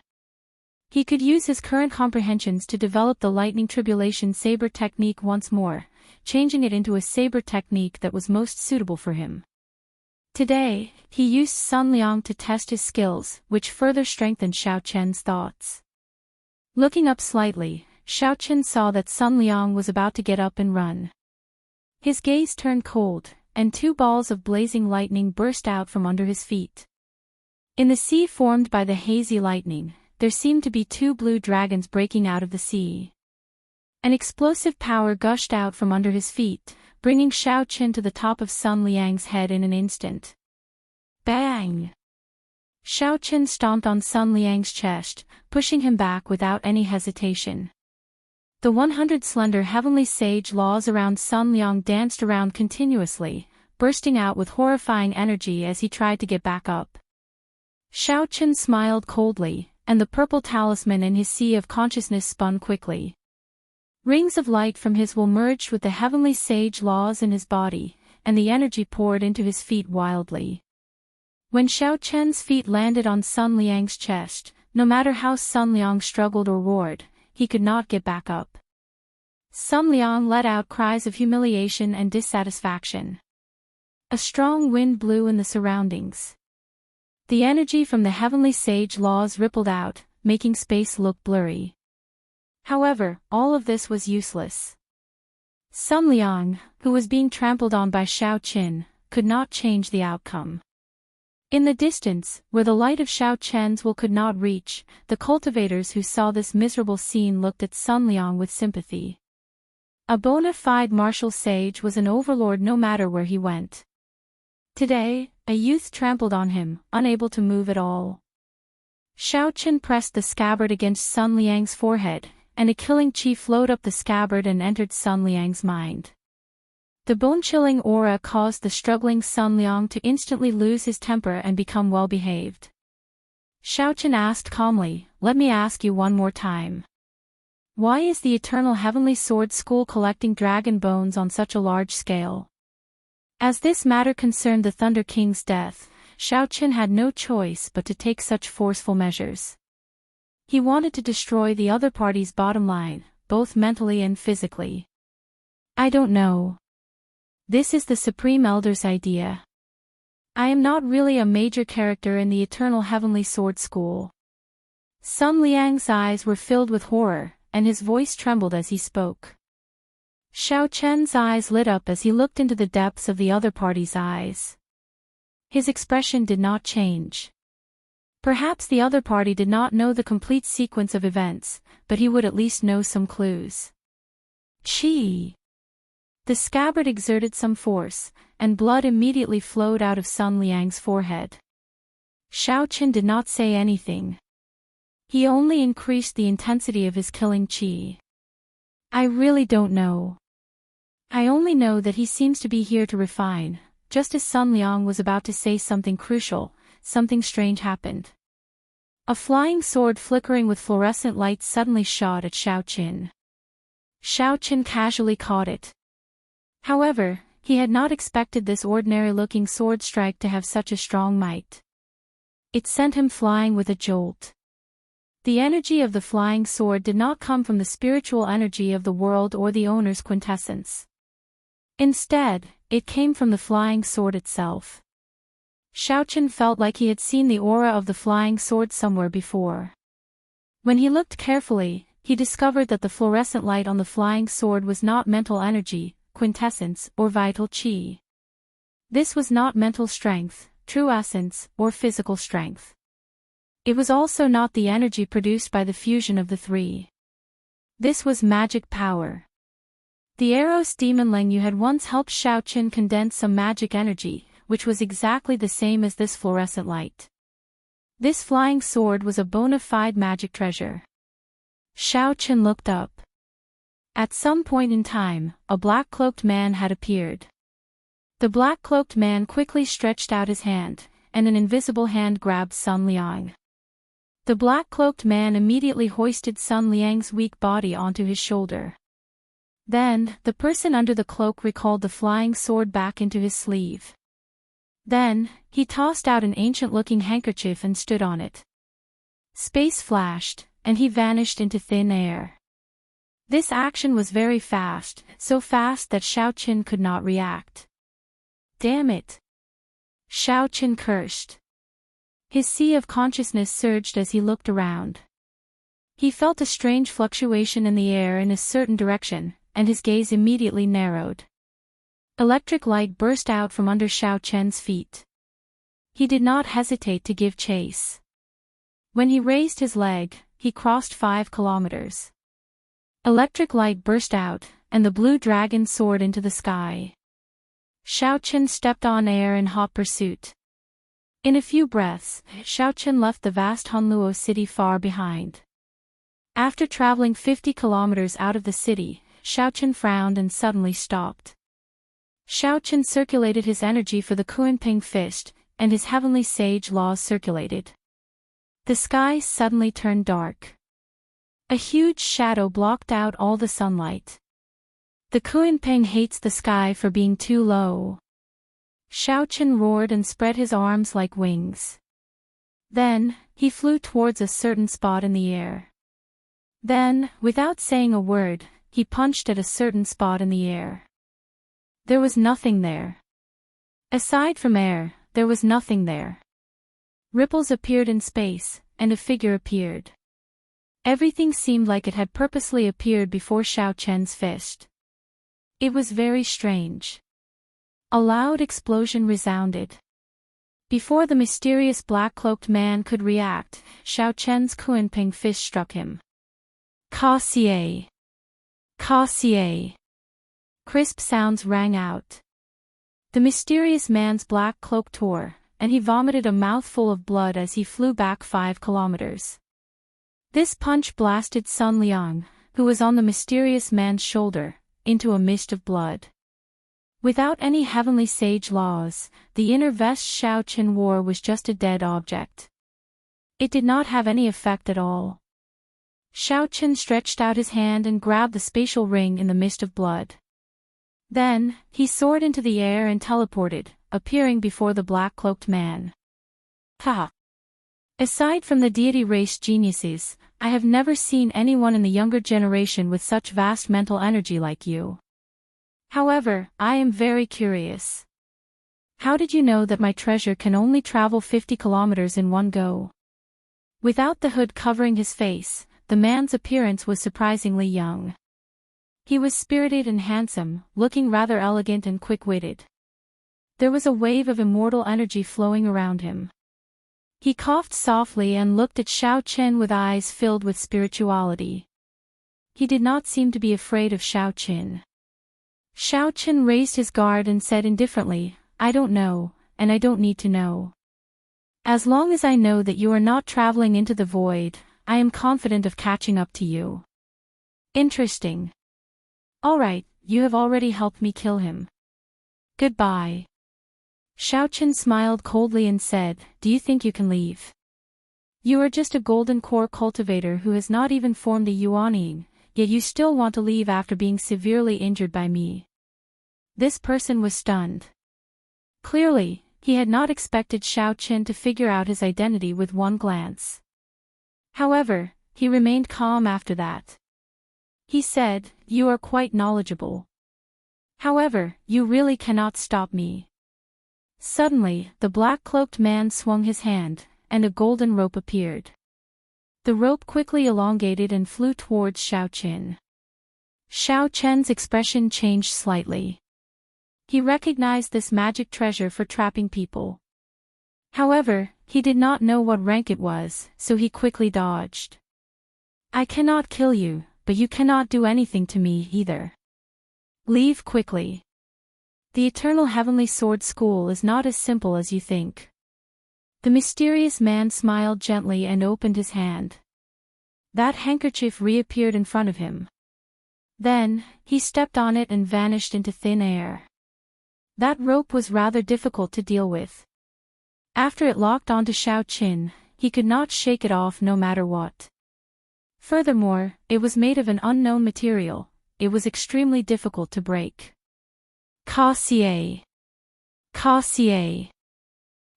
He could use his current comprehensions to develop the lightning tribulation saber technique once more, changing it into a saber technique that was most suitable for him. Today, he used Sun Liang to test his skills, which further strengthened Xiao Chen's thoughts. Looking up slightly, Xiao Chen saw that Sun Liang was about to get up and run. His gaze turned cold, and two balls of blazing lightning burst out from under his feet. In the sea formed by the hazy lightning, there seemed to be two blue dragons breaking out of the sea. An explosive power gushed out from under his feet, bringing Xiao Chen to the top of Sun Liang's head in an instant. Bang! Xiao Chen stomped on Sun Liang's chest, pushing him back without any hesitation. The 100 slender heavenly sage laws around Sun Liang danced around continuously, bursting out with horrifying energy as he tried to get back up. Xiao Chen smiled coldly, and the purple talisman in his sea of consciousness spun quickly. Rings of light from his will merged with the heavenly sage laws in his body, and the energy poured into his feet wildly. When Xiao Chen's feet landed on Sun Liang's chest, no matter how Sun Liang struggled or roared, he could not get back up. Sun Liang let out cries of humiliation and dissatisfaction. A strong wind blew in the surroundings. The energy from the heavenly sage laws rippled out, making space look blurry. However, all of this was useless. Sun Liang, who was being trampled on by Xiao Chen, could not change the outcome. In the distance, where the light of Xiao Chen's will could not reach, the cultivators who saw this miserable scene looked at Sun Liang with sympathy. A bona fide martial sage was an overlord no matter where he went. Today, a youth trampled on him, unable to move at all. Xiao Chen pressed the scabbard against Sun Liang's forehead, and a killing chi flowed up the scabbard and entered Sun Liang's mind. The bone-chilling aura caused the struggling Sun Liang to instantly lose his temper and become well-behaved. Xiao Chen asked calmly, "Let me ask you one more time. Why is the Eternal Heavenly Sword School collecting dragon bones on such a large scale?" As this matter concerned the Thunder King's death, Xiao Chen had no choice but to take such forceful measures. He wanted to destroy the other party's bottom line, both mentally and physically. "I don't know. This is the Supreme Elder's idea. I am not really a major character in the Eternal Heavenly Sword School." Sun Liang's eyes were filled with horror, and his voice trembled as he spoke. Xiao Chen's eyes lit up as he looked into the depths of the other party's eyes. His expression did not change. Perhaps the other party did not know the complete sequence of events, but he would at least know some clues. Chi! The scabbard exerted some force, and blood immediately flowed out of Sun Liang's forehead. Xiao Chen did not say anything. He only increased the intensity of his killing chi. "I really don't know. I only know that he seems to be here to refine." Just as Sun Liang was about to say something crucial, something strange happened. A flying sword flickering with fluorescent light suddenly shot at Xiao Chen. Xiao Chen casually caught it. However, he had not expected this ordinary-looking sword strike to have such a strong might. It sent him flying with a jolt. The energy of the flying sword did not come from the spiritual energy of the world or the owner's quintessence. Instead, it came from the flying sword itself. Xiao Chen felt like he had seen the aura of the flying sword somewhere before. When he looked carefully, he discovered that the fluorescent light on the flying sword was not mental energy, quintessence, or vital chi. This was not mental strength, true essence, or physical strength. It was also not the energy produced by the fusion of the three. This was magic power. The Eros demon Lengyu had once helped Xiao Qin condense some magic energy, which was exactly the same as this fluorescent light. This flying sword was a bona fide magic treasure. Xiao Qin looked up. At some point in time, a black-cloaked man had appeared. The black-cloaked man quickly stretched out his hand, and an invisible hand grabbed Sun Liang. The black-cloaked man immediately hoisted Sun Liang's weak body onto his shoulder. Then, the person under the cloak recalled the flying sword back into his sleeve. Then, he tossed out an ancient-looking handkerchief and stood on it. Space flashed, and he vanished into thin air. This action was very fast, so fast that Xiao Qin could not react. Damn it! Xiao Qin cursed. His sea of consciousness surged as he looked around. He felt a strange fluctuation in the air in a certain direction, and his gaze immediately narrowed. Electric light burst out from under Xiao Qin's feet. He did not hesitate to give chase. When he raised his leg, he crossed 5 kilometers. Electric light burst out, and the blue dragon soared into the sky. Xiao Qin stepped on air in hot pursuit. In a few breaths, Xiao Qin left the vast Hunluo city far behind. After traveling 50 kilometers out of the city, Xiao Qin frowned and suddenly stopped. Xiao Qin circulated his energy for the Kunping fist, and his heavenly sage laws circulated. The sky suddenly turned dark. A huge shadow blocked out all the sunlight. The Kunping hates the sky for being too low. Xiao Qin roared and spread his arms like wings. Then, he flew towards a certain spot in the air. Then, without saying a word, he punched at a certain spot in the air. There was nothing there. Aside from air, there was nothing there. Ripples appeared in space, and a figure appeared. Everything seemed like it had purposely appeared before Xiao Qin's fist. It was very strange. A loud explosion resounded. Before the mysterious black-cloaked man could react, Xiao Qin's Kunping fist struck him. Ka-xie! Ka-xie! Crisp sounds rang out. The mysterious man's black cloak tore, and he vomited a mouthful of blood as he flew back 5 kilometers. This punch blasted Sun Liang, who was on the mysterious man's shoulder, into a mist of blood. Without any heavenly sage laws, the inner vest Xiao Qin wore was just a dead object. It did not have any effect at all. Xiao Qin stretched out his hand and grabbed the spatial ring in the mist of blood. Then, he soared into the air and teleported, appearing before the black-cloaked man. Ha! Aside from the deity race geniuses, I have never seen anyone in the younger generation with such vast mental energy like you. However, I am very curious. How did you know that my treasure can only travel 50 kilometers in one go? Without the hood covering his face, the man's appearance was surprisingly young. He was spirited and handsome, looking rather elegant and quick-witted. There was a wave of immortal energy flowing around him. He coughed softly and looked at Xiao Qin with eyes filled with spirituality. He did not seem to be afraid of Xiao Qin. Xiao Qin raised his guard and said indifferently, I don't know, and I don't need to know. As long as I know that you are not traveling into the void, I am confident of catching up to you. Interesting. All right, you have already helped me kill him. Goodbye. Xiao Qin smiled coldly and said, Do you think you can leave? You are just a golden core cultivator who has not even formed a Yuanying, yet you still want to leave after being severely injured by me. This person was stunned. Clearly, he had not expected Xiao Qin to figure out his identity with one glance. However, he remained calm after that. He said, You are quite knowledgeable. However, you really cannot stop me. Suddenly, the black-cloaked man swung his hand, and a golden rope appeared. The rope quickly elongated and flew towards Xiao Qin. Xiao Qin's expression changed slightly. He recognized this magic treasure for trapping people. However, he did not know what rank it was, so he quickly dodged. I cannot kill you, but you cannot do anything to me either. Leave quickly. The Eternal Heavenly Sword School is not as simple as you think. The mysterious man smiled gently and opened his hand. That handkerchief reappeared in front of him. Then, he stepped on it and vanished into thin air. That rope was rather difficult to deal with. After it locked onto Xiao Qin, he could not shake it off no matter what. Furthermore, it was made of an unknown material. It was extremely difficult to break. Cassier. Cassier.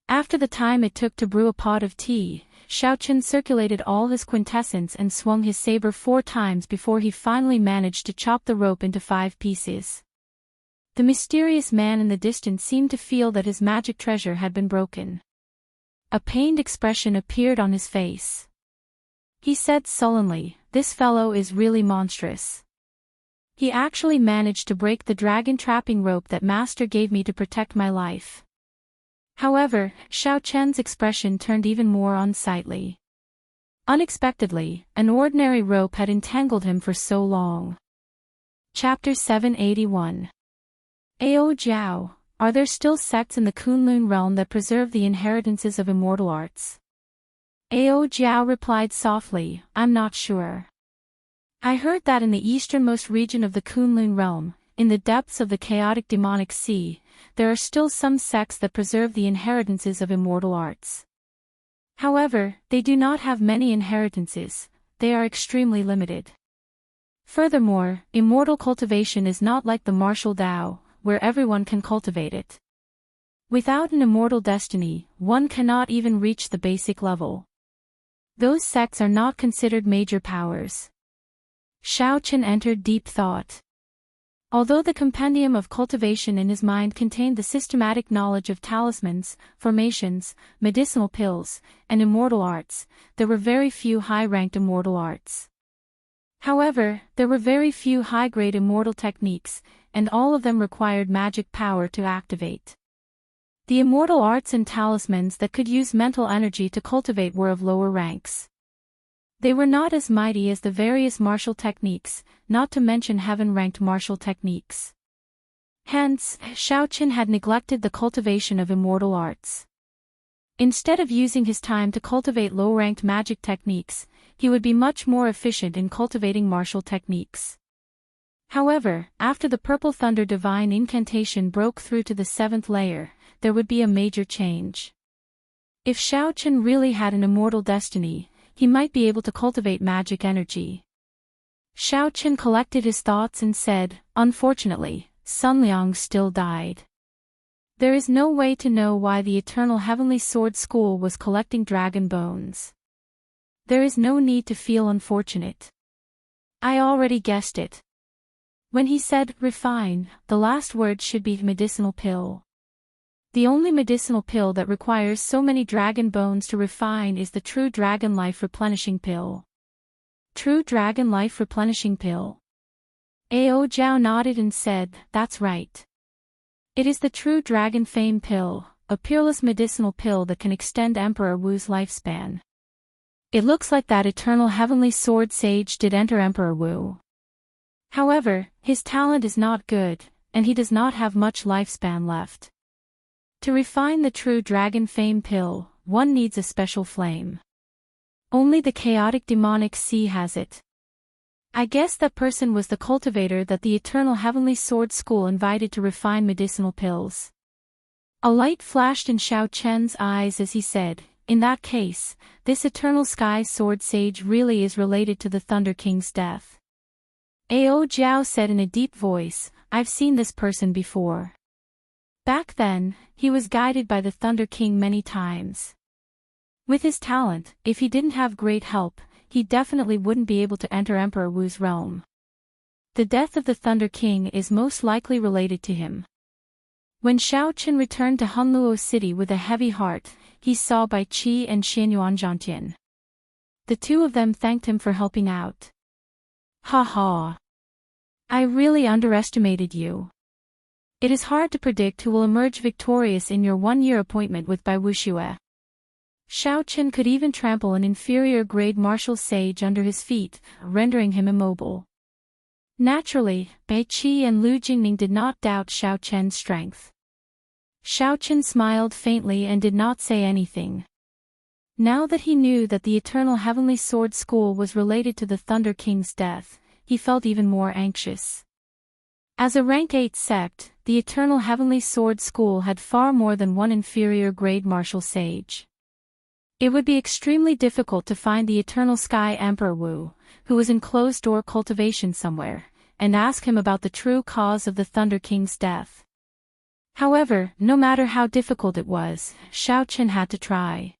After the time it took to brew a pot of tea, Xiao Qin circulated all his quintessence and swung his saber 4 times before he finally managed to chop the rope into 5 pieces. The mysterious man in the distance seemed to feel that his magic treasure had been broken. A pained expression appeared on his face. He said sullenly, "This fellow is really monstrous. He actually managed to break the dragon trapping rope that Master gave me to protect my life." However, Xiao Chen's expression turned even more unsightly. Unexpectedly, an ordinary rope had entangled him for so long. Chapter 781. Ao Jiao, are there still sects in the Kunlun realm that preserve the inheritances of immortal arts? Ao Jiao replied softly, I'm not sure. I heard that in the easternmost region of the Kunlun realm, in the depths of the chaotic demonic sea, there are still some sects that preserve the inheritances of immortal arts. However, they do not have many inheritances, they are extremely limited. Furthermore, immortal cultivation is not like the martial Tao, where everyone can cultivate it. Without an immortal destiny, one cannot even reach the basic level. Those sects are not considered major powers. Xiao Qin entered deep thought. Although the compendium of cultivation in his mind contained the systematic knowledge of talismans, formations, medicinal pills, and immortal arts, there were very few high-ranked immortal arts. However, there were very few high-grade immortal techniques, and all of them required magic power to activate. The immortal arts and talismans that could use mental energy to cultivate were of lower ranks. They were not as mighty as the various martial techniques, not to mention heaven-ranked martial techniques. Hence, Xiao Qin had neglected the cultivation of immortal arts. Instead of using his time to cultivate low-ranked magic techniques, he would be much more efficient in cultivating martial techniques. However, after the Purple Thunder Divine Incantation broke through to the 7th layer, there would be a major change. If Xiao Qin really had an immortal destiny, he might be able to cultivate magic energy. Xiao Qin collected his thoughts and said, unfortunately, Sun Liang still died. There is no way to know why the Eternal Heavenly Sword School was collecting dragon bones. There is no need to feel unfortunate. I already guessed it. When he said, refine, the last word should be medicinal pill. The only medicinal pill that requires so many dragon bones to refine is the True Dragon Life Replenishing Pill. True Dragon Life Replenishing Pill. Ao Jiao nodded and said, that's right. It is the True Dragon Fame Pill, a peerless medicinal pill that can extend Emperor Wu's lifespan. It looks like that Eternal Heavenly Sword Sage did enter Emperor Wu. However, his talent is not good, and he does not have much lifespan left. To refine the True Dragon Fame Pill, one needs a special flame. Only the chaotic demonic sea has it. I guess that person was the cultivator that the Eternal Heavenly Sword School invited to refine medicinal pills. A light flashed in Xiao Chen's eyes as he said, in that case, this Eternal Sky Sword Sage really is related to the Thunder King's death. Ao Jiao said in a deep voice, I've seen this person before. Back then, he was guided by the Thunder King many times. With his talent, if he didn't have great help, he definitely wouldn't be able to enter Emperor Wu's realm. The death of the Thunder King is most likely related to him. When Xiao Qin returned to Hunluo City with a heavy heart, he saw Bai Qi and Xianyuan Zhangtian. The two of them thanked him for helping out. Ha ha. I really underestimated you. It is hard to predict who will emerge victorious in your one-year appointment with Bai Wuxue. Xiao Chen could even trample an inferior-grade martial sage under his feet, rendering him immobile. Naturally, Bai Qi and Lu Jingning did not doubt Xiao Chen's strength. Xiao Chen smiled faintly and did not say anything. Now that he knew that the Eternal Heavenly Sword School was related to the Thunder King's death, he felt even more anxious. As a rank 8 sect, the Eternal Heavenly Sword School had far more than one inferior-grade martial sage. It would be extremely difficult to find the Eternal Sky Emperor Wu, who was in closed-door cultivation somewhere, and ask him about the true cause of the Thunder King's death. However, no matter how difficult it was, Xiao Chen had to try.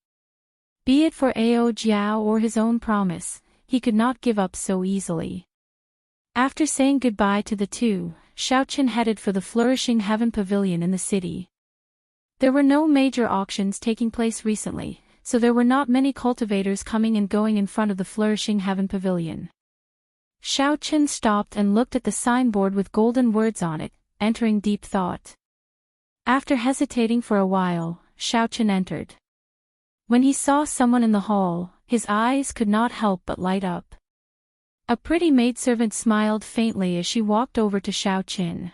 Be it for Ao Jiao or his own promise, he could not give up so easily. After saying goodbye to the two, Xiao Chen headed for the Flourishing Heaven Pavilion in the city. There were no major auctions taking place recently, so there were not many cultivators coming and going in front of the Flourishing Heaven Pavilion. Xiao Chen stopped and looked at the signboard with golden words on it, entering deep thought. After hesitating for a while, Xiao Chen entered. When he saw someone in the hall, his eyes could not help but light up. A pretty maidservant smiled faintly as she walked over to Xiao Chen.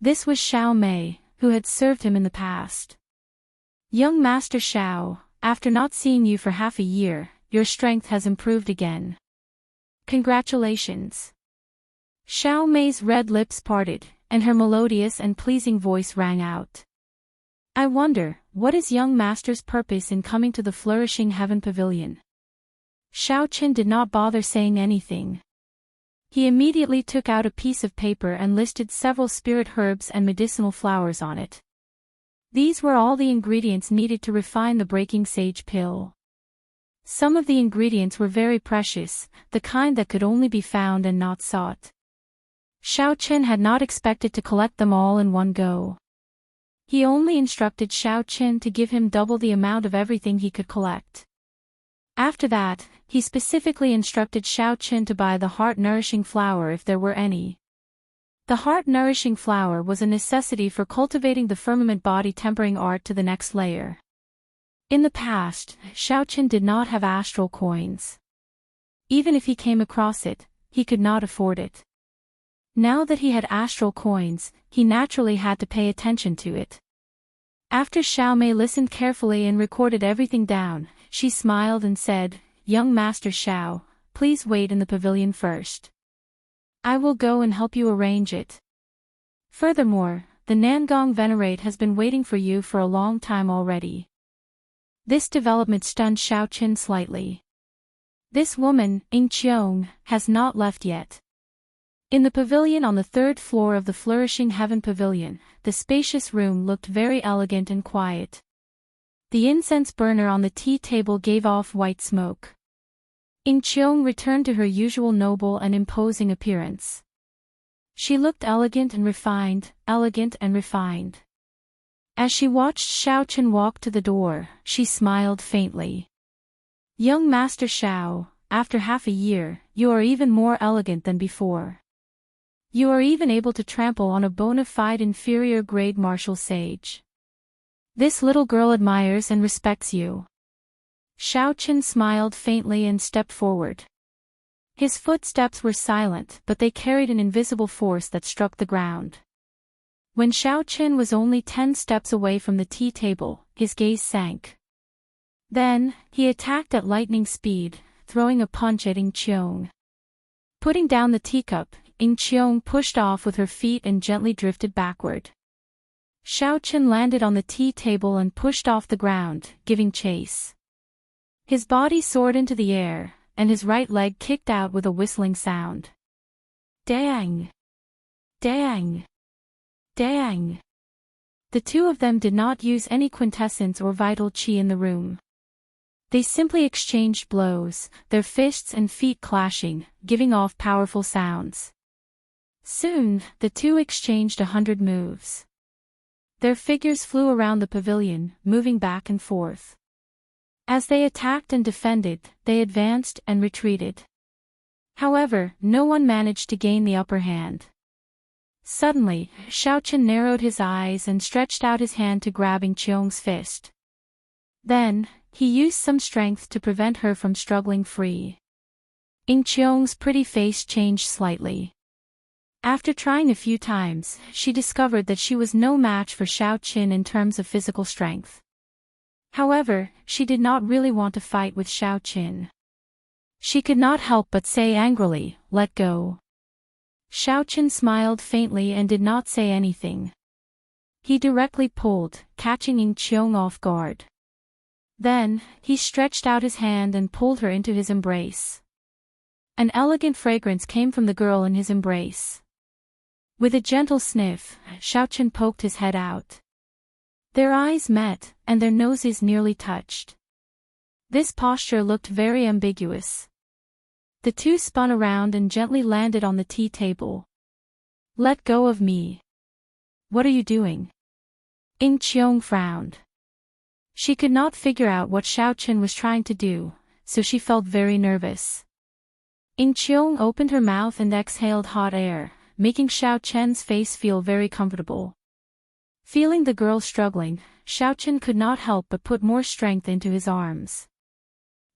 This was Xiao Mei, who had served him in the past. Young Master Xiao, after not seeing you for half a year, your strength has improved again. Congratulations. Xiao Mei's red lips parted, and her melodious and pleasing voice rang out. I wonder, what is young master's purpose in coming to the Flourishing Heaven Pavilion? Xiao Chen did not bother saying anything. He immediately took out a piece of paper and listed several spirit herbs and medicinal flowers on it. These were all the ingredients needed to refine the Breaking Sage pill. Some of the ingredients were very precious, the kind that could only be found and not sought. Xiao Chen had not expected to collect them all in one go. He only instructed Xiao Chen to give him double the amount of everything he could collect. After that, he specifically instructed Xiao Chen to buy the heart-nourishing flower if there were any. The heart-nourishing flower was a necessity for cultivating the firmament body-tempering art to the next layer. In the past, Xiao Chen did not have astral coins. Even if he came across it, he could not afford it. Now that he had astral coins, he naturally had to pay attention to it. After Xiao Mei listened carefully and recorded everything down, she smiled and said, Young Master Xiao, please wait in the pavilion first. I will go and help you arrange it. Furthermore, the Nangong Venerate has been waiting for you for a long time already. This development stunned Xiao Chen slightly. This woman, Qiong, has not left yet. In the pavilion on the 3rd floor of the Flourishing Heaven Pavilion, the spacious room looked very elegant and quiet. The incense burner on the tea table gave off white smoke. Qiong returned to her usual noble and imposing appearance. She looked elegant and refined, elegant and refined. As she watched Xiao Chen walk to the door, she smiled faintly. Young Master Xiao, after half a year, you are even more elegant than before. You are even able to trample on a bona fide inferior-grade martial sage. This little girl admires and respects you. Xiao Chen smiled faintly and stepped forward. His footsteps were silent, but they carried an invisible force that struck the ground. When Xiao Chen was only 10 steps away from the tea table, his gaze sank. Then, he attacked at lightning speed, throwing a punch at Qiong. Putting down the teacup, Qiong pushed off with her feet and gently drifted backward. Xiao Chen landed on the tea table and pushed off the ground, giving chase. His body soared into the air, and his right leg kicked out with a whistling sound. Dang! Dang! Dang! The two of them did not use any quintessence or vital qi in the room. They simply exchanged blows, their fists and feet clashing, giving off powerful sounds. Soon, the two exchanged 100 moves. Their figures flew around the pavilion, moving back and forth. As they attacked and defended, they advanced and retreated. However, no one managed to gain the upper hand. Suddenly, Xiaochen narrowed his eyes and stretched out his hand to grab Ing Qiong's fist. Then, he used some strength to prevent her from struggling free. Ing Qiong's pretty face changed slightly. After trying a few times, she discovered that she was no match for Xiaochen in terms of physical strength. However, she did not really want to fight with Xiaochen. She could not help but say angrily, "Let go." Xiaochen smiled faintly and did not say anything. He directly pulled, catching Ing Qiong off guard. Then, he stretched out his hand and pulled her into his embrace. An elegant fragrance came from the girl in his embrace. With a gentle sniff, Xiaochen poked his head out. Their eyes met, and their noses nearly touched. This posture looked very ambiguous. The two spun around and gently landed on the tea table. "Let go of me. What are you doing?" Ing Qiong frowned. She could not figure out what Xiaochen was trying to do, so she felt very nervous. Ing Qiong opened her mouth and exhaled hot air, making Xiaochen's face feel very comfortable. Feeling the girl struggling, Xiaochen could not help but put more strength into his arms.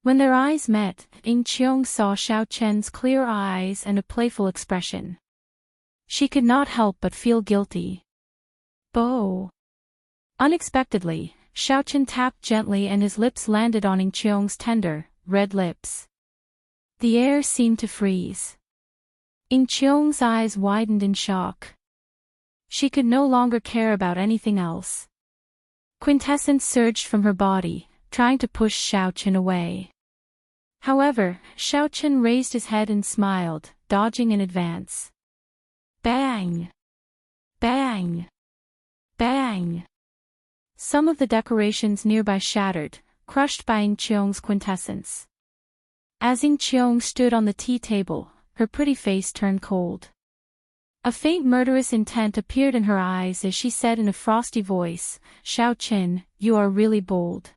When their eyes met, Ing Qiong saw Xiaochen's clear eyes and a playful expression. She could not help but feel guilty. "Bo!" Unexpectedly, Xiaochen tapped gently and his lips landed on Ing Qiong's tender, red lips. The air seemed to freeze. Ing Qiong's eyes widened in shock. She could no longer care about anything else. Quintessence surged from her body, trying to push Xiaochen away. However, Xiaochen raised his head and smiled, dodging in advance. Bang! Bang! Bang! Some of the decorations nearby shattered, crushed by Ing Qiong's quintessence. As Ing Qiong stood on the tea table, her pretty face turned cold. A faint murderous intent appeared in her eyes as she said in a frosty voice, "Xiaochen, you are really bold.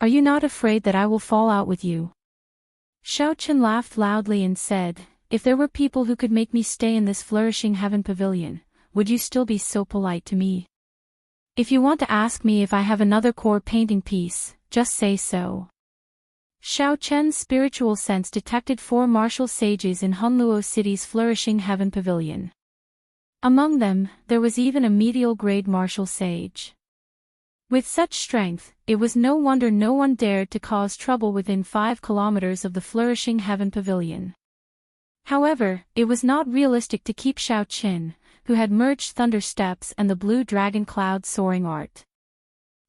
Are you not afraid that I will fall out with you?" Xiaochen laughed loudly and said, "If there were people who could make me stay in this flourishing heaven pavilion, would you still be so polite to me? If you want to ask me if I have another core painting piece, just say so." Xiaochen's spiritual sense detected 4 martial sages in Hunluo City's flourishing heaven pavilion. Among them, there was even a medial-grade martial sage. With such strength, it was no wonder no one dared to cause trouble within 5 kilometers of the flourishing heaven pavilion. However, it was not realistic to keep Xiaochen, who had merged Thunder Steps and the Blue Dragon Cloud soaring art.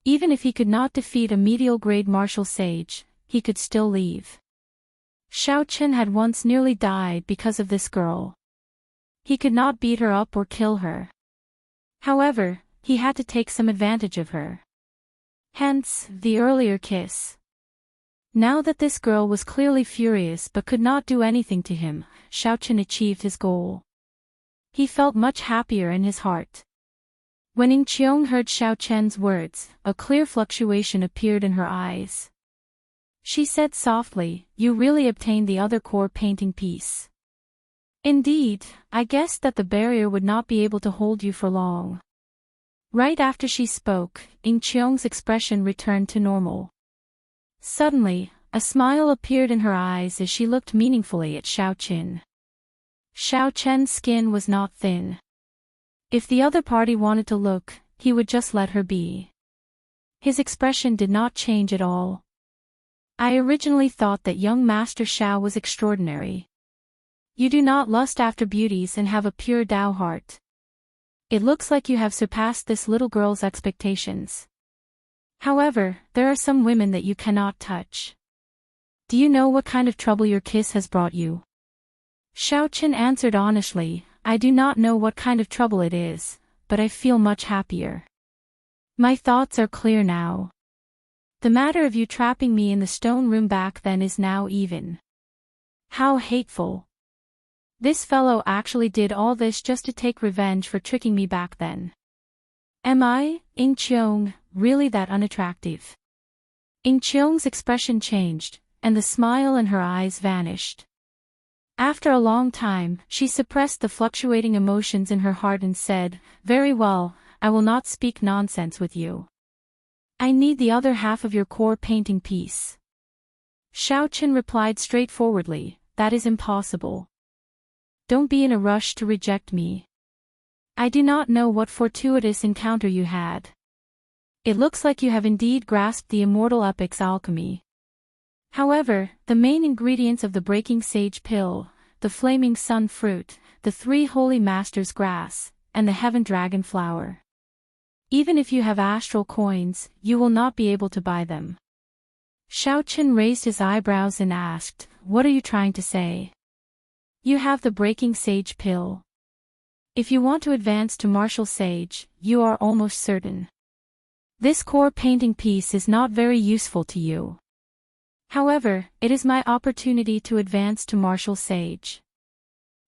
Even if he could not defeat a medial-grade martial sage, he could still leave. Xiaochen had once nearly died because of this girl. He could not beat her up or kill her. However, he had to take some advantage of her. Hence, the earlier kiss. Now that this girl was clearly furious but could not do anything to him, Xiaochen achieved his goal. He felt much happier in his heart. When Ing Qiong heard Xiaochen's words, a clear fluctuation appeared in her eyes. She said softly, "You really obtained the other core painting piece. Indeed, I guessed that the barrier would not be able to hold you for long." Right after she spoke, Ing Qiong's expression returned to normal. Suddenly, a smile appeared in her eyes as she looked meaningfully at Xiaochen. Xiaochen's skin was not thin. If the other party wanted to look, he would just let her be. His expression did not change at all. "I originally thought that young Master Xiao was extraordinary. You do not lust after beauties and have a pure Tao heart. It looks like you have surpassed this little girl's expectations. However, there are some women that you cannot touch. Do you know what kind of trouble your kiss has brought you?" Xiaochen answered honestly, "I do not know what kind of trouble it is, but I feel much happier. My thoughts are clear now. The matter of you trapping me in the stone room back then is now even. How hateful. This fellow actually did all this just to take revenge for tricking me back then. Am I, Ing Qiong, really that unattractive?" Ing Qiong's expression changed, and the smile in her eyes vanished. After a long time, she suppressed the fluctuating emotions in her heart and said, "Very well, I will not speak nonsense with you. I need the other half of your core painting piece." Xiaochen replied straightforwardly, "That is impossible. Don't be in a rush to reject me. I do not know what fortuitous encounter you had. It looks like you have indeed grasped the immortal epic's alchemy. However, the main ingredients of the breaking sage pill, the flaming sun fruit, the three holy masters' grass, and the heaven dragon flower. Even if you have astral coins, you will not be able to buy them." Xiaochen raised his eyebrows and asked, "What are you trying to say?" "You have the breaking sage pill. If you want to advance to martial sage, you are almost certain. This core painting piece is not very useful to you. However, it is my opportunity to advance to martial sage."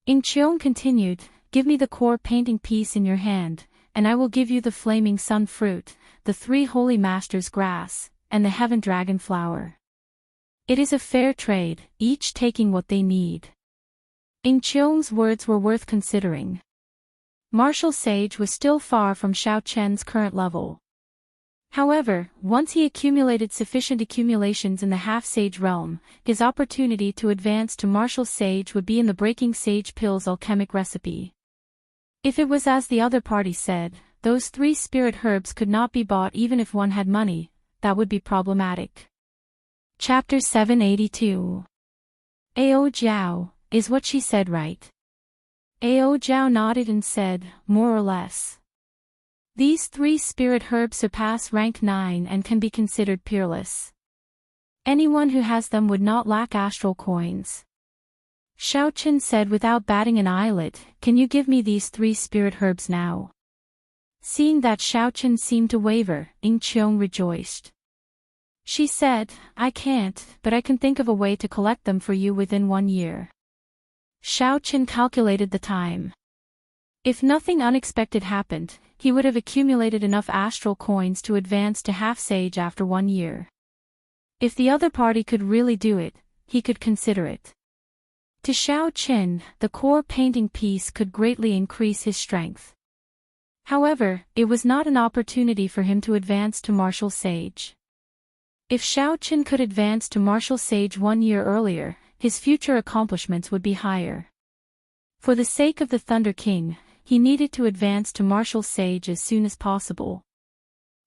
Incheon continued, "Give me the core painting piece in your hand, and I will give you the flaming sun fruit, the three holy masters' grass, and the heaven dragon flower. It is a fair trade, each taking what they need." Incheon's words were worth considering. Martial sage was still far from Xiaochen's current level. However, once he accumulated sufficient accumulations in the half-sage realm, his opportunity to advance to martial sage would be in the breaking sage pill's alchemic recipe. If it was as the other party said, those three spirit herbs could not be bought even if one had money, that would be problematic. Chapter 782. Ao Jiao, is what she said right? Ao Jiao nodded and said, "More or less. These three spirit herbs surpass rank 9 and can be considered peerless. Anyone who has them would not lack astral coins." Xiaochen said without batting an eyelid, "Can you give me these three spirit herbs now?" Seeing that Xiaochen seemed to waver, Incheon rejoiced. She said, "I can't, but I can think of a way to collect them for you within 1 year." Xiaochen calculated the time. If nothing unexpected happened, he would have accumulated enough astral coins to advance to half-sage after 1 year. If the other party could really do it, he could consider it. To Xiaochen, the core painting piece could greatly increase his strength. However, it was not an opportunity for him to advance to martial sage. If Xiaochen could advance to martial sage 1 year earlier, his future accomplishments would be higher. For the sake of the Thunder King, he needed to advance to martial sage as soon as possible.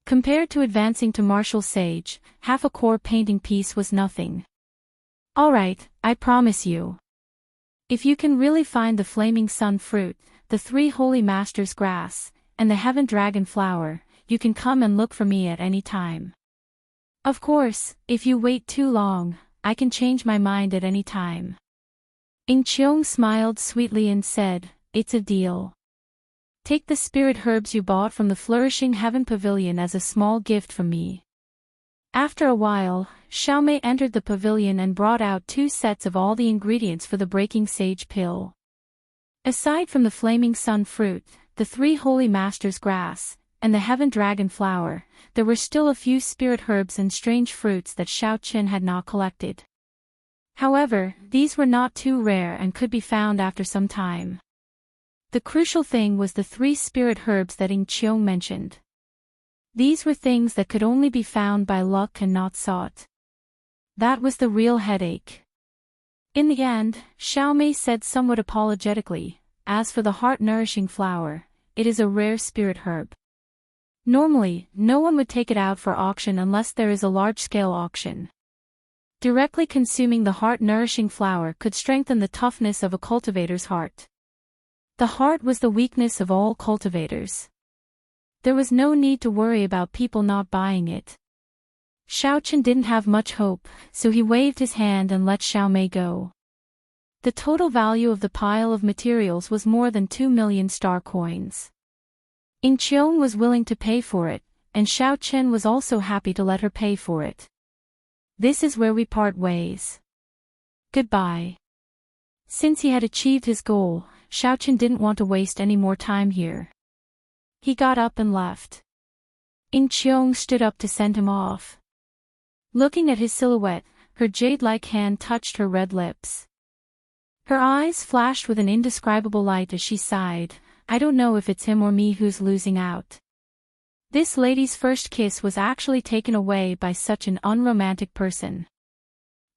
Compared to advancing to martial sage, half a core painting piece was nothing. "Alright, I promise you. If you can really find the flaming sun fruit, the three holy masters' grass, and the heaven dragon flower, you can come and look for me at any time. Of course, if you wait too long, I can change my mind at any time." Incheon smiled sweetly and said, "It's a deal. Take the spirit herbs you bought from the Flourishing Heaven Pavilion as a small gift from me." After a while, Xiaomei entered the pavilion and brought out 2 sets of all the ingredients for the breaking sage pill. Aside from the flaming sun fruit, the three holy masters' grass, and the heaven dragon flower, there were still a few spirit herbs and strange fruits that Xiaochen had not collected. However, these were not too rare and could be found after some time. The crucial thing was the 3 spirit herbs that Incheon mentioned. These were things that could only be found by luck and not sought. That was the real headache. In the end, Xiaomei said somewhat apologetically, "As for the heart-nourishing flower, it is a rare spirit herb. Normally, no one would take it out for auction unless there is a large-scale auction. Directly consuming the heart-nourishing flower could strengthen the toughness of a cultivator's heart. The heart was the weakness of all cultivators. There was no need to worry about people not buying it." Xiaochen didn't have much hope, so he waved his hand and let Xiaomei go. The total value of the pile of materials was more than 2 million star coins. Incheon was willing to pay for it, and Xiaochen was also happy to let her pay for it. This is where we part ways. Goodbye. Since he had achieved his goal, Xiaochen didn't want to waste any more time here. He got up and left. Incheon stood up to send him off. Looking at his silhouette, her jade-like hand touched her red lips. Her eyes flashed with an indescribable light as she sighed. I don't know if it's him or me who's losing out. This lady's first kiss was actually taken away by such an unromantic person.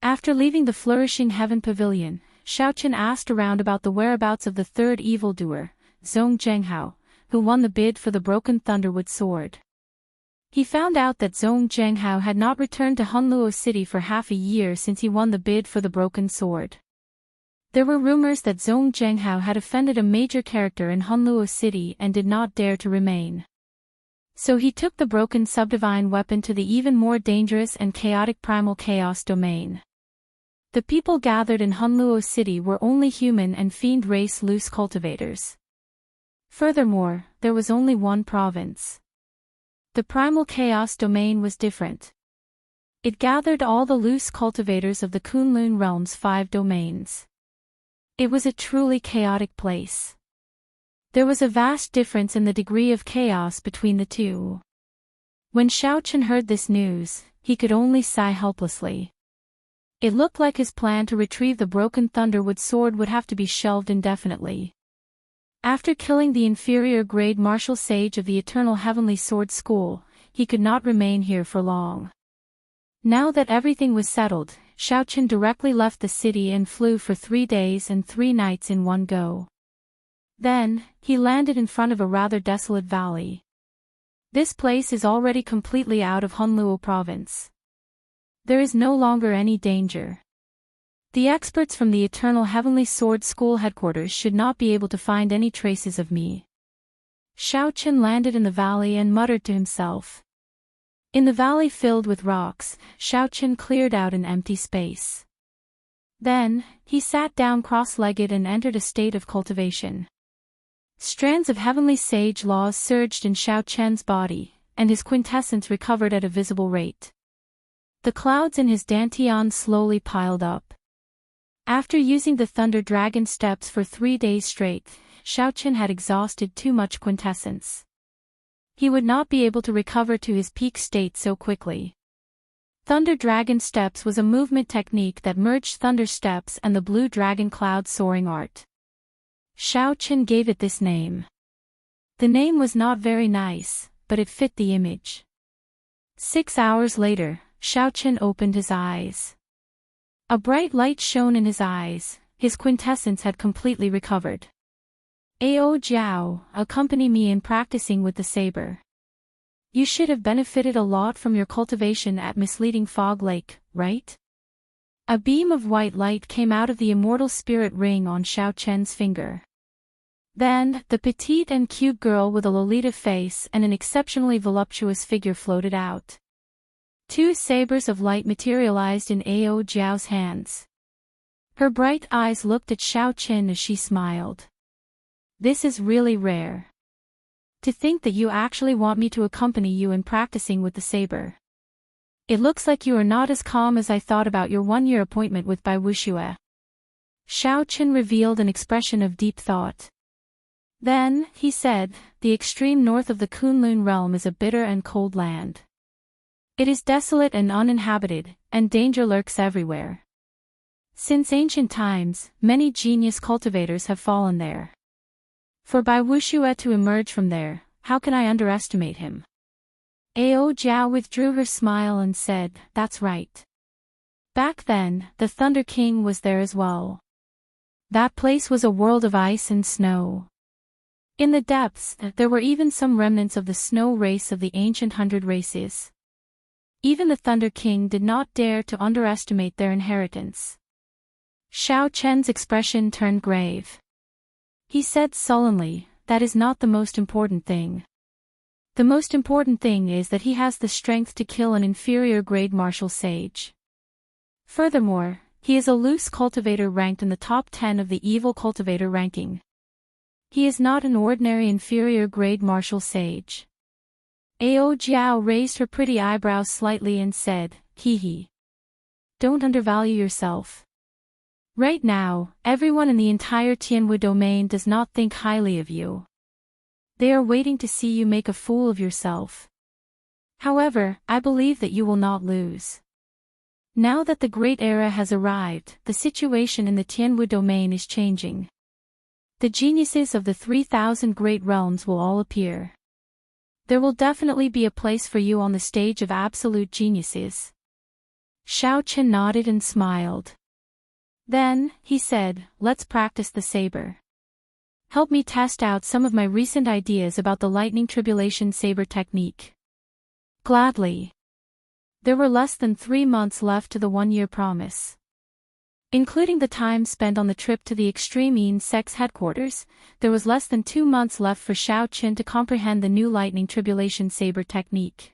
After leaving the flourishing Heaven Pavilion, Xiaochen asked around about the whereabouts of the third evildoer, Zhong Zhenghao, who won the bid for the broken Thunderwood sword. He found out that Zhong Zhenghao had not returned to Hunluo City for half a year since he won the bid for the broken sword. There were rumors that Zhong Zhenghao had offended a major character in Hunluo City and did not dare to remain. So he took the broken subdivine weapon to the even more dangerous and chaotic primal chaos domain. The people gathered in Hunluo City were only human and fiend race loose cultivators. Furthermore, there was only one province. The primal chaos domain was different. It gathered all the loose cultivators of the Kunlun realm's 5 domains. It was a truly chaotic place. There was a vast difference in the degree of chaos between the two. When Xiaochen heard this news, he could only sigh helplessly. It looked like his plan to retrieve the broken Thunderwood sword would have to be shelved indefinitely. After killing the inferior grade martial sage of the Eternal Heavenly Sword School, he could not remain here for long. Now that everything was settled, Xiaochen directly left the city and flew for 3 days and 3 nights in one go. Then, he landed in front of a rather desolate valley. This place is already completely out of Hunluo province. There is no longer any danger. The experts from the Eternal Heavenly Sword School headquarters should not be able to find any traces of me. Xiaochen landed in the valley and muttered to himself. In the valley filled with rocks, Xiaochen cleared out an empty space. Then, he sat down cross-legged and entered a state of cultivation. Strands of heavenly sage laws surged in Xiaochen's body, and his quintessence recovered at a visible rate. The clouds in his dantian slowly piled up. After using the Thunder Dragon steps for 3 days straight, Xiaochen had exhausted too much quintessence. He would not be able to recover to his peak state so quickly. Thunder Dragon steps was a movement technique that merged thunder steps and the blue dragon cloud soaring art. Xiaochen gave it this name. The name was not very nice, but it fit the image. 6 hours later, Xiaochen opened his eyes. A bright light shone in his eyes, his quintessence had completely recovered. Ao Jiao, accompany me in practicing with the saber. You should have benefited a lot from your cultivation at Misleading Fog Lake, right? A beam of white light came out of the immortal spirit ring on Xiaochen's finger. Then, the petite and cute girl with a Lolita face and an exceptionally voluptuous figure floated out. 2 sabers of light materialized in Ao Jiao's hands. Her bright eyes looked at Xiaochen as she smiled. This is really rare. To think that you actually want me to accompany you in practicing with the saber. It looks like you are not as calm as I thought about your 1-year appointment with Bai Wuxue. Xiaochen revealed an expression of deep thought. Then, he said, the extreme north of the Kunlun realm is a bitter and cold land. It is desolate and uninhabited, and danger lurks everywhere. Since ancient times, many genius cultivators have fallen there. For Bai Wuxue to emerge from there, how can I underestimate him? Ao Jiao withdrew her smile and said, that's right. Back then, the Thunder King was there as well. That place was a world of ice and snow. In the depths, there were even some remnants of the snow race of the ancient 100 races. Even the Thunder King did not dare to underestimate their inheritance. Xiaochen's expression turned grave. He said sullenly, that is not the most important thing. The most important thing is that he has the strength to kill an inferior grade martial sage. Furthermore, he is a loose cultivator ranked in the top 10 of the evil cultivator ranking. He is not an ordinary inferior grade martial sage. Ao Jiao raised her pretty eyebrows slightly and said, hee hee. Don't undervalue yourself. Right now, everyone in the entire Tianwu domain does not think highly of you. They are waiting to see you make a fool of yourself. However, I believe that you will not lose. Now that the Great Era has arrived, the situation in the Tianwu domain is changing. The geniuses of the 3,000 great realms will all appear. There will definitely be a place for you on the stage of absolute geniuses. Xiao Qin nodded and smiled. Then, he said, let's practice the saber. Help me test out some of my recent ideas about the lightning tribulation saber technique. Gladly. There were less than 3 months left to the 1-year promise. Including the time spent on the trip to the Extreme Insects headquarters, there was less than 2 months left for Xiao Qin to comprehend the new lightning tribulation saber technique.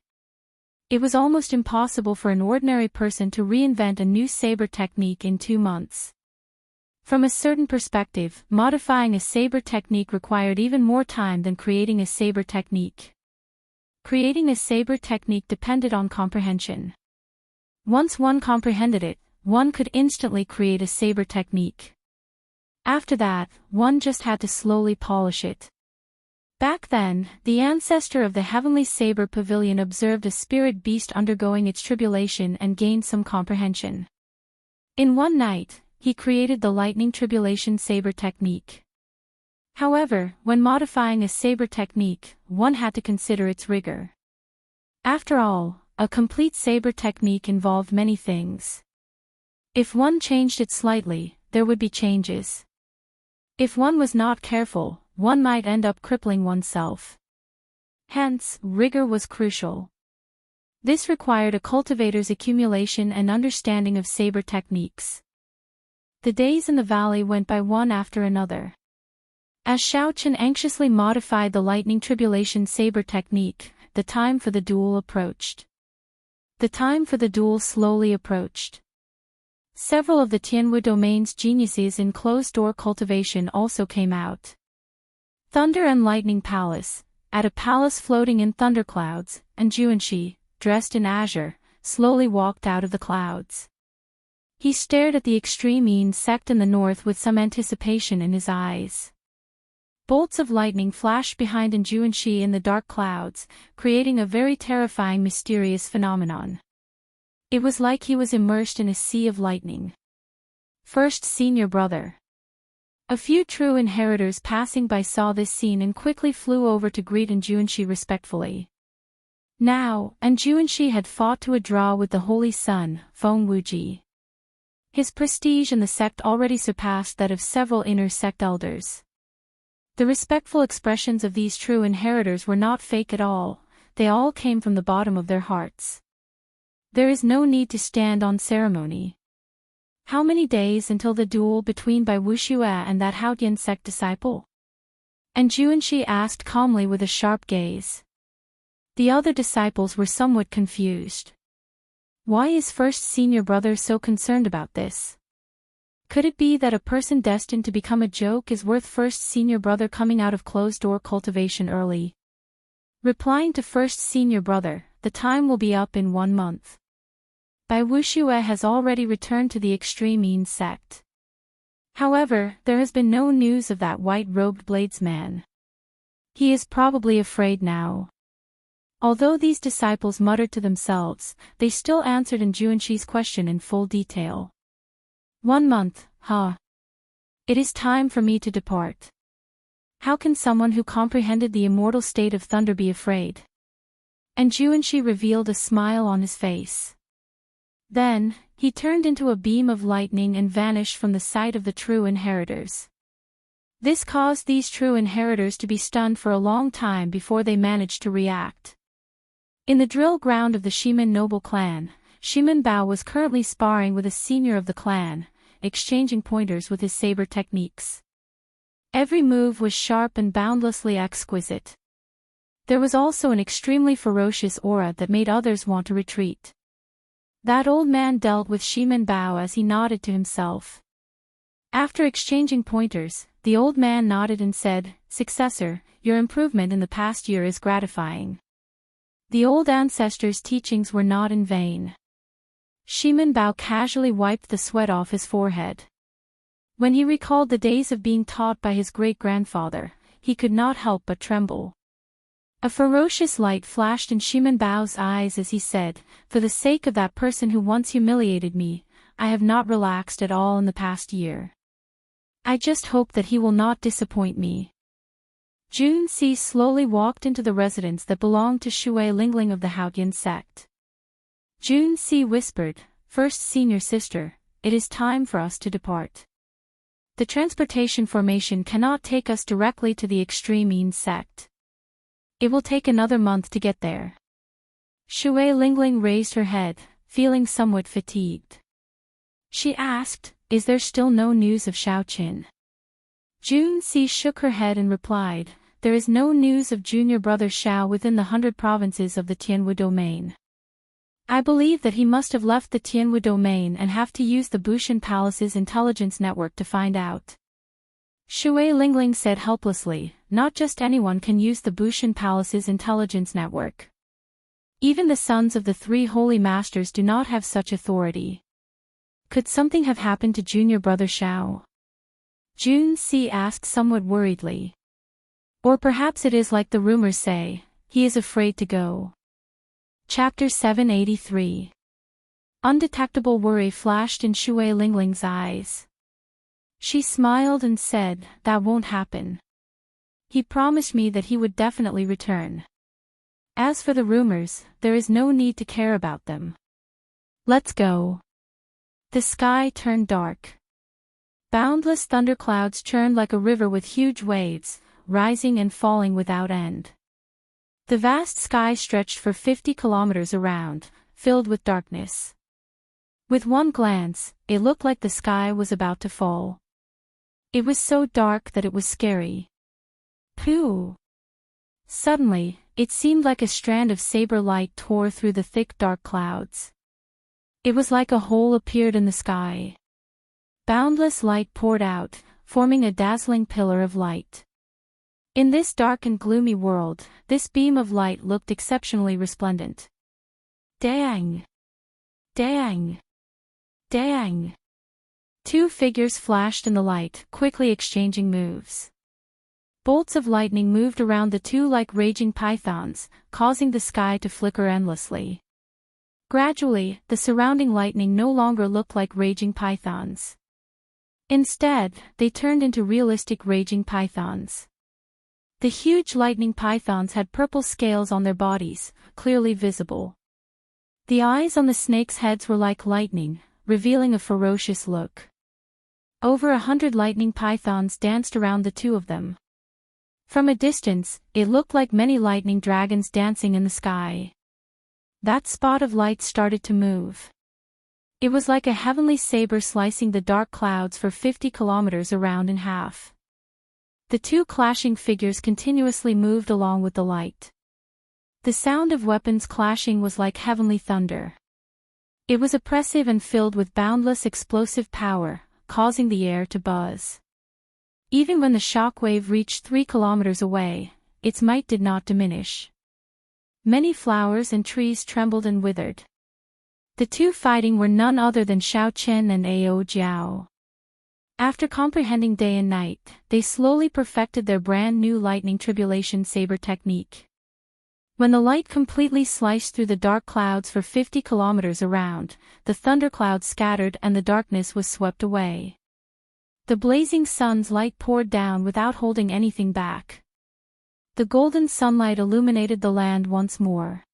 It was almost impossible for an ordinary person to reinvent a new saber technique in 2 months. From a certain perspective, modifying a saber technique required even more time than creating a saber technique. Creating a saber technique depended on comprehension. Once one comprehended it, one could instantly create a saber technique. After that, one just had to slowly polish it. Back then, the ancestor of the heavenly saber pavilion observed a spirit beast undergoing its tribulation and gained some comprehension. In one night, he created the lightning tribulation saber technique. However, when modifying a saber technique, one had to consider its rigor. After all, a complete saber technique involved many things. If one changed it slightly, there would be changes. If one was not careful, one might end up crippling oneself. Hence, rigor was crucial. This required a cultivator's accumulation and understanding of saber techniques. The days in the valley went by one after another. As Xiao Qin anxiously modified the lightning tribulation saber technique, the time for the duel approached. The time for the duel slowly approached. Several of the Tianwu domain's geniuses in closed-door cultivation also came out. Thunder and Lightning Palace, at a palace floating in thunderclouds, and Juanxi, dressed in azure, slowly walked out of the clouds. He stared at the extreme insect in the north with some anticipation in his eyes. Bolts of lightning flashed behind Juanxi in the dark clouds, creating a very terrifying mysterious phenomenon. It was like he was immersed in a sea of lightning. First Senior Brother. A few true inheritors passing by saw this scene and quickly flew over to greet Juanxi respectfully. Now, Juanxi had fought to a draw with the Holy Son, Feng Wuji. His prestige in the sect already surpassed that of several inner sect elders. The respectful expressions of these true inheritors were not fake at all, they all came from the bottom of their hearts. There is no need to stand on ceremony. How many days until the duel between Bai Wuxue and that Haotian sect disciple? Juanxi asked calmly with a sharp gaze. The other disciples were somewhat confused. Why is First Senior Brother so concerned about this? Could it be that a person destined to become a joke is worth First Senior Brother coming out of closed-door cultivation early? Replying to First Senior Brother, the time will be up in 1 month. Bai Wuxue has already returned to the Extreme Yin sect. However, there has been no news of that white-robed bladesman. He is probably afraid now. Although these disciples muttered to themselves, they still answered Juanxi's question in full detail. 1 month, huh? It is time for me to depart. How can someone who comprehended the immortal state of thunder be afraid? Juanxi revealed a smile on his face. Then, he turned into a beam of lightning and vanished from the sight of the true inheritors. This caused these true inheritors to be stunned for a long time before they managed to react. In the drill ground of the Shimen noble clan, Shimen Bao was currently sparring with a senior of the clan, exchanging pointers with his saber techniques. Every move was sharp and boundlessly exquisite. There was also an extremely ferocious aura that made others want to retreat. That old man dealt with Shimen Bao as he nodded to himself. After exchanging pointers, the old man nodded and said, "Successor, your improvement in the past year is gratifying." The old ancestor's teachings were not in vain. Shimen Bao casually wiped the sweat off his forehead. When he recalled the days of being taught by his great-grandfather, he could not help but tremble. A ferocious light flashed in Shimen Bao's eyes as he said, "For the sake of that person who once humiliated me, I have not relaxed at all in the past year. I just hope that he will not disappoint me." Jun Si slowly walked into the residence that belonged to Shui Lingling of the Haotian sect. Jun Si whispered, "First senior sister, it is time for us to depart. The transportation formation cannot take us directly to the extreme Yin sect. It will take another month to get there." Shui Lingling raised her head, feeling somewhat fatigued. She asked, "Is there still no news of Xiaoqin?" Jun Si shook her head and replied, "There is no news of junior brother Xiao within the 100 provinces of the Tianwu domain. I believe that he must have left the Tianwu domain and have to use the Bushan Palace's intelligence network to find out." Shui Lingling said helplessly, "Not just anyone can use the Bushan Palace's intelligence network. Even the sons of the three holy masters do not have such authority. Could something have happened to junior brother Xiao?" Jun Si asked somewhat worriedly. "Or perhaps it is like the rumors say, he is afraid to go." Chapter 783. Undetectable worry flashed in Shui Lingling's eyes. She smiled and said, "That won't happen. He promised me that he would definitely return. As for the rumors, there is no need to care about them. Let's go." The sky turned dark. Boundless thunderclouds churned like a river with huge waves, rising and falling without end. The vast sky stretched for 50 kilometers around, filled with darkness. With one glance, it looked like the sky was about to fall. It was so dark that it was scary. Pooh! Suddenly, it seemed like a strand of saber light tore through the thick dark clouds. It was like a hole appeared in the sky. Boundless light poured out, forming a dazzling pillar of light. In this dark and gloomy world, this beam of light looked exceptionally resplendent. Dang! Dang! Dang! Two figures flashed in the light, quickly exchanging moves. Bolts of lightning moved around the two like raging pythons, causing the sky to flicker endlessly. Gradually, the surrounding lightning no longer looked like raging pythons. Instead, they turned into realistic raging pythons. The huge lightning pythons had purple scales on their bodies, clearly visible. The eyes on the snakes' heads were like lightning, revealing a ferocious look. Over 100 lightning pythons danced around the two of them. From a distance, it looked like many lightning dragons dancing in the sky. That spot of light started to move. It was like a heavenly saber slicing the dark clouds for 50 kilometers around in half. The two clashing figures continuously moved along with the light. The sound of weapons clashing was like heavenly thunder. It was oppressive and filled with boundless explosive power, causing the air to buzz. Even when the shock wave reached 3 kilometers away, its might did not diminish. Many flowers and trees trembled and withered. The two fighting were none other than Xiaoqin and Ao Jiao. After comprehending day and night, they slowly perfected their brand new lightning tribulation saber technique. When the light completely sliced through the dark clouds for 50 kilometers around, the thunderclouds scattered and the darkness was swept away. The blazing sun's light poured down without holding anything back. The golden sunlight illuminated the land once more.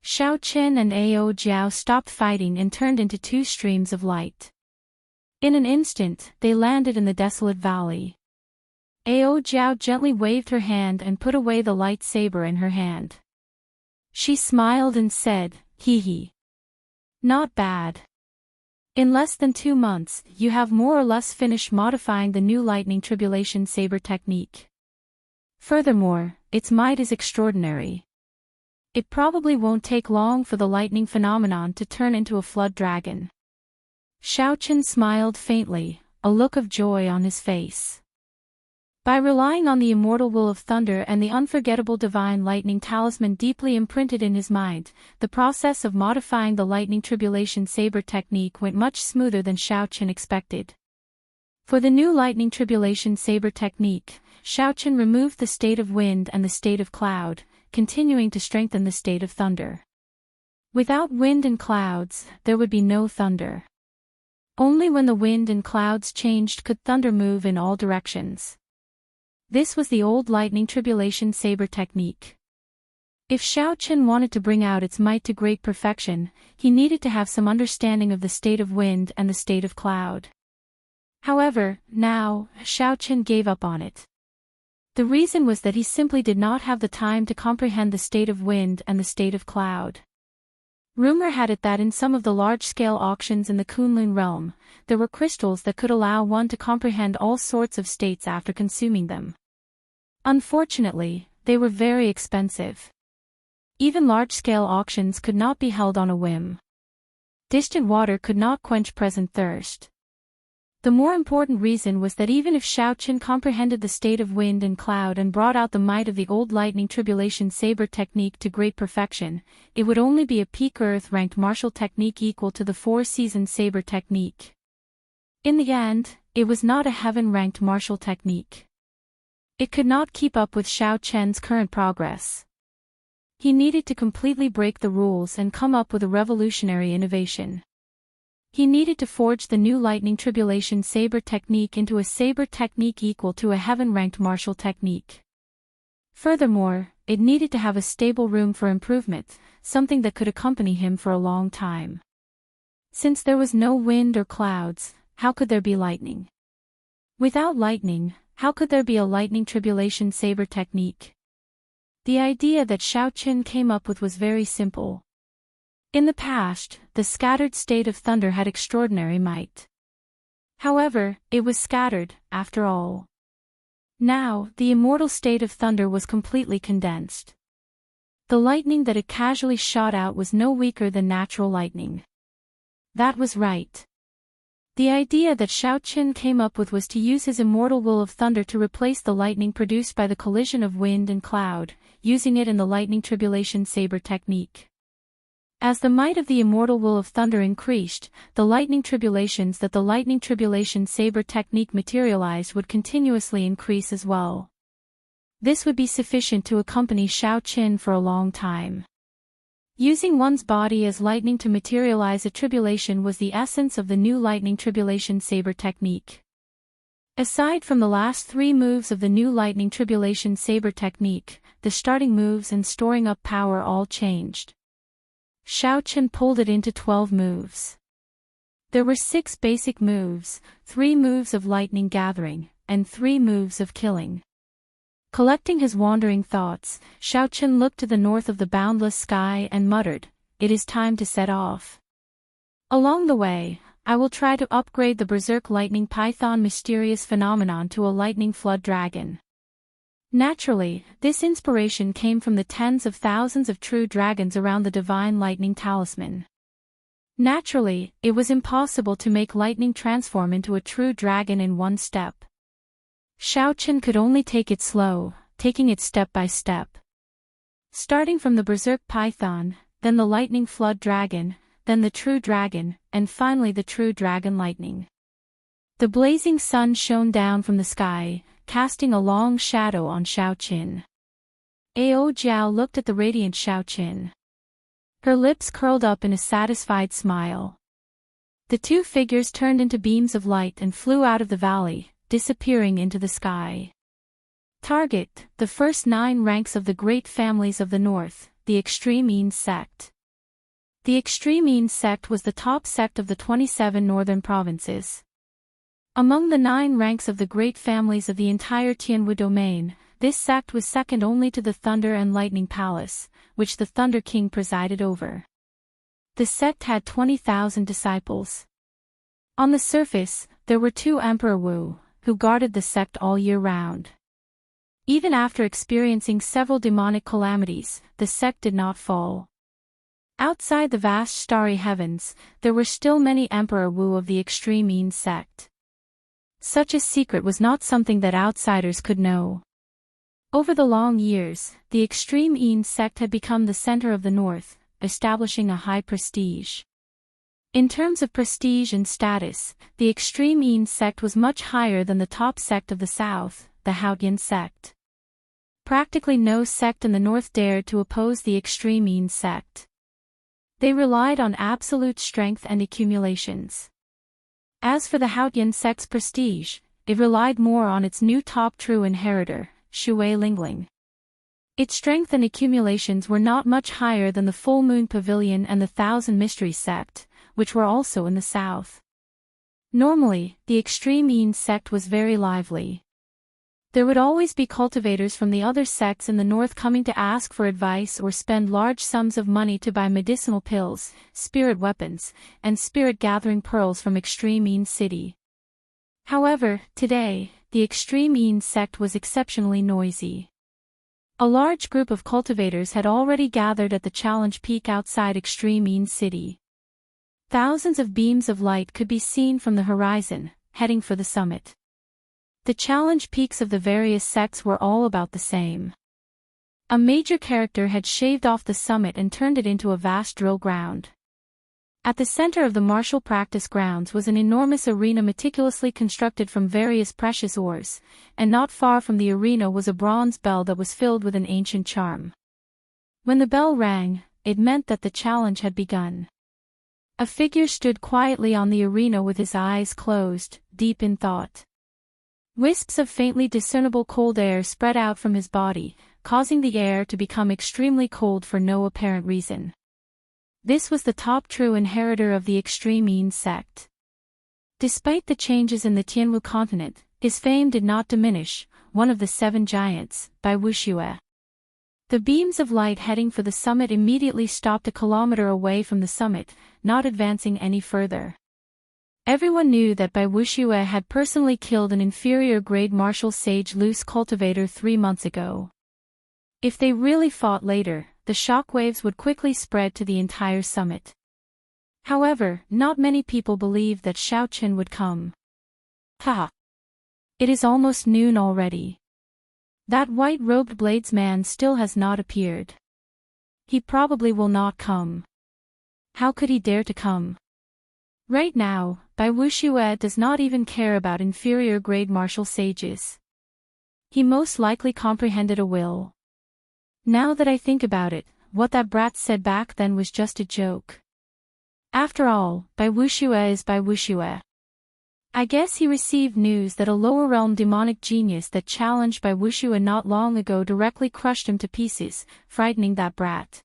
Xiaoqin and Ao Jiao stopped fighting and turned into two streams of light. In an instant, they landed in the desolate valley. Ao Jiao gently waved her hand and put away the lightsaber in her hand. She smiled and said, "Hee hee. Not bad. In less than 2 months, you have more or less finished modifying the new lightning tribulation saber technique. Furthermore, its might is extraordinary. It probably won't take long for the lightning phenomenon to turn into a flood dragon." Xiaoqin smiled faintly, a look of joy on his face. By relying on the immortal will of thunder and the unforgettable divine lightning talisman deeply imprinted in his mind, the process of modifying the lightning tribulation saber technique went much smoother than Xiaoqin expected. For the new lightning tribulation saber technique, Xiaoqin removed the state of wind and the state of cloud, continuing to strengthen the state of thunder. Without wind and clouds, there would be no thunder. Only when the wind and clouds changed could thunder move in all directions. This was the old lightning tribulation saber technique. If Xiaoqin wanted to bring out its might to great perfection, he needed to have some understanding of the state of wind and the state of cloud. However, now, Xiaoqin gave up on it. The reason was that he simply did not have the time to comprehend the state of wind and the state of cloud. Rumor had it that in some of the large-scale auctions in the Kunlun realm, there were crystals that could allow one to comprehend all sorts of states after consuming them. Unfortunately, they were very expensive. Even large-scale auctions could not be held on a whim. Distant water could not quench present thirst. The more important reason was that even if Xiaoqin comprehended the state of wind and cloud and brought out the might of the old lightning tribulation saber technique to great perfection, it would only be a peak earth-ranked martial technique equal to the four-season saber technique. In the end, it was not a heaven-ranked martial technique. It could not keep up with Xiaoqian's current progress. He needed to completely break the rules and come up with a revolutionary innovation. He needed to forge the new lightning tribulation saber technique into a saber technique equal to a heaven-ranked martial technique. Furthermore, it needed to have a stable room for improvement, something that could accompany him for a long time. Since there was no wind or clouds, how could there be lightning? Without lightning, how could there be a lightning tribulation saber technique? The idea that Xiaoqin came up with was very simple. In the past, the scattered state of thunder had extraordinary might. However, it was scattered, after all. Now, the immortal state of thunder was completely condensed. The lightning that it casually shot out was no weaker than natural lightning. That was right. The idea that Xiaoqin came up with was to use his immortal will of thunder to replace the lightning produced by the collision of wind and cloud, using it in the lightning tribulation saber technique. As the might of the immortal will of thunder increased, the lightning tribulations that the lightning tribulation saber technique materialized would continuously increase as well. This would be sufficient to accompany Xiaoqin for a long time. Using one's body as lightning to materialize a tribulation was the essence of the new lightning tribulation saber technique. Aside from the last three moves of the new lightning tribulation saber technique, the starting moves and storing up power all changed. Xiaoqin pulled it into 12 moves. There were 6 basic moves, 3 moves of lightning gathering, and 3 moves of killing. Collecting his wandering thoughts, Xiaoqin looked to the north of the boundless sky and muttered, "It is time to set off. Along the way, I will try to upgrade the Berserk Lightning Python mysterious phenomenon to a Lightning Flood Dragon." Naturally, this inspiration came from the tens of thousands of true dragons around the divine lightning talisman. Naturally, it was impossible to make lightning transform into a true dragon in one step. Xiaoqin could only take it slow, taking it step by step. Starting from the Berserk Python, then the Lightning Flood Dragon, then the True Dragon, and finally the True Dragon Lightning. The blazing sun shone down from the sky, casting a long shadow on Xiaoqin. Ao Jiao looked at the radiant Xiaoqin. Her lips curled up in a satisfied smile. The two figures turned into beams of light and flew out of the valley, disappearing into the sky. Target, the first 9 ranks of the great families of the north, the Extreme sect. The Extreme sect was the top sect of the 27 northern provinces. Among the 9 ranks of the great families of the entire Tianwu domain, this sect was second only to the Thunder and Lightning Palace, which the Thunder King presided over. The sect had 20,000 disciples. On the surface, there were 2 Emperor Wu, who guarded the sect all year round. Even after experiencing several demonic calamities, the sect did not fall. Outside the vast starry heavens, there were still many Emperor Wu of the Extreme sect. Such a secret was not something that outsiders could know. Over the long years, the Extreme sect had become the center of the north, establishing a high prestige. In terms of prestige and status, the Extreme sect was much higher than the top sect of the south, the Haotian sect. Practically no sect in the north dared to oppose the Extreme sect. They relied on absolute strength and accumulations. As for the Haotian sect's prestige, it relied more on its new top true inheritor, Shui Lingling. Its strength and accumulations were not much higher than the Full Moon Pavilion and the Thousand Mysteries sect, which were also in the south. Normally, the Extreme sect was very lively. There would always be cultivators from the other sects in the north coming to ask for advice or spend large sums of money to buy medicinal pills, spirit weapons, and spirit-gathering pearls from Extreme City. However, today, the Extreme sect was exceptionally noisy. A large group of cultivators had already gathered at the challenge peak outside Extreme City. Thousands of beams of light could be seen from the horizon, heading for the summit. The challenge peaks of the various sects were all about the same. A major character had shaved off the summit and turned it into a vast drill ground. At the center of the martial practice grounds was an enormous arena meticulously constructed from various precious ores, and not far from the arena was a bronze bell that was filled with an ancient charm. When the bell rang, it meant that the challenge had begun. A figure stood quietly on the arena with his eyes closed, deep in thought. Wisps of faintly discernible cold air spread out from his body, causing the air to become extremely cold for no apparent reason. This was the top true inheritor of the Extreme sect. Despite the changes in the Tianwu continent, his fame did not diminish, one of the seven giants, by Wuxue. The beams of light heading for the summit immediately stopped a kilometer away from the summit, not advancing any further. Everyone knew that Bai Wuxue had personally killed an inferior-grade martial sage loose cultivator 3 months ago. If they really fought later, the shockwaves would quickly spread to the entire summit. However, not many people believed that Xiaoqun would come. Ha! It is almost noon already. That white-robed bladesman still has not appeared. He probably will not come. How could he dare to come? Right now, Bai Wuxue does not even care about inferior-grade martial sages. He most likely comprehended a will. Now that I think about it, what that brat said back then was just a joke. After all, Bai Wuxue is Bai Wuxue. I guess he received news that a lower-realm demonic genius that challenged Bai Wuxue not long ago directly crushed him to pieces, frightening that brat.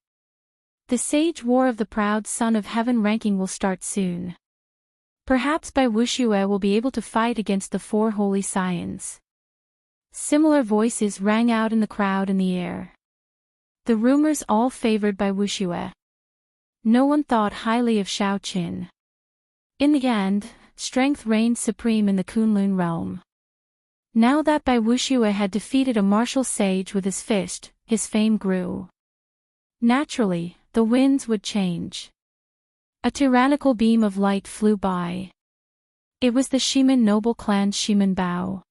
The Sage War of the Proud Son of Heaven ranking will start soon. Perhaps Bai Wuxue will be able to fight against the 4 holy scions. Similar voices rang out in the crowd in the air. The rumors all favored Bai Wuxue. No one thought highly of Xiaoqun. In the end, strength reigned supreme in the Kunlun realm. Now that Bai Wuxue had defeated a martial sage with his fist, his fame grew. Naturally, the winds would change. A tyrannical beam of light flew by. It was the Shiman noble clan's Shiman Bao.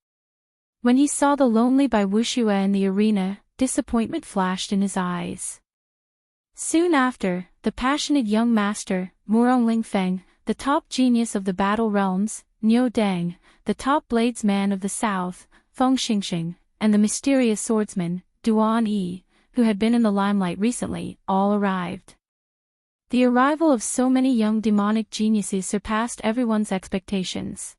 When he saw the lonely Bai Wuxue in the arena, disappointment flashed in his eyes. Soon after, the passionate young master, Murong Lingfeng, the top genius of the battle realms, Niu Deng, the top bladesman of the south, Feng Xingxing, and the mysterious swordsman, Duan Yi, who had been in the limelight recently, all arrived. The arrival of so many young demonic geniuses surpassed everyone's expectations.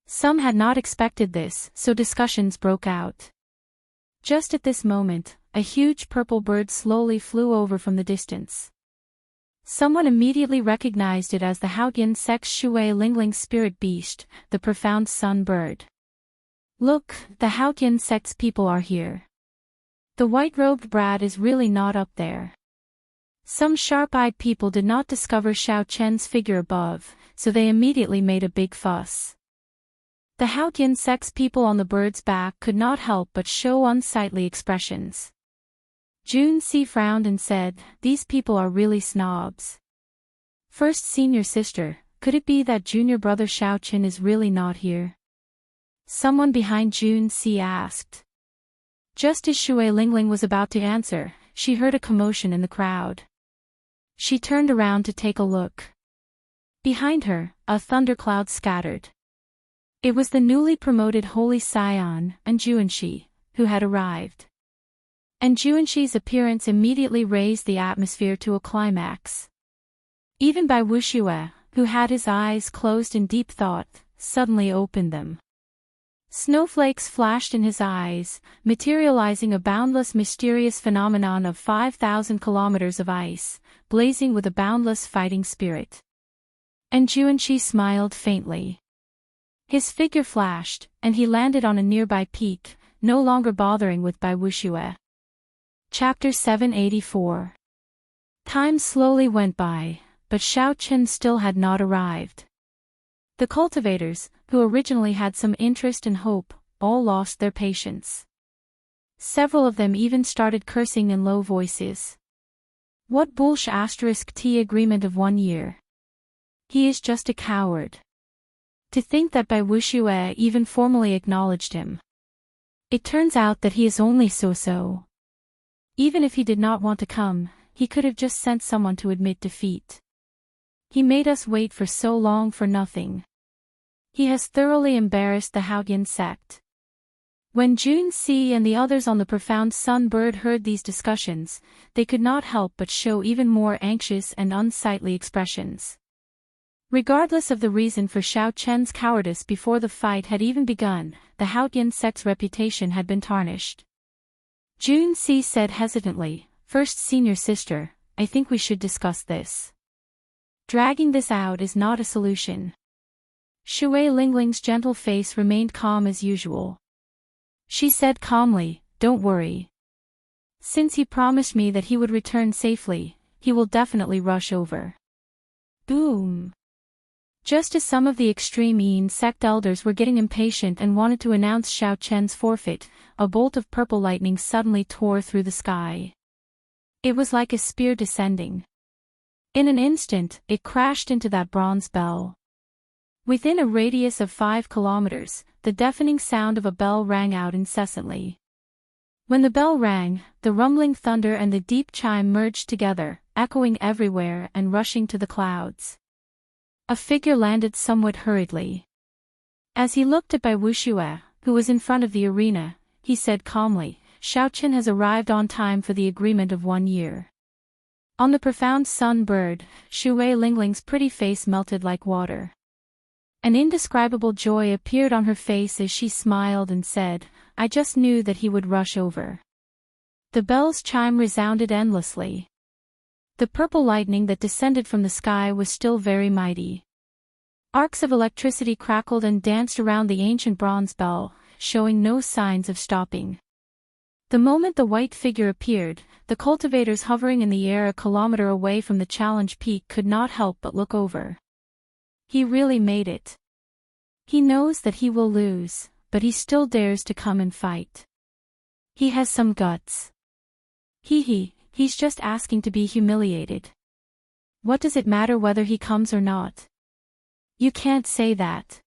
Some had not expected this, so discussions broke out. Just at this moment, a huge purple bird slowly flew over from the distance. Someone immediately recognized it as the Haotian sect's Shui Lingling spirit beast, the profound sun bird. Look, the Haotian sect's people are here. The white-robed brat is really not up there. Some sharp-eyed people did not discover Xiaoqun's figure above, so they immediately made a big fuss. The Haotian sect's people on the bird's back could not help but show unsightly expressions. Jun Si frowned and said, "These people are really snobs." First senior sister, could it be that junior brother Xiaoqun is really not here? Someone behind Jun Si asked. Just as Shui Lingling was about to answer, she heard a commotion in the crowd. She turned around to take a look. Behind her, a thundercloud scattered. It was the newly promoted Holy Scion, Anjuanshi, who had arrived. and Juanshi's appearance immediately raised the atmosphere to a climax. Even Bai Wuxue, who had his eyes closed in deep thought, suddenly opened them. Snowflakes flashed in his eyes, materializing a boundless mysterious phenomenon of 5,000 kilometers of ice, blazing with a boundless fighting spirit. And Juanshi smiled faintly. His figure flashed, and he landed on a nearby peak, no longer bothering with Bai Wuxue. Chapter 784. Time slowly went by, but Xiao Chen still had not arrived. The cultivators, who originally had some interest and hope, all lost their patience. Several of them even started cursing in low voices. What bullsh** T agreement of 1 year? He is just a coward. To think that Bai Wuxue even formally acknowledged him. It turns out that he is only so-so. Even if he did not want to come, he could have just sent someone to admit defeat. He made us wait for so long for nothing. He has thoroughly embarrassed the Haoyan sect. When Junsi and the others on the Profound Sun Bird heard these discussions, they could not help but show even more anxious and unsightly expressions. Regardless of the reason for Xiao Chen's cowardice before the fight had even begun, the Haoyan sect's reputation had been tarnished. Junsi said hesitantly, "First senior sister, I think we should discuss this. Dragging this out is not a solution." Shui Lingling's gentle face remained calm as usual. She said calmly, "Don't worry. Since he promised me that he would return safely, he will definitely rush over." Boom! Just as some of the extreme Yin sect elders were getting impatient and wanted to announce Xiao Chen's forfeit, a bolt of purple lightning suddenly tore through the sky. It was like a spear descending. In an instant, it crashed into that bronze bell. Within a radius of 5 kilometers, the deafening sound of a bell rang out incessantly. When the bell rang, the rumbling thunder and the deep chime merged together, echoing everywhere and rushing to the clouds. A figure landed somewhat hurriedly. As he looked at Bai Wuxue, who was in front of the arena, he said calmly, "Xiao Chen has arrived on time for the agreement of 1 year." On the Profound Sun Bird, Shui Lingling's pretty face melted like water. An indescribable joy appeared on her face as she smiled and said, "I just knew that he would rush over." The bell's chime resounded endlessly. The purple lightning that descended from the sky was still very mighty. Arcs of electricity crackled and danced around the ancient bronze bell, showing no signs of stopping. The moment the white figure appeared, the cultivators hovering in the air a kilometer away from the challenge peak could not help but look over. He really made it. He knows that he will lose, but he still dares to come and fight. He has some guts. He's just asking to be humiliated. What does it matter whether he comes or not? You can't say that.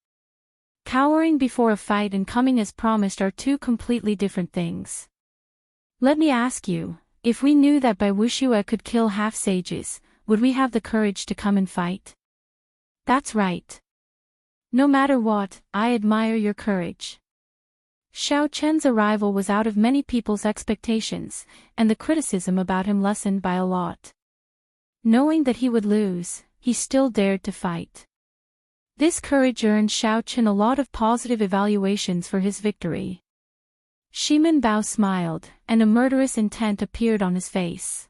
Cowering before a fight and coming as promised are two completely different things. Let me ask you, if we knew that Bai Wuxue could kill half-sages, would we have the courage to come and fight? That's right. No matter what, I admire your courage. Xiao Chen's arrival was out of many people's expectations, and the criticism about him lessened by a lot. Knowing that he would lose, he still dared to fight. This courage earned Xiao Chen a lot of positive evaluations for his victory. Shiman Bao smiled, and a murderous intent appeared on his face.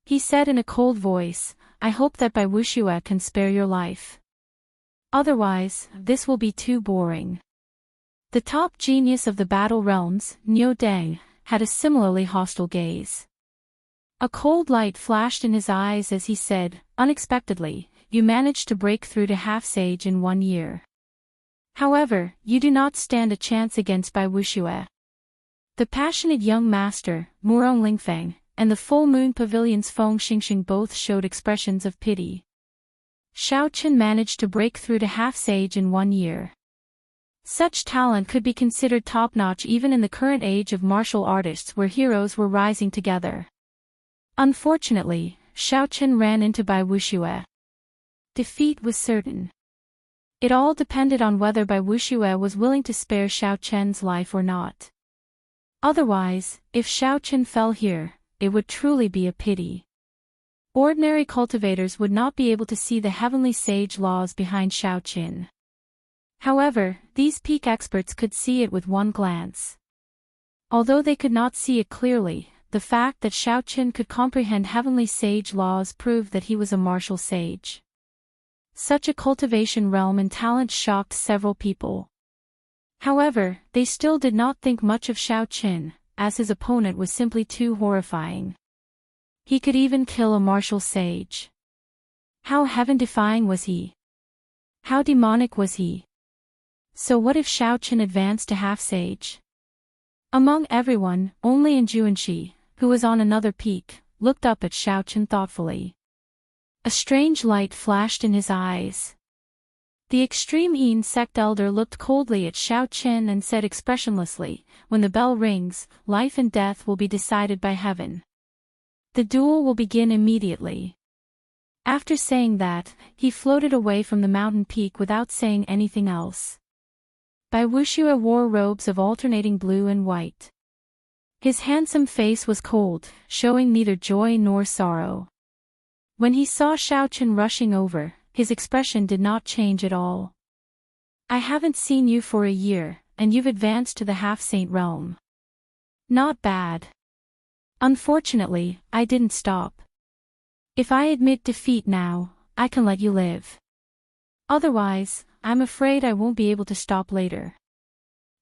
He said in a cold voice, "I hope that Bai Wuxue can spare your life. Otherwise, this will be too boring." The top genius of the battle realms, Niu Deng, had a similarly hostile gaze. A cold light flashed in his eyes as he said, "Unexpectedly, you managed to break through to half-sage in 1 year. However, you do not stand a chance against Bai Wuxue." The passionate young master, Murong Lingfeng, and the full moon pavilion's Feng Xingxing both showed expressions of pity. Xiao Chen managed to break through to half-sage in 1 year. Such talent could be considered top-notch even in the current age of martial artists where heroes were rising together. Unfortunately, Xiao Chen ran into Bai Wuxue. Defeat was certain. It all depended on whether Bai Wuxue was willing to spare Xiao Chen's life or not. Otherwise, if Xiaoqin fell here, it would truly be a pity. Ordinary cultivators would not be able to see the heavenly sage laws behind Xiaoqin. However, these peak experts could see it with one glance. Although they could not see it clearly, the fact that Xiaoqin could comprehend heavenly sage laws proved that he was a martial sage. Such a cultivation realm and talent shocked several people. However, they still did not think much of Xiaoqin, as his opponent was simply too horrifying. He could even kill a martial sage. How heaven-defying was he? How demonic was he? So what if Xiaoqin advanced to half-sage? Among everyone, only Enjuanshi, who was on another peak, looked up at Xiaoqin thoughtfully. A strange light flashed in his eyes. The extreme Yin sect elder looked coldly at Xiaoqin and said expressionlessly, "When the bell rings, life and death will be decided by heaven. The duel will begin immediately." After saying that, he floated away from the mountain peak without saying anything else. Bai Wuxue wore robes of alternating blue and white. His handsome face was cold, showing neither joy nor sorrow. When he saw Xiaoqin rushing over, his expression did not change at all. "I haven't seen you for a year, and you've advanced to the half-saint realm. Not bad. Unfortunately, I didn't stop. If I admit defeat now, I can let you live. Otherwise, I'm afraid I won't be able to stop later."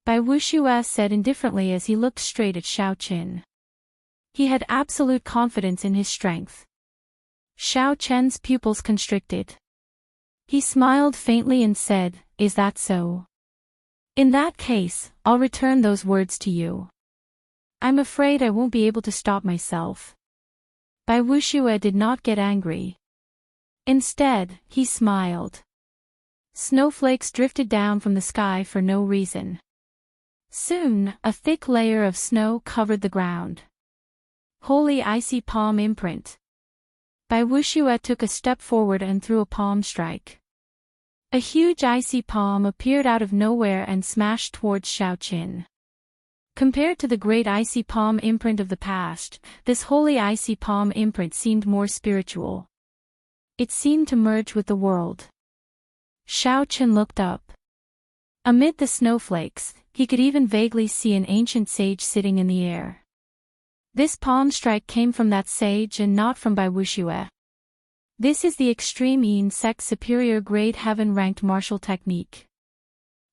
Bai Wuxue said indifferently as he looked straight at Xiaoqin. He had absolute confidence in his strength. Xiaoqin's pupils constricted. He smiled faintly and said, "Is that so? In that case, I'll return those words to you. I'm afraid I won't be able to stop myself." Bai Wuxue did not get angry. Instead, he smiled. Snowflakes drifted down from the sky for no reason. Soon, a thick layer of snow covered the ground. Holy icy palm imprint. Bai Wuxue took a step forward and threw a palm strike. A huge icy palm appeared out of nowhere and smashed towards Xiaoqin. Compared to the great icy palm imprint of the past, this holy icy palm imprint seemed more spiritual. It seemed to merge with the world. Xiaoqin looked up. Amid the snowflakes, he could even vaguely see an ancient sage sitting in the air. This palm strike came from that sage and not from Bai Wuxue. This is the extreme Yin sect's superior grade heaven-ranked martial technique.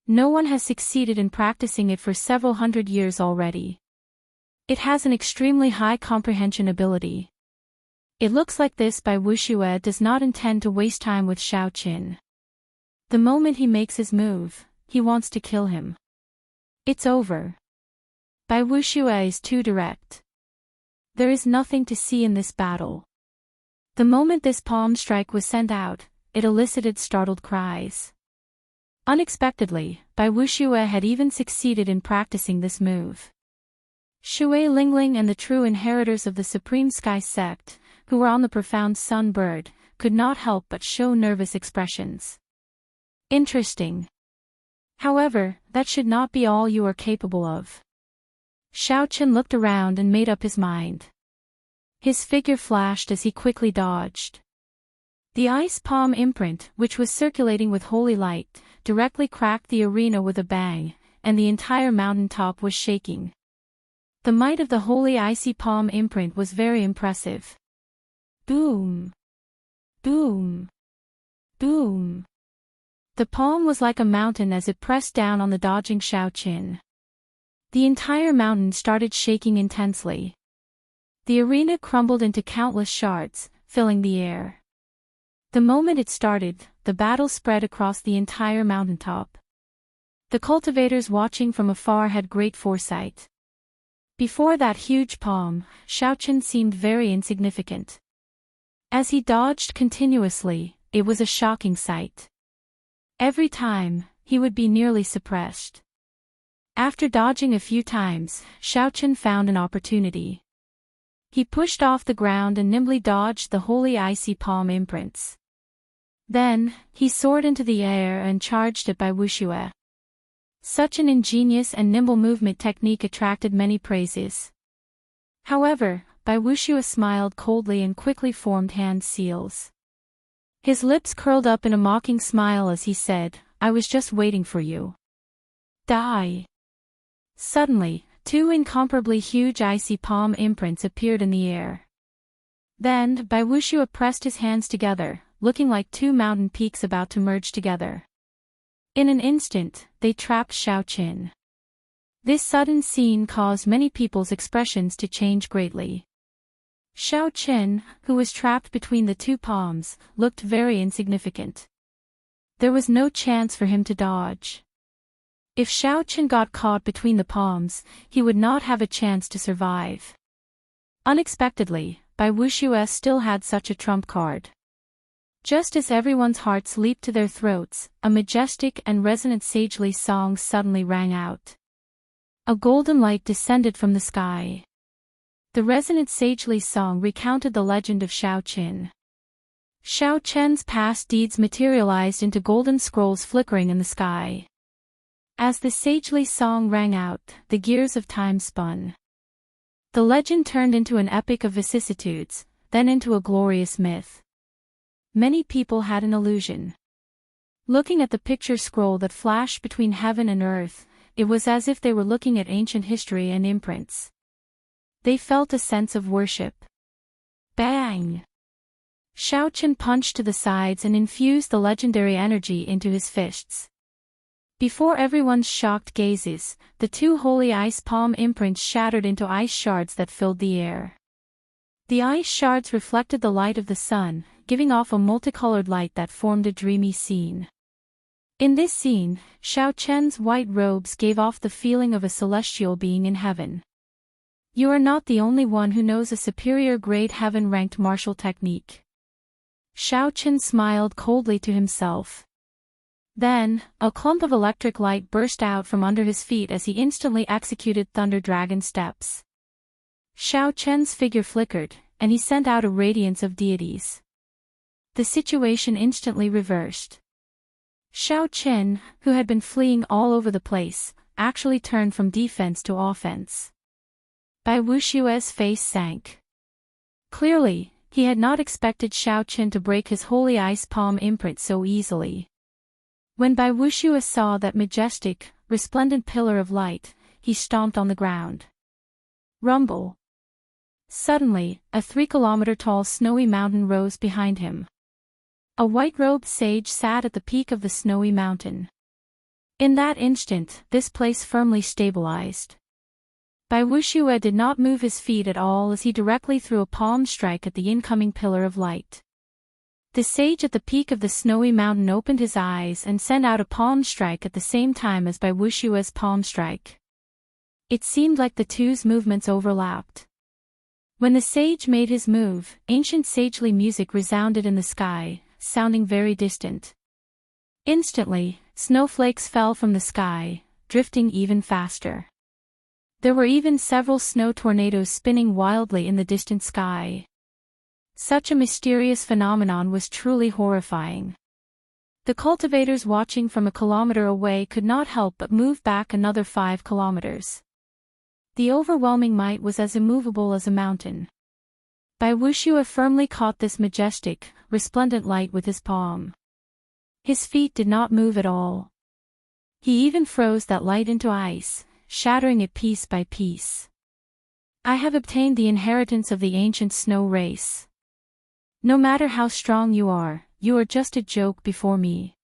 No one has succeeded in practicing it for several hundred years already. It has an extremely high comprehension ability. It looks like this Bai Wuxue does not intend to waste time with Xiaoqin. The moment he makes his move, he wants to kill him. It's over. Bai Wuxue is too direct. There is nothing to see in this battle. The moment this palm strike was sent out, it elicited startled cries. Unexpectedly, Bai Wuxue had even succeeded in practicing this move. Shui Lingling and the true inheritors of the Supreme Sky Sect, who were on the profound sun bird, could not help but show nervous expressions. Interesting. However, that should not be all you are capable of. Xiaoqin looked around and made up his mind. His figure flashed as he quickly dodged. The ice palm imprint, which was circulating with holy light, directly cracked the arena with a bang, and the entire mountain top was shaking. The might of the holy icy palm imprint was very impressive. Boom! Boom! Boom! The palm was like a mountain as it pressed down on the dodging Xiaoqin. The entire mountain started shaking intensely. The arena crumbled into countless shards, filling the air. The moment it started, the battle spread across the entire mountaintop. The cultivators watching from afar had great foresight. Before that huge palm, Xiaoqin seemed very insignificant. As he dodged continuously, it was a shocking sight. Every time, he would be nearly suppressed. After dodging a few times, Xiaoqin found an opportunity. He pushed off the ground and nimbly dodged the holy icy palm imprints. Then, he soared into the air and charged at Bai Wuxue. Such an ingenious and nimble movement technique attracted many praises. However, Bai Wuxiu smiled coldly and quickly formed hand seals. His lips curled up in a mocking smile as he said, "I was just waiting for you." Die. Suddenly, two incomparably huge icy palm imprints appeared in the air. Then, Bai Wuxiu pressed his hands together, looking like two mountain peaks about to merge together. In an instant, they trapped Xiaoqin. This sudden scene caused many people's expressions to change greatly. Xiaoqin, who was trapped between the two palms, looked very insignificant. There was no chance for him to dodge. If Xiaoqin got caught between the palms, he would not have a chance to survive. Unexpectedly, Bai Wuxiu still had such a trump card. Just as everyone's hearts leaped to their throats, a majestic and resonant sagely song suddenly rang out. A golden light descended from the sky. The resonant sagely song recounted the legend of Xiaoqin. Xiaoqin's past deeds materialized into golden scrolls flickering in the sky. As the sagely song rang out, the gears of time spun. The legend turned into an epic of vicissitudes, then into a glorious myth. Many people had an illusion. Looking at the picture scroll that flashed between heaven and earth, it was as if they were looking at ancient history and imprints. They felt a sense of worship. Bang! Xiaoqin punched to the sides and infused the legendary energy into his fists. Before everyone's shocked gazes, the two holy ice palm imprints shattered into ice shards that filled the air. The ice shards reflected the light of the sun, giving off a multicolored light that formed a dreamy scene. In this scene, Xiaoqin's white robes gave off the feeling of a celestial being in heaven. You are not the only one who knows a superior grade heaven-ranked martial technique. Xiaoqin smiled coldly to himself. Then, a clump of electric light burst out from under his feet as he instantly executed Thunder Dragon steps. Xiaoqin's figure flickered, and he sent out a radiance of deities. The situation instantly reversed. Xiaoqin, who had been fleeing all over the place, actually turned from defense to offense. Bai Wuxiu's face sank. Clearly, he had not expected Xiaoqin to break his holy ice palm imprint so easily. When Bai Wuxiu saw that majestic, resplendent pillar of light, he stomped on the ground. Rumble. Suddenly, a 3-kilometer-tall snowy mountain rose behind him. A white-robed sage sat at the peak of the snowy mountain. In that instant, this place firmly stabilized. Bai Wuxiu did not move his feet at all as he directly threw a palm strike at the incoming pillar of light. The sage at the peak of the snowy mountain opened his eyes and sent out a palm strike at the same time as Bai Wuxiu's palm strike. It seemed like the two's movements overlapped. When the sage made his move, ancient sagely music resounded in the sky, sounding very distant. Instantly, snowflakes fell from the sky, drifting even faster. There were even several snow tornadoes spinning wildly in the distant sky. Such a mysterious phenomenon was truly horrifying. The cultivators watching from a kilometer away could not help but move back another 5 kilometers. The overwhelming might was as immovable as a mountain. Bai Wuxiu firmly caught this majestic, resplendent light with his palm. His feet did not move at all. He even froze that light into ice, shattering it piece by piece. I have obtained the inheritance of the ancient snow race. No matter how strong you are just a joke before me.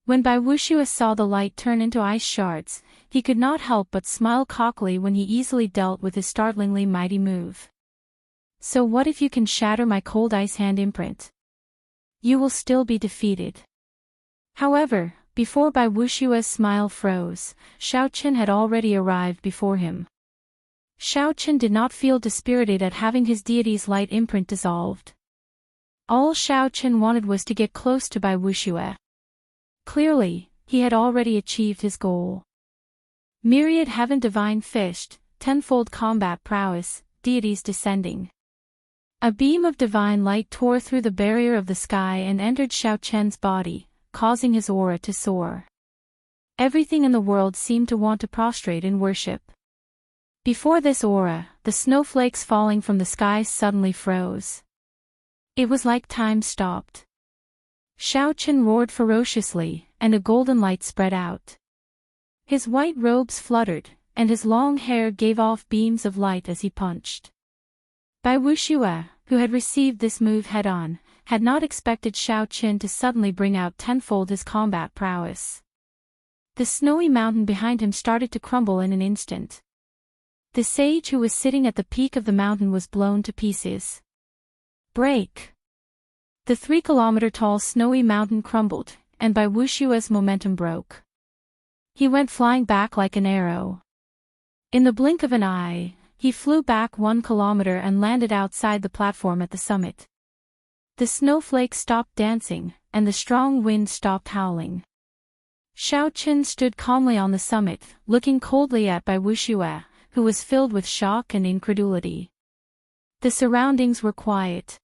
When Bai Wuxiu saw the light turn into ice shards, he could not help but smile cockily when he easily dealt with his startlingly mighty move. So what if you can shatter my cold ice hand imprint? You will still be defeated. However, before Bai Wuxiu's smile froze, Xiaoqin had already arrived before him. Xiaoqin did not feel dispirited at having his deity's light imprint dissolved. All Xiaoqin wanted was to get close to Bai Wuxiu. Clearly, he had already achieved his goal. Myriad heaven divine fished, tenfold combat prowess, deities descending. A beam of divine light tore through the barrier of the sky and entered Xiaoqin's body, causing his aura to soar. Everything in the world seemed to want to prostrate in worship. Before this aura, the snowflakes falling from the skies suddenly froze. It was like time stopped. Xiaochen roared ferociously, and a golden light spread out. His white robes fluttered, and his long hair gave off beams of light as he punched. Bai Wuxue, who had received this move head-on, had not expected Xiaochen to suddenly bring out tenfold his combat prowess. The snowy mountain behind him started to crumble in an instant. The sage who was sitting at the peak of the mountain was blown to pieces. Break! The 3-kilometer-tall snowy mountain crumbled, and Bai Wuxue's momentum broke. He went flying back like an arrow. In the blink of an eye, he flew back 1 kilometer and landed outside the platform at the summit. The snowflakes stopped dancing, and the strong wind stopped howling. Xiaochen stood calmly on the summit, looking coldly at Bai Wuxue, who was filled with shock and incredulity. The surroundings were quiet.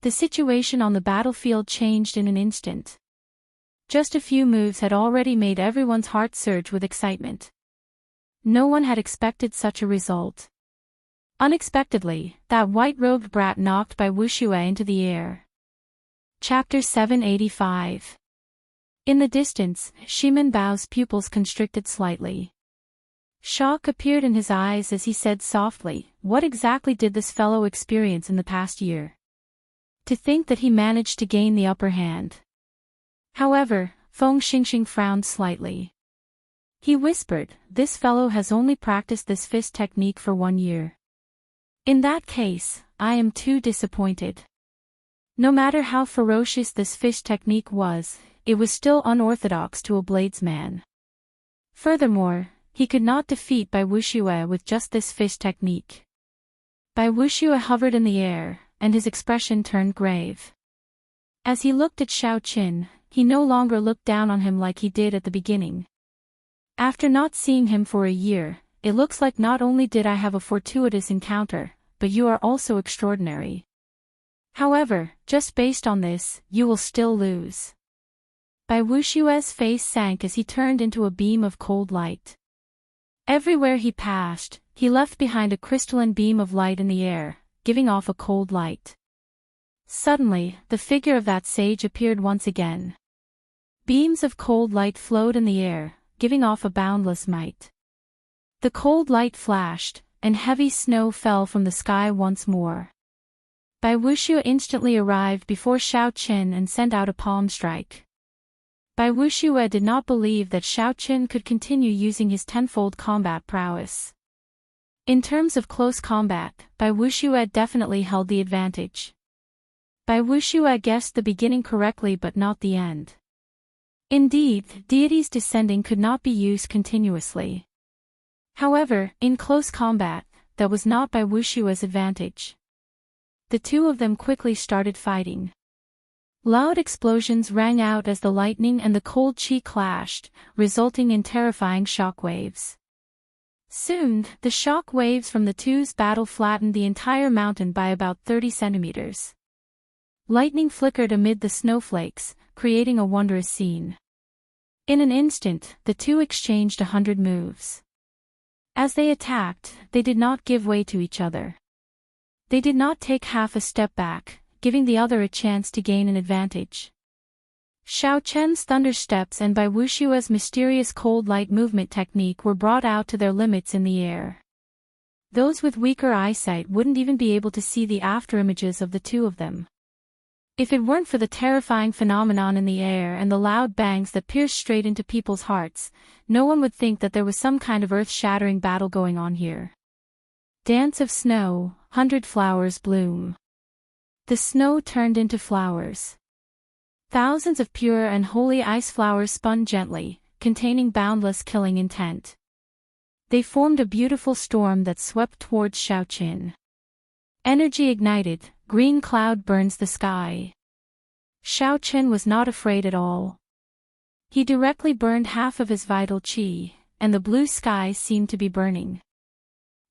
The situation on the battlefield changed in an instant. Just a few moves had already made everyone's heart surge with excitement. No one had expected such a result. Unexpectedly, that white-robed brat knocked Bai Wuxue into the air. Chapter 785. In the distance, Shimen Bao's pupils constricted slightly. Shock appeared in his eyes as he said softly, "What exactly did this fellow experience in the past year? To think that he managed to gain the upper hand." However, Feng Xingxing frowned slightly. He whispered, "This fellow has only practiced this fist technique for 1 year. In that case, I am too disappointed." No matter how ferocious this fist technique was, it was still unorthodox to a bladesman. Furthermore, he could not defeat Bai Wuxue with just this fist technique. Bai Wuxue hovered in the air, and his expression turned grave. As he looked at Xiaochen, he no longer looked down on him like he did at the beginning. "After not seeing him for a year, it looks like not only did I have a fortuitous encounter, but you are also extraordinary. However, just based on this, you will still lose." Bai Wuxue's face sank as he turned into a beam of cold light. Everywhere he passed, he left behind a crystalline beam of light in the air, giving off a cold light. Suddenly, the figure of that sage appeared once again. Beams of cold light flowed in the air, giving off a boundless might. The cold light flashed, and heavy snow fell from the sky once more. Bai Wuxue instantly arrived before Xiaochen and sent out a palm strike. Bai Wuxue did not believe that Xiaochen could continue using his tenfold combat prowess. In terms of close combat, Bai Wuxue definitely held the advantage. Bai Wuxue guessed the beginning correctly but not the end. Indeed, deities descending could not be used continuously. However, in close combat, that was not Bai Wuxue's advantage. The two of them quickly started fighting. Loud explosions rang out as the lightning and the cold chi clashed, resulting in terrifying shock waves. Soon, the shock waves from the two's battle flattened the entire mountain by about 30 centimeters. Lightning flickered amid the snowflakes, creating a wondrous scene. In an instant, the two exchanged 100 moves. As they attacked, they did not give way to each other. They did not take half a step back, giving the other a chance to gain an advantage. Xiaochen's thunder steps and Bai Wuxue's mysterious cold light movement technique were brought out to their limits in the air. Those with weaker eyesight wouldn't even be able to see the afterimages of the two of them. If it weren't for the terrifying phenomenon in the air and the loud bangs that pierced straight into people's hearts, no one would think that there was some kind of earth-shattering battle going on here. Dance of snow, 100 flowers bloom. The snow turned into flowers. Thousands of pure and holy ice flowers spun gently, containing boundless killing intent. They formed a beautiful storm that swept towards Xiaochen. Energy ignited, green cloud burns the sky. Xiaochen was not afraid at all. He directly burned half of his vital qi, and the blue sky seemed to be burning.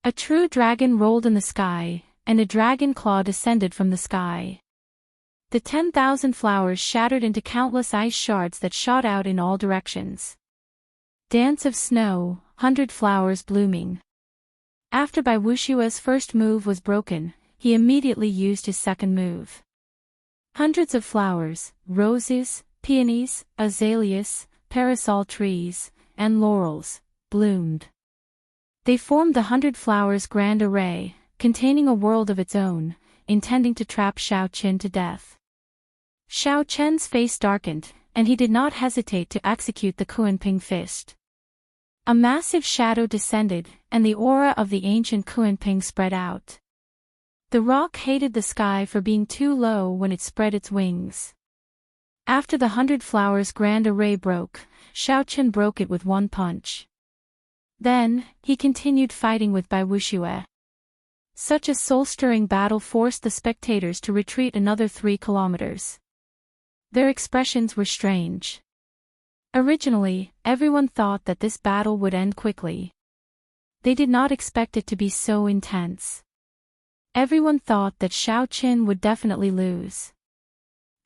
A true dragon rolled in the sky, and a dragon claw descended from the sky. The 10,000 flowers shattered into countless ice shards that shot out in all directions. Dance of Snow, 100 Flowers Blooming. After Bai Wushua's first move was broken, he immediately used his second move. Hundreds of flowers, roses, peonies, azaleas, parasol trees, and laurels, bloomed. They formed the 100 Flowers Grand Array, containing a world of its own, intending to trap Xiao Qin to death. Xiao Chen's face darkened, and he did not hesitate to execute the Kuanping fist. A massive shadow descended, and the aura of the ancient Kuanping spread out. The rock hated the sky for being too low when it spread its wings. After the 100 Flowers Grand Array broke, Xiao Chen broke it with one punch. Then, he continued fighting with Bai Wuxue. Such a soul-stirring battle forced the spectators to retreat another 3 kilometers. Their expressions were strange. Originally, everyone thought that this battle would end quickly. They did not expect it to be so intense. Everyone thought that Xiao Qin would definitely lose.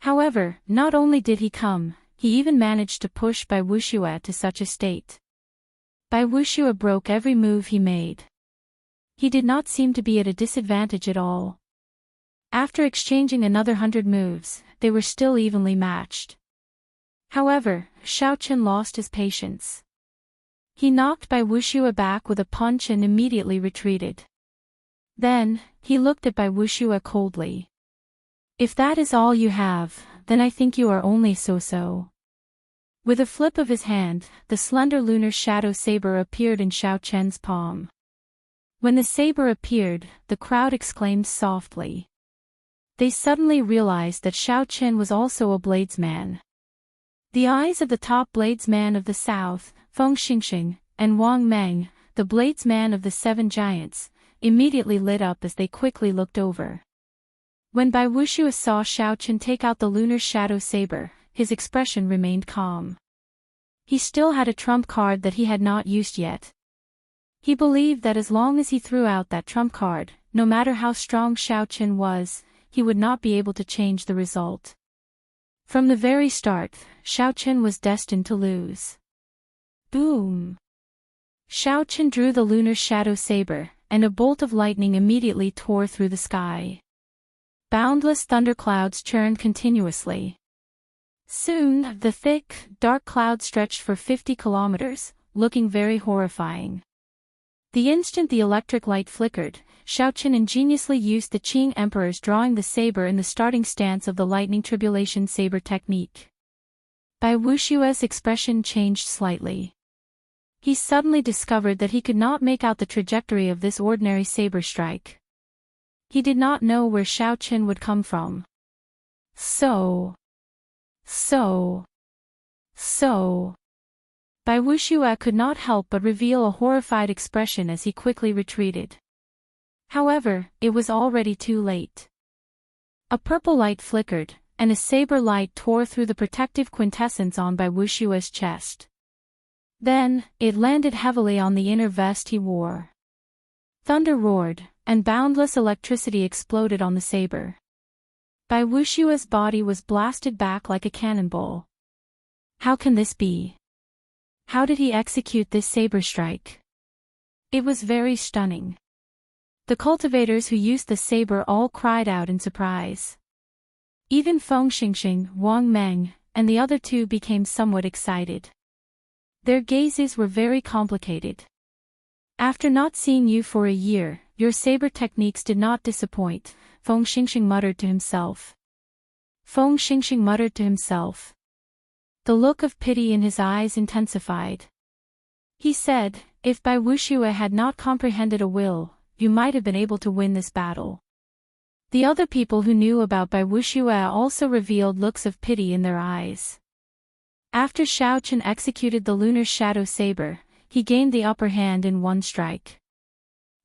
However, not only did he come, he even managed to push Bai Wuxue to such a state. Bai Wuxue broke every move he made. He did not seem to be at a disadvantage at all. After exchanging another 100 moves, they were still evenly matched. However, Xiao Qin lost his patience. He knocked Bai Wuxue back with a punch and immediately retreated. Then, he looked at Bai Wuxue coldly. If that is all you have, then I think you are only so-so. With a flip of his hand, the slender lunar shadow saber appeared in Xiao Chen's palm. When the saber appeared, the crowd exclaimed softly. They suddenly realized that Xiao Chen was also a bladesman. The eyes of the top bladesman of the south, Feng Xingxing, and Wang Meng, the bladesman of the 7 giants, immediately lit up as they quickly looked over. When Bai Wuxue saw Xiao Chen take out the lunar shadow saber, his expression remained calm. He still had a trump card that he had not used yet. He believed that as long as he threw out that trump card, no matter how strong Xiao Chen was, he would not be able to change the result. From the very start, Xiao Chen was destined to lose. Boom! Xiao Chen drew the lunar shadow saber, and a bolt of lightning immediately tore through the sky. Boundless thunderclouds churned continuously. Soon, the thick, dark cloud stretched for 50 kilometers, looking very horrifying. The instant the electric light flickered, Xiao Chen ingeniously used the Qing Emperor's drawing the saber in the starting stance of the lightning tribulation saber technique. Bai Wushue's expression changed slightly. He suddenly discovered that he could not make out the trajectory of this ordinary saber strike. He did not know where Xiao Chen would come from. Bai Wuxue could not help but reveal a horrified expression as he quickly retreated. However, it was already too late. A purple light flickered, and a saber light tore through the protective quintessence on Bai Wushue's chest. Then, it landed heavily on the inner vest he wore. Thunder roared, and boundless electricity exploded on the saber. Bai Wushue's body was blasted back like a cannonball. How can this be? How did he execute this saber strike? It was very stunning. The cultivators who used the saber all cried out in surprise. Even Feng Xingxing, Wang Meng, and the other 2 became somewhat excited. Their gazes were very complicated. After not seeing you for a year, your saber techniques did not disappoint, Feng Xingxing muttered to himself. The look of pity in his eyes intensified. He said, if Bai Wuxue had not comprehended a will, you might have been able to win this battle. The other people who knew about Bai Wuxue also revealed looks of pity in their eyes. After Xiao Chen executed the lunar shadow saber, he gained the upper hand in one strike.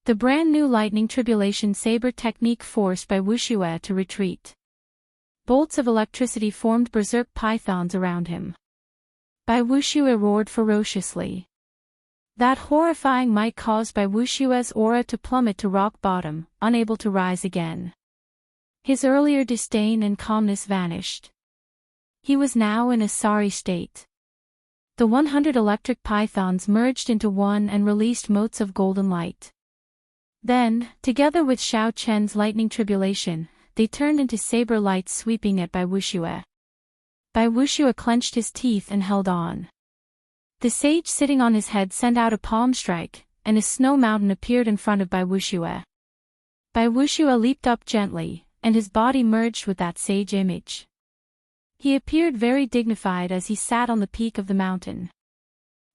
The brand new lightning tribulation saber technique forced Bai Wuxue to retreat. Bolts of electricity formed berserk pythons around him. Bai Wuxue roared ferociously. That horrifying might caused Bai Wushue's aura to plummet to rock bottom, unable to rise again. His earlier disdain and calmness vanished. He was now in a sorry state. The 100 electric pythons merged into one and released motes of golden light. Then, together with Xiao Chen's lightning tribulation, they turned into saber lights sweeping at Bai Wuxue. Bai Wuxue clenched his teeth and held on. The sage sitting on his head sent out a palm strike, and a snow mountain appeared in front of Bai Wuxue. Bai Wuxue leaped up gently, and his body merged with that sage image. He appeared very dignified as he sat on the peak of the mountain.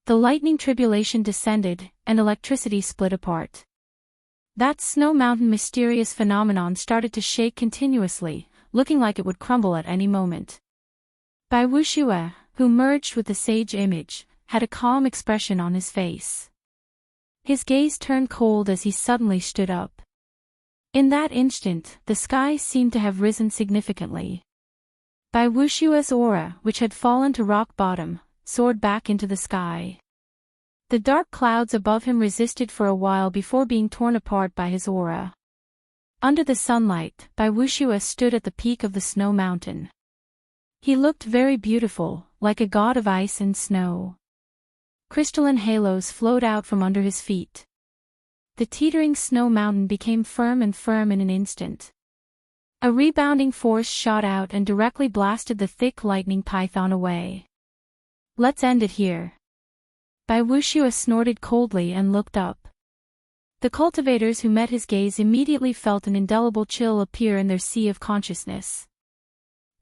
The lightning tribulation descended, and electricity split apart. That snow mountain mysterious phenomenon started to shake continuously, looking like it would crumble at any moment. Bai Wuxue, who merged with the sage image, had a calm expression on his face. His gaze turned cold as he suddenly stood up. In that instant, the sky seemed to have risen significantly. Bai Wuxue's aura, which had fallen to rock bottom, soared back into the sky. The dark clouds above him resisted for a while before being torn apart by his aura. Under the sunlight, Bai Wuxue stood at the peak of the snow mountain. He looked very beautiful, like a god of ice and snow. Crystalline halos flowed out from under his feet. The teetering snow mountain became firm in an instant. A rebounding force shot out and directly blasted the thick lightning python away. "Let's end it here." Bai Wuxue snorted coldly and looked up. The cultivators who met his gaze immediately felt an indelible chill appear in their sea of consciousness.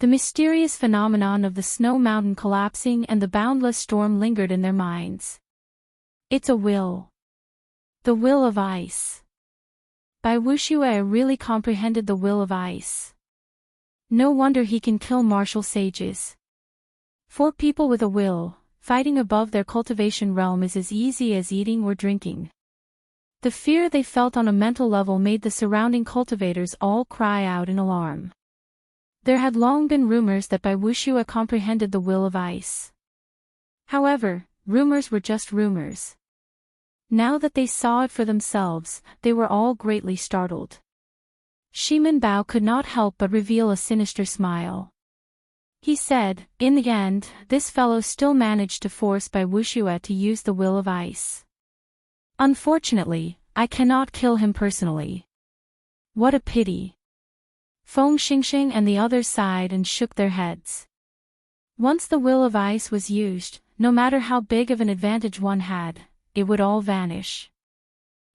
The mysterious phenomenon of the snow mountain collapsing and the boundless storm lingered in their minds. It's a will. The will of ice. Bai Wuxue really comprehended the will of ice. No wonder he can kill martial sages. For people with a will, fighting above their cultivation realm is as easy as eating or drinking. The fear they felt on a mental level made the surrounding cultivators all cry out in alarm. There had long been rumors that Bai Wuxue comprehended the will of ice. However, rumors were just rumors. Now that they saw it for themselves, they were all greatly startled. Shimin Bao could not help but reveal a sinister smile. He said, "In the end, this fellow still managed to force Bai Wuxue to use the will of ice. Unfortunately, I cannot kill him personally. What a pity." Feng Xingxing and the others sighed and shook their heads. Once the will of ice was used, no matter how big of an advantage one had, it would all vanish.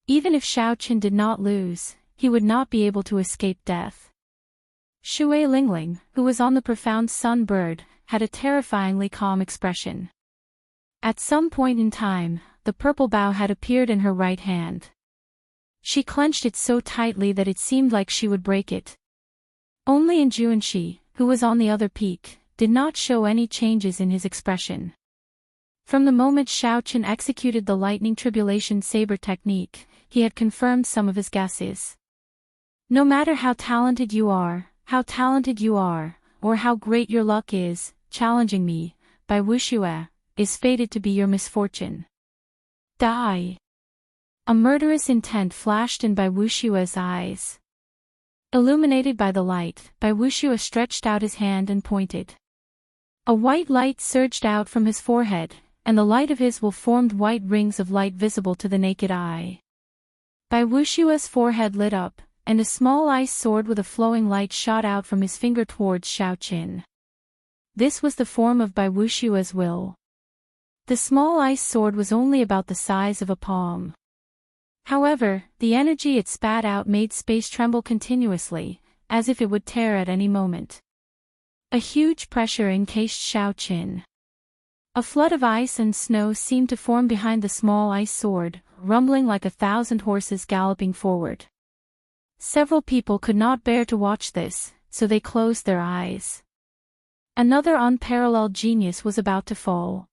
Even if Xiao Qin did not lose, he would not be able to escape death. Shui Lingling, who was on the profound sun bird, had a terrifyingly calm expression. At some point in time, the purple bow had appeared in her right hand. She clenched it so tightly that it seemed like she would break it. Only Juanxi, who was on the other peak, did not show any changes in his expression. From the moment Xiao Qin executed the lightning tribulation saber technique, he had confirmed some of his guesses. No matter how talented you are, or how great your luck is, challenging me, Bai Wuxue, is fated to be your misfortune. Die! A murderous intent flashed in Bai Wuxue's eyes. Illuminated by the light, Bai Wuxue stretched out his hand and pointed. A white light surged out from his forehead, and the light of his will formed white rings of light visible to the naked eye. Bai Wuxue's forehead lit up, and a small ice sword with a flowing light shot out from his finger towards Xiao Qin. This was the form of Bai Wuxue's will. The small ice sword was only about the size of a palm. However, the energy it spat out made space tremble continuously, as if it would tear at any moment. A huge pressure encased Xiao Qin. A flood of ice and snow seemed to form behind the small ice sword, rumbling like 1,000 horses galloping forward. Several people could not bear to watch this, so they closed their eyes. Another unparalleled genius was about to fall.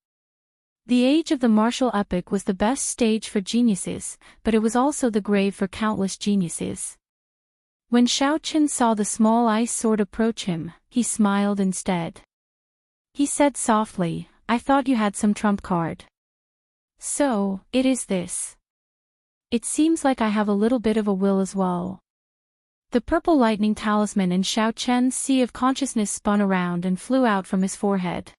The age of the martial epoch was the best stage for geniuses, but it was also the grave for countless geniuses. When Xiao Qin saw the small ice sword approach him, he smiled instead. He said softly, "I thought you had some trump card. So, it is this. It seems like I have a little bit of a will as well." The purple lightning talisman in Xiao Chen's sea of consciousness spun around and flew out from his forehead.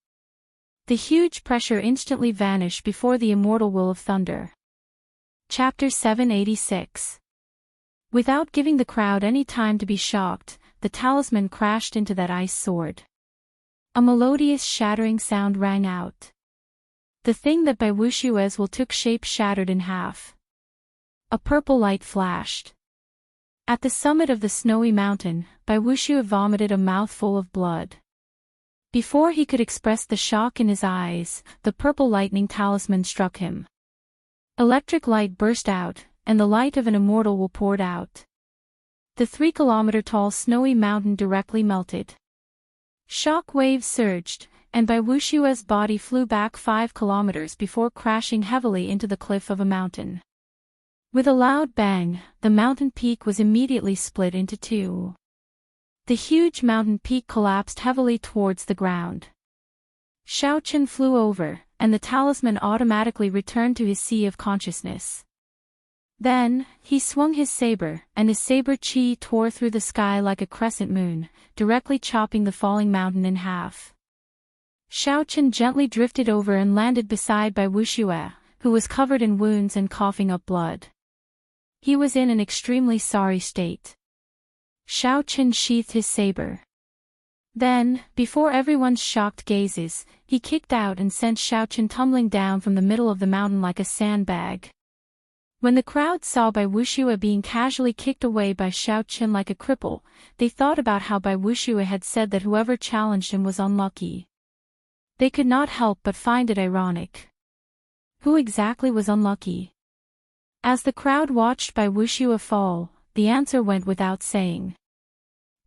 The huge pressure instantly vanished before the immortal will of thunder. Chapter 786. Without giving the crowd any time to be shocked, the talisman crashed into that ice sword. A melodious shattering sound rang out. The thing that by Wushue's will took shape shattered in half. A purple light flashed. At the summit of the snowy mountain, Bai Wushue vomited a mouthful of blood. Before he could express the shock in his eyes, the purple lightning talisman struck him. Electric light burst out, and the light of an immortal will poured out. The 3-kilometer-tall snowy mountain directly melted. Shock waves surged, and Bai Wushue's body flew back 5 kilometers before crashing heavily into the cliff of a mountain. With a loud bang, the mountain peak was immediately split into two. The huge mountain peak collapsed heavily towards the ground. Xiaochen flew over, and the talisman automatically returned to his sea of consciousness. Then, he swung his saber, and his saber chi tore through the sky like a crescent moon, directly chopping the falling mountain in half. Xiaochen gently drifted over and landed beside Bai Wushue, who was covered in wounds and coughing up blood. He was in an extremely sorry state. Xiaochen sheathed his saber. Then, before everyone's shocked gazes, he kicked out and sent Xiaochen tumbling down from the middle of the mountain like a sandbag. When the crowd saw Bai Wushue being casually kicked away by Xiaochen like a cripple, they thought about how Bai Wushue had said that whoever challenged him was unlucky. They could not help but find it ironic. Who exactly was unlucky? As the crowd watched Bai Wushue fall, the answer went without saying.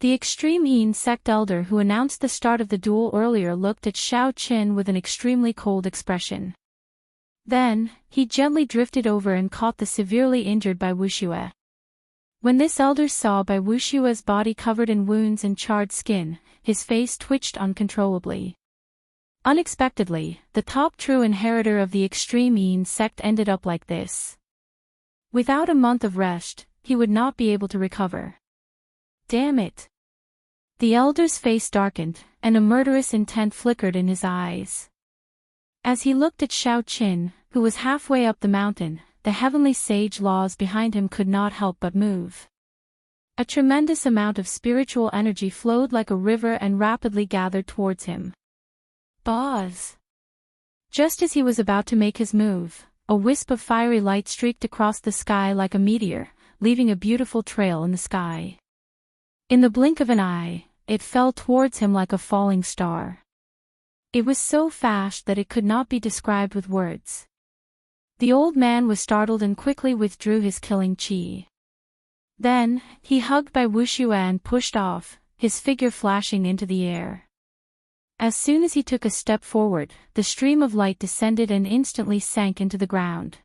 The extreme Yin sect elder who announced the start of the duel earlier looked at Xiaochen with an extremely cold expression. Then, he gently drifted over and caught the severely injured Bai Wushue. When this elder saw Bai Wushue's body covered in wounds and charred skin, his face twitched uncontrollably. Unexpectedly, the top true inheritor of the extreme Yin sect ended up like this. Without a month of rest, he would not be able to recover. Damn it! The elder's face darkened, and a murderous intent flickered in his eyes. As he looked at Xiaochen, who was halfway up the mountain, the heavenly sage laws behind him could not help but move. A tremendous amount of spiritual energy flowed like a river and rapidly gathered towards him. Buzz! Just as he was about to make his move, a wisp of fiery light streaked across the sky like a meteor, leaving a beautiful trail in the sky. In the blink of an eye, it fell towards him like a falling star. It was so fast that it could not be described with words. The old man was startled and quickly withdrew his killing chi. Then, he hugged Bai Wushue and pushed off, his figure flashing into the air. As soon as he took a step forward, the stream of light descended and instantly sank into the ground.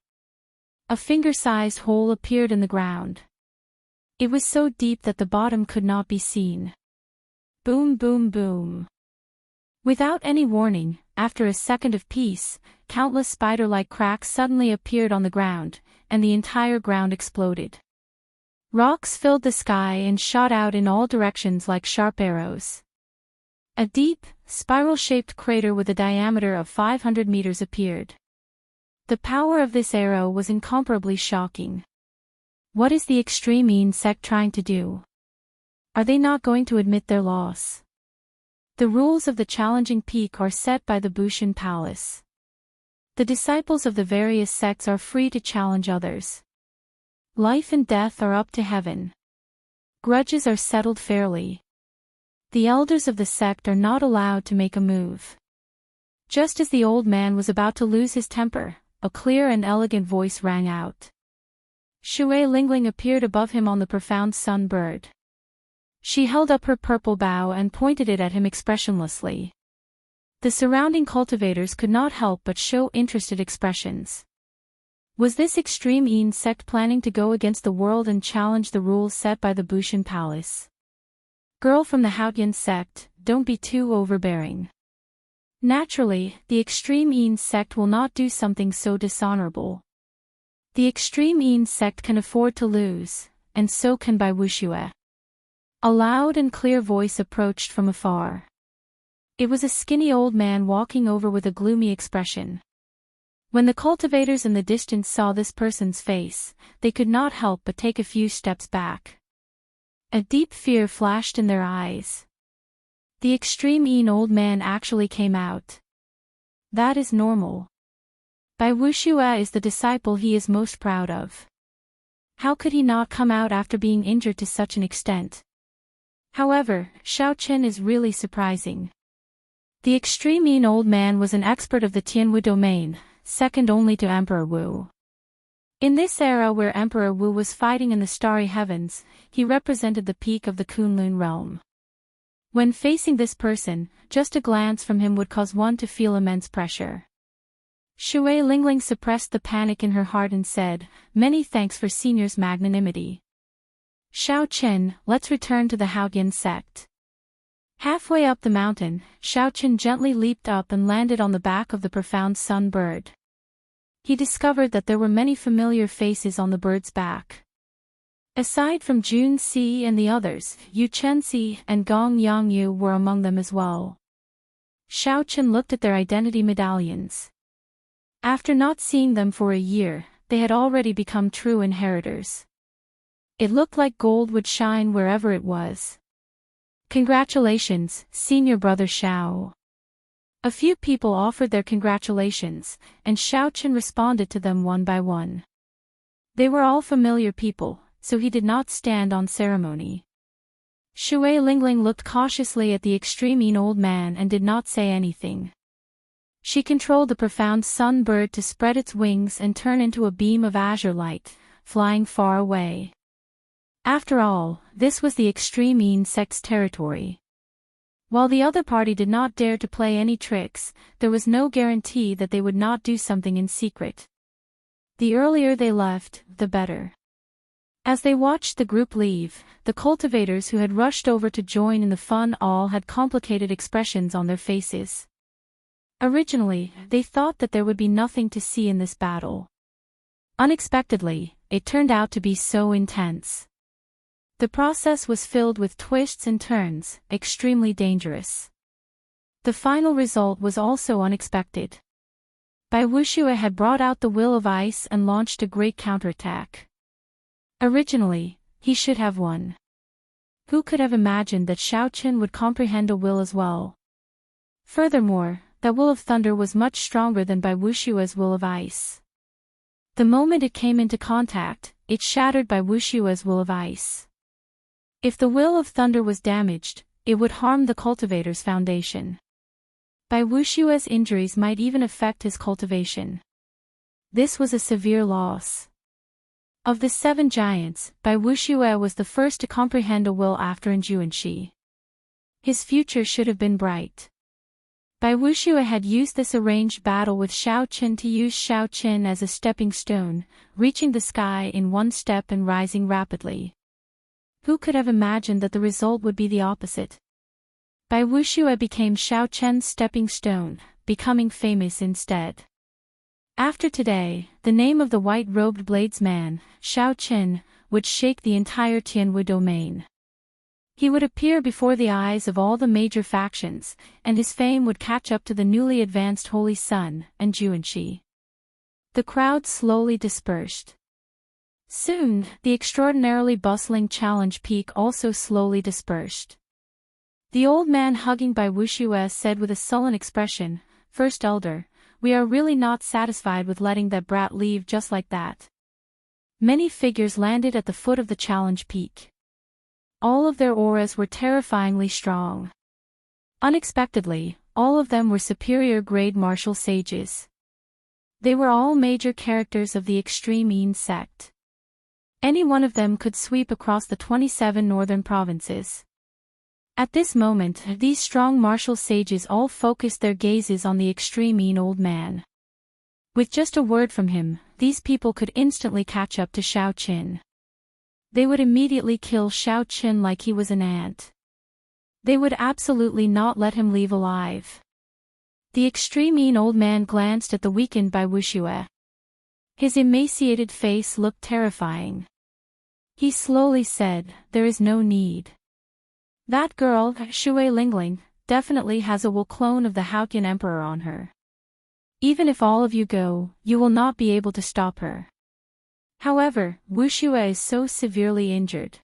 A finger-sized hole appeared in the ground. It was so deep that the bottom could not be seen. Boom, boom, boom. Without any warning, after a second of peace, countless spider-like cracks suddenly appeared on the ground, and the entire ground exploded. Rocks filled the sky and shot out in all directions like sharp arrows. A deep, spiral-shaped crater with a diameter of 500 meters appeared. The power of this arrow was incomparably shocking. What is the extreme Yin sect trying to do? Are they not going to admit their loss? The rules of the challenging peak are set by the Bushin Palace. The disciples of the various sects are free to challenge others. Life and death are up to heaven. Grudges are settled fairly. The elders of the sect are not allowed to make a move. Just as the old man was about to lose his temper, a clear and elegant voice rang out. Shui Lingling appeared above him on the profound sun bird. She held up her purple bow and pointed it at him expressionlessly. The surrounding cultivators could not help but show interested expressions. Was this extreme Yin sect planning to go against the world and challenge the rules set by the Bushin Palace? Girl from the Haotian sect, don't be too overbearing. Naturally, the extreme Yin sect will not do something so dishonorable. The extreme Yin sect can afford to lose, and so can Bai Wushue. A loud and clear voice approached from afar. It was a skinny old man walking over with a gloomy expression. When the cultivators in the distance saw this person's face, they could not help but take a few steps back. A deep fear flashed in their eyes. The extreme old man actually came out. That is normal. Bai Wuxue is the disciple he is most proud of. How could he not come out after being injured to such an extent? However, Xiao Chen is really surprising. The extreme old man was an expert of the Tianwu domain, second only to Emperor Wu. In this era where Emperor Wu was fighting in the starry heavens, he represented the peak of the Kunlun realm. When facing this person, just a glance from him would cause one to feel immense pressure. Shui Lingling suppressed the panic in her heart and said, "Many thanks for Senior's magnanimity. Xiao Chen, let's return to the Haoyan sect." Halfway up the mountain, Xiao Chen gently leaped up and landed on the back of the profound sun bird. He discovered that there were many familiar faces on the bird's back. Aside from Jun Si and the others, Yu Chenxi and Gong Yangyu were among them as well. Xiao Chen looked at their identity medallions. After not seeing them for a year, they had already become true inheritors. It looked like gold would shine wherever it was. "Congratulations, senior brother Xiao." A few people offered their congratulations, and Xiao Chen responded to them one by one. They were all familiar people, so he did not stand on ceremony. Shui Lingling looked cautiously at the extreme old man and did not say anything. She controlled the profound sun bird to spread its wings and turn into a beam of azure light, flying far away. After all, this was the extreme sect's territory. While the other party did not dare to play any tricks, there was no guarantee that they would not do something in secret. The earlier they left, the better. As they watched the group leave, the cultivators who had rushed over to join in the fun all had complicated expressions on their faces. Originally, they thought that there would be nothing to see in this battle. Unexpectedly, it turned out to be so intense. The process was filled with twists and turns, extremely dangerous. The final result was also unexpected. Bai Wuxue had brought out the will of ice and launched a great counterattack. Originally, he should have won. Who could have imagined that Xiao Chen would comprehend a will as well? Furthermore, that will of thunder was much stronger than Bai Wuxue's will of ice. The moment it came into contact, it shattered Bai Wuxue's will of ice. If the will of thunder was damaged, it would harm the cultivator's foundation. Bai Wuxue's injuries might even affect his cultivation. This was a severe loss. Of the 7 giants, Bai Wuxue was the first to comprehend a will after Enjuanxi. His future should have been bright. Bai Wuxue had used this arranged battle with Xiao Chen to use Xiao Chen as a stepping stone, reaching the sky in one step and rising rapidly. Who could have imagined that the result would be the opposite? Bai Wuxue became Xiao Chen's stepping stone, becoming famous instead. After today, the name of the white-robed bladesman, Xiao Chen, would shake the entire Tianwu domain. He would appear before the eyes of all the major factions, and his fame would catch up to the newly advanced Holy Sun, and Juanxi. The crowd slowly dispersed. Soon, the extraordinarily bustling challenge peak also slowly dispersed. The old man hugging Bai Wuxue said with a sullen expression, "First Elder, we are really not satisfied with letting that brat leave just like that." Many figures landed at the foot of the challenge peak. All of their auras were terrifyingly strong. Unexpectedly, all of them were superior-grade martial sages. They were all major characters of the extreme sect. Any one of them could sweep across the 27 northern provinces. At this moment, these strong martial sages all focused their gazes on the extreme old man. With just a word from him, these people could instantly catch up to Xiao Chen. They would immediately kill Xiao Chen like he was an ant. They would absolutely not let him leave alive. The extreme old man glanced at the weakened Bai Wuxue. His emaciated face looked terrifying. He slowly said, "There is no need. That girl, Shui Lingling, definitely has a will clone of the Haotian emperor on her. Even if all of you go, you will not be able to stop her. However, Wu Xue is so severely injured.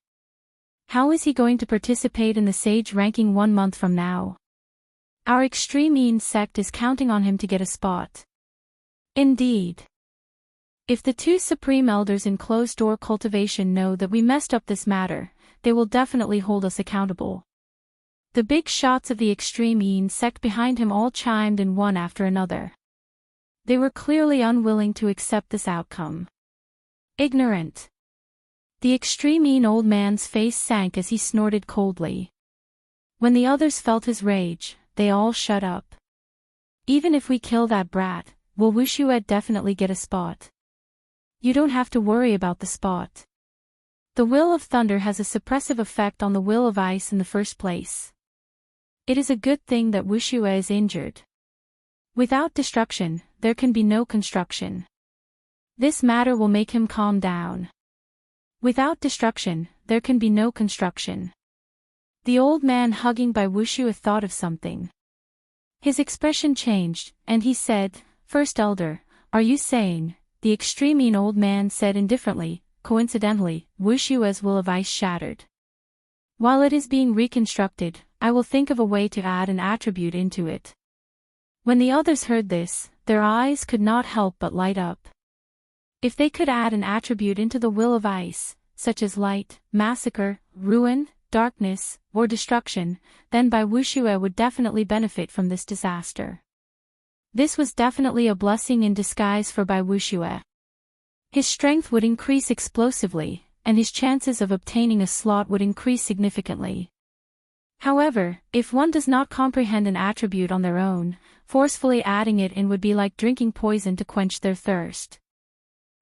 How is he going to participate in the sage ranking 1 month from now? Our Extreme sect is counting on him to get a spot. Indeed. If the 2 supreme elders in closed-door cultivation know that we messed up this matter, they will definitely hold us accountable. The big shots of the Extreme sect behind him all chimed in one after another. They were clearly unwilling to accept this outcome. Ignorant. The Extreme old man's face sank as he snorted coldly. When the others felt his rage, they all shut up. Even if we kill that brat, will Wu Xue definitely get a spot? You don't have to worry about the spot. The will of thunder has a suppressive effect on the will of ice in the first place. It is a good thing that Wu Xue is injured. Without destruction, there can be no construction. This matter will make him calm down. Without destruction, there can be no construction. The old man hugging by Wu Xue thought of something. His expression changed, and he said, "First Elder, are you saying?" The Extreme old man said indifferently, "Coincidentally, Wu Xue's will of ice shattered. While it is being reconstructed, I will think of a way to add an attribute into it." When the others heard this, their eyes could not help but light up. If they could add an attribute into the will of ice, such as light, massacre, ruin, darkness, or destruction, then Wu Xue would definitely benefit from this disaster. This was definitely a blessing in disguise for Wu Xue. His strength would increase explosively, and his chances of obtaining a slot would increase significantly. However, if one does not comprehend an attribute on their own, forcefully adding it in would be like drinking poison to quench their thirst.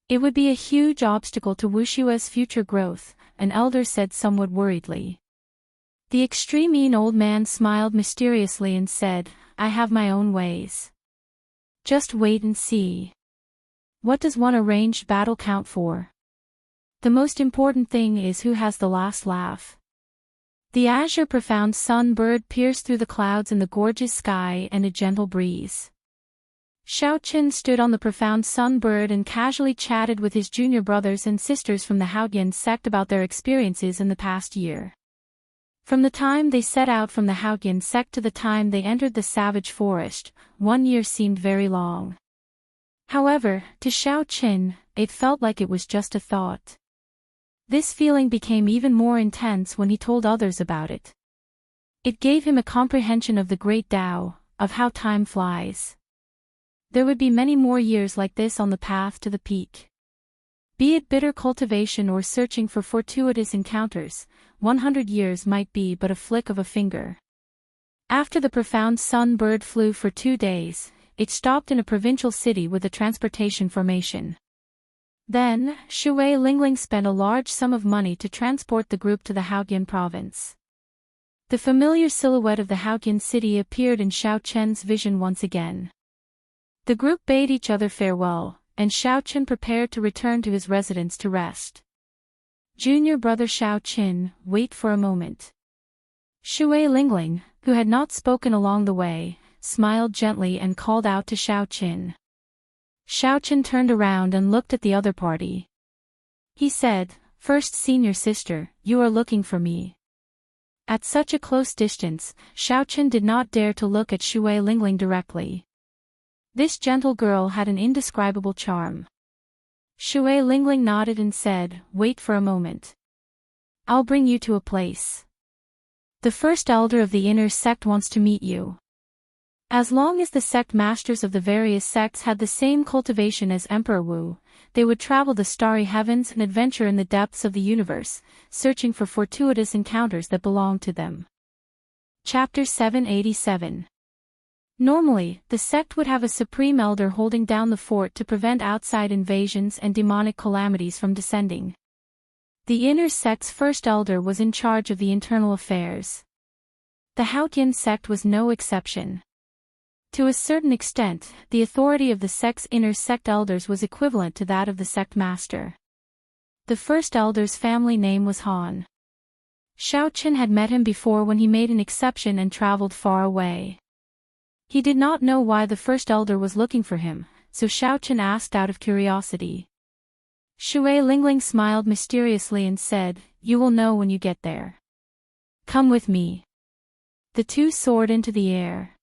It would be a huge obstacle to Wu Xue's future growth, an elder said somewhat worriedly. The Extreme old man smiled mysteriously and said, "I have my own ways. Just wait and see. What does one arranged battle count for? The most important thing is who has the last laugh." The azure profound sun bird pierced through the clouds in the gorgeous sky and a gentle breeze. Xiao Qin stood on the profound sunbird and casually chatted with his junior brothers and sisters from the Haotian sect about their experiences in the past year. From the time they set out from the Haotian sect to the time they entered the savage forest, 1 year seemed very long. However, to Xiao Qin, it felt like it was just a thought. This feeling became even more intense when he told others about it. It gave him a comprehension of the great Tao, of how time flies. There would be many more years like this on the path to the peak. Be it bitter cultivation or searching for fortuitous encounters, 100 years might be but a flick of a finger. After the profound sun bird flew for 2 days, it stopped in a provincial city with a transportation formation. Then, Shui Lingling spent a large sum of money to transport the group to the Haotian province. The familiar silhouette of the Haotian city appeared in Xiao Chen's vision once again. The group bade each other farewell, and Xiao Chen prepared to return to his residence to rest. Junior brother Xiao Chen, wait for a moment. Shui Lingling, who had not spoken along the way, smiled gently and called out to Xiao Chen. Xiao Chen turned around and looked at the other party. He said, "First senior sister, you are looking for me." At such a close distance, Xiao Chen did not dare to look at Shui Lingling directly. This gentle girl had an indescribable charm. Shui Lingling nodded and said, "Wait for a moment. I'll bring you to a place. The first elder of the inner sect wants to meet you." As long as the sect masters of the various sects had the same cultivation as Emperor Wu, they would travel the starry heavens and adventure in the depths of the universe, searching for fortuitous encounters that belonged to them. Chapter 787. Normally, the sect would have a supreme elder holding down the fort to prevent outside invasions and demonic calamities from descending. The inner sect's first elder was in charge of the internal affairs. The Haotian sect was no exception. To a certain extent, the authority of the sect's inner sect elders was equivalent to that of the sect master. The first elder's family name was Han. Xiao Chen had met him before when he made an exception and traveled far away. He did not know why the first elder was looking for him, so Xiao Chen asked out of curiosity. Shui Lingling smiled mysteriously and said, "You will know when you get there. Come with me." The two soared into the air.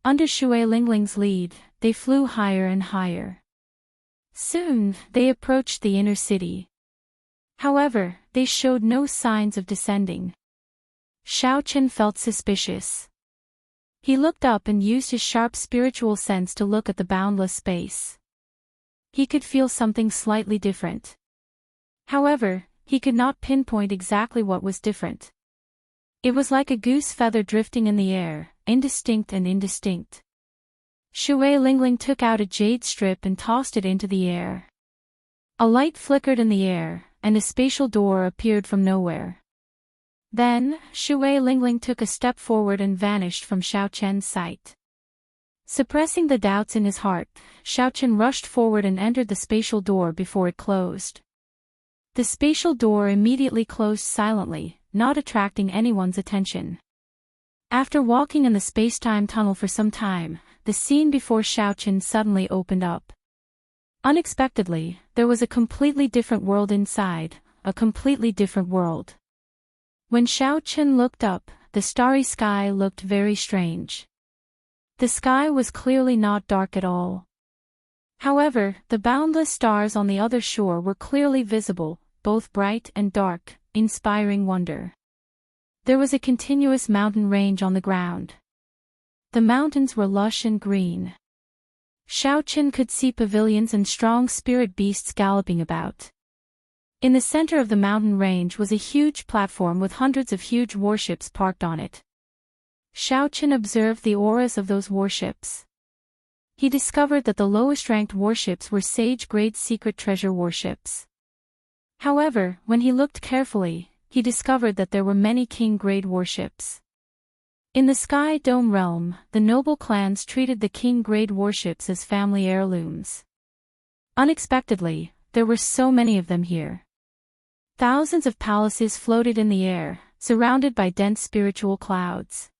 Under Shui Lingling's lead, they flew higher and higher. Soon, they approached the inner city. However, they showed no signs of descending. Xiao Chen felt suspicious. He looked up and used his sharp spiritual sense to look at the boundless space. He could feel something slightly different. However, he could not pinpoint exactly what was different. It was like a goose feather drifting in the air, indistinct and indistinct. Shui Lingling took out a jade strip and tossed it into the air. A light flickered in the air, and a spatial door appeared from nowhere. Then, Shui Lingling took a step forward and vanished from Xiao Chen's sight. Suppressing the doubts in his heart, Xiao Chen rushed forward and entered the spatial door before it closed. The spatial door immediately closed silently, not attracting anyone's attention. After walking in the space-time tunnel for some time, the scene before Xiao Chen suddenly opened up. Unexpectedly, there was a completely different world inside, a completely different world. When Xiao Chen looked up, the starry sky looked very strange. The sky was clearly not dark at all. However, the boundless stars on the other shore were clearly visible, both bright and dark, inspiring wonder. There was a continuous mountain range on the ground. The mountains were lush and green. Xiao Chen could see pavilions and strong spirit beasts galloping about. In the center of the mountain range was a huge platform with hundreds of huge warships parked on it. Xiao Chen observed the auras of those warships. He discovered that the lowest-ranked warships were Sage-grade secret treasure warships. However, when he looked carefully, he discovered that there were many King-grade warships. In the Sky Dome realm, the noble clans treated the King-grade warships as family heirlooms. Unexpectedly, there were so many of them here. Thousands of palaces floated in the air, surrounded by dense spiritual clouds.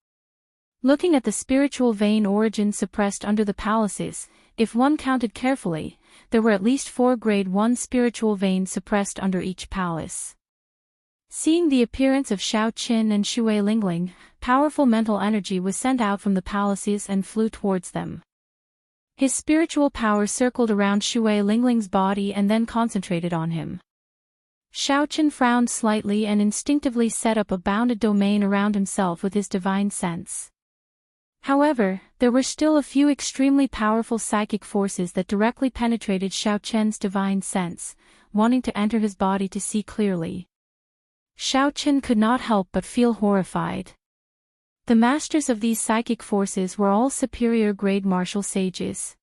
Looking at the spiritual vein origin suppressed under the palaces, if one counted carefully, there were at least 4 grade 1 spiritual veins suppressed under each palace. Seeing the appearance of Xiao Chen and Shui Lingling, powerful mental energy was sent out from the palaces and flew towards them. His spiritual power circled around Shui Lingling's body and then concentrated on him. Xiao Chen frowned slightly and instinctively set up a bounded domain around himself with his divine sense. However, there were still a few extremely powerful psychic forces that directly penetrated Xiao Chen's divine sense, wanting to enter his body to see clearly. Xiao Chen could not help but feel horrified. The masters of these psychic forces were all superior grade martial sages.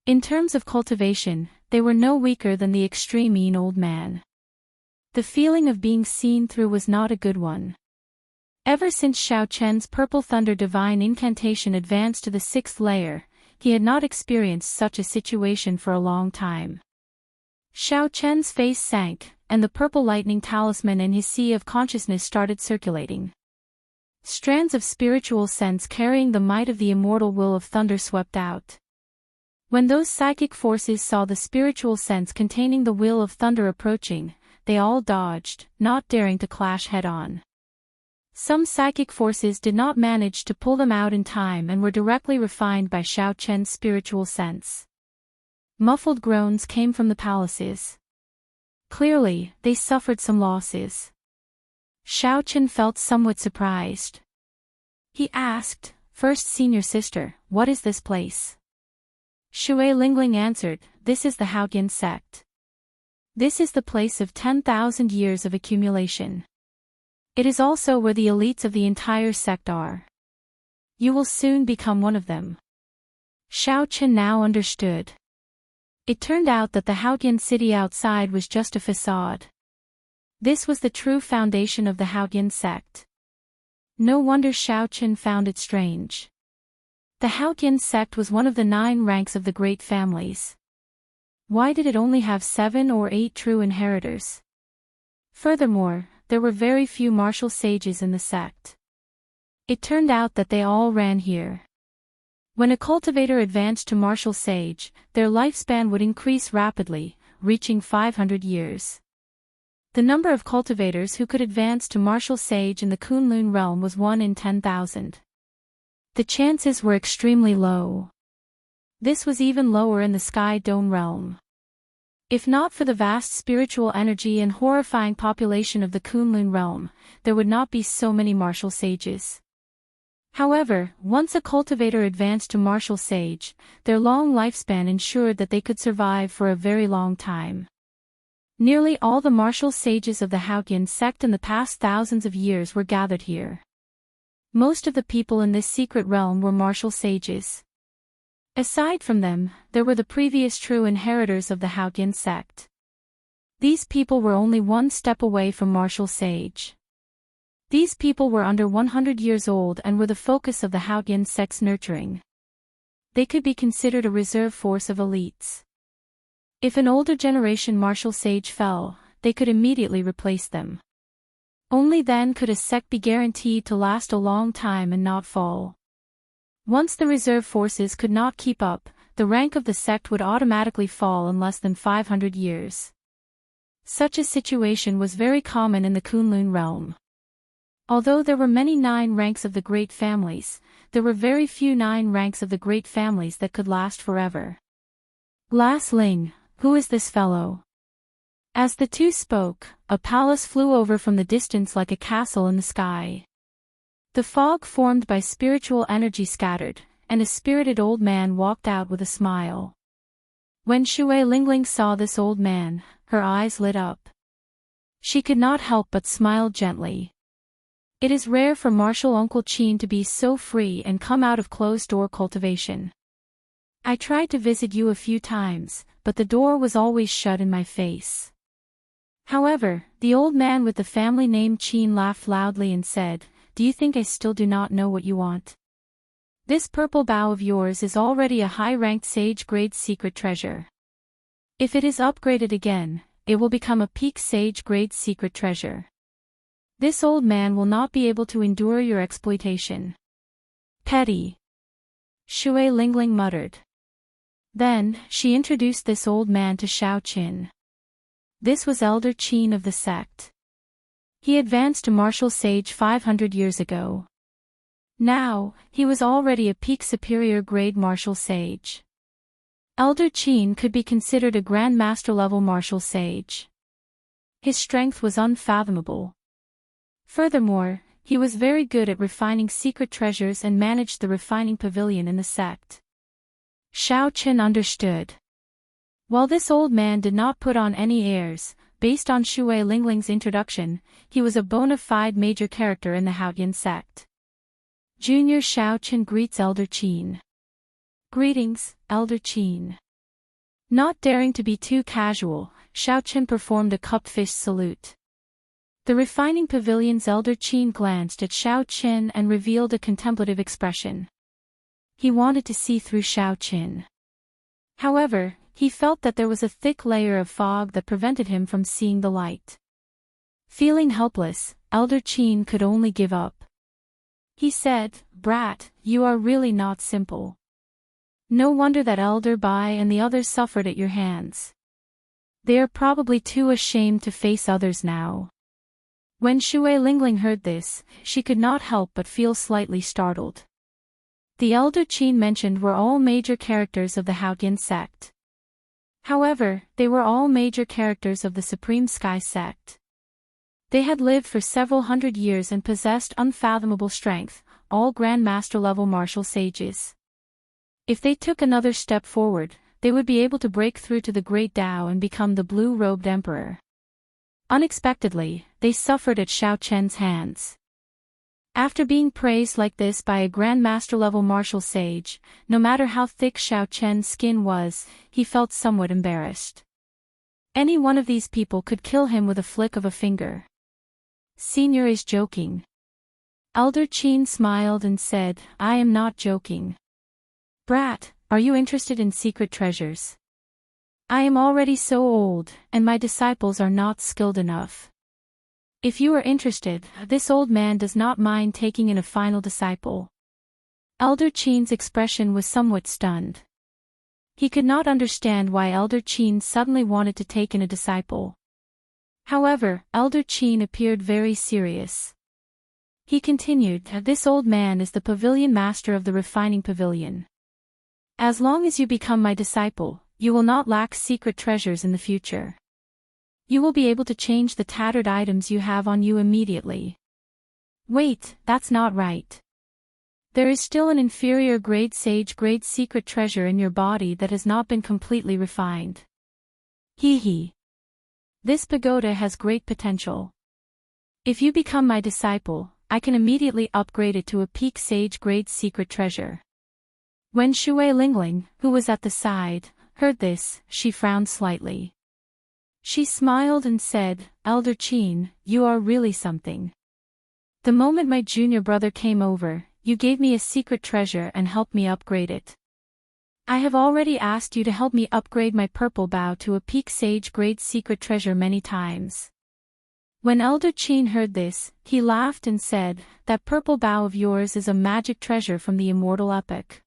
In terms of cultivation, they were no weaker than the extreme mean old man. The feeling of being seen through was not a good one. Ever since Xiao Chen's Purple Thunder Divine Incantation advanced to the 6th layer, he had not experienced such a situation for a long time. Xiao Chen's face sank, and the Purple Lightning Talisman in his sea of consciousness started circulating. Strands of spiritual sense carrying the might of the immortal will of thunder swept out. When those psychic forces saw the spiritual sense containing the will of thunder approaching, they all dodged, not daring to clash head-on. Some psychic forces did not manage to pull them out in time and were directly refined by Xiao Chen's spiritual sense. Muffled groans came from the palaces. Clearly, they suffered some losses. Xiao Chen felt somewhat surprised. He asked, "First senior sister, what is this place?" Shui Lingling answered, "This is the Haoyan sect. This is the place of 10,000 years of accumulation. It is also where the elites of the entire sect are. You will soon become one of them." Xiao Chen now understood. It turned out that the Haoyan city outside was just a facade. This was the true foundation of the Haoyan sect. No wonder Xiao Chen found it strange. The Haoyan sect was one of the 9 ranks of the great families. Why did it only have 7 or 8 true inheritors? Furthermore, there were very few martial sages in the sect. It turned out that they all ran here. When a cultivator advanced to martial sage, their lifespan would increase rapidly, reaching 500 years. The number of cultivators who could advance to martial sage in the Kunlun realm was 1 in 10,000. The chances were extremely low. This was even lower in the Sky Dome realm. If not for the vast spiritual energy and horrifying population of the Kunlun realm, there would not be so many martial sages. However, once a cultivator advanced to martial sage, their long lifespan ensured that they could survive for a very long time. Nearly all the martial sages of the Haotian sect in the past thousands of years were gathered here. Most of the people in this secret realm were martial sages. Aside from them, there were the previous true inheritors of the Haotian sect. These people were only one step away from martial sage. These people were under 100 years old and were the focus of the Haotian sect's nurturing. They could be considered a reserve force of elites. If an older generation martial sage fell, they could immediately replace them. Only then could a sect be guaranteed to last a long time and not fall. Once the reserve forces could not keep up, the rank of the sect would automatically fall in less than 500 years. Such a situation was very common in the Kunlun realm. Although there were many 9 ranks of the great families, there were very few 9 ranks of the great families that could last forever. Glass Ling, who is this fellow? As the two spoke, a palace flew over from the distance like a castle in the sky. The fog formed by spiritual energy scattered, and a spirited old man walked out with a smile. When Shui Lingling saw this old man, her eyes lit up. She could not help but smile gently. It is rare for Martial Uncle Qin to be so free and come out of closed-door cultivation. I tried to visit you a few times, but the door was always shut in my face. However, the old man with the family name Qin laughed loudly and said, "Do you think I still do not know what you want? This purple bow of yours is already a high-ranked sage-grade secret treasure. If it is upgraded again, it will become a peak sage-grade secret treasure. This old man will not be able to endure your exploitation." Petty. Shui Lingling muttered. Then, she introduced this old man to Xiao Qin. This was Elder Qin of the sect. He advanced to martial sage 500 years ago. Now, he was already a peak superior grade martial sage. Elder Qin could be considered a Grand Master level martial sage. His strength was unfathomable. Furthermore, he was very good at refining secret treasures and managed the refining pavilion in the sect. Xiao Qin understood. While this old man did not put on any airs, based on Shui Lingling's introduction, he was a bona fide major character in the Haotian sect. Junior Xiao Qin greets Elder Qin. Greetings, Elder Qin. Not daring to be too casual, Xiao Qin performed a cupped fist salute. The refining pavilion's Elder Qin glanced at Xiao Qin and revealed a contemplative expression. He wanted to see through Xiao Qin. However, he felt that there was a thick layer of fog that prevented him from seeing the light. Feeling helpless, Elder Qin could only give up. He said, "Brat, you are really not simple. No wonder that Elder Bai and the others suffered at your hands. They are probably too ashamed to face others now." When Shui Lingling heard this, she could not help but feel slightly startled. The Elder Qin mentioned were all major characters of the Haotian sect. However, they were all major characters of the Supreme Sky sect. They had lived for several hundred years and possessed unfathomable strength, all Grand Master level martial sages. If they took another step forward, they would be able to break through to the Great Tao and become the blue-robed emperor. Unexpectedly, they suffered at Xiao Chen's hands. After being praised like this by a Grand Master level martial sage, no matter how thick Xiao Chen's skin was, he felt somewhat embarrassed. Any one of these people could kill him with a flick of a finger. Senior is joking. Elder Qin smiled and said, "I am not joking. Brat, are you interested in secret treasures? I am already so old, and my disciples are not skilled enough. If you are interested, this old man does not mind taking in a final disciple. Elder Qin's expression was somewhat stunned. He could not understand why Elder Qin suddenly wanted to take in a disciple. However, Elder Qin appeared very serious. He continued, this old man is the pavilion master of the refining pavilion. As long as you become my disciple, you will not lack secret treasures in the future. You will be able to change the tattered items you have on you immediately. Wait, that's not right. There is still an inferior grade sage grade secret treasure in your body that has not been completely refined. Hee. This pagoda has great potential. If you become my disciple, I can immediately upgrade it to a peak sage grade secret treasure. When Shui Lingling, who was at the side, heard this, she frowned slightly. She smiled and said, Elder Qin, you are really something. The moment my junior brother came over, you gave me a secret treasure and helped me upgrade it. I have already asked you to help me upgrade my purple bow to a peak sage grade secret treasure many times. When Elder Qin heard this, he laughed and said, that purple bow of yours is a magic treasure from the Immortal epic.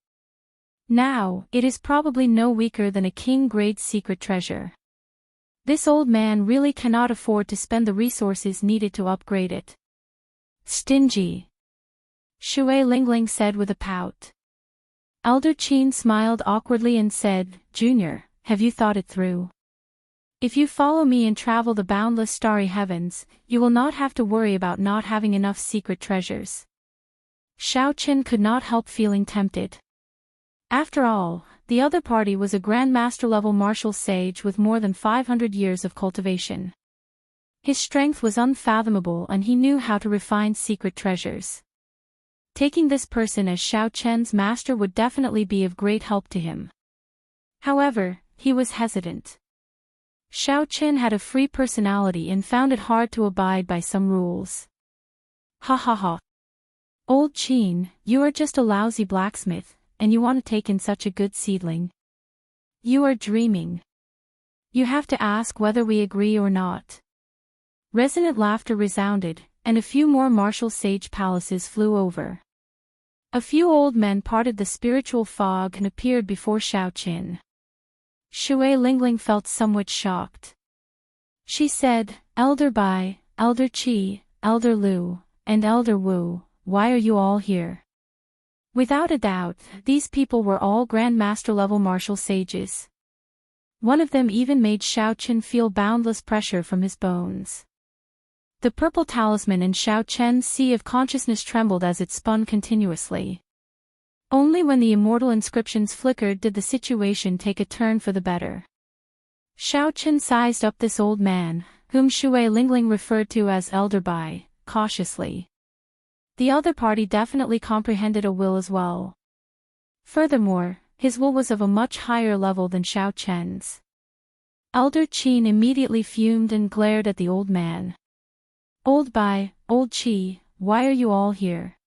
Now, it is probably no weaker than a king grade secret treasure. This old man really cannot afford to spend the resources needed to upgrade it. Stingy. Shui Lingling said with a pout. Elder Qin smiled awkwardly and said, Junior, have you thought it through? If you follow me and travel the boundless starry heavens, you will not have to worry about not having enough secret treasures. Xiao Qin could not help feeling tempted. After all, the other party was a Grandmaster-level martial sage with more than 500 years of cultivation. His strength was unfathomable and he knew how to refine secret treasures. Taking this person as Xiao Chen's master would definitely be of great help to him. However, he was hesitant. Xiao Chen had a free personality and found it hard to abide by some rules. Ha ha ha. Old Qin, you are just a lousy blacksmith, and you want to take in such a good seedling. You are dreaming. You have to ask whether we agree or not. Resonant laughter resounded, and a few more martial sage palaces flew over. A few old men parted the spiritual fog and appeared before Xiao Qin. Shui Lingling felt somewhat shocked. She said, Elder Bai, Elder Qi, Elder Lu, and Elder Wu, why are you all here? Without a doubt, these people were all Grandmaster-level martial sages. One of them even made Xiao Qin feel boundless pressure from his bones. The purple talisman in Xiao Chen's sea of consciousness trembled as it spun continuously. Only when the immortal inscriptions flickered did the situation take a turn for the better. Xiao Chen sized up this old man, whom Shui Lingling referred to as Elder Bai, cautiously. The other party definitely comprehended a will as well. Furthermore, his will was of a much higher level than Xiao Chen's. Elder Qin immediately fumed and glared at the old man. Old Bai, Old Qi, why are you all here?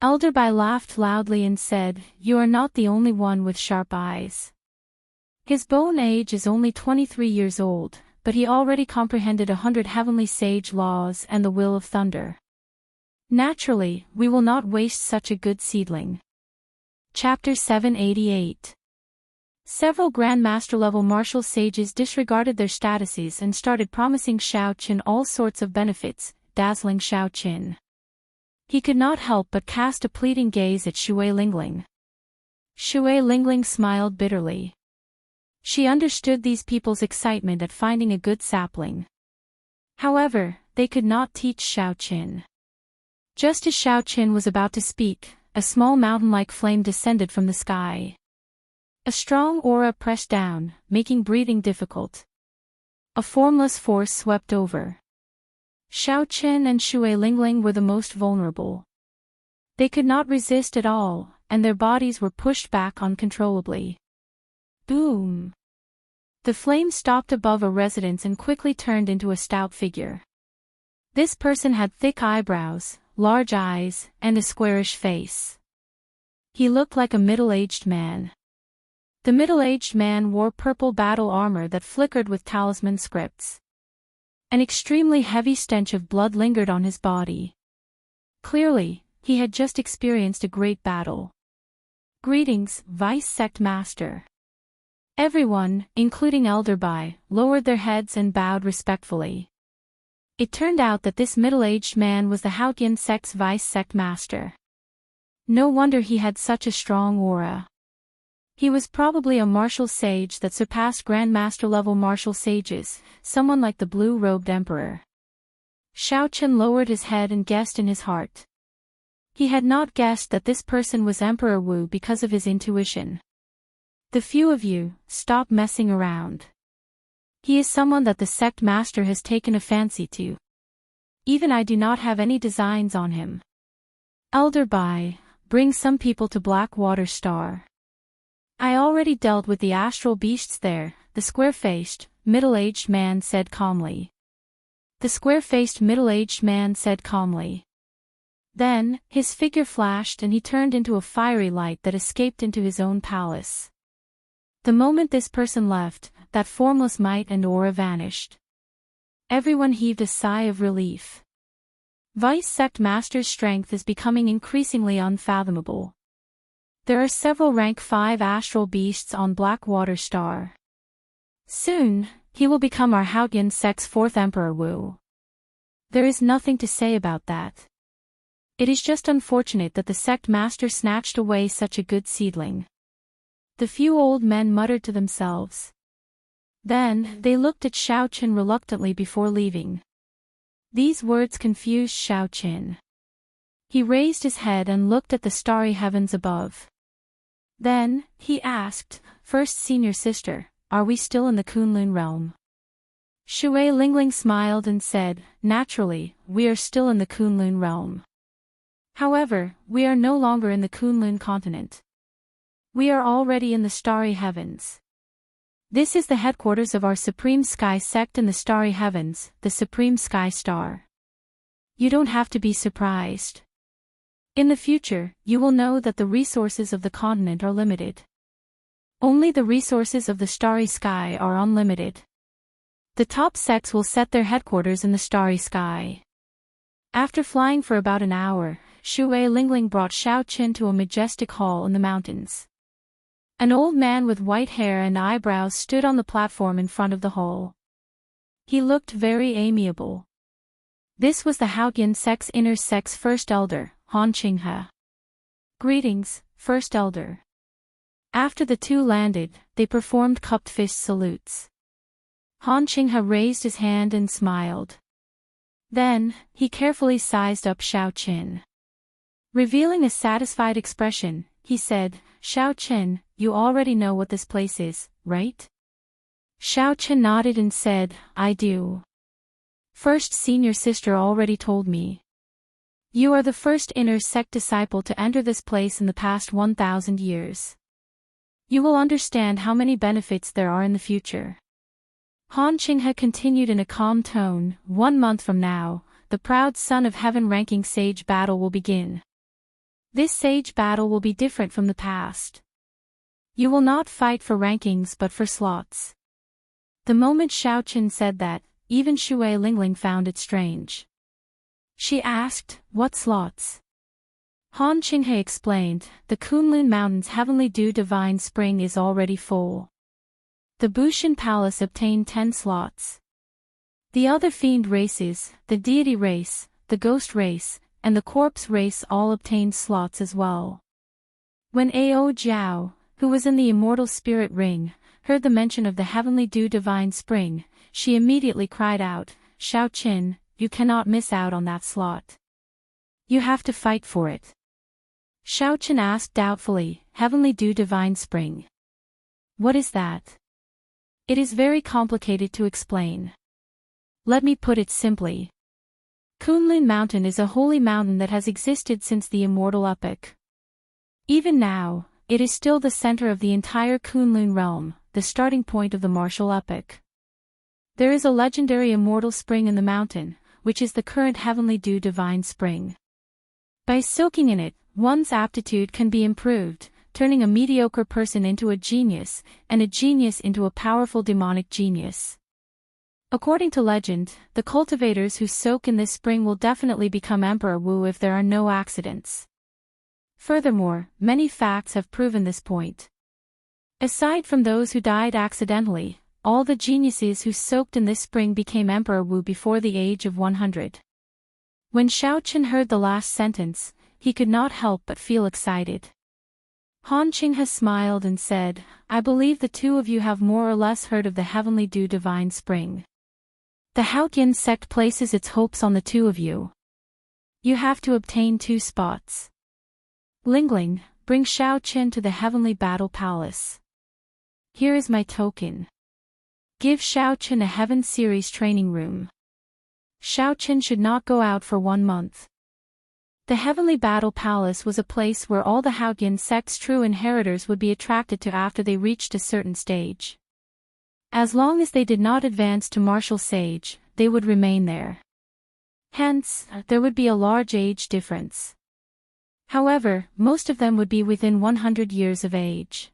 Elder Bai laughed loudly and said, you are not the only one with sharp eyes. His bone age is only 23 years old, but he already comprehended 100 heavenly sage laws and the will of thunder. Naturally, we will not waste such a good seedling. Chapter 788. Several Grandmaster-level martial sages disregarded their statuses and started promising Xiao Qin all sorts of benefits, dazzling Xiao Qin. He could not help but cast a pleading gaze at Shui Lingling. Shui Lingling smiled bitterly. She understood these people's excitement at finding a good sapling. However, they could not teach Xiao Qin. Just as Xiao Qin was about to speak, a small mountain-like flame descended from the sky. A strong aura pressed down, making breathing difficult. A formless force swept over. Xiao Qin and Shui Lingling were the most vulnerable. They could not resist at all, and their bodies were pushed back uncontrollably. Boom! The flame stopped above a residence and quickly turned into a stout figure. This person had thick eyebrows, large eyes, and a squarish face. He looked like a middle-aged man. The middle-aged man wore purple battle armor that flickered with talisman scripts. An extremely heavy stench of blood lingered on his body. Clearly, he had just experienced a great battle. Greetings, Vice Sect Master. Everyone, including Elderby, lowered their heads and bowed respectfully. It turned out that this middle-aged man was the Hautian Sect's Vice Sect Master. No wonder he had such a strong aura. He was probably a martial sage that surpassed Grandmaster-level martial sages, someone like the blue-robed Emperor. Xiaochen lowered his head and guessed in his heart. He had not guessed that this person was Emperor Wu because of his intuition. The few of you, stop messing around. He is someone that the sect master has taken a fancy to. Even I do not have any designs on him. Elderby, bring some people to Blackwater Star. I already dealt with the astral beasts there, the square-faced, middle-aged man said calmly. The square-faced middle-aged man said calmly. Then, his figure flashed and he turned into a fiery light that escaped into his own palace. The moment this person left, that formless might and aura vanished. Everyone heaved a sigh of relief. Vice Sect Master's strength is becoming increasingly unfathomable. There are several rank 5 astral beasts on Blackwater Star. Soon, he will become our Hautian Sect's 4th Emperor Wu. There is nothing to say about that. It is just unfortunate that the sect master snatched away such a good seedling. The few old men muttered to themselves. Then, they looked at Xiaochen reluctantly before leaving. These words confused Xiaochen. He raised his head and looked at the starry heavens above. Then, he asked, First Senior Sister, are we still in the Kunlun realm? Shui Lingling smiled and said, Naturally, we are still in the Kunlun realm. However, we are no longer in the Kunlun continent. We are already in the starry heavens. This is the headquarters of our Supreme Sky Sect in the starry heavens, the Supreme Sky Star. You don't have to be surprised. In the future, you will know that the resources of the continent are limited. Only the resources of the starry sky are unlimited. The top sects will set their headquarters in the starry sky. After flying for about an hour, Shui Lingling brought Xiaochen to a majestic hall in the mountains. An old man with white hair and eyebrows stood on the platform in front of the hall. He looked very amiable. This was the Hautian Sect's inner sect's first elder, Han Qinghe. Greetings, First Elder. After the two landed, they performed cupped fist salutes. Han Qinghe raised his hand and smiled. Then, he carefully sized up Xiaochen. Revealing a satisfied expression, he said, Xiaochen, you already know what this place is, right? Xiaochen nodded and said, I do. First Senior Sister already told me. You are the first inner sect disciple to enter this place in the past 1,000 years. You will understand how many benefits there are in the future. Han Qinghe continued in a calm tone, 1 month from now, the proud son of heaven ranking sage battle will begin. This sage battle will be different from the past. You will not fight for rankings but for slots. The moment Xiaochen said that, even Shui Lingling found it strange. She asked, what slots? Han Qinghe explained, the Kunlun Mountains Heavenly Dew Divine Spring is already full. The Bushin Palace obtained 10 slots. The other fiend races, the deity race, the ghost race, and the corpse race all obtained slots as well. When Ao Jiao, who was in the Immortal Spirit Ring, heard the mention of the Heavenly Dew Divine Spring, she immediately cried out, Xiaochen, you cannot miss out on that slot. You have to fight for it. Xiaochen asked doubtfully, Heavenly Dew Divine Spring. What is that? It is very complicated to explain. Let me put it simply. Kunlun Mountain is a holy mountain that has existed since the Immortal epoch. Even now, it is still the center of the entire Kunlun realm, the starting point of the martial epoch. There is a legendary immortal spring in the mountain, which is the current Heavenly Dew Divine Spring. By soaking in it, one's aptitude can be improved, turning a mediocre person into a genius, and a genius into a powerful demonic genius. According to legend, the cultivators who soak in this spring will definitely become Emperor Wu if there are no accidents. Furthermore, many facts have proven this point. Aside from those who died accidentally, all the geniuses who soaked in this spring became Emperor Wu before the age of 100. When Xiao Qin heard the last sentence, he could not help but feel excited. Han Qinghe smiled and said, I believe the two of you have more or less heard of the Heavenly Dew Divine Spring. The Haotian sect places its hopes on the two of you. You have to obtain 2 spots. Lingling, bring Xiao Qin to the Heavenly Battle Palace. Here is my token. Give Xiao Qin a Heaven Series training room. Xiao Qin should not go out for 1 month. The Heavenly Battle Palace was a place where all the Haotian sect's true inheritors would be attracted to after they reached a certain stage. As long as they did not advance to martial sage, they would remain there. Hence, there would be a large age difference. However, most of them would be within 100 years of age.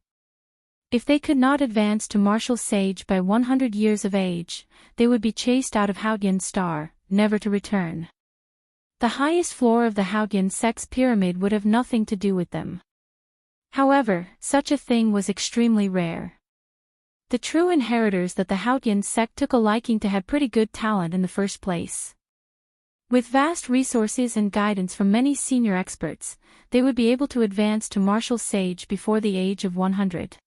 If they could not advance to martial sage by 100 years of age, they would be chased out of Haotian Star, never to return. The highest floor of the Haotian sect's pyramid would have nothing to do with them. However, such a thing was extremely rare. The true inheritors that the Haotian sect took a liking to had pretty good talent in the first place. With vast resources and guidance from many senior experts, they would be able to advance to martial sage before the age of 100.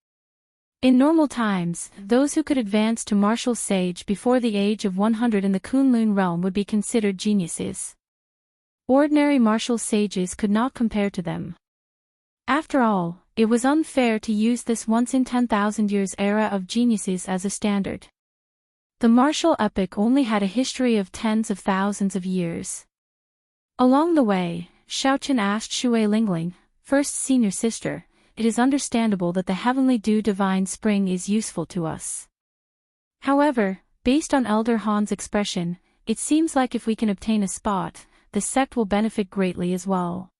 In normal times, those who could advance to martial sage before the age of 100 in the Kunlun realm would be considered geniuses. Ordinary martial sages could not compare to them. After all, it was unfair to use this once in 10,000 years era of geniuses as a standard. The martial epic only had a history of tens of thousands of years. Along the way, Xiao Qin asked Shui Lingling, first senior sister, it is understandable that the Heavenly Dew Divine Spring is useful to us. However, based on Elder Han's expression, it seems like if we can obtain a spot, the sect will benefit greatly as well.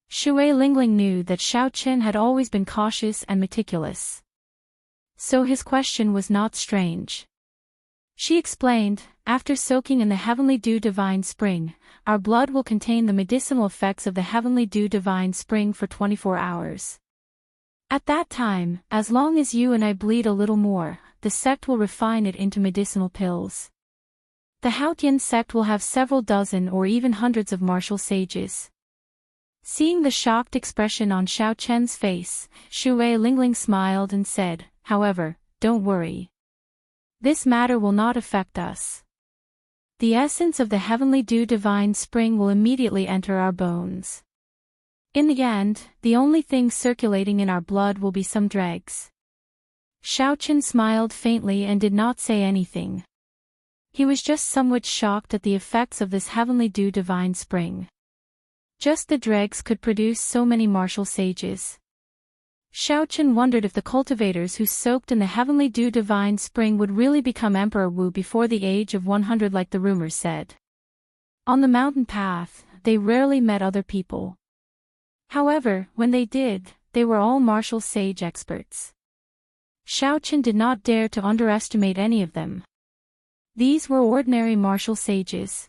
Shui Lingling knew that Xiao Qin had always been cautious and meticulous. So his question was not strange. She explained, after soaking in the Heavenly Dew Divine Spring, our blood will contain the medicinal effects of the Heavenly Dew Divine Spring for 24 hours. At that time, as long as you and I bleed a little more, the sect will refine it into medicinal pills. The Haotian sect will have several dozen or even hundreds of martial sages. Seeing the shocked expression on Xiao Qin's face, Shui Lingling smiled and said, however, don't worry. This matter will not affect us. The essence of the Heavenly Dew Divine Spring will immediately enter our bones. In the end, the only thing circulating in our blood will be some dregs. Xiao Qin smiled faintly and did not say anything. He was just somewhat shocked at the effects of this Heavenly Dew Divine Spring. Just the dregs could produce so many martial sages. Xiao Qin wondered if the cultivators who soaked in the Heavenly Dew Divine Spring would really become Emperor Wu before the age of 100 like the rumors said. On the mountain path, they rarely met other people. However, when they did, they were all martial sage experts. Xiao Qin did not dare to underestimate any of them. These were ordinary martial sages.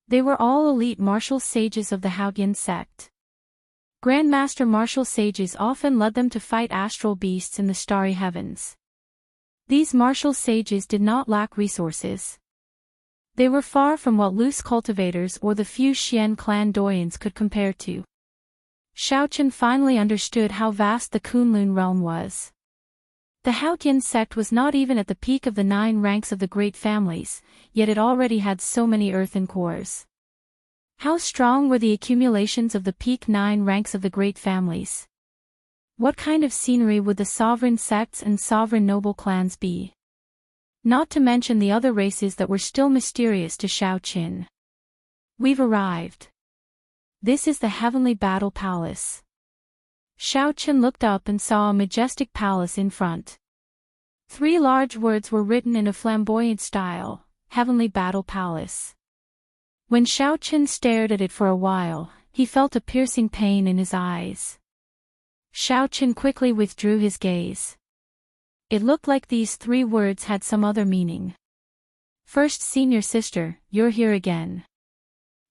They were all elite martial sages of the Haotian sect. Grandmaster martial sages often led them to fight astral beasts in the starry heavens. These martial sages did not lack resources. They were far from what loose cultivators or the few Xian clan doyens could compare to. Xiao Qin finally understood how vast the Kunlun realm was. The Haotian sect was not even at the peak of the 9 ranks of the great families, yet it already had so many earthen cores. How strong were the accumulations of the peak 9 ranks of the great families? What kind of scenery would the sovereign sects and sovereign noble clans be? Not to mention the other races that were still mysterious to Xiao Qin. We've arrived. This is the Heavenly Battle Palace. Xiao Qin looked up and saw a majestic palace in front. 3 large words were written in a flamboyant style, Heavenly Battle Palace. When Xiao Qin stared at it for a while, he felt a piercing pain in his eyes. Xiao Qin quickly withdrew his gaze. It looked like these 3 words had some other meaning. First senior sister, you're here again.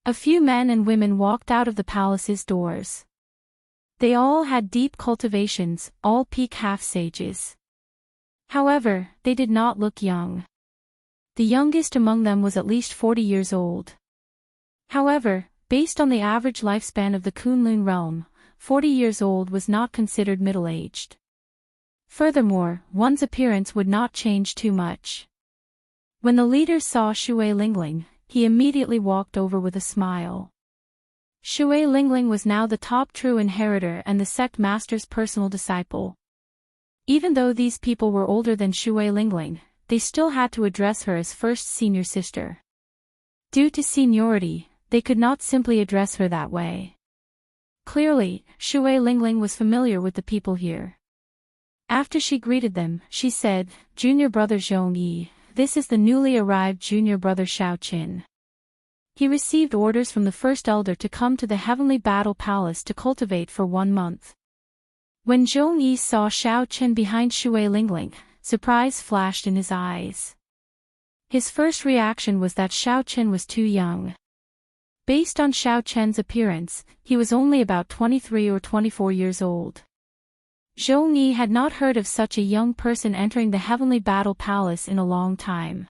A few men and women walked out of the palace's doors. They all had deep cultivations, all peak half-sages. However, they did not look young. The youngest among them was at least 40 years old. However, based on the average lifespan of the Kunlun realm, 40 years old was not considered middle-aged. Furthermore, one's appearance would not change too much. When the leader saw Shui Lingling, he immediately walked over with a smile. Shui Lingling was now the top true inheritor and the sect master's personal disciple. Even though these people were older than Shui Lingling, they still had to address her as first senior sister. Due to seniority, they could not simply address her that way. Clearly, Shui Lingling was familiar with the people here. After she greeted them, she said, "Junior brother Zhongyi, this is the newly arrived junior brother Shao Qin. He received orders from the first elder to come to the Heavenly Battle Palace to cultivate for 1 month." When Zhongyi saw Shao Qin behind Shui Lingling, surprise flashed in his eyes. His first reaction was that Shao Qin was too young. Based on Shao Qin's appearance, he was only about 23 or 24 years old. Zhongyi had not heard of such a young person entering the Heavenly Battle Palace in a long time.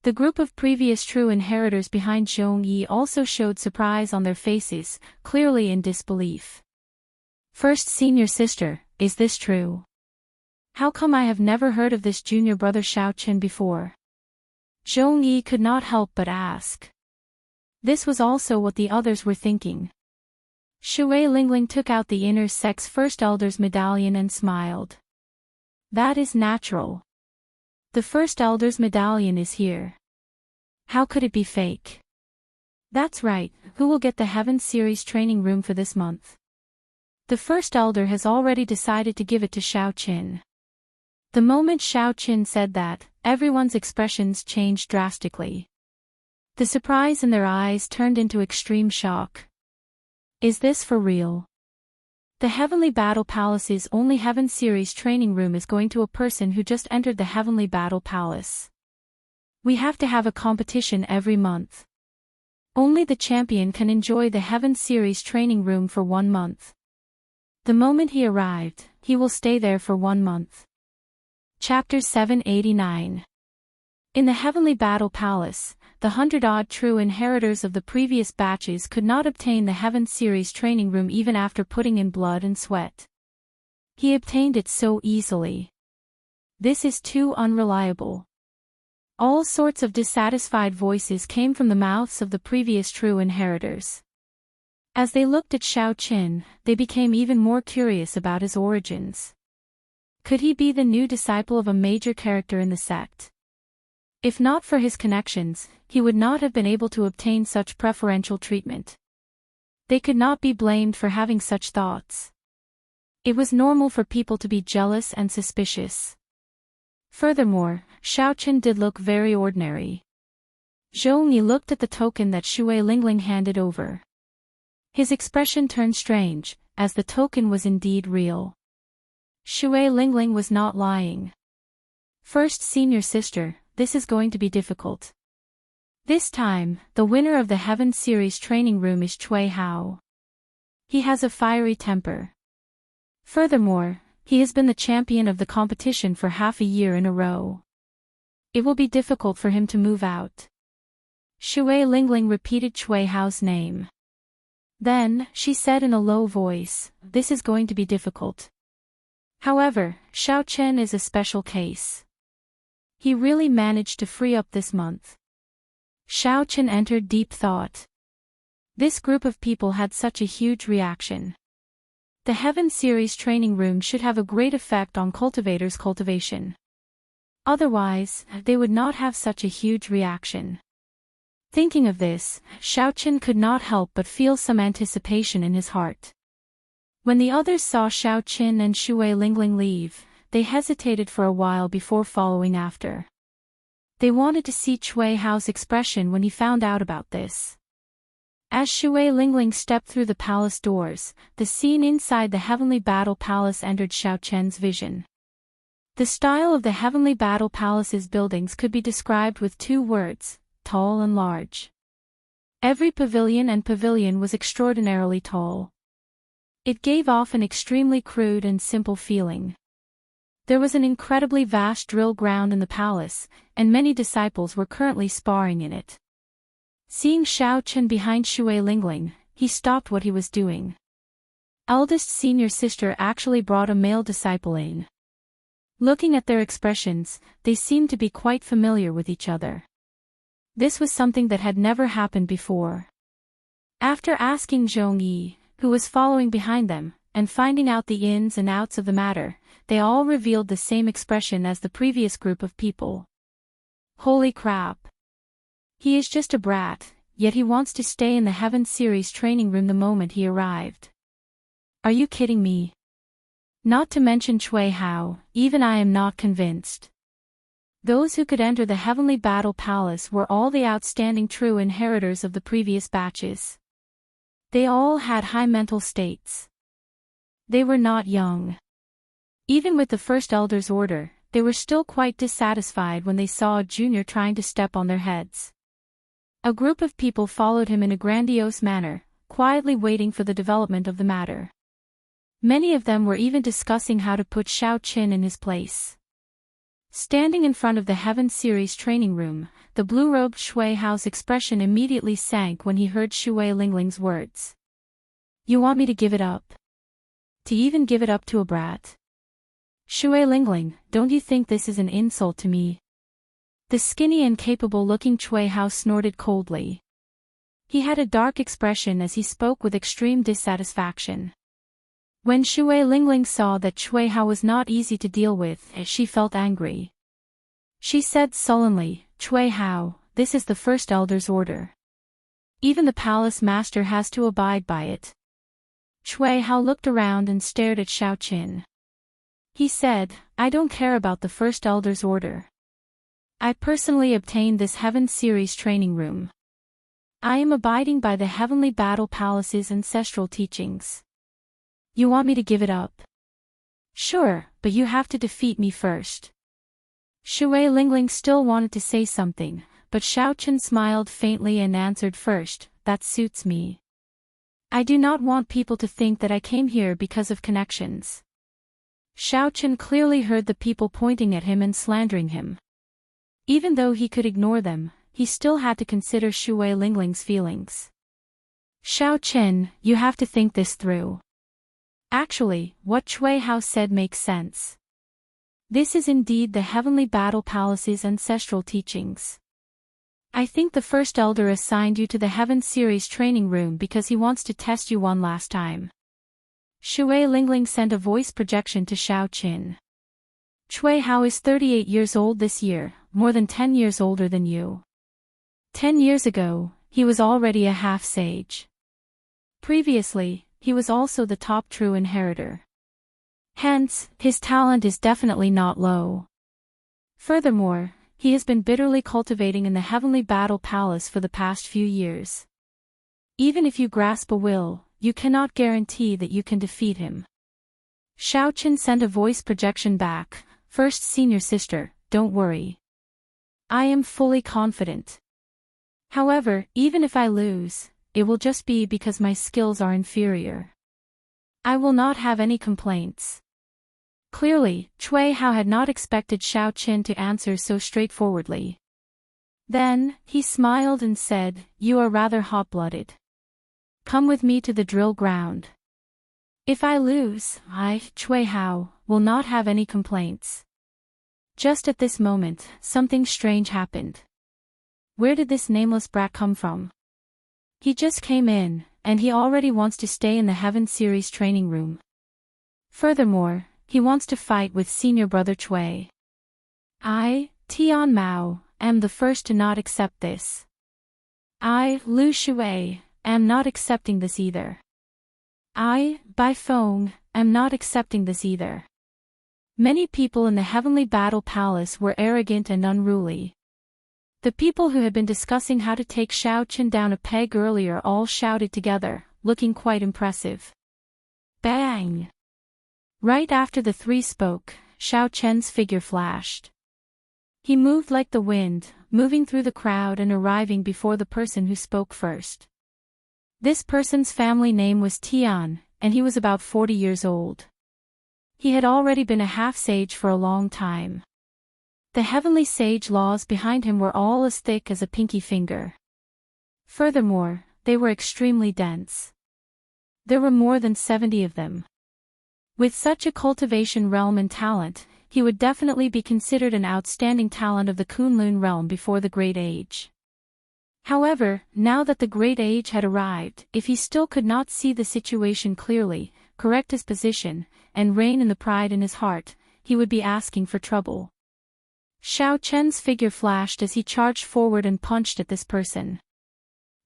The group of previous true inheritors behind Zhongyi also showed surprise on their faces, clearly in disbelief. "First senior sister, is this true? How come I have never heard of this junior brother Shao Qin before?" Zhongyi could not help but ask. This was also what the others were thinking. Shui Lingling took out the inner sect's first elder's medallion and smiled. "That is natural. The first elder's medallion is here. How could it be fake?" "That's right, who will get the Heaven Series training room for this month?" The first elder has already decided to give it to Shao Qin. The moment Shao Qin said that, everyone's expressions changed drastically. The surprise in their eyes turned into extreme shock. Is this for real? The Heavenly Battle Palace's only Heaven Series training room is going to a person who just entered the Heavenly Battle Palace. We have to have a competition every month. Only the champion can enjoy the Heaven Series training room for 1 month. The moment he arrived, he will stay there for 1 month. Chapter 789. In the Heavenly Battle Palace, the 100-odd true inheritors of the previous batches could not obtain the Heaven Series training room even after putting in blood and sweat. He obtained it so easily. This is too unreliable. All sorts of dissatisfied voices came from the mouths of the previous true inheritors. As they looked at Shao Qin, they became even more curious about his origins. Could he be the new disciple of a major character in the sect? If not for his connections, he would not have been able to obtain such preferential treatment. They could not be blamed for having such thoughts. It was normal for people to be jealous and suspicious. Furthermore, Shao Qin did look very ordinary. Zhongyi looked at the token that Shui Lingling handed over. His expression turned strange, as the token was indeed real. Shui Lingling was not lying. "First senior sister, this is going to be difficult." This time, the winner of the Heaven Series training room is Cui Hao. He has a fiery temper. Furthermore, he has been the champion of the competition for half a year in a row. It will be difficult for him to move out. Shui Lingling repeated Cui Hao's name. Then, she said in a low voice, "This is going to be difficult." However, Shao Qin is a special case. He really managed to free up this month. Shao Qin entered deep thought. This group of people had such a huge reaction. The Heaven Series training room should have a great effect on cultivators' cultivation. Otherwise, they would not have such a huge reaction. Thinking of this, Shao Qin could not help but feel some anticipation in his heart. When the others saw Shao Qin and Shui Lingling leave, they hesitated for a while before following after. They wanted to see Cui Hao's expression when he found out about this. As Shui Lingling stepped through the palace doors, the scene inside the Heavenly Battle Palace entered Shao Qian's vision. The style of the Heavenly Battle Palace's buildings could be described with two words: tall and large. Every pavilion was extraordinarily tall. It gave off an extremely crude and simple feeling. There was an incredibly vast drill ground in the palace, and many disciples were currently sparring in it. Seeing Xiao Chen behind Shui Lingling, he stopped what he was doing. Eldest senior sister actually brought a male disciple in. Looking at their expressions, they seemed to be quite familiar with each other. This was something that had never happened before. After asking Zhong Yi, who was following behind them, and finding out the ins and outs of the matter, they all revealed the same expression as the previous group of people. Holy crap! He is just a brat, yet he wants to stay in the Heaven Series training room the moment he arrived. Are you kidding me? Not to mention Cui Hao, even I am not convinced. Those who could enter the Heavenly Battle Palace were all the outstanding true inheritors of the previous batches. They all had high mental states. They were not young. Even with the First Elder's order, they were still quite dissatisfied when they saw a junior trying to step on their heads. A group of people followed him in a grandiose manner, quietly waiting for the development of the matter. Many of them were even discussing how to put Xiao Qin in his place. Standing in front of the Heaven Series training room, the blue-robed Shui Hao's expression immediately sank when he heard Shui Lingling's words. You want me to give it up? To even give it up to a brat? Shui Lingling, don't you think this is an insult to me? The skinny and capable-looking Cui Hao snorted coldly. He had a dark expression as he spoke with extreme dissatisfaction. When Shui Lingling saw that Cui Hao was not easy to deal with, she felt angry. She said sullenly, Cui Hao, this is the First Elder's order. Even the palace master has to abide by it. Cui Hao looked around and stared at Xiao Qin. He said, I don't care about the First Elder's order. I personally obtained this Heaven Series training room. I am abiding by the Heavenly Battle Palace's ancestral teachings. You want me to give it up? Sure, but you have to defeat me first. Shui Lingling still wanted to say something, but Xiao Chen smiled faintly and answered first, that suits me. I do not want people to think that I came here because of connections. Xiao Chen clearly heard the people pointing at him and slandering him. Even though he could ignore them, he still had to consider Shui Lingling's feelings. Xiao Chen, you have to think this through. Actually, what Cui Hao said makes sense. This is indeed the Heavenly Battle Palace's ancestral teachings. I think the First Elder assigned you to the Heaven Series training room because he wants to test you one last time. Shui Lingling sent a voice projection to Xiao Qin. Cui Hao is 38 years old this year, more than 10 years older than you. 10 years ago, he was already a half-sage. Previously, he was also the top true inheritor. Hence, his talent is definitely not low. Furthermore, he has been bitterly cultivating in the Heavenly Battle Palace for the past few years. Even if you grasp a will, you cannot guarantee that you can defeat him. Xiao Qin sent a voice projection back, First Senior Sister, don't worry. I am fully confident. However, even if I lose, it will just be because my skills are inferior. I will not have any complaints. Clearly, Cui Hao had not expected Xiao Qin to answer so straightforwardly. Then, he smiled and said, you are rather hot-blooded. Come with me to the drill ground. If I lose, Cui Hao, will not have any complaints. Just at this moment, something strange happened. Where did this nameless brat come from? He just came in, and he already wants to stay in the Heaven Series training room. Furthermore, he wants to fight with senior brother Cui. I, Tian Mao, am the first to not accept this. I, Lu Shui, am not accepting this either. I, Bai Feng, am not accepting this either. Many people in the Heavenly Battle Palace were arrogant and unruly. The people who had been discussing how to take Xiao Qin down a peg earlier all shouted together, looking quite impressive. Bang! Right after the three spoke, Xiao Chen's figure flashed. He moved like the wind, moving through the crowd and arriving before the person who spoke first. This person's family name was Tian, and he was about 40 years old. He had already been a half-sage for a long time. The heavenly sage laws behind him were all as thick as a pinky finger. Furthermore, they were extremely dense. There were more than 70 of them. With such a cultivation realm and talent, he would definitely be considered an outstanding talent of the Kunlun realm before the Great Age. However, now that the Great Age had arrived, if he still could not see the situation clearly, correct his position, and rein in the pride in his heart, he would be asking for trouble. Xiao Chen's figure flashed as he charged forward and punched at this person.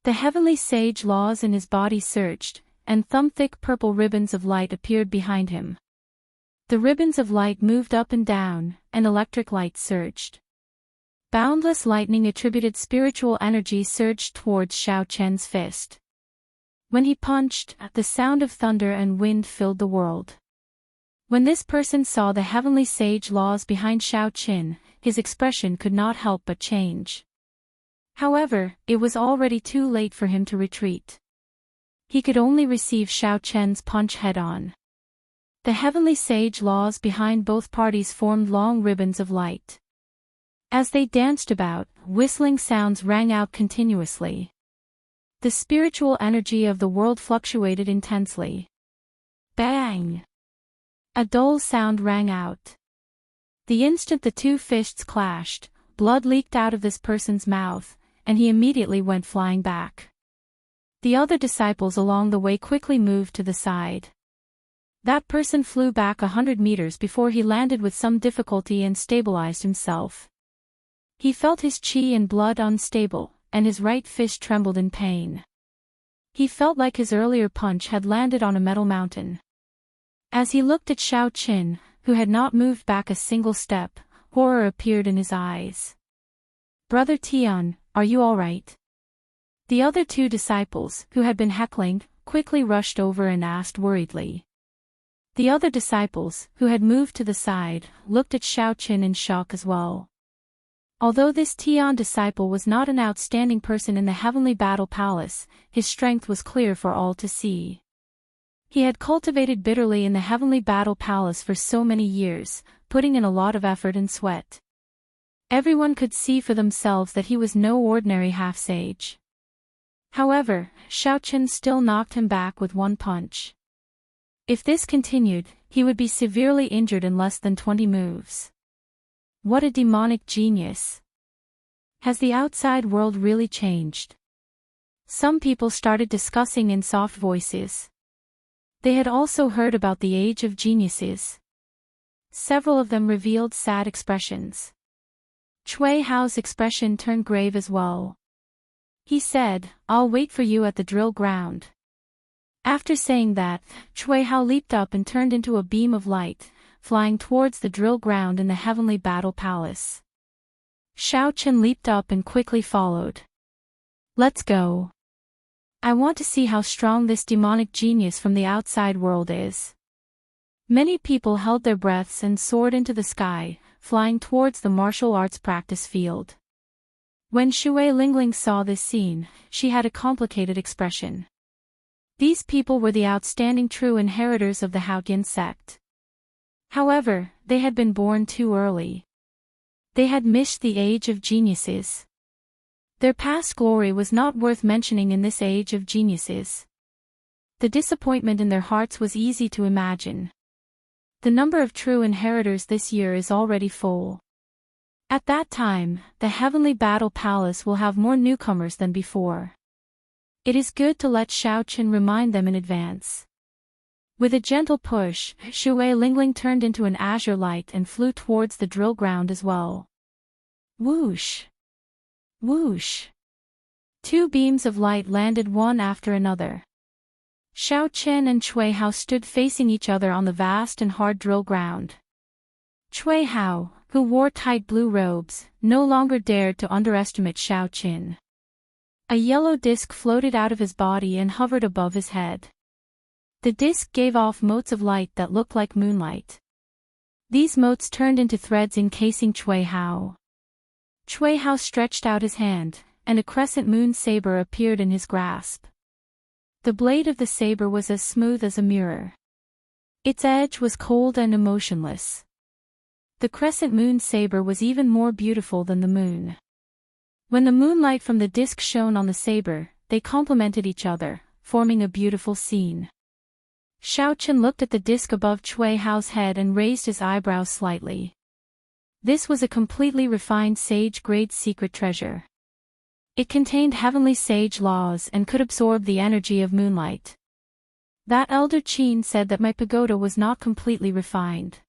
The heavenly sage laws in his body surged, and thumb-thick purple ribbons of light appeared behind him. The ribbons of light moved up and down, and electric light surged. Boundless lightning attributed spiritual energy surged towards Xiao Chen's fist. When he punched, the sound of thunder and wind filled the world. When this person saw the heavenly sage laws behind Xiao Chen, his expression could not help but change. However, it was already too late for him to retreat. He could only receive Xiao Chen's punch head-on. The heavenly sage laws behind both parties formed long ribbons of light. As they danced about, whistling sounds rang out continuously. The spiritual energy of the world fluctuated intensely. Bang! A dull sound rang out. The instant the two fists clashed, blood leaked out of this person's mouth, and he immediately went flying back. The other disciples along the way quickly moved to the side. That person flew back 100 meters before he landed with some difficulty and stabilized himself. He felt his chi and blood unstable, and his right fist trembled in pain. He felt like his earlier punch had landed on a metal mountain. As he looked at Xiao Chen, who had not moved back a single step, horror appeared in his eyes. "Brother Tian, are you all right?" The other two disciples, who had been heckling, quickly rushed over and asked worriedly. The other disciples, who had moved to the side, looked at Xiao Chen in shock as well. Although this Tian disciple was not an outstanding person in the Heavenly Battle Palace, his strength was clear for all to see. He had cultivated bitterly in the Heavenly Battle Palace for so many years, putting in a lot of effort and sweat. Everyone could see for themselves that he was no ordinary half-sage. However, Xiao Chen still knocked him back with one punch. If this continued, he would be severely injured in less than 20 moves. What a demonic genius! Has the outside world really changed? Some people started discussing in soft voices. They had also heard about the age of geniuses. Several of them revealed sad expressions. Cui Hao's expression turned grave as well. He said, "I'll wait for you at the drill ground." After saying that, Cui Hao leaped up and turned into a beam of light, flying towards the drill ground in the Heavenly Battle Palace. Xiao Chen leaped up and quickly followed. "Let's go. I want to see how strong this demonic genius from the outside world is." Many people held their breaths and soared into the sky, flying towards the martial arts practice field. When Shui Lingling saw this scene, she had a complicated expression. These people were the outstanding true inheritors of the Haotian sect. However, they had been born too early. They had missed the age of geniuses. Their past glory was not worth mentioning in this age of geniuses. The disappointment in their hearts was easy to imagine. The number of true inheritors this year is already full. At that time, the Heavenly Battle Palace will have more newcomers than before. It is good to let Xiao Chen remind them in advance. With a gentle push, Shui Lingling turned into an azure light and flew towards the drill ground as well. Whoosh! Whoosh! Two beams of light landed one after another. Xiao Chen and Cui Hao stood facing each other on the vast and hard drill ground. Cui Hao, who wore tight blue robes, no longer dared to underestimate Xiao Chen. A yellow disc floated out of his body and hovered above his head. The disc gave off motes of light that looked like moonlight. These motes turned into threads encasing Cui Hao. Cui Hao stretched out his hand, and a crescent moon saber appeared in his grasp. The blade of the saber was as smooth as a mirror. Its edge was cold and emotionless. The crescent moon saber was even more beautiful than the moon. When the moonlight from the disc shone on the saber, they complemented each other, forming a beautiful scene. Xiaochen looked at the disc above Cui Hao's head and raised his eyebrows slightly. This was a completely refined sage-grade secret treasure. It contained heavenly sage laws and could absorb the energy of moonlight. That elder Qin said that my pagoda was not completely refined.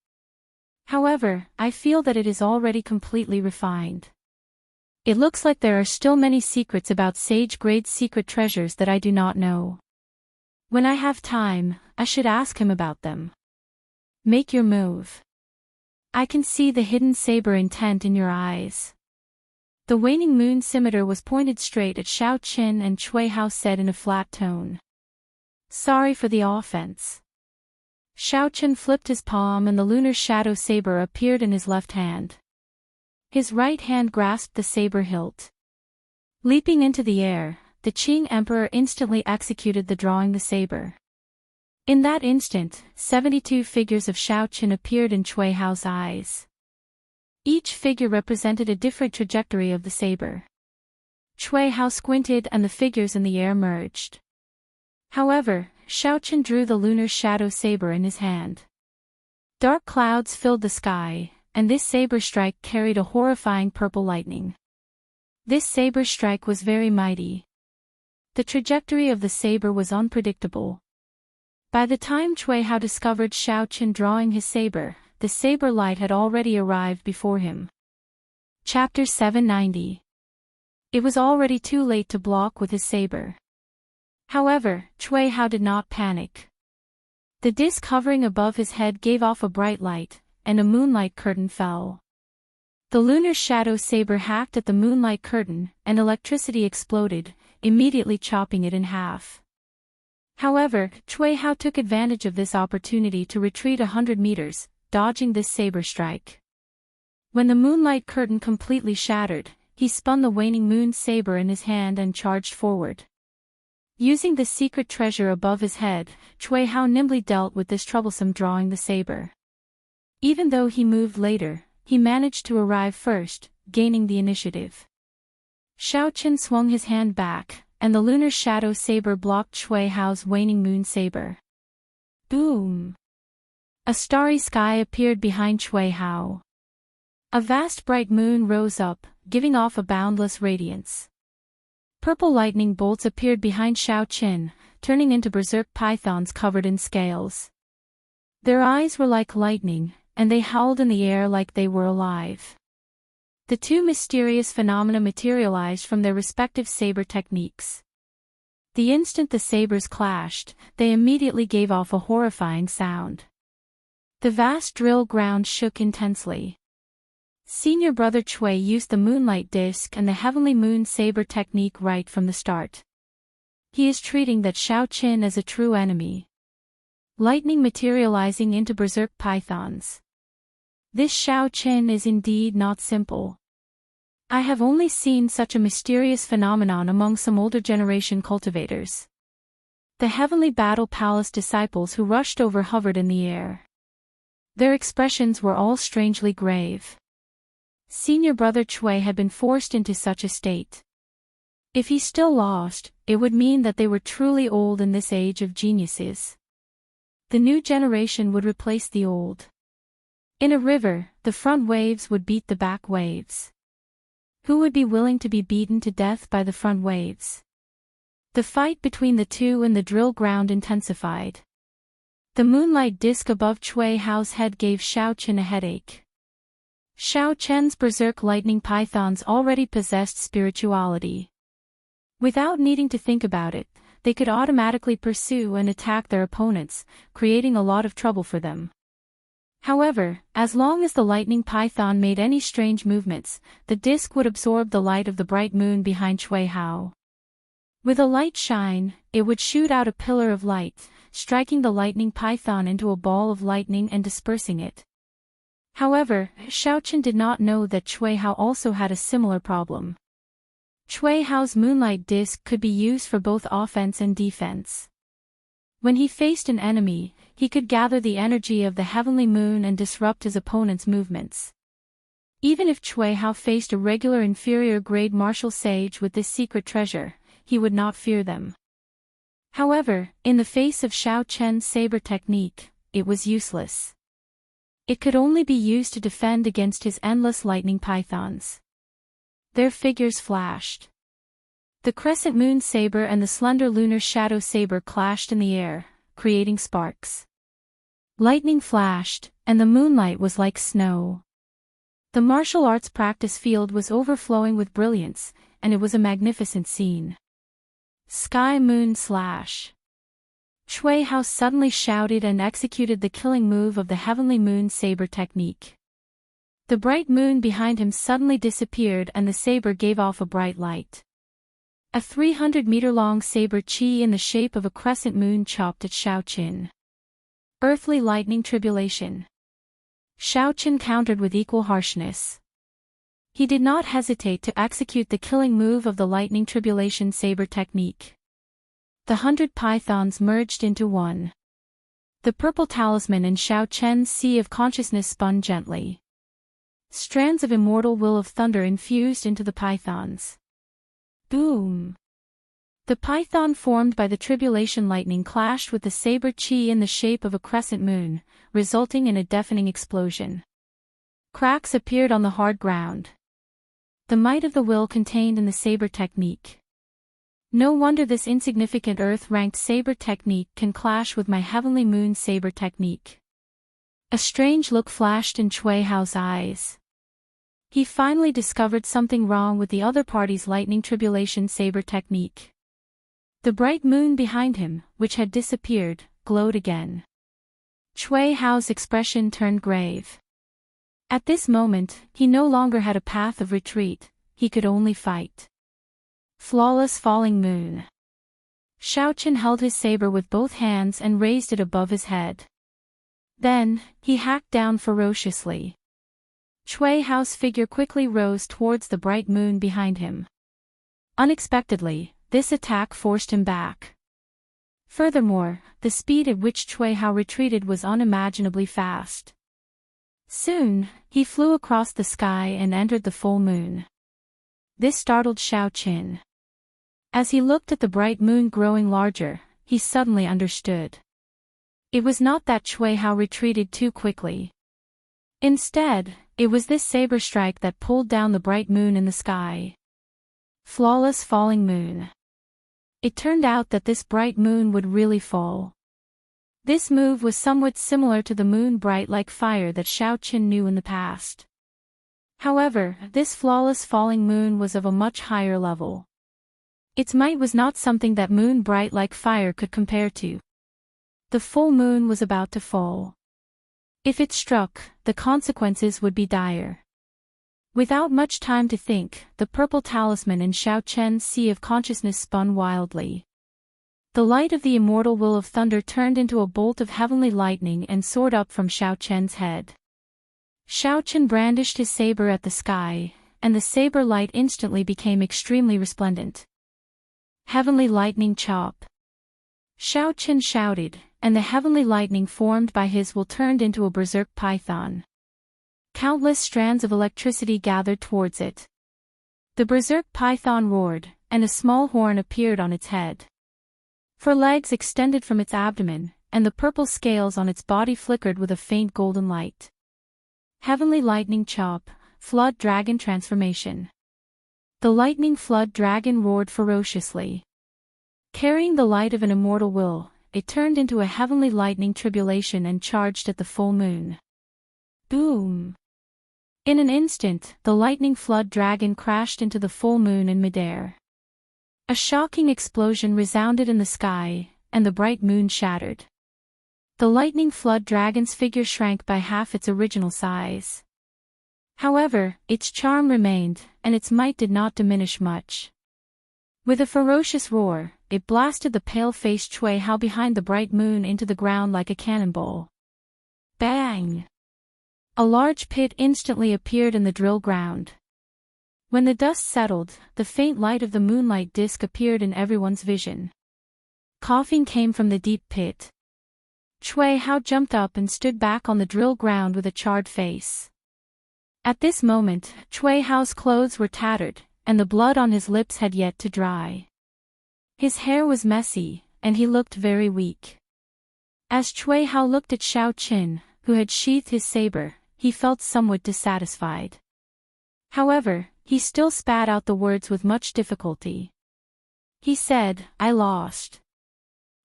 However, I feel that it is already completely refined. It looks like there are still many secrets about sage-grade secret treasures that I do not know. When I have time, I should ask him about them. Make your move. I can see the hidden saber intent in your eyes. The waning moon scimitar was pointed straight at Xiaochen and Cui Hao said in a flat tone. Sorry for the offense. Xiaochen flipped his palm and the lunar shadow saber appeared in his left hand. His right hand grasped the saber hilt. Leaping into the air, the Qing Emperor instantly executed the drawing the saber. In that instant, 72 figures of Xiaochen appeared in Cui Hao's eyes. Each figure represented a different trajectory of the saber. Cui Hao squinted and the figures in the air merged. However, Xiaochen drew the lunar shadow saber in his hand. Dark clouds filled the sky, and this saber strike carried a horrifying purple lightning. This saber strike was very mighty. The trajectory of the saber was unpredictable. By the time Cui Hao discovered Xiaochen drawing his saber, the saber light had already arrived before him. Chapter 790. It was already too late to block with his saber. However, Cui Hao did not panic. The disc hovering above his head gave off a bright light, and a moonlight curtain fell. The lunar shadow saber hacked at the moonlight curtain, and electricity exploded, immediately chopping it in half. However, Cui Hao took advantage of this opportunity to retreat 100 meters, dodging this saber strike. When the moonlight curtain completely shattered, he spun the waning moon saber in his hand and charged forward. Using the secret treasure above his head, Cui Hao nimbly dealt with this troublesome drawing the saber. Even though he moved later, he managed to arrive first, gaining the initiative. Xiaochen swung his hand back, and the lunar shadow saber blocked Cui Hao's waning moon saber. Boom! A starry sky appeared behind Cui Hao. A vast bright moon rose up, giving off a boundless radiance. Purple lightning bolts appeared behind Xiaochen, turning into berserk pythons covered in scales. Their eyes were like lightning, and they howled in the air like they were alive. The two mysterious phenomena materialized from their respective saber techniques. The instant the sabers clashed, they immediately gave off a horrifying sound. The vast drill ground shook intensely. Senior brother Cui used the moonlight disc and the heavenly moon saber technique right from the start. He is treating that Xiaochen as a true enemy. Lightning materializing into berserk pythons. This Xiaochen is indeed not simple. I have only seen such a mysterious phenomenon among some older generation cultivators. The heavenly battle palace disciples who rushed over hovered in the air. Their expressions were all strangely grave. Senior brother Cui had been forced into such a state. If he still lost, it would mean that they were truly old in this age of geniuses. The new generation would replace the old. In a river, the front waves would beat the back waves. Who would be willing to be beaten to death by the front waves? The fight between the two in the drill ground intensified. The moonlight disc above Cui Hao's head gave Xiaochen a headache. Xiaochen's berserk lightning pythons already possessed spirituality. Without needing to think about it, they could automatically pursue and attack their opponents, creating a lot of trouble for them. However, as long as the lightning python made any strange movements, the disc would absorb the light of the bright moon behind Cui Hao. With a light shine, it would shoot out a pillar of light, striking the lightning python into a ball of lightning and dispersing it. However, Xiaochen did not know that Cui Hao also had a similar problem. Cui Hao's moonlight disc could be used for both offense and defense. When he faced an enemy, he could gather the energy of the heavenly moon and disrupt his opponent's movements. Even if Cui Hao faced a regular inferior-grade martial sage with this secret treasure, he would not fear them. However, in the face of Xiaochen's saber technique, it was useless. It could only be used to defend against his endless lightning pythons. Their figures flashed. The crescent moon saber and the slender lunar shadow saber clashed in the air, creating sparks. Lightning flashed, and the moonlight was like snow. The martial arts practice field was overflowing with brilliance, and it was a magnificent scene. Sky Moon Slash. Cui Hao suddenly shouted and executed the killing move of the heavenly moon saber technique. The bright moon behind him suddenly disappeared and the saber gave off a bright light. A 300-meter-long saber chi in the shape of a crescent moon chopped at Xiaochen. Earthly lightning tribulation. Xiaochen countered with equal harshness. He did not hesitate to execute the killing move of the lightning tribulation saber technique. The 100 pythons merged into one. The purple talisman in Xiaochen's sea of consciousness spun gently. Strands of immortal will of thunder infused into the pythons. Boom! The python formed by the tribulation lightning clashed with the saber chi in the shape of a crescent moon, resulting in a deafening explosion. Cracks appeared on the hard ground. The might of the will contained in the saber technique. No wonder this insignificant earth-ranked saber technique can clash with my heavenly moon saber technique. A strange look flashed in Cui Hao's eyes. He finally discovered something wrong with the other party's lightning tribulation saber technique. The bright moon behind him, which had disappeared, glowed again. Cui Hao's expression turned grave. At this moment, he no longer had a path of retreat, he could only fight. Flawless Falling Moon. Xiaochen held his saber with both hands and raised it above his head. Then, he hacked down ferociously. Cui Hao's figure quickly rose towards the bright moon behind him. Unexpectedly, this attack forced him back. Furthermore, the speed at which Cui Hao retreated was unimaginably fast. Soon, he flew across the sky and entered the full moon. This startled Xiaochen. As he looked at the bright moon growing larger, he suddenly understood. It was not that Cui Hao retreated too quickly. Instead, it was this saber strike that pulled down the bright moon in the sky. Flawless Falling Moon. It turned out that this bright moon would really fall. This move was somewhat similar to the moon bright like fire that Xiaochen knew in the past. However, this flawless falling moon was of a much higher level. Its might was not something that moon bright like fire could compare to. The full moon was about to fall. If it struck, the consequences would be dire. Without much time to think, the purple talisman in Xiaochen's sea of consciousness spun wildly. The light of the immortal will of thunder turned into a bolt of heavenly lightning and soared up from Xiaochen's head. Xiaochen brandished his saber at the sky, and the saber light instantly became extremely resplendent. Heavenly Lightning Chop. Xiaochen shouted, and the heavenly lightning formed by his will turned into a berserk python. Countless strands of electricity gathered towards it. The berserk python roared, and a small horn appeared on its head. 4 legs extended from its abdomen, and the purple scales on its body flickered with a faint golden light. Heavenly Lightning Chop, Flood Dragon Transformation. The lightning flood dragon roared ferociously. Carrying the light of an immortal will, it turned into a heavenly lightning tribulation and charged at the full moon. Boom! In an instant, the lightning flood dragon crashed into the full moon in midair. A shocking explosion resounded in the sky, and the bright moon shattered. The lightning flood dragon's figure shrank by half its original size. However, its charm remained, and its might did not diminish much. With a ferocious roar, it blasted the pale-faced Cui Hao behind the bright moon into the ground like a cannonball. Bang! A large pit instantly appeared in the drill ground. When the dust settled, the faint light of the moonlight disk appeared in everyone's vision. Coughing came from the deep pit. Chui Hao jumped up and stood back on the drill ground with a charred face. At this moment, Chui Hao's clothes were tattered, and the blood on his lips had yet to dry. His hair was messy, and he looked very weak. As Chui Hao looked at Xiao Qin, who had sheathed his saber, he felt somewhat dissatisfied. However, he still spat out the words with much difficulty. He said, "I lost.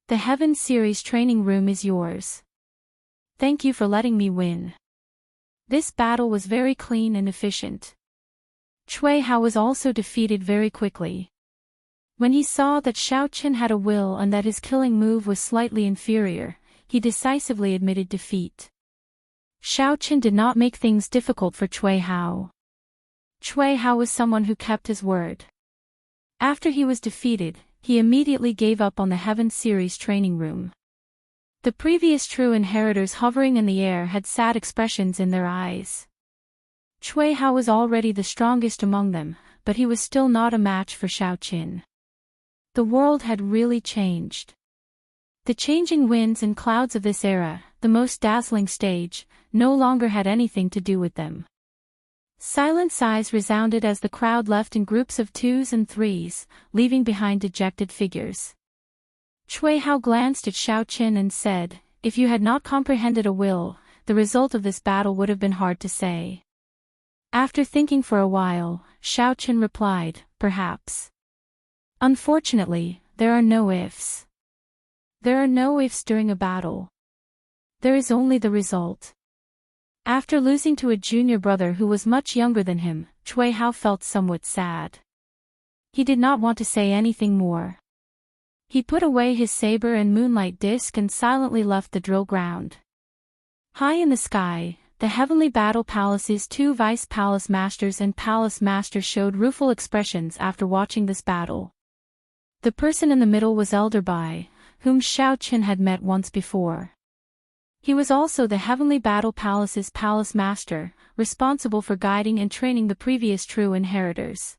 The Heaven Series training room is yours. Thank you for letting me win." This battle was very clean and efficient. Chui Hao was also defeated very quickly. When he saw that Xiao Qin had a will and that his killing move was slightly inferior, he decisively admitted defeat. Xiao Qin did not make things difficult for Chui Hao. Chui Hao was someone who kept his word. After he was defeated, he immediately gave up on the Heaven Series training room. The previous true inheritors hovering in the air had sad expressions in their eyes. Chui Hao was already the strongest among them, but he was still not a match for Xiao Qin. The world had really changed. The changing winds and clouds of this era, the most dazzling stage, no longer had anything to do with them. Silent sighs resounded as the crowd left in groups of 2s and 3s, leaving behind dejected figures. Chui Hao glanced at Xiao Qin and said, "If you had not comprehended a will, the result of this battle would have been hard to say." After thinking for a while, Xiao Qin replied, "Perhaps. Unfortunately, there are no ifs. There are no ifs during a battle. There is only the result." After losing to a junior brother who was much younger than him, Chui Hao felt somewhat sad. He did not want to say anything more. He put away his saber and moonlight disc and silently left the drill ground. High in the sky, the heavenly battle palace's 2 vice palace masters and palace master showed rueful expressions after watching this battle. The person in the middle was Elder Bai, whom Xiao Qin had met once before. He was also the Heavenly Battle Palace's palace master, responsible for guiding and training the previous true inheritors.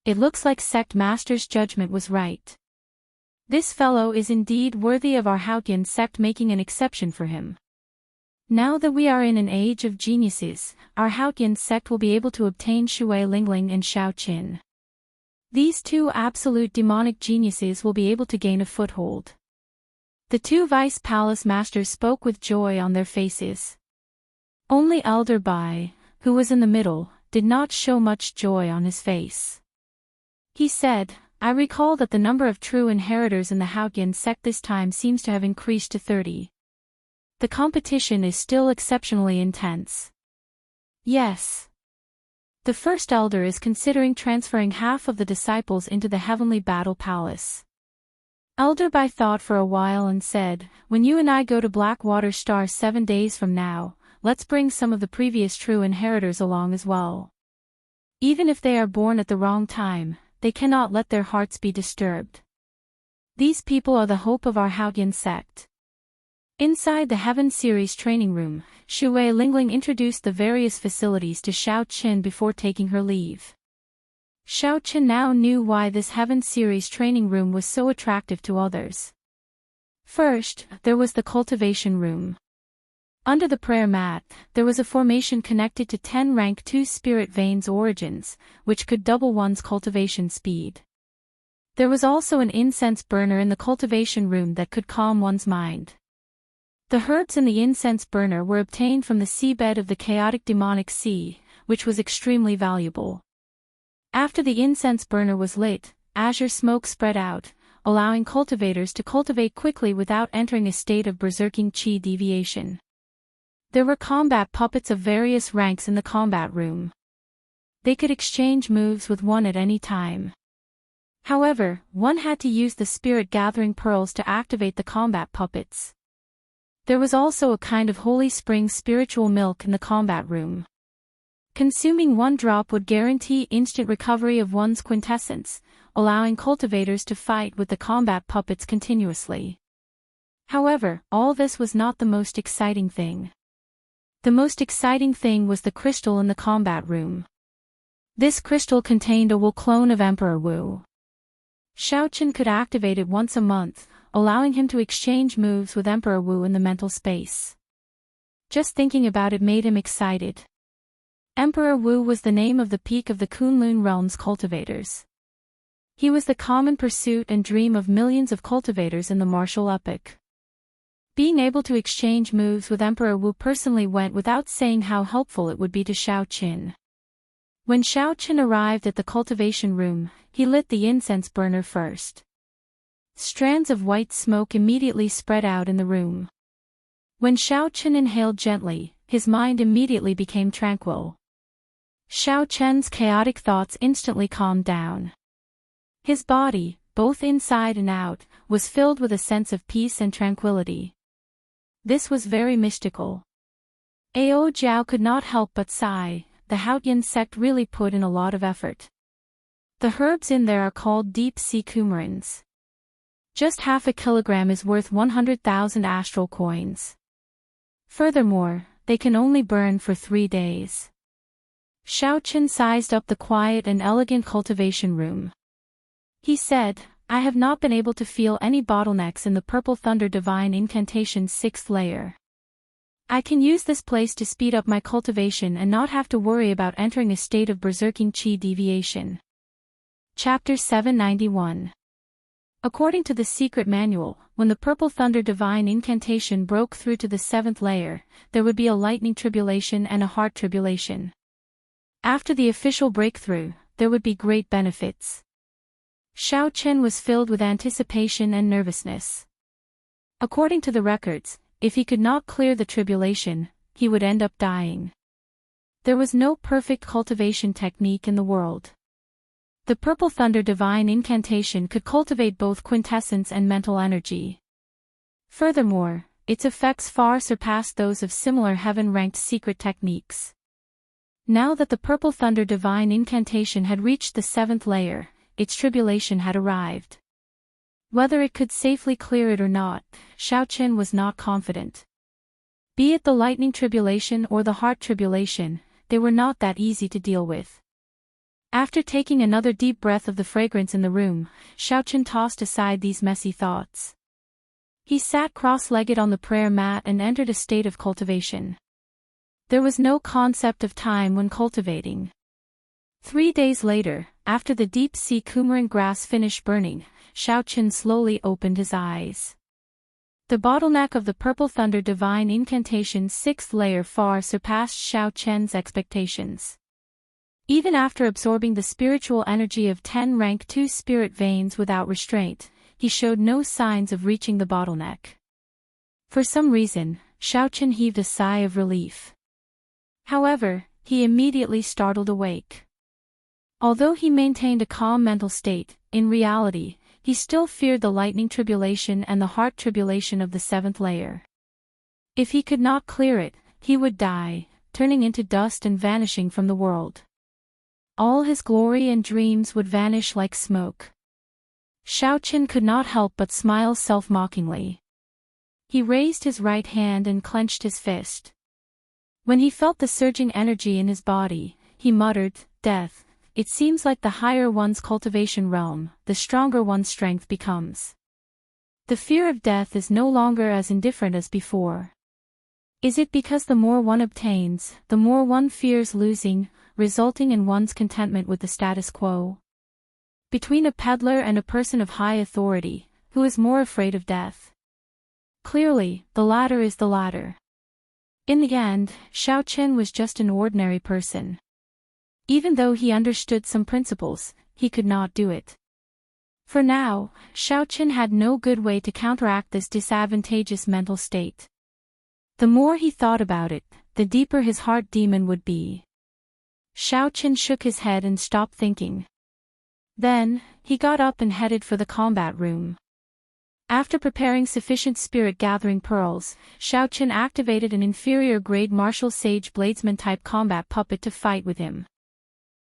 It looks like Sect Master's judgment was right. This fellow is indeed worthy of our Haotian sect, making an exception for him. Now that we are in an age of geniuses, our Haotian sect will be able to obtain Shui Lingling and Xiao Qin. These 2 absolute demonic geniuses will be able to gain a foothold. The 2 vice palace masters spoke with joy on their faces. Only Elder Bai, who was in the middle, did not show much joy on his face. He said, "I recall that the number of true inheritors in the Haotian sect this time seems to have increased to 30. The competition is still exceptionally intense." "Yes. The first elder is considering transferring half of the disciples into the Heavenly Battle Palace." Elder Bai thought for a while and said, "When you and I go to Blackwater Star 7 days from now, let's bring some of the previous true inheritors along as well. Even if they are born at the wrong time, they cannot let their hearts be disturbed. These people are the hope of our Haotian sect." Inside the Heaven Series training room, Shui Lingling introduced the various facilities to Xiao Qin before taking her leave. Xiao Qin now knew why this Heaven Series training room was so attractive to others. First, there was the cultivation room. Under the prayer mat, there was a formation connected to 10 rank 2 spirit veins origins, which could double one's cultivation speed. There was also an incense burner in the cultivation room that could calm one's mind. The herbs in the incense burner were obtained from the seabed of the chaotic demonic sea, which was extremely valuable. After the incense burner was lit, azure smoke spread out, allowing cultivators to cultivate quickly without entering a state of berserking chi deviation. There were combat puppets of various ranks in the combat room. They could exchange moves with one at any time. However, one had to use the spirit gathering pearls to activate the combat puppets. There was also a kind of holy spring spiritual milk in the combat room. Consuming 1 drop would guarantee instant recovery of one's quintessence, allowing cultivators to fight with the combat puppets continuously. However, all this was not the most exciting thing. The most exciting thing was the crystal in the combat room. This crystal contained a Wu clone of Emperor Wu. Xiaochen could activate it once a month, allowing him to exchange moves with Emperor Wu in the mental space. Just thinking about it made him excited. Emperor Wu was the name of the peak of the Kunlun realm's cultivators. He was the common pursuit and dream of millions of cultivators in the martial epoch. Being able to exchange moves with Emperor Wu personally went without saying how helpful it would be to Xiaochen. When Xiaochen arrived at the cultivation room, he lit the incense burner first. Strands of white smoke immediately spread out in the room. When Xiaochen inhaled gently, his mind immediately became tranquil. Xiaochen's chaotic thoughts instantly calmed down. His body, both inside and out, was filled with a sense of peace and tranquility. This was very mystical. Ao Jiao could not help but sigh. The Haotian sect really put in a lot of effort. The herbs in there are called deep-sea coumarins. Just half a kilogram is worth 100,000 astral coins. Furthermore, they can only burn for 3 days. Xiaochen sized up the quiet and elegant cultivation room. He said, I have not been able to feel any bottlenecks in the Purple Thunder Divine Incantation's 6th layer. I can use this place to speed up my cultivation and not have to worry about entering a state of berserking qi deviation. Chapter 791. According to the secret manual, when the Purple Thunder Divine Incantation broke through to the 7th layer, there would be a lightning tribulation and a heart tribulation. After the official breakthrough, there would be great benefits. Xiaochen was filled with anticipation and nervousness. According to the records, if he could not clear the tribulation, he would end up dying. There was no perfect cultivation technique in the world. The Purple Thunder Divine Incantation could cultivate both quintessence and mental energy. Furthermore, its effects far surpassed those of similar heaven-ranked secret techniques. Now that the Purple Thunder Divine Incantation had reached the 7th layer, its tribulation had arrived. Whether it could safely clear it or not, Xiaochen was not confident. Be it the lightning tribulation or the heart tribulation, they were not that easy to deal with. After taking another deep breath of the fragrance in the room, Xiaochen tossed aside these messy thoughts. He sat cross-legged on the prayer mat and entered a state of cultivation. There was no concept of time when cultivating. 3 days later, after the deep-sea coumarin grass finished burning, Xiaochen slowly opened his eyes. The bottleneck of the Purple Thunder Divine Incantation's 6th layer far surpassed Xiaochen's expectations. Even after absorbing the spiritual energy of 10 rank 2 spirit veins without restraint, he showed no signs of reaching the bottleneck. For some reason, Xiaochen heaved a sigh of relief. However, he immediately startled awake. Although he maintained a calm mental state, in reality, he still feared the lightning tribulation and the heart tribulation of the 7th layer. If he could not clear it, he would die, turning into dust and vanishing from the world. All his glory and dreams would vanish like smoke. Xiaochen could not help but smile self-mockingly. He raised his right hand and clenched his fist. When he felt the surging energy in his body, he muttered, "Death. It seems like the higher one's cultivation realm, the stronger one's strength becomes. The fear of death is no longer as indifferent as before. Is it because the more one obtains, the more one fears losing, resulting in one's contentment with the status quo? Between a peddler and a person of high authority, who is more afraid of death? Clearly, the latter is the latter." In the end, Xiaochen was just an ordinary person. Even though he understood some principles, he could not do it. For now, Xiaochen had no good way to counteract this disadvantageous mental state. The more he thought about it, the deeper his heart demon would be. Xiaochen shook his head and stopped thinking. Then, he got up and headed for the combat room. After preparing sufficient spirit-gathering pearls, Xiaochen activated an inferior-grade martial sage bladesman-type combat puppet to fight with him.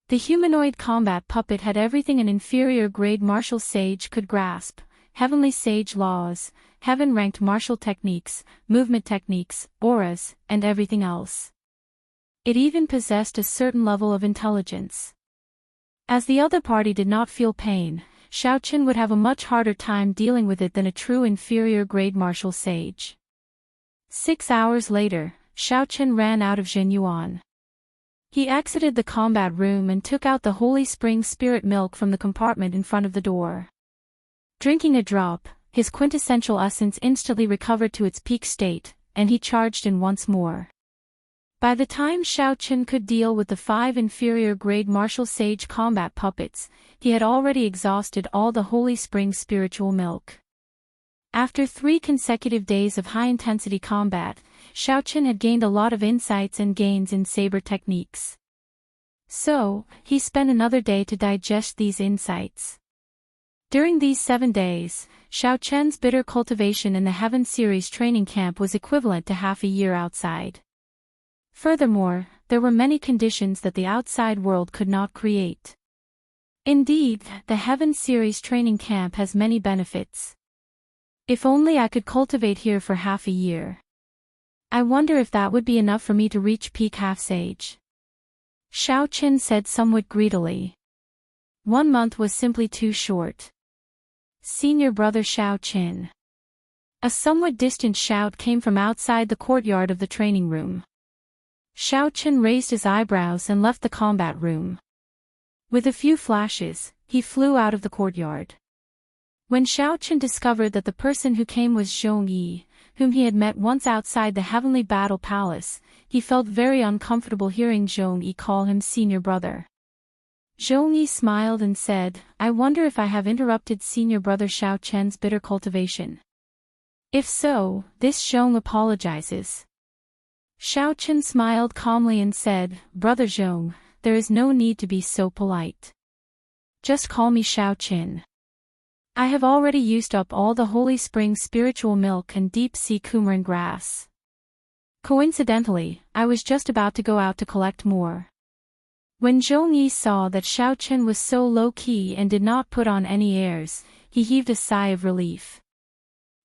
The humanoid combat puppet had everything an inferior-grade martial sage could grasp: heavenly sage laws, heaven-ranked martial techniques, movement techniques, auras, and everything else. It even possessed a certain level of intelligence. As the other party did not feel pain, Xiaoqin would have a much harder time dealing with it than a true inferior-grade martial sage. 6 hours later, Xiaoqin ran out of Zhenyuan. He exited the combat room and took out the Holy Spring spirit milk from the compartment in front of the door. Drinking a drop, his quintessential essence instantly recovered to its peak state, and he charged in once more. By the time Xiaoqin could deal with the 5 inferior-grade martial sage combat puppets, he had already exhausted all the Holy Spring spiritual milk. After 3 consecutive days of high-intensity combat, Xiaoqin had gained a lot of insights and gains in saber techniques. So, he spent another day to digest these insights. During these 7 days, Xiaoqin's bitter cultivation in the Heaven Series training camp was equivalent to half a year outside. Furthermore, there were many conditions that the outside world could not create. Indeed, the Heaven Series training camp has many benefits. If only I could cultivate here for half a year. I wonder if that would be enough for me to reach peak half-sage. Xiaoqin said somewhat greedily. 1 month was simply too short. Senior brother Xiaoqin. A somewhat distant shout came from outside the courtyard of the training room. Xiaoqin raised his eyebrows and left the combat room. With a few flashes, he flew out of the courtyard. When Xiaoqin discovered that the person who came was Zhong Yi, whom he had met once outside the Heavenly Battle Palace, he felt very uncomfortable hearing Zhong Yi call him senior brother. Zhong Yi smiled and said, "I wonder if I have interrupted senior brother Xiaoqin's bitter cultivation. If so, this Zhong apologizes." Xiaoqin smiled calmly and said, "Brother Zhong, there is no need to be so polite. Just call me Xiaoqin. I have already used up all the Holy Spring spiritual milk and deep-sea coumarin grass. Coincidentally, I was just about to go out to collect more." When Zhong Yi saw that Xiaoqin was so low-key and did not put on any airs, he heaved a sigh of relief.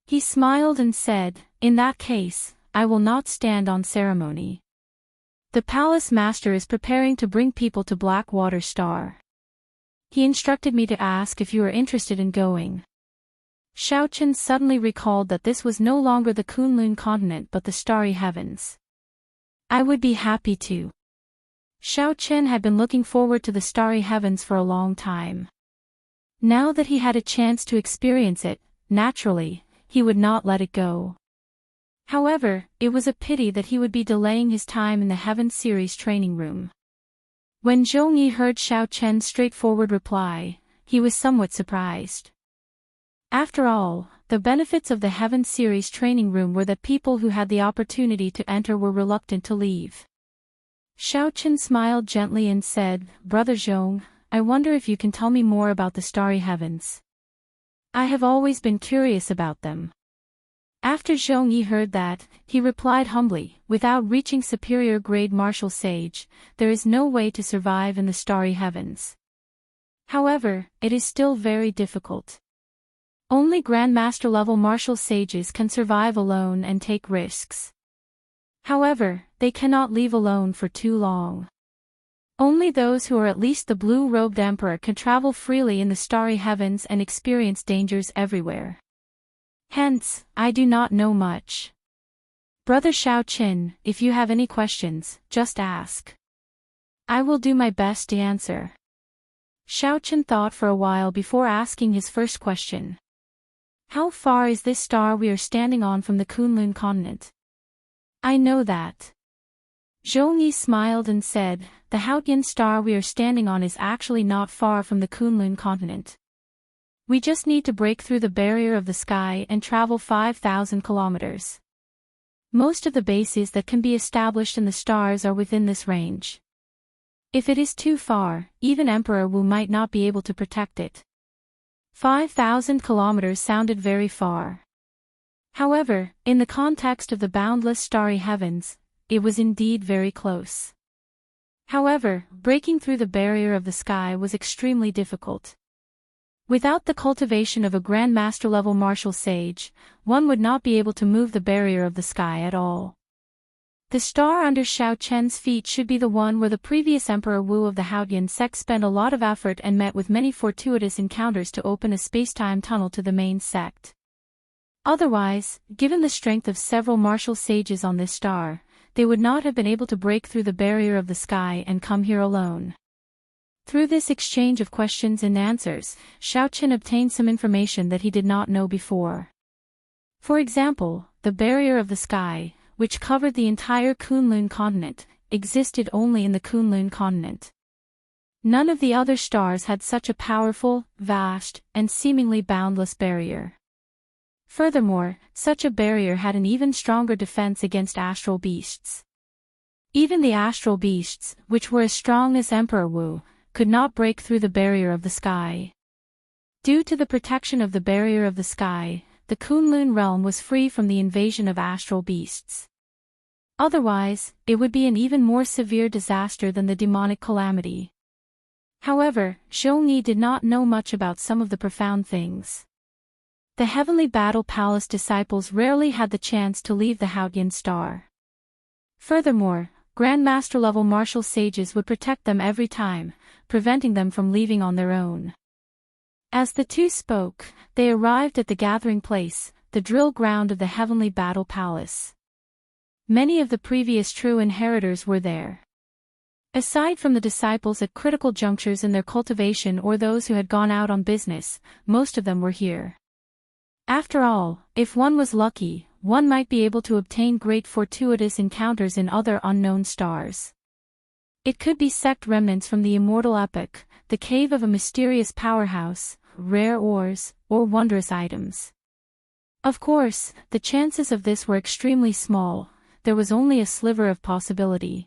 He smiled and said, "In that case, I will not stand on ceremony. The palace master is preparing to bring people to Blackwater Star. He instructed me to ask if you are interested in going." Xiaoqin suddenly recalled that this was no longer the Kunlun continent but the starry heavens. "I would be happy to." Xiaoqin had been looking forward to the starry heavens for a long time. Now that he had a chance to experience it, naturally, he would not let it go. However, it was a pity that he would be delaying his time in the Heaven Series training room. When Zhong Yi heard Xiaoqin's straightforward reply, he was somewhat surprised. After all, the benefits of the Heaven Series training room were that people who had the opportunity to enter were reluctant to leave. Xiaoqin smiled gently and said, "Brother Zhong, I wonder if you can tell me more about the starry heavens. I have always been curious about them." After Zhong Yi heard that, he replied humbly, "Without reaching superior-grade martial sage, there is no way to survive in the starry heavens. However, it is still very difficult. Only Grandmaster-level martial sages can survive alone and take risks. However, they cannot leave alone for too long. Only those who are at least the blue-robed emperor can travel freely in the starry heavens and experience dangers everywhere. Hence, I do not know much. Brother Xiaoqin, if you have any questions, just ask. I will do my best to answer." Xiaoqin thought for a while before asking his first question. "How far is this star we are standing on from the Kunlun continent?" "I know that." Zhong Yi smiled and said, "The Haotian star we are standing on is actually not far from the Kunlun continent. We just need to break through the barrier of the sky and travel 5,000 kilometers. Most of the bases that can be established in the stars are within this range. If it is too far, even Emperor Wu might not be able to protect it." 5,000 kilometers sounded very far. However, in the context of the boundless starry heavens, it was indeed very close. However, breaking through the barrier of the sky was extremely difficult. Without the cultivation of a Grandmaster-level martial sage, one would not be able to move the barrier of the sky at all. The star under Xiao Chen's feet should be the one where the previous Emperor Wu of the Haotian sect spent a lot of effort and met with many fortuitous encounters to open a space-time tunnel to the main sect. Otherwise, given the strength of several martial sages on this star, they would not have been able to break through the barrier of the sky and come here alone. Through this exchange of questions and answers, Xiao Chen obtained some information that he did not know before. For example, the barrier of the sky, which covered the entire Kunlun continent, existed only in the Kunlun continent. None of the other stars had such a powerful, vast, and seemingly boundless barrier. Furthermore, such a barrier had an even stronger defense against astral beasts. Even the astral beasts, which were as strong as Emperor Wu, could not break through the barrier of the sky. Due to the protection of the barrier of the sky, the Kunlun realm was free from the invasion of astral beasts. Otherwise, it would be an even more severe disaster than the demonic calamity. However, Zhongyi did not know much about some of the profound things. The Heavenly Battle Palace disciples rarely had the chance to leave the Haotian star. Furthermore, Grandmaster-level martial sages would protect them every time, preventing them from leaving on their own. As the two spoke, they arrived at the gathering place, the drill ground of the Heavenly Battle Palace. Many of the previous true inheritors were there. Aside from the disciples at critical junctures in their cultivation or those who had gone out on business, most of them were here. After all, if one was lucky, one might be able to obtain great fortuitous encounters in other unknown stars. It could be sect remnants from the Immortal epoch, the cave of a mysterious powerhouse, rare ores, or wondrous items. Of course, the chances of this were extremely small, there was only a sliver of possibility.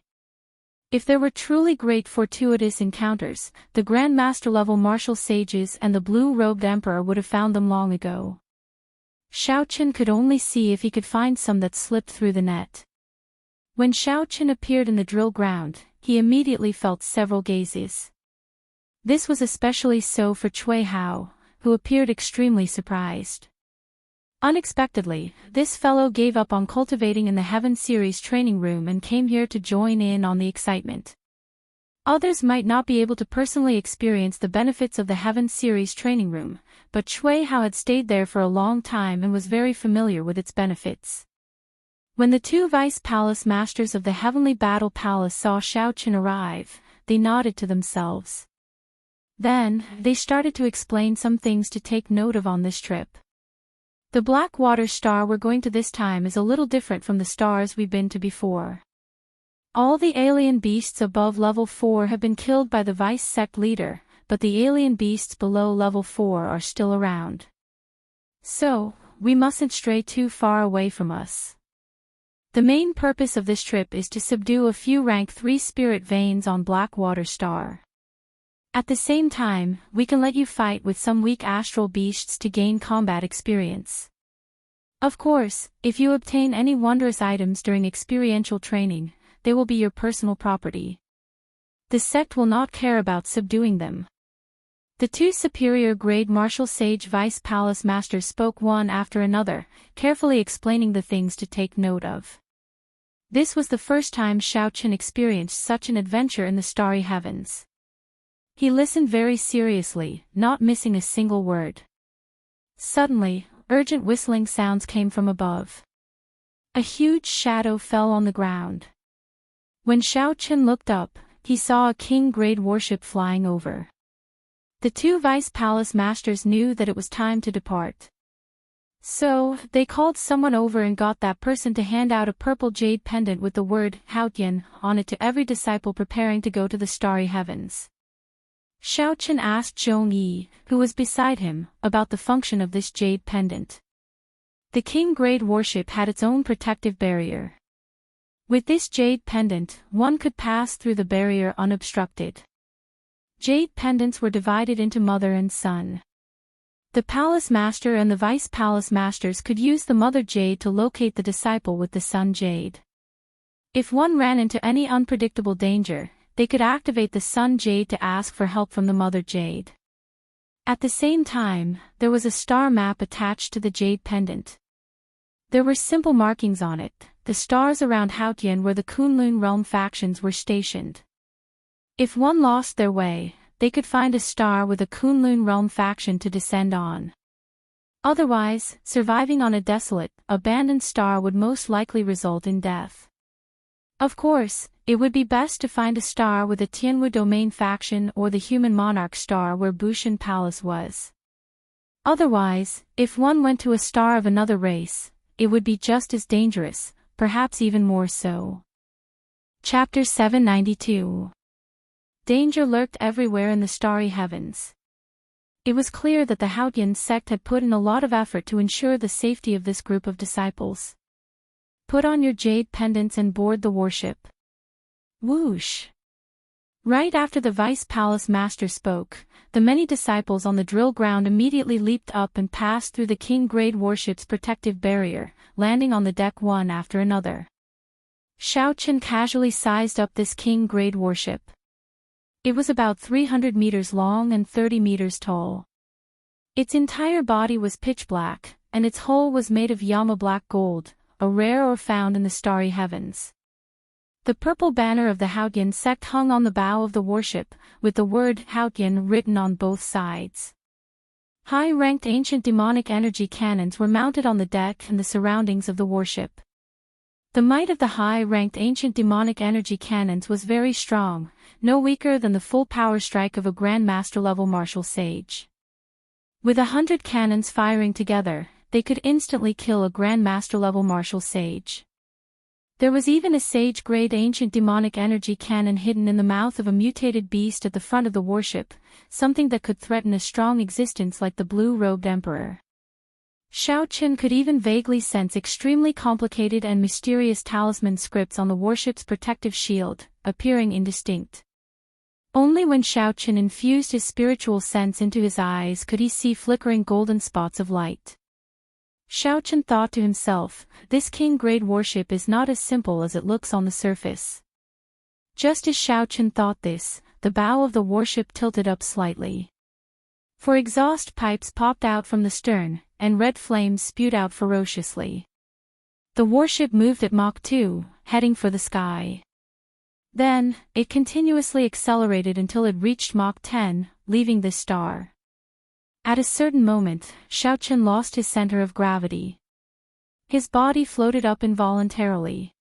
If there were truly great fortuitous encounters, the Grandmaster-level martial sages and the blue-robed emperor would have found them long ago. Xiao Chen could only see if he could find some that slipped through the net. When Xiao Chen appeared in the drill ground, he immediately felt several gazes. This was especially so for Cui Hao, who appeared extremely surprised. Unexpectedly, this fellow gave up on cultivating in the Heaven Series training room and came here to join in on the excitement. Others might not be able to personally experience the benefits of the Heaven Series training room, but Cui Hao had stayed there for a long time and was very familiar with its benefits. When the two Vice Palace Masters of the Heavenly Battle Palace saw Xiao Chen arrive, they nodded to themselves. Then, they started to explain some things to take note of on this trip. The Blackwater star we're going to this time is a little different from the stars we've been to before. All the alien beasts above level 4 have been killed by the Vice Sect leader, but the alien beasts below level 4 are still around. So, we mustn't stray too far away from us. The main purpose of this trip is to subdue a few rank 3 spirit veins on Blackwater star. At the same time, we can let you fight with some weak astral beasts to gain combat experience. Of course, if you obtain any wondrous items during experiential training, they will be your personal property. The sect will not care about subduing them. The two superior grade martial sage Vice Palace Masters spoke one after another, carefully explaining the things to take note of. This was the first time Xiao Chen experienced such an adventure in the starry heavens. He listened very seriously, not missing a single word. Suddenly, urgent whistling sounds came from above. A huge shadow fell on the ground. When Xiao Chen looked up, he saw a king-grade warship flying over. The two Vice Palace Masters knew that it was time to depart. So, they called someone over and got that person to hand out a purple jade pendant with the word Haotian on it to every disciple preparing to go to the starry heavens. Xiao Chen asked Zhong Yi, who was beside him, about the function of this jade pendant. The king-grade warship had its own protective barrier. With this jade pendant, one could pass through the barrier unobstructed. Jade pendants were divided into mother and son. The palace master and the vice palace masters could use the mother jade to locate the disciple with the son jade. If one ran into any unpredictable danger, they could activate the son jade to ask for help from the mother jade. At the same time, there was a star map attached to the jade pendant. There were simple markings on it, the stars around Haotian where the Kunlun realm factions were stationed. If one lost their way, they could find a star with a Kunlun realm faction to descend on. Otherwise, surviving on a desolate, abandoned star would most likely result in death. Of course, it would be best to find a star with a Tianwu domain faction or the human monarch star where Bushan Palace was. Otherwise, if one went to a star of another race, it would be just as dangerous, perhaps even more so. Chapter 792. Danger lurked everywhere in the starry heavens. It was clear that the Haotian sect had put in a lot of effort to ensure the safety of this group of disciples. Put on your jade pendants and board the warship. Whoosh! Right after the Vice Palace Master spoke, the many disciples on the drill ground immediately leaped up and passed through the King-grade warship's protective barrier, landing on the deck one after another. Xiao Chen casually sized up this King-grade warship. It was about 300 meters long and 30 meters tall. Its entire body was pitch black, and its hull was made of Yama black gold, a rare ore found in the starry heavens. The purple banner of the Haotian sect hung on the bow of the warship, with the word Haotian written on both sides. High-ranked ancient demonic energy cannons were mounted on the deck and the surroundings of the warship. The might of the high-ranked ancient demonic energy cannons was very strong, no weaker than the full power strike of a Grand Master-level martial sage. With 100 cannons firing together, they could instantly kill a Grand Master-level martial sage. There was even a sage-grade ancient demonic energy cannon hidden in the mouth of a mutated beast at the front of the warship, something that could threaten a strong existence like the blue-robed emperor. Xiao Chen could even vaguely sense extremely complicated and mysterious talisman scripts on the warship's protective shield, appearing indistinct. Only when Xiao Chen infused his spiritual sense into his eyes could he see flickering golden spots of light. Xiao Chen thought to himself, this king-grade warship is not as simple as it looks on the surface. Just as Xiao Chen thought this, the bow of the warship tilted up slightly. For exhaust pipes popped out from the stern, and red flames spewed out ferociously. The warship moved at Mach 2, heading for the sky. Then, it continuously accelerated until it reached Mach 10, leaving the star. At a certain moment, Xiao Chen lost his center of gravity. His body floated up involuntarily.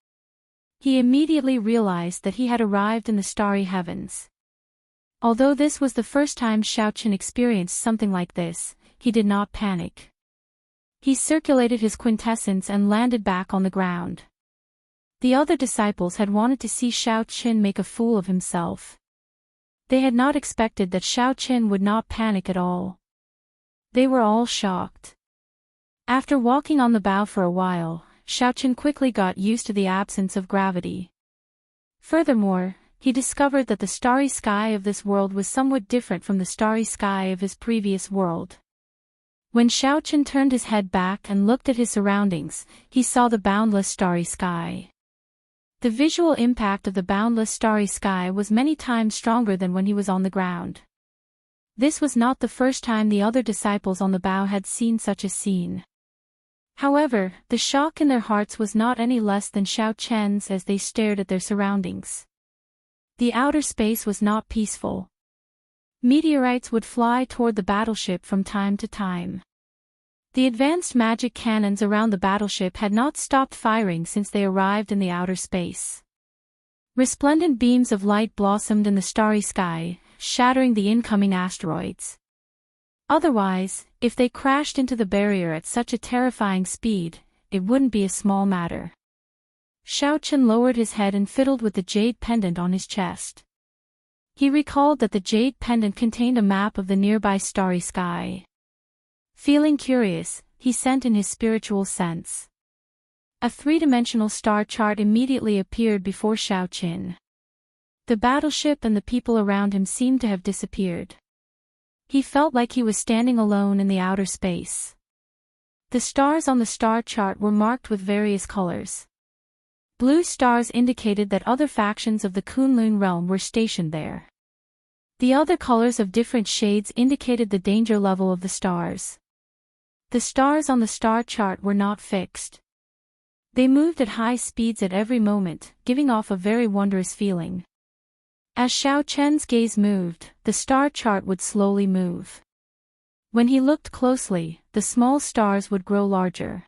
He immediately realized that he had arrived in the starry heavens. Although this was the first time Xiao Chen experienced something like this, he did not panic. He circulated his quintessence and landed back on the ground. The other disciples had wanted to see Xiao Chen make a fool of himself. They had not expected that Xiao Chen would not panic at all. They were all shocked. After walking on the bow for a while, Xiao Chen quickly got used to the absence of gravity. Furthermore, he discovered that the starry sky of this world was somewhat different from the starry sky of his previous world. When Xiao Chen turned his head back and looked at his surroundings, he saw the boundless starry sky. The visual impact of the boundless starry sky was many times stronger than when he was on the ground. This was not the first time the other disciples on the bow had seen such a scene. However, the shock in their hearts was not any less than Xiao Chen's as they stared at their surroundings. The outer space was not peaceful. Meteorites would fly toward the battleship from time to time. The advanced magic cannons around the battleship had not stopped firing since they arrived in the outer space. Resplendent beams of light blossomed in the starry sky, shattering the incoming asteroids. Otherwise, if they crashed into the barrier at such a terrifying speed, it wouldn't be a small matter. Xiao Chen lowered his head and fiddled with the jade pendant on his chest. He recalled that the jade pendant contained a map of the nearby starry sky. Feeling curious, he sent in his spiritual sense. A three-dimensional star chart immediately appeared before Xiao Chen. The battleship and the people around him seemed to have disappeared. He felt like he was standing alone in the outer space. The stars on the star chart were marked with various colors. Blue stars indicated that other factions of the Kunlun realm were stationed there. The other colors of different shades indicated the danger level of the stars. The stars on the star chart were not fixed. They moved at high speeds at every moment, giving off a very wondrous feeling. As Xiao Chen's gaze moved, the star chart would slowly move. When he looked closely, the small stars would grow larger.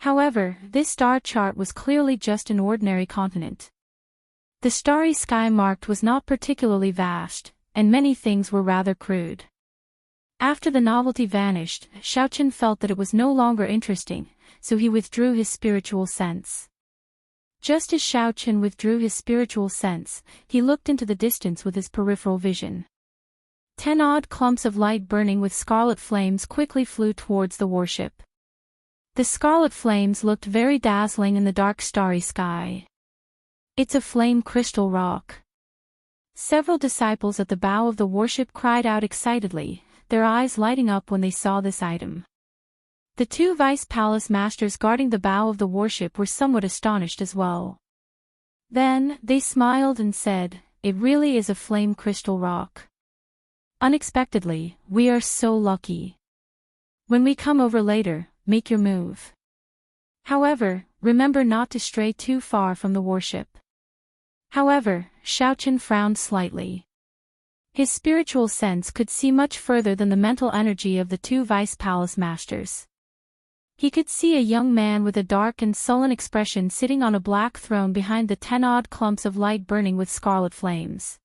However, this star chart was clearly just an ordinary continent. The starry sky marked was not particularly vast, and many things were rather crude. After the novelty vanished, Xiao Chen felt that it was no longer interesting, so he withdrew his spiritual sense. Just as Xiao Chen withdrew his spiritual sense, he looked into the distance with his peripheral vision. 10 odd clumps of light burning with scarlet flames quickly flew towards the warship. The scarlet flames looked very dazzling in the dark starry sky. It's a flame crystal rock. Several disciples at the bow of the warship cried out excitedly, their eyes lighting up when they saw this item. The 2 vice palace masters guarding the bow of the warship were somewhat astonished as well. Then, they smiled and said, "It really is a flame crystal rock. Unexpectedly, we are so lucky. When we come over later, make your move. However, remember not to stray too far from the warship." However, Xiao Chen frowned slightly. His spiritual sense could see much further than the mental energy of the 2 vice palace masters. He could see a young man with a dark and sullen expression sitting on a black throne behind the 10 odd clumps of light burning with scarlet flames.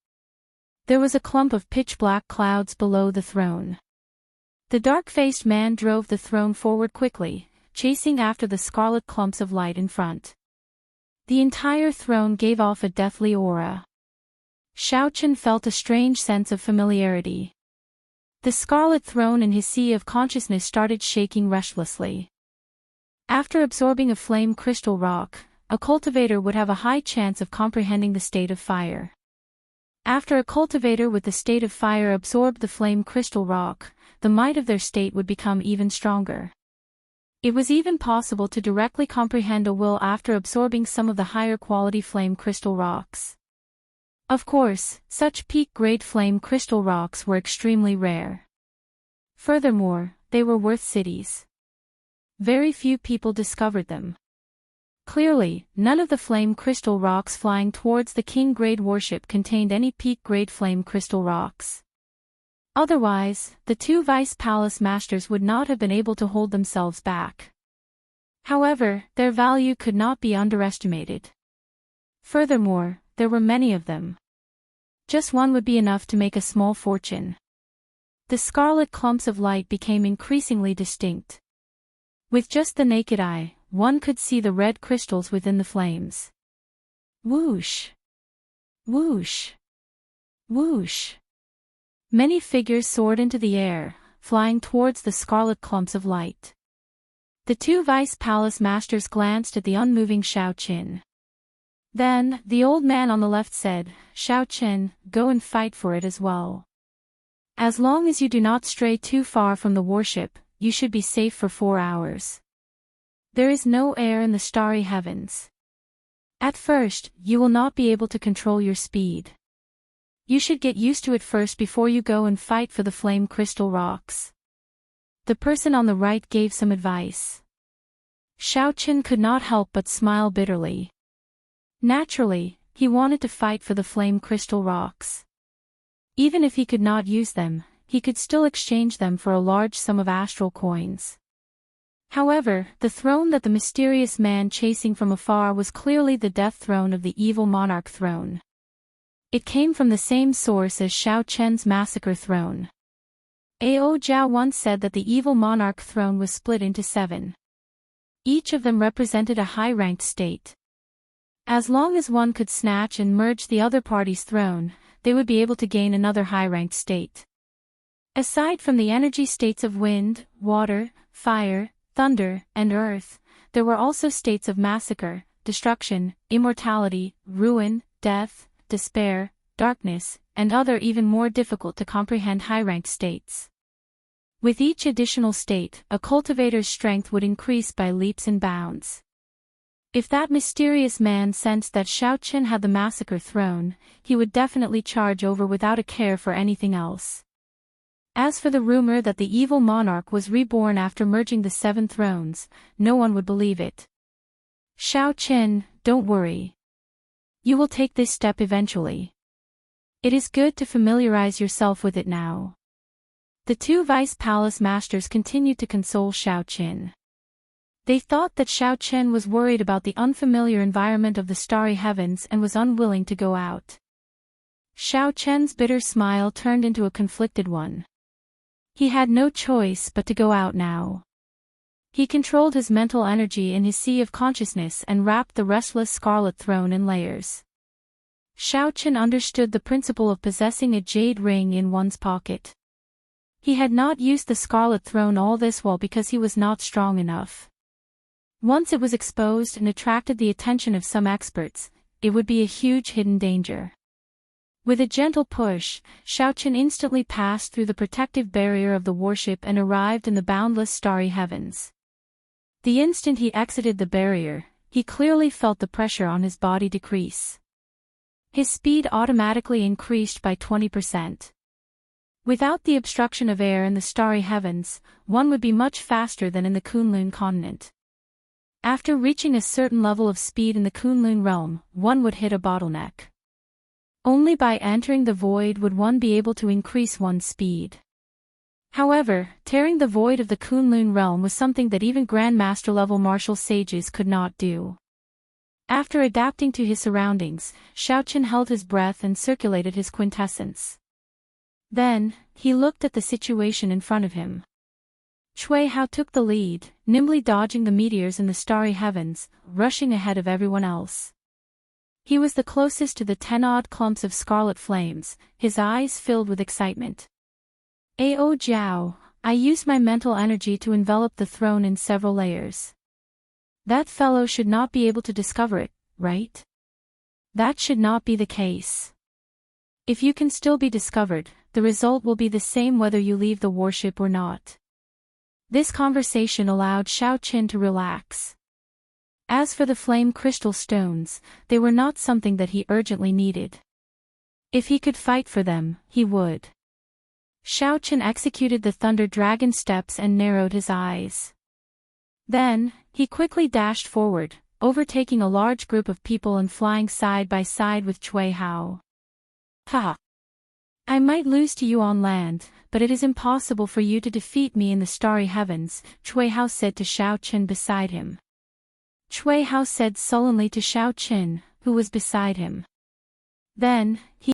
There was a clump of pitch-black clouds below the throne. The dark-faced man drove the throne forward quickly, chasing after the scarlet clumps of light in front. The entire throne gave off a deathly aura. Xiao Chen felt a strange sense of familiarity. The scarlet throne in his sea of consciousness started shaking restlessly. After absorbing a flame crystal rock, a cultivator would have a high chance of comprehending the state of fire. After a cultivator with the state of fire absorbed the flame crystal rock, the might of their state would become even stronger. It was even possible to directly comprehend a will after absorbing some of the higher quality flame crystal rocks. Of course, such peak-grade flame crystal rocks were extremely rare. Furthermore, they were worth cities. Very few people discovered them. Clearly, none of the flame crystal rocks flying towards the king-grade warship contained any peak-grade flame crystal rocks. Otherwise, the 2 vice palace masters would not have been able to hold themselves back. However, their value could not be underestimated. Furthermore, there were many of them. Just one would be enough to make a small fortune. The scarlet clumps of light became increasingly distinct. With just the naked eye, one could see the red crystals within the flames. Whoosh! Whoosh! Whoosh! Many figures soared into the air, flying towards the scarlet clumps of light. The 2 vice palace masters glanced at the unmoving Xiao Chen. Then, the old man on the left said, "Xiao Chen, go and fight for it as well. As long as you do not stray too far from the warship, you should be safe for 4 hours. There is no air in the starry heavens. At first, you will not be able to control your speed. You should get used to it first before you go and fight for the flame crystal rocks." The person on the right gave some advice. Xiao Chen could not help but smile bitterly. Naturally, he wanted to fight for the flame crystal rocks. Even if he could not use them, he could still exchange them for a large sum of astral coins. However, the throne that the mysterious man chasing from afar was clearly the death throne of the evil monarch throne. It came from the same source as Xiao Chen's massacre throne. Ao Jiao once said that the evil monarch throne was split into 7. Each of them represented a high-ranked state. As long as one could snatch and merge the other party's throne, they would be able to gain another high-ranked state. Aside from the energy states of wind, water, fire, thunder, and earth, there were also states of massacre, destruction, immortality, ruin, death, despair, darkness, and other even more difficult to comprehend high-ranked states. With each additional state, a cultivator's strength would increase by leaps and bounds. If that mysterious man sensed that Xiao Qin had the massacre throne, he would definitely charge over without a care for anything else. As for the rumor that the evil monarch was reborn after merging the 7 thrones, no one would believe it. Xiao Qin, don't worry. You will take this step eventually. It is good to familiarize yourself with it now. The 2 vice palace masters continued to console Xiao Qin. They thought that Xiao Qin was worried about the unfamiliar environment of the starry heavens and was unwilling to go out. Xiao Qin's bitter smile turned into a conflicted one. He had no choice but to go out now. He controlled his mental energy in his sea of consciousness and wrapped the restless scarlet throne in layers. Xiao Qin understood the principle of possessing a jade ring in one's pocket. He had not used the scarlet throne all this while because he was not strong enough. Once it was exposed and attracted the attention of some experts, it would be a huge hidden danger. With a gentle push, Xiao Qin instantly passed through the protective barrier of the warship and arrived in the boundless starry heavens. The instant he exited the barrier, he clearly felt the pressure on his body decrease. His speed automatically increased by 20%. Without the obstruction of air in the starry heavens, one would be much faster than in the Kunlun continent. After reaching a certain level of speed in the Kunlun realm, one would hit a bottleneck. Only by entering the void would one be able to increase one's speed. However, tearing the void of the Kunlun realm was something that even Grandmaster-level martial sages could not do. After adapting to his surroundings, Xiao Qin held his breath and circulated his quintessence. Then, he looked at the situation in front of him. Cui Hao took the lead, nimbly dodging the meteors in the starry heavens, rushing ahead of everyone else. He was the closest to the 10-odd clumps of scarlet flames, his eyes filled with excitement. Ao Jiao, I used my mental energy to envelop the throne in several layers. That fellow should not be able to discover it, right? That should not be the case. If you can still be discovered, the result will be the same whether you leave the warship or not. This conversation allowed Xiao Qin to relax. As for the flame crystal stones, they were not something that he urgently needed. If he could fight for them, he would. Xiao Qin executed the Thunder Dragon steps and narrowed his eyes. Then, he quickly dashed forward, overtaking a large group of people and flying side by side with Cui Hao. Ha! I might lose to you on land, but it is impossible for you to defeat me in the starry heavens, Cui Hao said to Xiao Qin beside him. Cui Hao said sullenly to Xiao Qin, who was beside him. Then, he